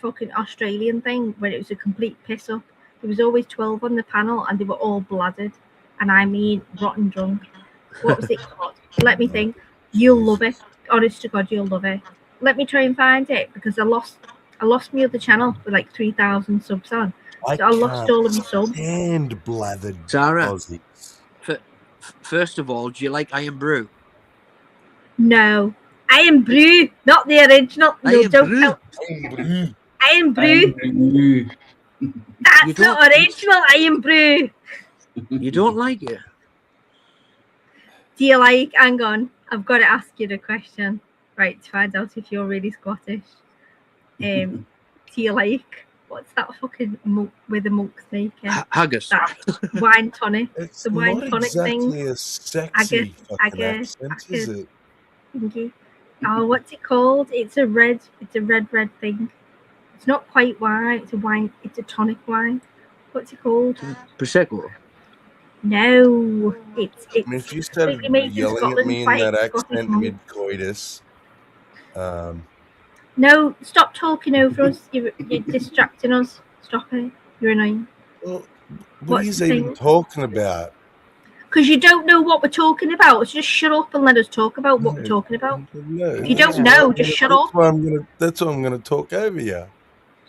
fucking Australian thing where it was a complete piss up. There was always 12 on the panel and they were all blooded, and I mean rotten drunk. What was it called? Let me think. You'll love it. Honest to God, you'll love it. Let me try and find it because I lost my other channel with like 3,000 subs on. So I lost all of my subs. And blathered. Sarah, first of all, do you like Iron Brew? No. Iron Brew, not the original. No, Iron don't Brew. tell. Iron Brew. That's not original Iron Brew. You don't like it? Do you like? Hang on, I've got to ask you the question, right, to find out if you're really Scottish. Do you like what's that fucking monk with a monk snake? Haggis. That wine tonic. It's the wine not tonic exactly thing. a sexy fucking Haggis, accent, is it? thingy. Oh, what's it called? It's a red thing. It's not quite wine. It's a wine. It's a tonic wine. What's it called? Prosecco. No, it's. I mean, if you started yelling at me in that accent mid-coitus, No, stop talking over us. You're distracting us. Stop it. You're annoying. What are you even talking about? Because you don't know what we're talking about. So just shut up and let us talk about what we're talking about. No, If you don't know, just shut up. That's why I'm gonna talk over you.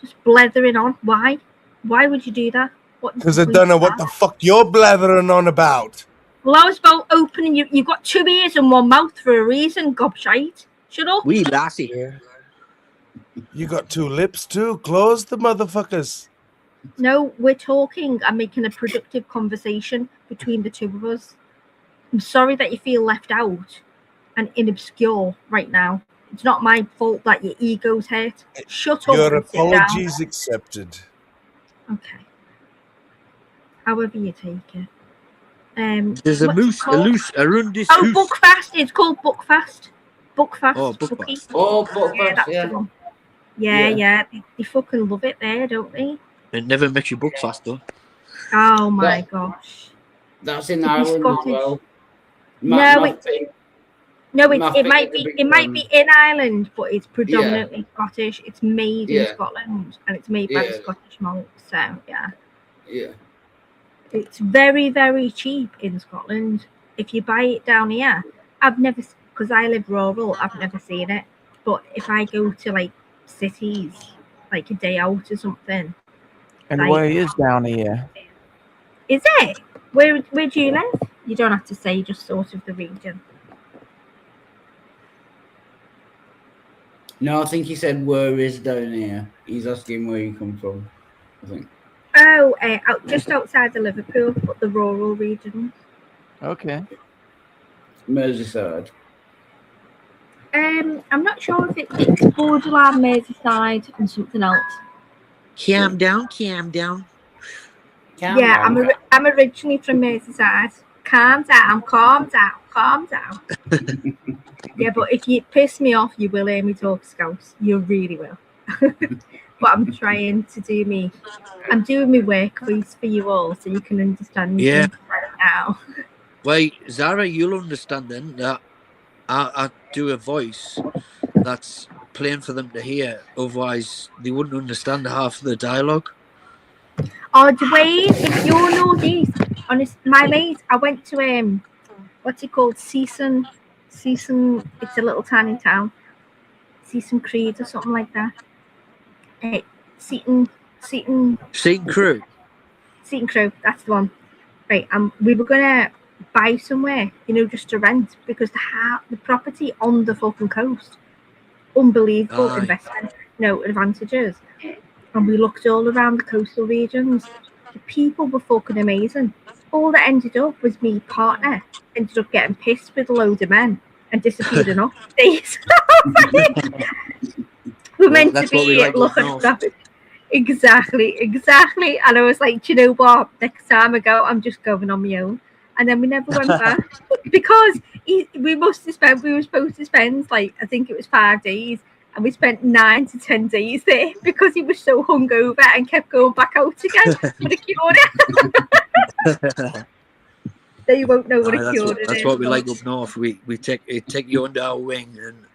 Just blethering on. Why? Why would you do that? Because I don't know what the fuck you're blathering on about. Well, I was about opening you. You've got two ears and one mouth for a reason, gobshite. Shut up. We lassie. You got two lips too. Close the motherfuckers. No, we're talking and making a productive conversation between the two of us. I'm sorry that you feel left out and in obscure right now. It's not my fault that your ego's hurt. Shut up. Your and sit down. apologies accepted. Okay. However you take it. There's a what's it moose, called? around this Oh, hoose. Buckfast. It's called Buckfast. Buckfast. Oh, Bucky. Buckfast. Oh, Buckfast, Yeah, that's yeah. the one. Yeah. They fucking love it there, don't they? It never makes you book fast though. Oh my gosh. That's in To be Ireland as Scottish. well. No, it Maffei might is a be big it might one. be in Ireland, but it's predominantly Scottish. It's made in Yeah. Scotland and it's made by the Yeah. Scottish monks. So yeah. Yeah. It's very, very cheap in Scotland. If you buy it down here, I've never, because I live rural, I've never seen it. But if I go to like cities, like a day out or something, And like, where is down here? is it? Where do you live? You don't have to say, just sort of the region. No, I think he said where is down here. He's asking where you come from, I think. Oh, just outside of Liverpool, but the rural region. Okay. Merseyside. I'm not sure if it's borderline Merseyside and something else. Calm down, calm down. Yeah, I'm originally from Merseyside. Calm down. Yeah, but if you piss me off, you will hear me talk Scouse. You really will. But I'm trying to do I'm doing my work voice for you all so you can understand me Yeah. right now. Well, Zara, you'll understand then that I do a voice that's plain for them to hear. Otherwise, they wouldn't understand half of the dialogue. Oh, Dwayne, if you know this, honest, my mate, I went to what's it called, Season. It's a little tiny town. Season Creed or something like that. Seaton Crew. Seaton Crew, that's the one. Right, we were gonna buy somewhere, just to rent, because the property on the fucking coast, unbelievable Aye. investment, advantages. And we looked all around the coastal regions. The people were fucking amazing. All that ended up was me partner ended up getting pissed with a load of men and disappeared enough days. We're meant to that's what we be like up looking north. rapid. Exactly. And I was like, do you know what? Next time I go, I'm just going on my own. And then we never went back because we were supposed to spend like, I think it was 5 days, and we spent 9 to 10 days there because he was so hungover and kept going back out again for the cure. They won't know what a cure it is. That's what we like up north. We take you under our wing and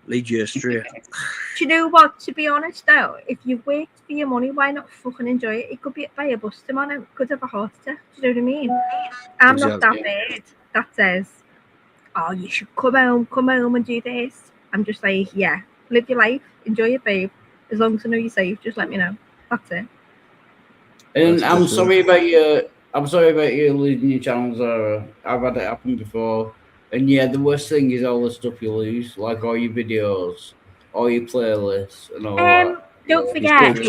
lead you astray. Do you know what? To be honest, though, if you've worked for your money, why not fucking enjoy it? It could be by a bus tomorrow. It could have a heart attack. Do you know what I mean? I'm not that bad. That says, oh, you should come home and do this. I'm just like, yeah, live your life, enjoy it, babe. As long as I know you're safe, just let me know. That's it. And I'm sorry about you losing your channel, Zara. I've had it happen before. And yeah, the worst thing is all the stuff you lose, like all your videos, all your playlists, and all that. Don't forget,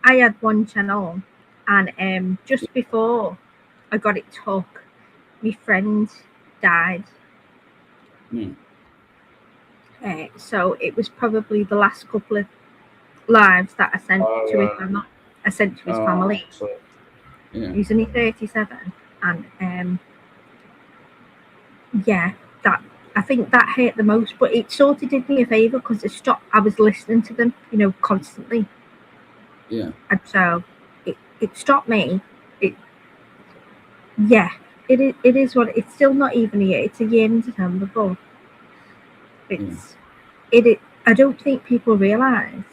I had one channel, and just before I got it took, my friend died. So it was probably the last couple of lives that I sent to his family. I sent to his family. Yeah. He's only 37, and yeah, that I think that hurt the most. But it sort of did me a favor because it stopped. I was listening to them, constantly. Yeah. And so it stopped me. It is what it's still not even a year. It's a year in December, but I don't think people realise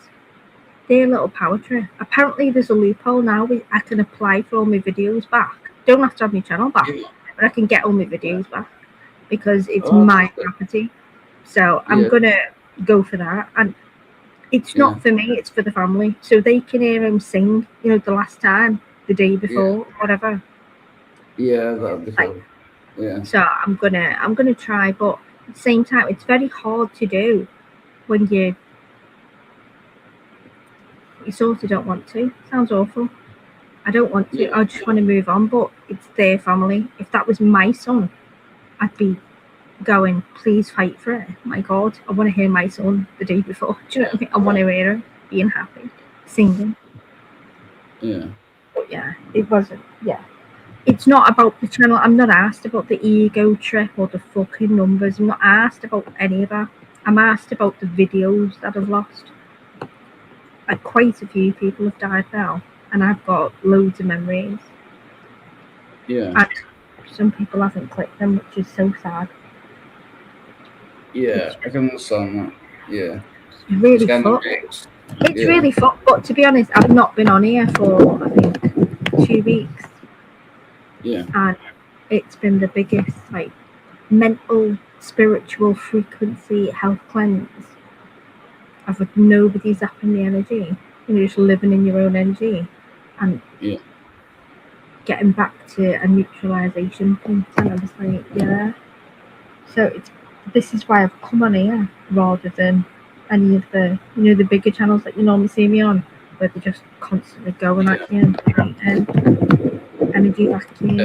their little power trip. Apparently, there's a loophole now where I can apply for all my videos back. Don't have to have my channel back, but I can get all my videos back because it's my property. So I'm gonna go for that, and it's not for me; it's for the family, so they can hear him sing. The last time, the day before, whatever. Yeah, that'd be cool. Yeah. So I'm gonna try, but at the same time, it's very hard to do when you sort of don't want to. Sounds awful. I don't want to. I just want to move on, but it's their family. If that was my son, I'd be going, please fight for it. My God, I want to hear my son the day before. Do you know what I mean? I want to hear him being happy, singing. Yeah. But yeah, it wasn't. Yeah. It's not about the channel. I'm not asked about the ego trip or the fucking numbers. I'm not asked about any of that. I'm asked about the videos that I've lost. Like quite a few people have died now, and I've got loads of memories. Yeah. And some people haven't clicked them, which is so sad. Yeah, I can understand that. Yeah. It's really fucked. It's really fucked. But to be honest, I've not been on here for I think 2 weeks. Yeah. And it's been the biggest like mental, spiritual frequency health cleanse. I've had nobody zapping the energy. You're just living in your own energy and getting back to a neutralization point. And I was like, yeah. So this is why I've come on here rather than any of the the bigger channels that you normally see me on, where they're just constantly going at you and energy vacuum.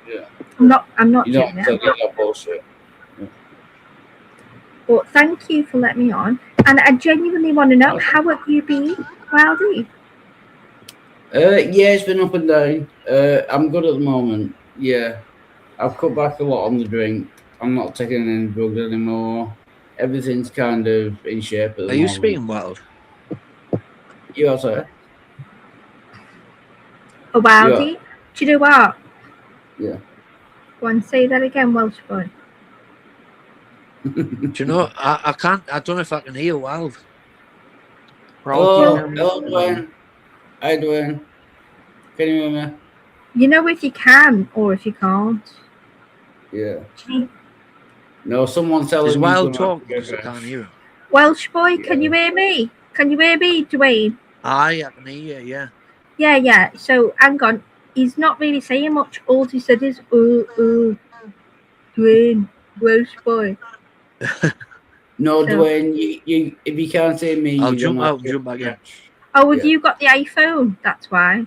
Yeah. I'm not You doing don't it. take that bullshit. But thank you for letting me on. And I genuinely want to know, how have you been, Wildy? Yeah, it's been up and down. I'm good at the moment. Yeah. I've cut back a lot on the drink. I'm not taking any drugs anymore. Everything's kind of in shape at the moment. Are you speaking wild? You also? A Wildy? Do you know what? Yeah. Go on, say that again, Welsh boy. Do you know? I can't. I don't know if I can hear wild. Hello, Dwayne. Hi, Dwayne. Can you hear me? You know if you can or if you can't. Yeah. No, someone's telling Is me. wild talk because I can't hear him. Welsh boy, can you hear me? Can you hear me, Dwayne? Aye, I can hear you, Yeah, yeah. So hang on. He's not really saying much. All he said is, Dwayne, Welsh boy. No, So- Dwayne, you if you can't see me, I'll you're jump gonna out have and to- jump back in. Oh, have Yeah. you got the iPhone? That's why.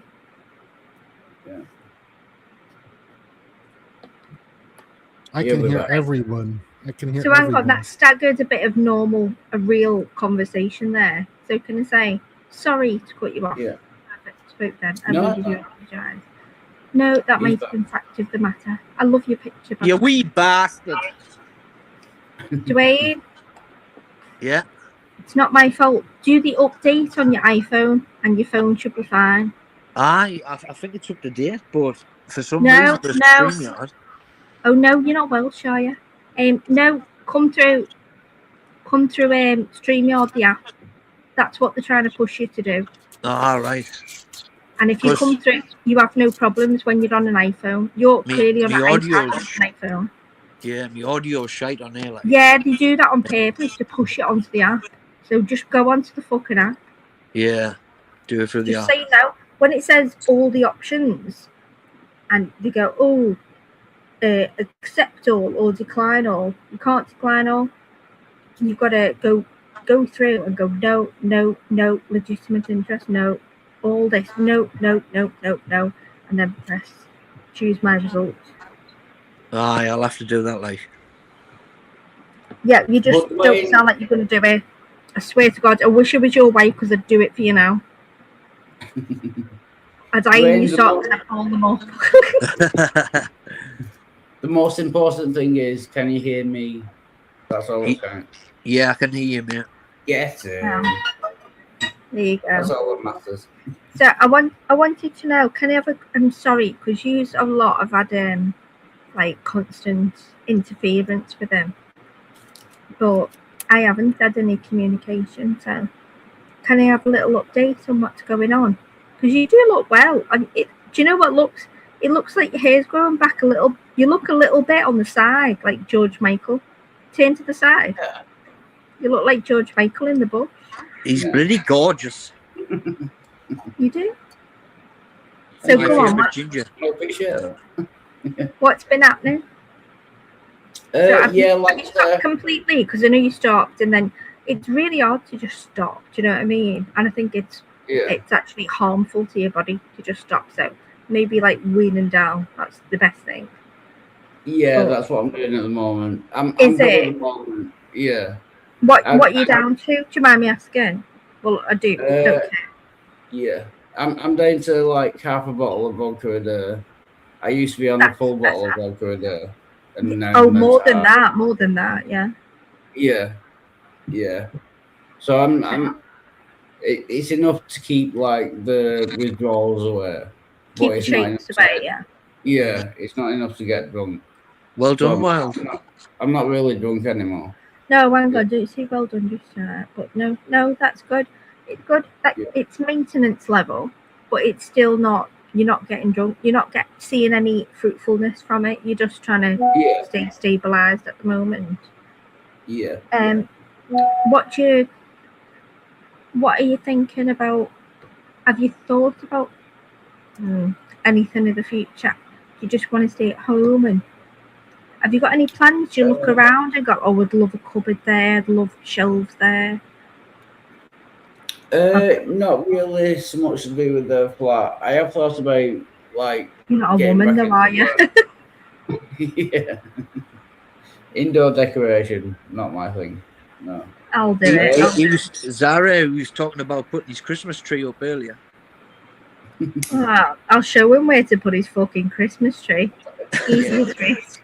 I He'll can be hear back. everyone. I can hear So hang on, everyone. that staggered a bit of a real conversation there. So can I say, sorry to cut you off? Yeah. Spoke then. I No, really do no. apologise. No, that He's might have been fact of the matter. I love your picture. You wee bastard. Dwayne, Yeah. it's not my fault. Do the update on your iPhone and your phone should be fine. I think it's up to date, but for some No, reason there's no. StreamYard. Oh no, you're not Welsh, are you? No, come through StreamYard, the app. That's what they're trying to push you to do. All right. And if you Because come through, you have no problems when you're on an iPhone. You're me, clearly on me an iPad, audio's not an iPhone. yeah, my audio's shite on there. Like. Yeah, they do that on purpose to push it onto the app. So just go onto the fucking app. Yeah. Do it through the Just app. say no. When it says all the options, and they go, oh, accept all or decline all. You can't decline all. You've got to go through and go no, legitimate interest, no, all this, no, and then press choose my results. Aye, I'll have to do that. Like. Yeah, you just don't sound like you're going to do it. I swear to God, I wish I was your wife because I'd do it for you now. I'd iron your socks and pull them up. The most important thing is, can you hear me? That's all that counts. Yeah, I can hear you, mate. Yes. There you go. That's all that matters. So I wanted to know, can I have I'm sorry, because you a lot have had like constant interference with them, but I haven't had any communication. So can I have a little update on what's going on? Because you do look well, and do you know what looks? It looks like your hair's growing back a little. You look a little bit on the side, like George Michael. Turn to the side. Yeah. You look like George Michael in the bush. He's bloody gorgeous. You do. So My go on. favourite ginger. What's been happening? So have Yeah, you like stopped completely, because I know you stopped, and then it's really hard to just stop. Do you know what I mean? And I think it's actually harmful to your body to just stop. So maybe like weaning down. That's the best thing. Yeah, But that's what I'm doing at the moment. I'm is good it? at the moment. Yeah. What are you down to? Do you mind me asking? Well, I do. Don't care. Yeah, I'm down to like half a bottle of vodka a day. I used to be on a full bottle of vodka a day, and now Oh, I'm down more to than half. that. Yeah. Yeah. So it's enough to keep like the withdrawals away, Keep but the it's not enough shakes to away. get, Yeah. yeah, it's not enough to get drunk. Well So done, Wild. I'm not really drunk anymore. No, hang on. Don't say well done just that. But no, that's good. It's good that it's maintenance level, but it's still not. You're not getting drunk. You're not seeing any fruitfulness from it. You're just trying to stay stabilized at the moment. Yeah. What are you thinking about? Have you thought about anything in the future? Do you just want to stay at home, and have you got any plans? Do you look around and go, "Oh, I'd love a cupboard there. I'd love shelves there." Not really so much to do with the flat. I have thought about like. You're not a getting woman, back though, are you? Yeah. Indoor decoration, not my thing. No. I'll do it. Zara was talking about putting his Christmas tree up earlier. Oh, I'll show him where to put his fucking Christmas tree. Easy as this.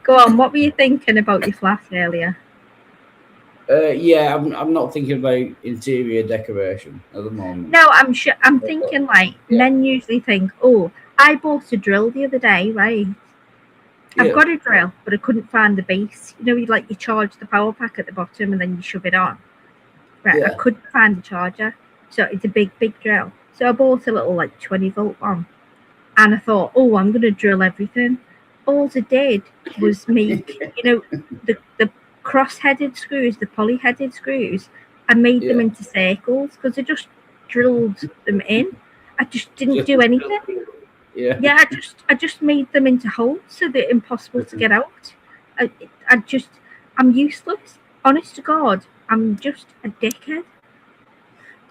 Go on. What were you thinking about your flat earlier? Yeah, I'm not thinking about interior decoration at the moment. No, I'm thinking like men usually think, oh, I bought a drill the other day, right? I've got a drill, but I couldn't find the base. You know, you charge the power pack at the bottom and then you shove it on. Right, I couldn't find the charger, so it's a big drill. So I bought a little like 20-volt one, and I thought, oh, I'm gonna drill everything. All I did was make, the cross-headed screws, the poly-headed screws, I made them into circles because I just drilled them in. I just didn't do anything. Yeah. I just made them into holes so they're impossible to get out. I'm useless. Honest to God, I'm just a dickhead.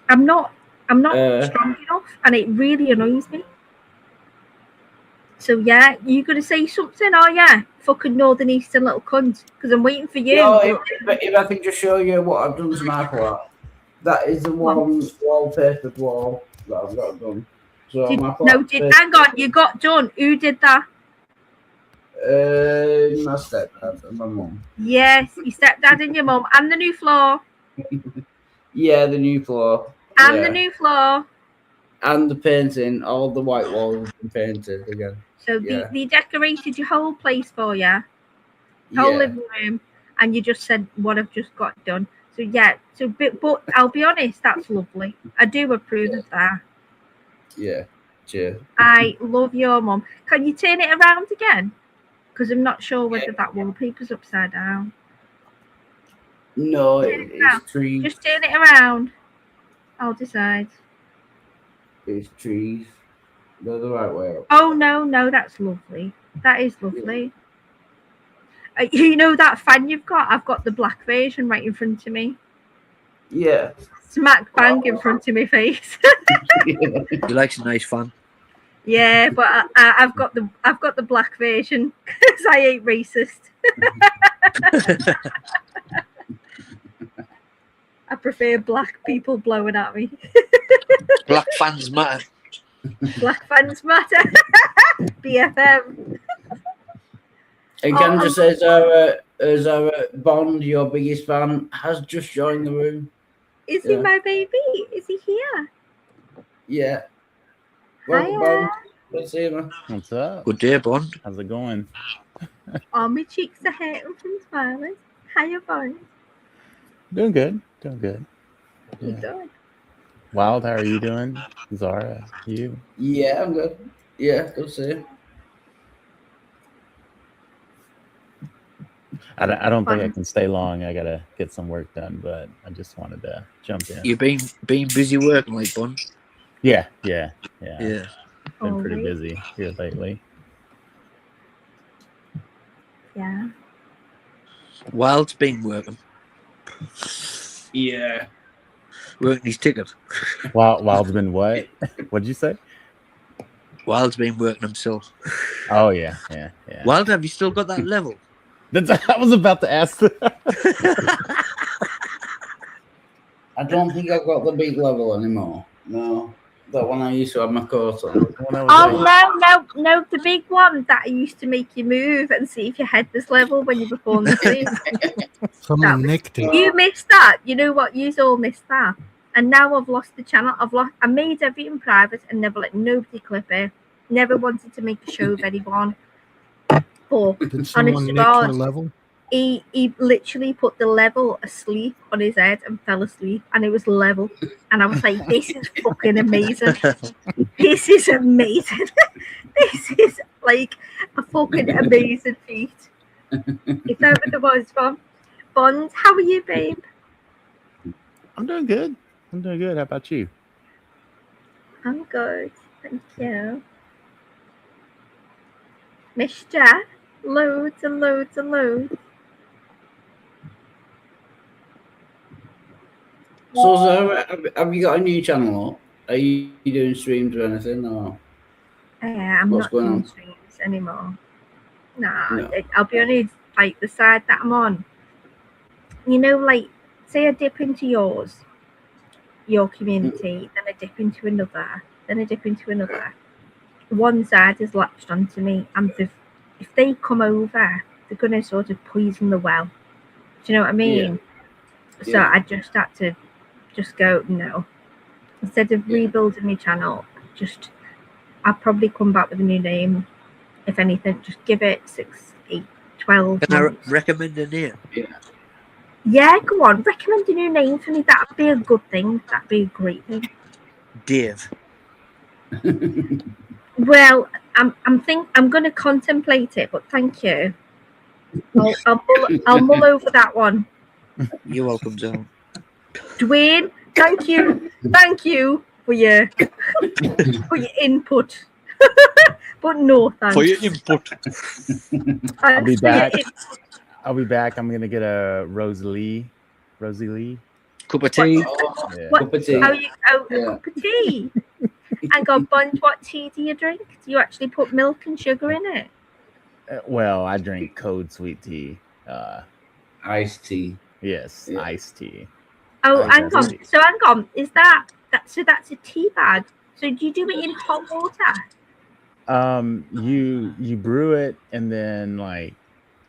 I'm not strong enough, and it really annoys me. So yeah, you gonna say something? Oh yeah, fucking northern eastern little cunt. Because I'm waiting for you. No, if I can just show you what I've done to my flat, that is the one wallpapered wall that I've got done. So my flat hang on, you got done. Who did that? My stepdad and my mum. Yes, your stepdad and your mum, and the new floor. Yeah, the new floor. And yeah. the new floor. And the painting, all the white walls have been painted again. So they decorated your whole place for you, whole living room, and you just said what I've just got done. So yeah, but I'll be honest, that's lovely. I do approve of that. Yeah, cheers. I love your mum. Can you turn it around again? Because I'm not sure whether that wallpaper's upside down. No, it's trees. Just turn it around. I'll decide. It's trees. They're the right way up. Oh no, that's lovely. That is lovely. You know that fan you've got? I've got the black version right in front of me. Yeah. Smack bang in front of my face. He likes a nice fan. Yeah, but I've got the black version because I ain't racist. I prefer black people blowing at me. Black fans matter. Black fans matter. BFM. And Kendra says our Bond, your biggest fan, has just joined the room. Is he my baby? Is he here? Yeah. Welcome, Bond. Let's see him. What's up? Good day, Bond. How's it going? Oh, my cheeks are hurting from smiling. How you going? Doing good. Doing good. You Yeah. doing? Wild, how are you doing? Zara, you? Yeah, I'm good. Yeah, good to see you. I don't think I can stay long. I gotta get some work done, but I just wanted to jump in. You've been busy working, like, Bond. Yeah. Yeah. Been pretty busy here lately. Yeah. Wild's been working. Yeah. Working his ticket. Wild's been what? What'd you say? Wild's been working himself. Oh yeah. Wild, have you still got that level? I was about to ask. I don't think I've got the big level anymore. No. That one I used to have my coat on. Oh no, the big one that used to make you move and see if your head was level when you were falling asleep. Someone nicked it. You missed that. You know what? You all missed that. And now I've lost the channel. I made everything private and never let nobody clip it. Never wanted to make a show of anyone. But Did someone honest to nick God, your level? he literally put the level asleep on his head and fell asleep, and it was level. And I was like, this is fucking amazing. This is amazing. This is like a fucking amazing feat. If ever there was one. Bond, how are you, babe? I'm doing good. How about you? I'm good. Thank you. Missed ya. Loads and loads and loads. So, Zara, have you got a new channel up? Are you doing streams or anything? Or I'm what's not going doing on? streams anymore. Nah, No. I'll be honest, like the side that I'm on, you know, like say I dip into your community, then I dip into another, then I dip into another. One side is latched onto me, and if they come over, they're going to sort of poison the well. Do you know what I mean? So Yeah. I just had to just go, no. Instead of rebuilding my channel, I'll probably come back with a new name. If anything, just give it 6, 8, 12 Can I months. recommend a name? Yeah, go on. Recommend a new name for me. That'd be a good thing. That'd be a great thing. Dave. Well, I'm going to contemplate it, but thank you. I'll mull over that one. You're welcome, John. Dwayne, thank you for your input. But no thanks. For your input. I'll be Thanks for your back. I'll be back. I'm gonna get a Rosie Lee. Cup of tea. Yeah. What? Cup of tea. A cup of tea. And God, Bond, what tea do you drink? Do you actually put milk and sugar in it? Well, I drink cold sweet tea. Iced tea. Yes, Yeah. iced tea. Oh, Iced hang on. tea. So hang on. Is that so? That's a tea bag. So do you do it in hot water? You brew it and then like,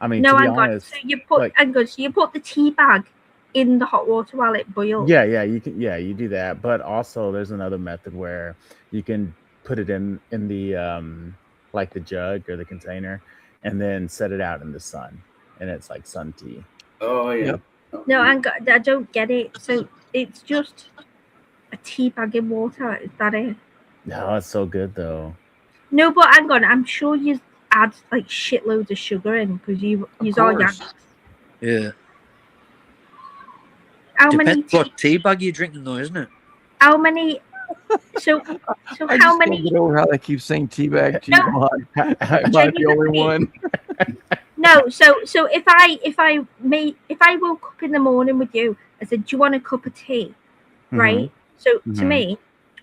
I mean, No, to be hang on. honest, So you put like, hang on. So you put the tea bag in the hot water while it boils. yeah, you can, you do that. But also, there's another method where you can put it in the like the jug or the container, and then set it out in the sun, and it's like sun tea. Oh yeah. Yep. No, hang on. I don't get it. So it's just a tea bag in water. Is that it? No, it's so good though. No, but hang on. I'm sure you add like shitloads of sugar in because you use all your. Yeah. How many? Depends what tea bag you're drinking, though, isn't it? How many? So I how just many? can't get over how they keep saying teabag, No. teabag. I'm not the only one. No, so if I woke up in the morning with you, I said, "Do you want a cup of tea?" Right. So to Mhm. me,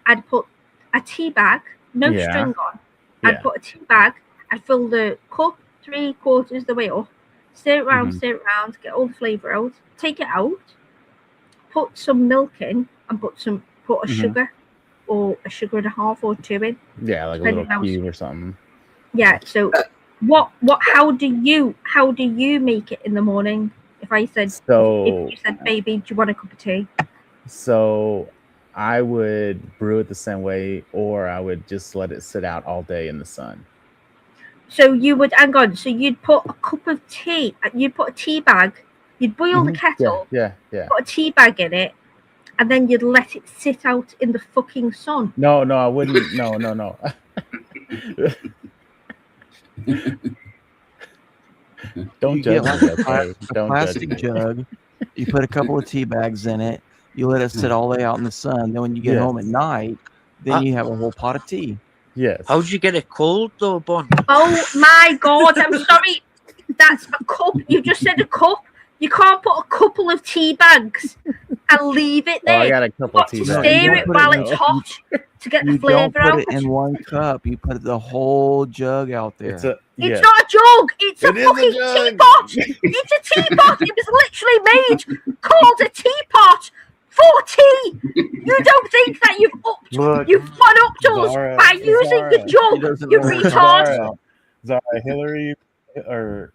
I'd put a tea bag, no Yeah. string on. Yeah. I'd put a tea bag. I'd fill the cup 3/4 the way up, stir it around, get all the flavour out, take it out, put some milk in, and put a sugar or a sugar and a half or 2 in. Yeah, like a depending little how- cube or something. Yeah. So how do you make it in the morning? If I said So- if you said, "Baby, do you want a cup of tea?" So I would brew it the same way, or I would just let it sit out all day in the sun. So you would hang on. So you'd put a cup of tea. You'd put a tea bag. You'd boil the kettle. Yeah. Put a tea bag in it, and then you'd let it sit out in the fucking sun. No, I wouldn't. No. Don't You judge get like me, a, okay? a Don't plastic judge me. jug. You put a couple of tea bags in it. You let it sit all day out in the sun. Then when you get Yes. home at night, then you have a whole pot of tea. Yes. How did you get it cold, though, Bon? Oh my god! I'm sorry. That's a cup. You just said a cup. You can't put a couple of tea bags and leave it Oh, I there. got a couple Got tea to bags. stir No, it you while don't it's put it hot to get the You don't flavour out. put it in one cup. You put the whole jug out there. It's not a jug. It's a It is a fucking jug. teapot. It's a teapot. It was literally made called a teapot for tea. You don't think that you've one upped us Zara- by using the Zara, jug? You retard. Zara, Hillary, or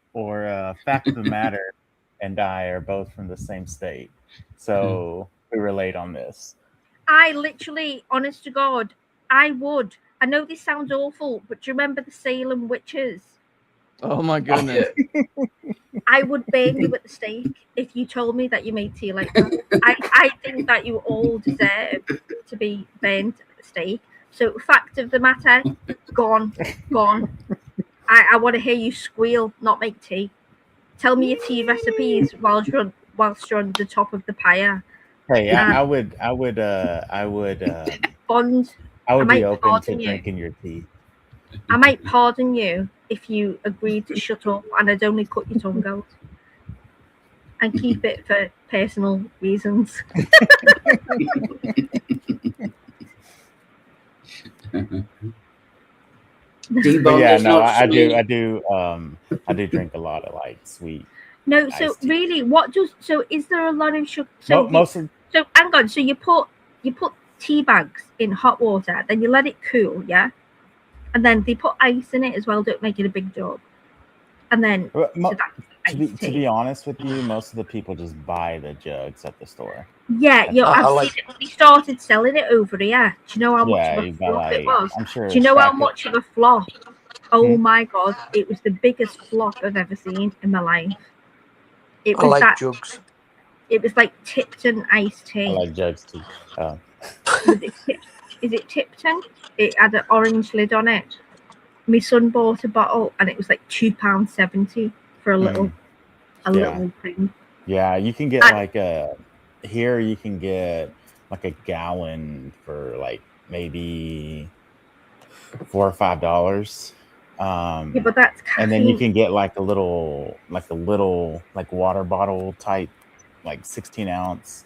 fact of the matter, and I are both from the same state, so we relate on this. I literally, honest to God, I would. I know this sounds awful, but do you remember the Salem witches? Oh my goodness. I would burn you at the stake if you told me that you made tea like that. I think that you all deserve to be burnt at the stake. So, fact of the matter, gone. I want to hear you squeal, not make tea. Tell me your tea recipes whilst you're on the top of the pyre. Hey, Um, I would Bond. I would might be open to pardon you. drinking your tea. I might pardon you if you agreed to shut up and I'd only cut your tongue out and keep it for personal reasons. But yeah, no, I do drink a lot of like sweet. No, so really, is there a lot of sugar? So Mostly. So hang on. So you put tea bags in hot water, then you let it cool, yeah, and then they put ice in it as well. Don't make it a big job, and then so that's To be honest with you, most of the people just buy the jugs at the store. yeah, I I've like- seen it. They started selling it over here. Do you know how much Yeah, of you a got, flop it like, was? I'm sure Do you it's know how stacked up. much of a flop? Oh my god, it was the biggest flop I've ever seen in my life. It I was like that. jugs. It was like Tipton iced tea. I like jugs too. Is it Tipton? It had an orange lid on it. My son bought a bottle and it was like £2.70 for a little little thing. Yeah, you can get I- like here you can get like a gallon for like maybe $4 or $5. Yeah, but that's and then you caffeine. can get like a little like water bottle type, like 16-ounce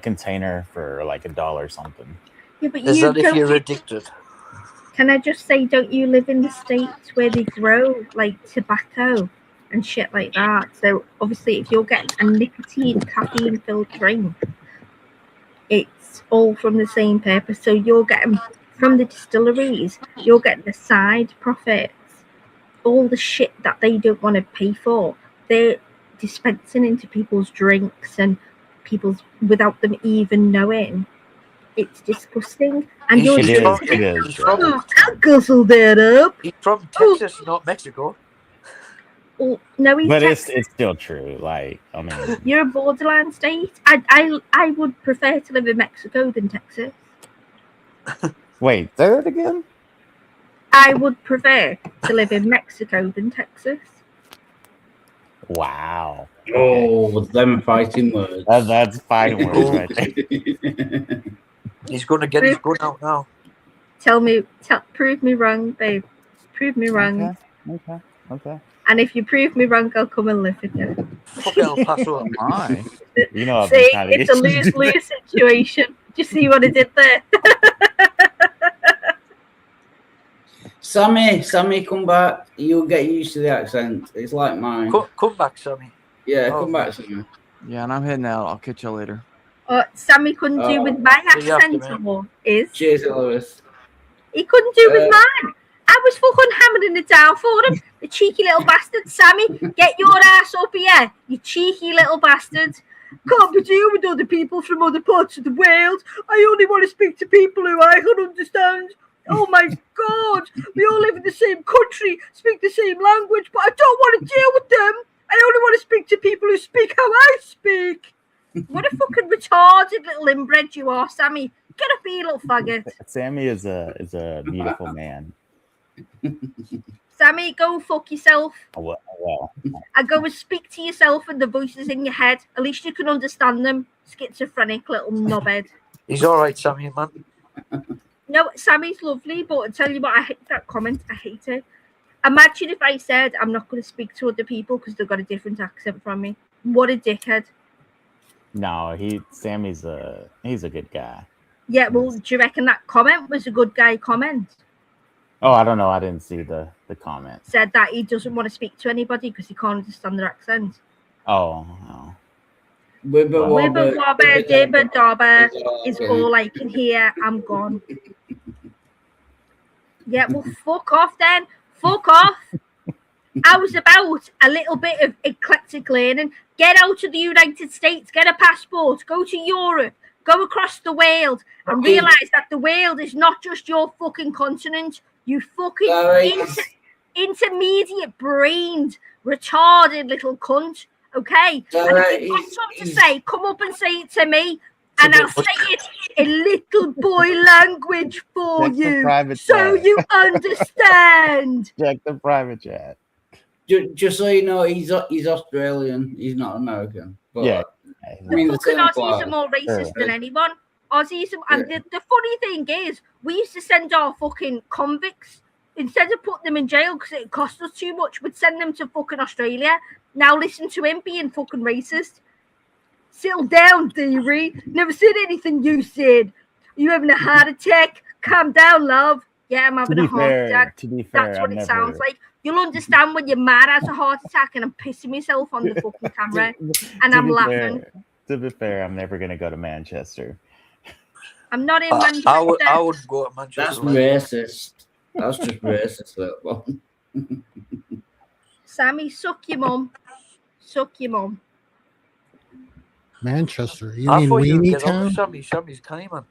container for like $1 something. Yeah, but Is you that if don't. you're addicted? Can I just say, don't you live in the states where they grow like tobacco and shit like that? So obviously, if you're getting a nicotine, caffeine-filled drink, it's all from the same purpose. So you're getting from the distilleries, you're getting the side profits, all the shit that they don't want to pay for. They're dispensing into people's drinks and people's without them even knowing. It's disgusting. And you're He's just from, he's from, oh, I'll guzzle that up. he's from Texas, not Mexico. Oh, no, he's But Texas. it's still true. Like, I mean, You're a borderline state. I would prefer to live in Mexico than Texas. wait, say that again? I would prefer to live in Mexico than Texas. Wow. Oh, them fighting words. That's fighting words right there. He's going to get his gun out now. Prove me wrong, babe. Prove me wrong. Okay. And if you prove me wrong, I'll come and live with you. Fuck El Paso. My. You know, I've See, been trying to it's a get you to do lose-lose situation. Do you see what I did there? Sammy, come back. You'll get used to the accent. It's like mine. Come back, Sammy. Yeah, Oh, come back, Sammy. Yeah, and I'm heading out. I'll catch you later. Sammy couldn't do with my See you after, accent mate. or is. Cheers, Lewis. He couldn't do with mine. I was fucking hammering it down for him. The cheeky little bastard. Sammy, get your ass up here. You cheeky little bastard. Can't be dealing with other people from other parts of the world. I only want to speak to people who I can understand. Oh my God. We all live in the same country, speak the same language, but I don't want to deal with them. I only want to speak to people who speak how I speak. What a fucking retarded little inbred you are, Sammy. Get up here, little faggot. Sammy is a beautiful man. Sammy, go fuck yourself. Well, And go and speak to yourself and the voices in your head. At least you can understand them. Schizophrenic little knobhead. He's all right, Sammy, man. No, Sammy's lovely, but I tell you what, I hate that comment. I hate it. Imagine if I said I'm not going to speak to other people because they've got a different accent from me. What a dickhead. no, Sammy's he's a good guy. Yeah, well, do you reckon that comment was a good guy comment? Oh, I don't know. I didn't see the comment. Said that he doesn't want to speak to anybody because he can't understand their accent. Oh, no. Wibber wobber, dibber dobber is all I can hear. I'm gone. Yeah, well, fuck off then. Fuck off. I was about a little bit of eclectic learning. Get out of the United States, get a passport, go to Europe, go across the world, and realise that the world is not just your fucking continent. You fucking intermediate brained, retarded little cunt. Okay? And if you've got something to say, come up and say it to me. And I'll say it in little boy language for Check the you. private So chat. you understand. Check the private chat. Just so you know, he's Australian. He's not American. But, Yeah. I mean, the Fucking same Aussies applies. are more racist than Yeah. anyone. Aussies, and the funny thing is, we used to send our fucking convicts, instead of putting them in jail because it cost us too much, we'd send them to fucking Australia. Now listen to him being fucking racist. Settle down, dearie. Never said anything you said. Are you having a heart attack? Calm down, love. Yeah, I'm having a heart attack. To be fair, That's what I've it sounds never- like. You'll understand when your mad has a heart attack and I'm pissing myself on the fucking camera and To I'm be laughing. fair- to be fair, I'm never gonna go to Manchester. I'm not in Manchester. I would go to Manchester. That's racist. That's just racist. That one. Sammy, suck your mum. Suck your mum. Manchester. You I mean thought you'd Weenie get on Town? with Sammy. Sammy's Cayman.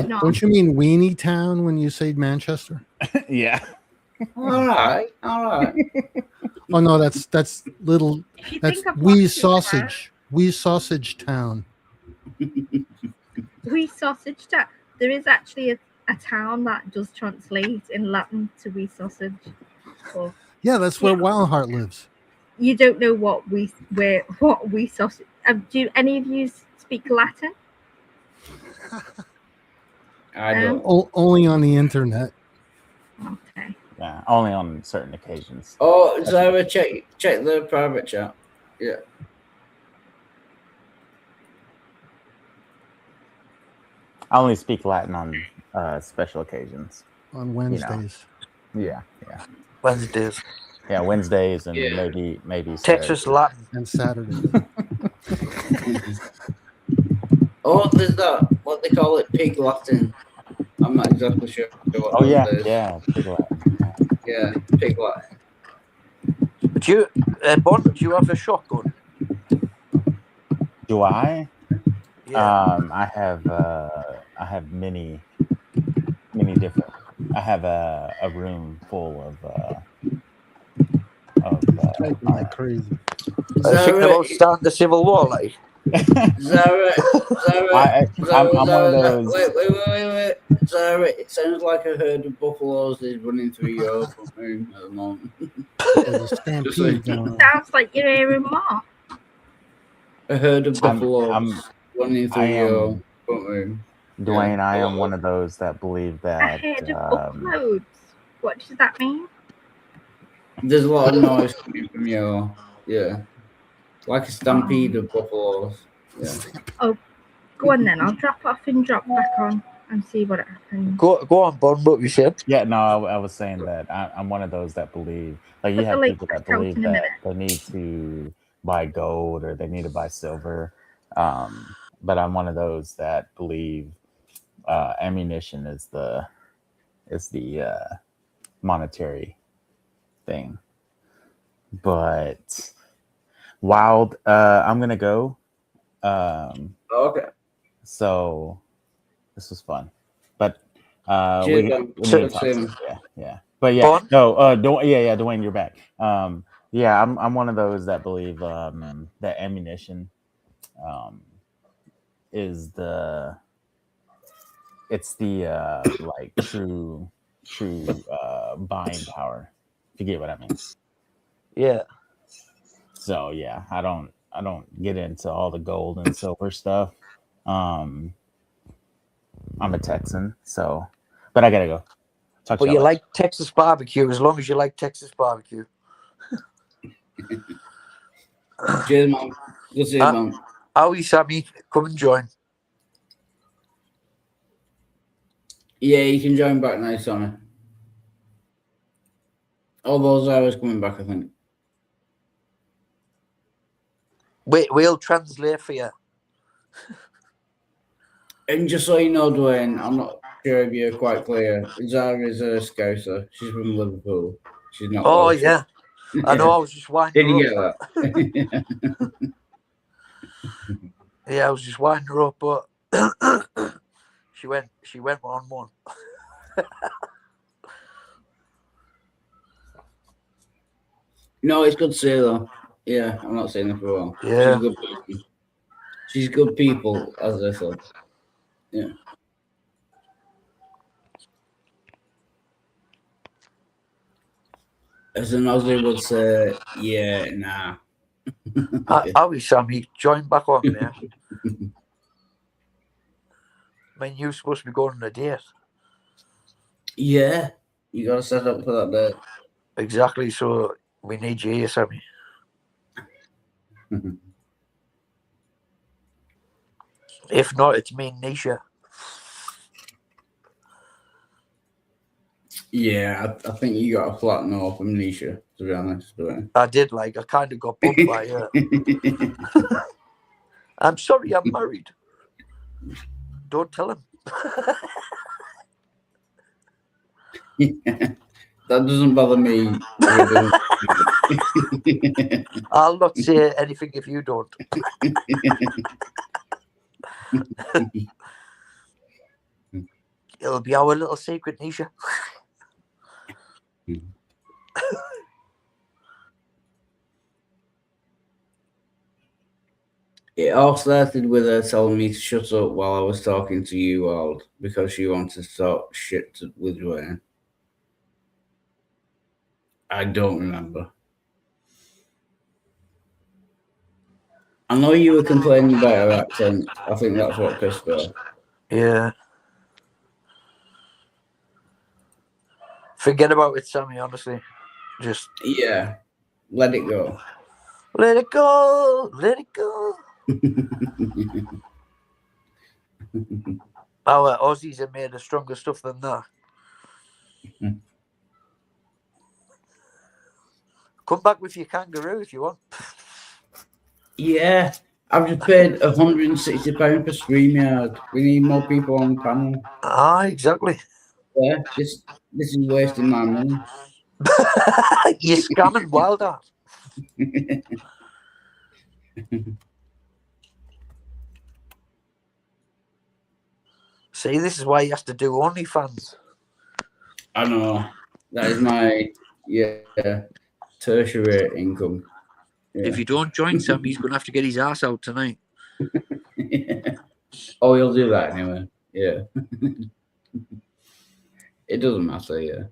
No. Don't you mean Weenie Town when you say Manchester? Yeah. All right. Oh no, that's little. That's think I've Wee watched it, Sausage. Wee Sausage Town. Wee sausage town. There is actually a town that does translate in Latin to wee sausage. Or Yeah, that's where Wildheart lives. you don't know what wee sausage. Do any of you speak Latin? I don't. Only on the internet. Okay. Yeah, only on certain occasions. Oh, Zara, check the private chat. Yeah. I only speak Latin on special occasions. On Wednesdays. Yeah. Wednesdays. Yeah, Wednesdays and Yeah. maybe Texas Saturdays. Latin. And Saturdays. Oh, there's that, what they call it, pig Latin. I'm not exactly sure what Oh yeah, that is. yeah, pig Latin. Yeah, pig Latin. Do you, Bon, do you have a shotgun? Do I? Yeah. I have many different. I have a room full of Typing like crazy. I think about starting the Civil War, like. Zara, I'm one of those. Wait. Zara, it sounds like a herd of buffaloes is running through your front room at the moment. There's a stampede going on. Sounds like you're hearing more. A herd of buffaloes I'm- running through I am- your front room. Dwayne, I am one of those that believe A that herd of buffaloes. What does that mean? There's a lot of noise coming from your, like a stampede of buffaloes. Yeah. Oh, go on then. I'll drop off and drop back on and see what happens. Go on, Bon, what you said. Yeah, no, I was saying that I'm one of those that believe, like you Put the have link people that back out believe in a that minute. they need to buy gold or they need to buy silver. But I'm one of those that believe ammunition is the monetary thing. But wild, I'm gonna go. Okay. So this was fun, but Cheers, we man. need to talk. Same. Yeah. But yeah, Bon? no, Dwayne, you're back. Yeah, I'm one of those that believe that ammunition is the like true buying power. If you get what I mean. Yeah. So yeah, I don't get into all the gold and silver stuff. I'm a Texan, so but I gotta go. Talk to But y'all you later. like Texas barbecue as long as you like Texas barbecue. Cheers, man. Good to see you, man. Howie, Sammy, come and join. Yeah, you can join back now, Sonny. All those hours coming back, I think. Wait, we'll translate for you. And just so you know, Dwayne, I'm not sure if you're quite clear. Zara is a Scouser. She's from Liverpool. She's not. Oh, Welsh. yeah. I know, I was just winding Did you her up. get that? Yeah, I was just winding her up, but she went 1-1. No, it's good to see her, though. Yeah, I'm not saying that for a while. Yeah. She's good people. She's good people, as I said. Yeah. As an Aussie would say, yeah, nah. Howie, Sammy, join back on there. I mean, you're supposed to be going on a date. Yeah, you got to set up for that date. Exactly, so we need you here, Sammy. If not, it's me and Nisha. Yeah, I think you got a flat no from Nisha, to be honest. But... I did, I kind of got bumped by her. I'm sorry, I'm married. Don't tell him. That doesn't bother me. I'll not say anything if you don't. It'll be our little secret, Nisha. It all started with her telling me to shut up while I was talking to you, Wald, because she wanted to talk shit with Dwayne. I don't remember. I know you were complaining about her accent. I think that's what pissed her off. Yeah. Forget about it, Sammy, honestly. Just... Yeah. Let it go. Let it go. Let it go. Our Aussies are made of stronger stuff than that. Come back with your kangaroo if you want. Yeah, I've just paid £160 for StreamYard. We need more people on the panel. Ah, exactly. Yeah, this is wasting my money. You're scamming wild art. See, this is why you have to do OnlyFans. I know. That is my tertiary income. Yeah. If you don't join Sam, he's going to have to get his ass out tonight. Oh, he'll do that anyway. Yeah. It doesn't matter, yeah.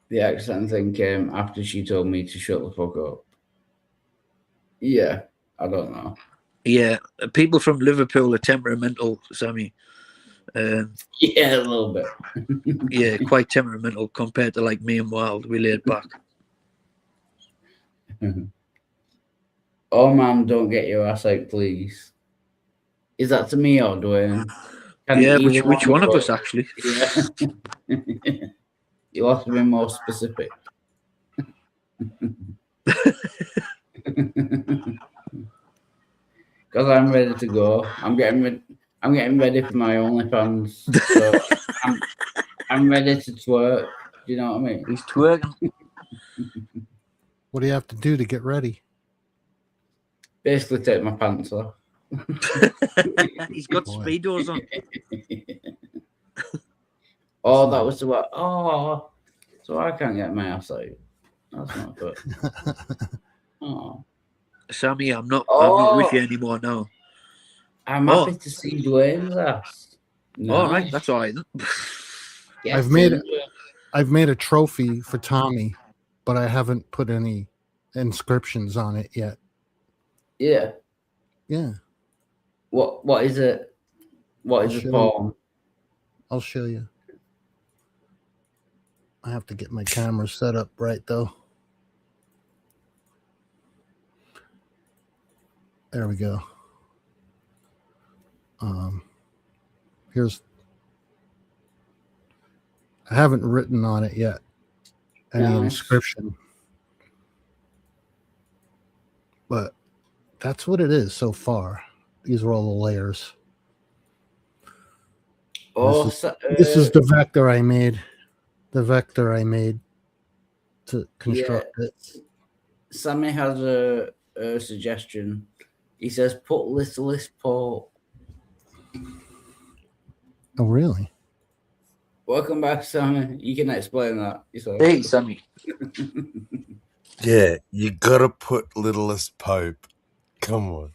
The accent thing came after she told me to shut the fuck up. Yeah, I don't know. Yeah, people from Liverpool are temperamental, Sammy. Yeah, a little bit. Yeah, quite temperamental compared to like me and Wild. We laid back. Oh, man, don't get your ass out, please. Is that to me or Dwayne? Yeah, which one of us, actually? Yeah. You'll have to be more specific. Because I'm ready to go. I'm getting ready for my OnlyFans. So I'm ready to twerk. Do you know what I mean? He's twerking. What do you have to do to get ready? Basically, take my pants off. He's got speedos on. Oh, that was the what? Oh, so I can't get my ass out. That's not good. Oh, Sammy, I'm not with you anymore now. I'm happy to see Dwayne's ass. All right, that's all right. Yes, I've made a trophy for Tommy, but I haven't put any inscriptions on it yet. Yeah. Yeah. What is it? What is the form? I'll show you. I have to get my camera set up right though. There we go. Here's. I haven't written on it yet. Any inscription. But that's what it is so far. These are all the layers. Oh, this is the vector I made. The vector I made to construct it. Sammy has a suggestion. He says, "Put littlest Pope." Oh, really? Welcome back, Sammy. You can explain that. Hey, Sammy. Yeah, you gotta put littlest Pope. Come on.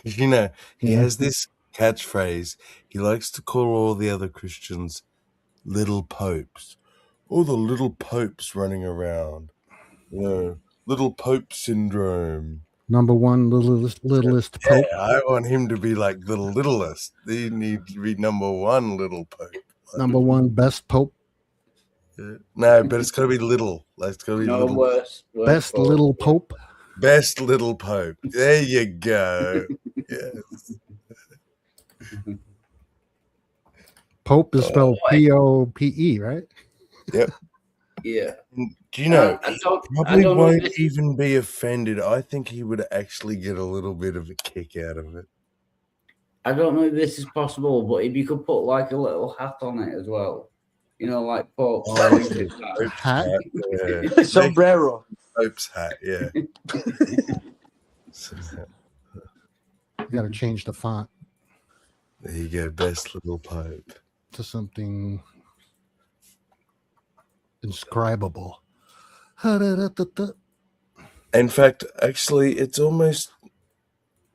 You know, he has this catchphrase. He likes to call all the other Christians little popes. All the little popes running around. You know, little Pope syndrome. Number one, littlest Pope. Yeah, I want him to be like the littlest. He needs to be number one little Pope. Number one, best Pope. Yeah. No, but it's got to be little. Like, it's got to be little. Worse best Pope. Little Pope. Best little Pope. There you go. Yes. Pope is spelled P-O-P-E, right? Yep. Yeah. Do you know, I he don't probably know won't this- even be offended. I think he would actually get a little bit of a kick out of it. I don't know if this is possible, but if you could put like a little hat on it as well, you know, like Pope. Hat? Yeah. Sombrero. Pope's hat, yeah. You got to change the font There you go, best little Pope. to something inscribable. In fact, actually, it's almost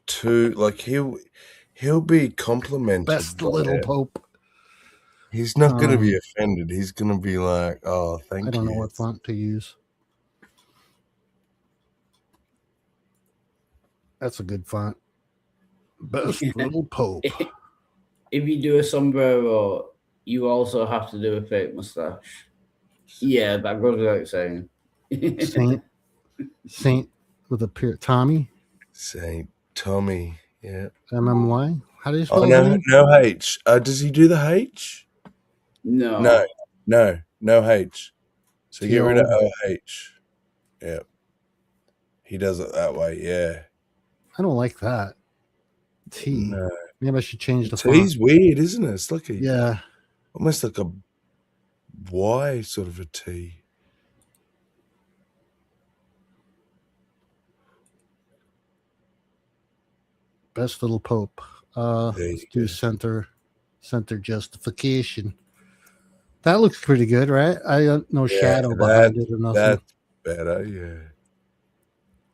too like he'll be complimented. Best by little it. Pope. He's not going to be offended. He's going to be like, "Oh, thank you." I don't know what font to use. That's a good font. Best little Pope. If you do a sombrero, you also have to do a fake mustache. Yeah, that goes without saying. Saint with a period. Tommy. Saint Tommy. Yeah. MMY. How do you spell Oh, his no, name? no H. Does he do the H? No. No H. So get rid of T-O. OH. Yeah. He does it that way. Yeah. I don't like that. T. No. Maybe I should change the T's font. weird, isn't it? It's like Yeah. almost like a Y sort of a T. Best little Pope. Let's do center justification. That looks pretty good, right? I don't no shadow behind it or nothing. That's better, yeah.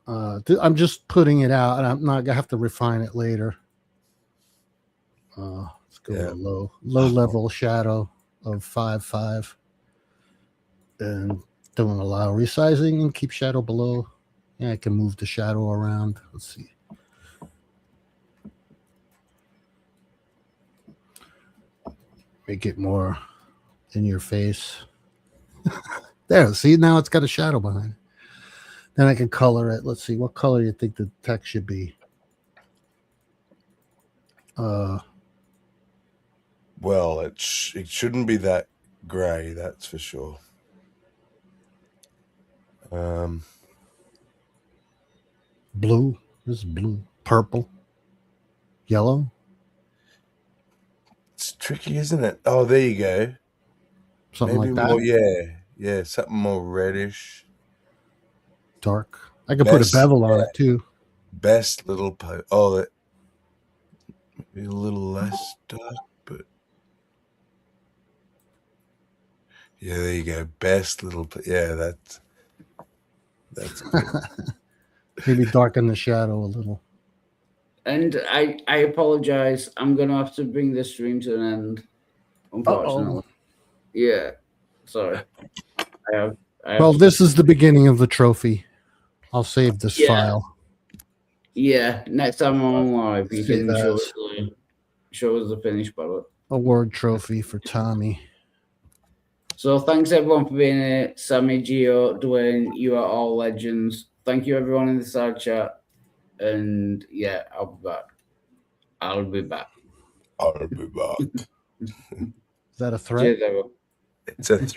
I'm just putting it out, and I'm not gonna have to refine it later. Let's go with a low level shadow of 5.5, and don't allow resizing and keep shadow below. Yeah, I can move the shadow around. Let's see. Make it more in your face. There, see, now it's got a shadow behind it. Then I can color it. Let's see, what color do you think the text should be? Well, it shouldn't be that gray, that's for sure. Blue. This is blue. Purple. Yellow. It's tricky, isn't it? Oh, there you go. Something Maybe like that. more, yeah, something more reddish. Dark. I could put a bevel on it too. Best little that maybe a little less dark, but yeah, there you go. Best little that's good. Maybe darken the shadow a little. And I apologize. I'm gonna have to bring this stream to an end, unfortunately. Yeah, sorry. I have Well, this is the beginning of the trophy. I'll save this file. Yeah, next time I'm on live, you Save can as. show us the finished product. Award trophy for Tommy. So thanks everyone for being here. Sammy, Gio, Dwayne, you are all legends. Thank you everyone in the side chat. And yeah, I'll be back. I'll be back. Is that a threat? Cheers, everyone. It's a threat.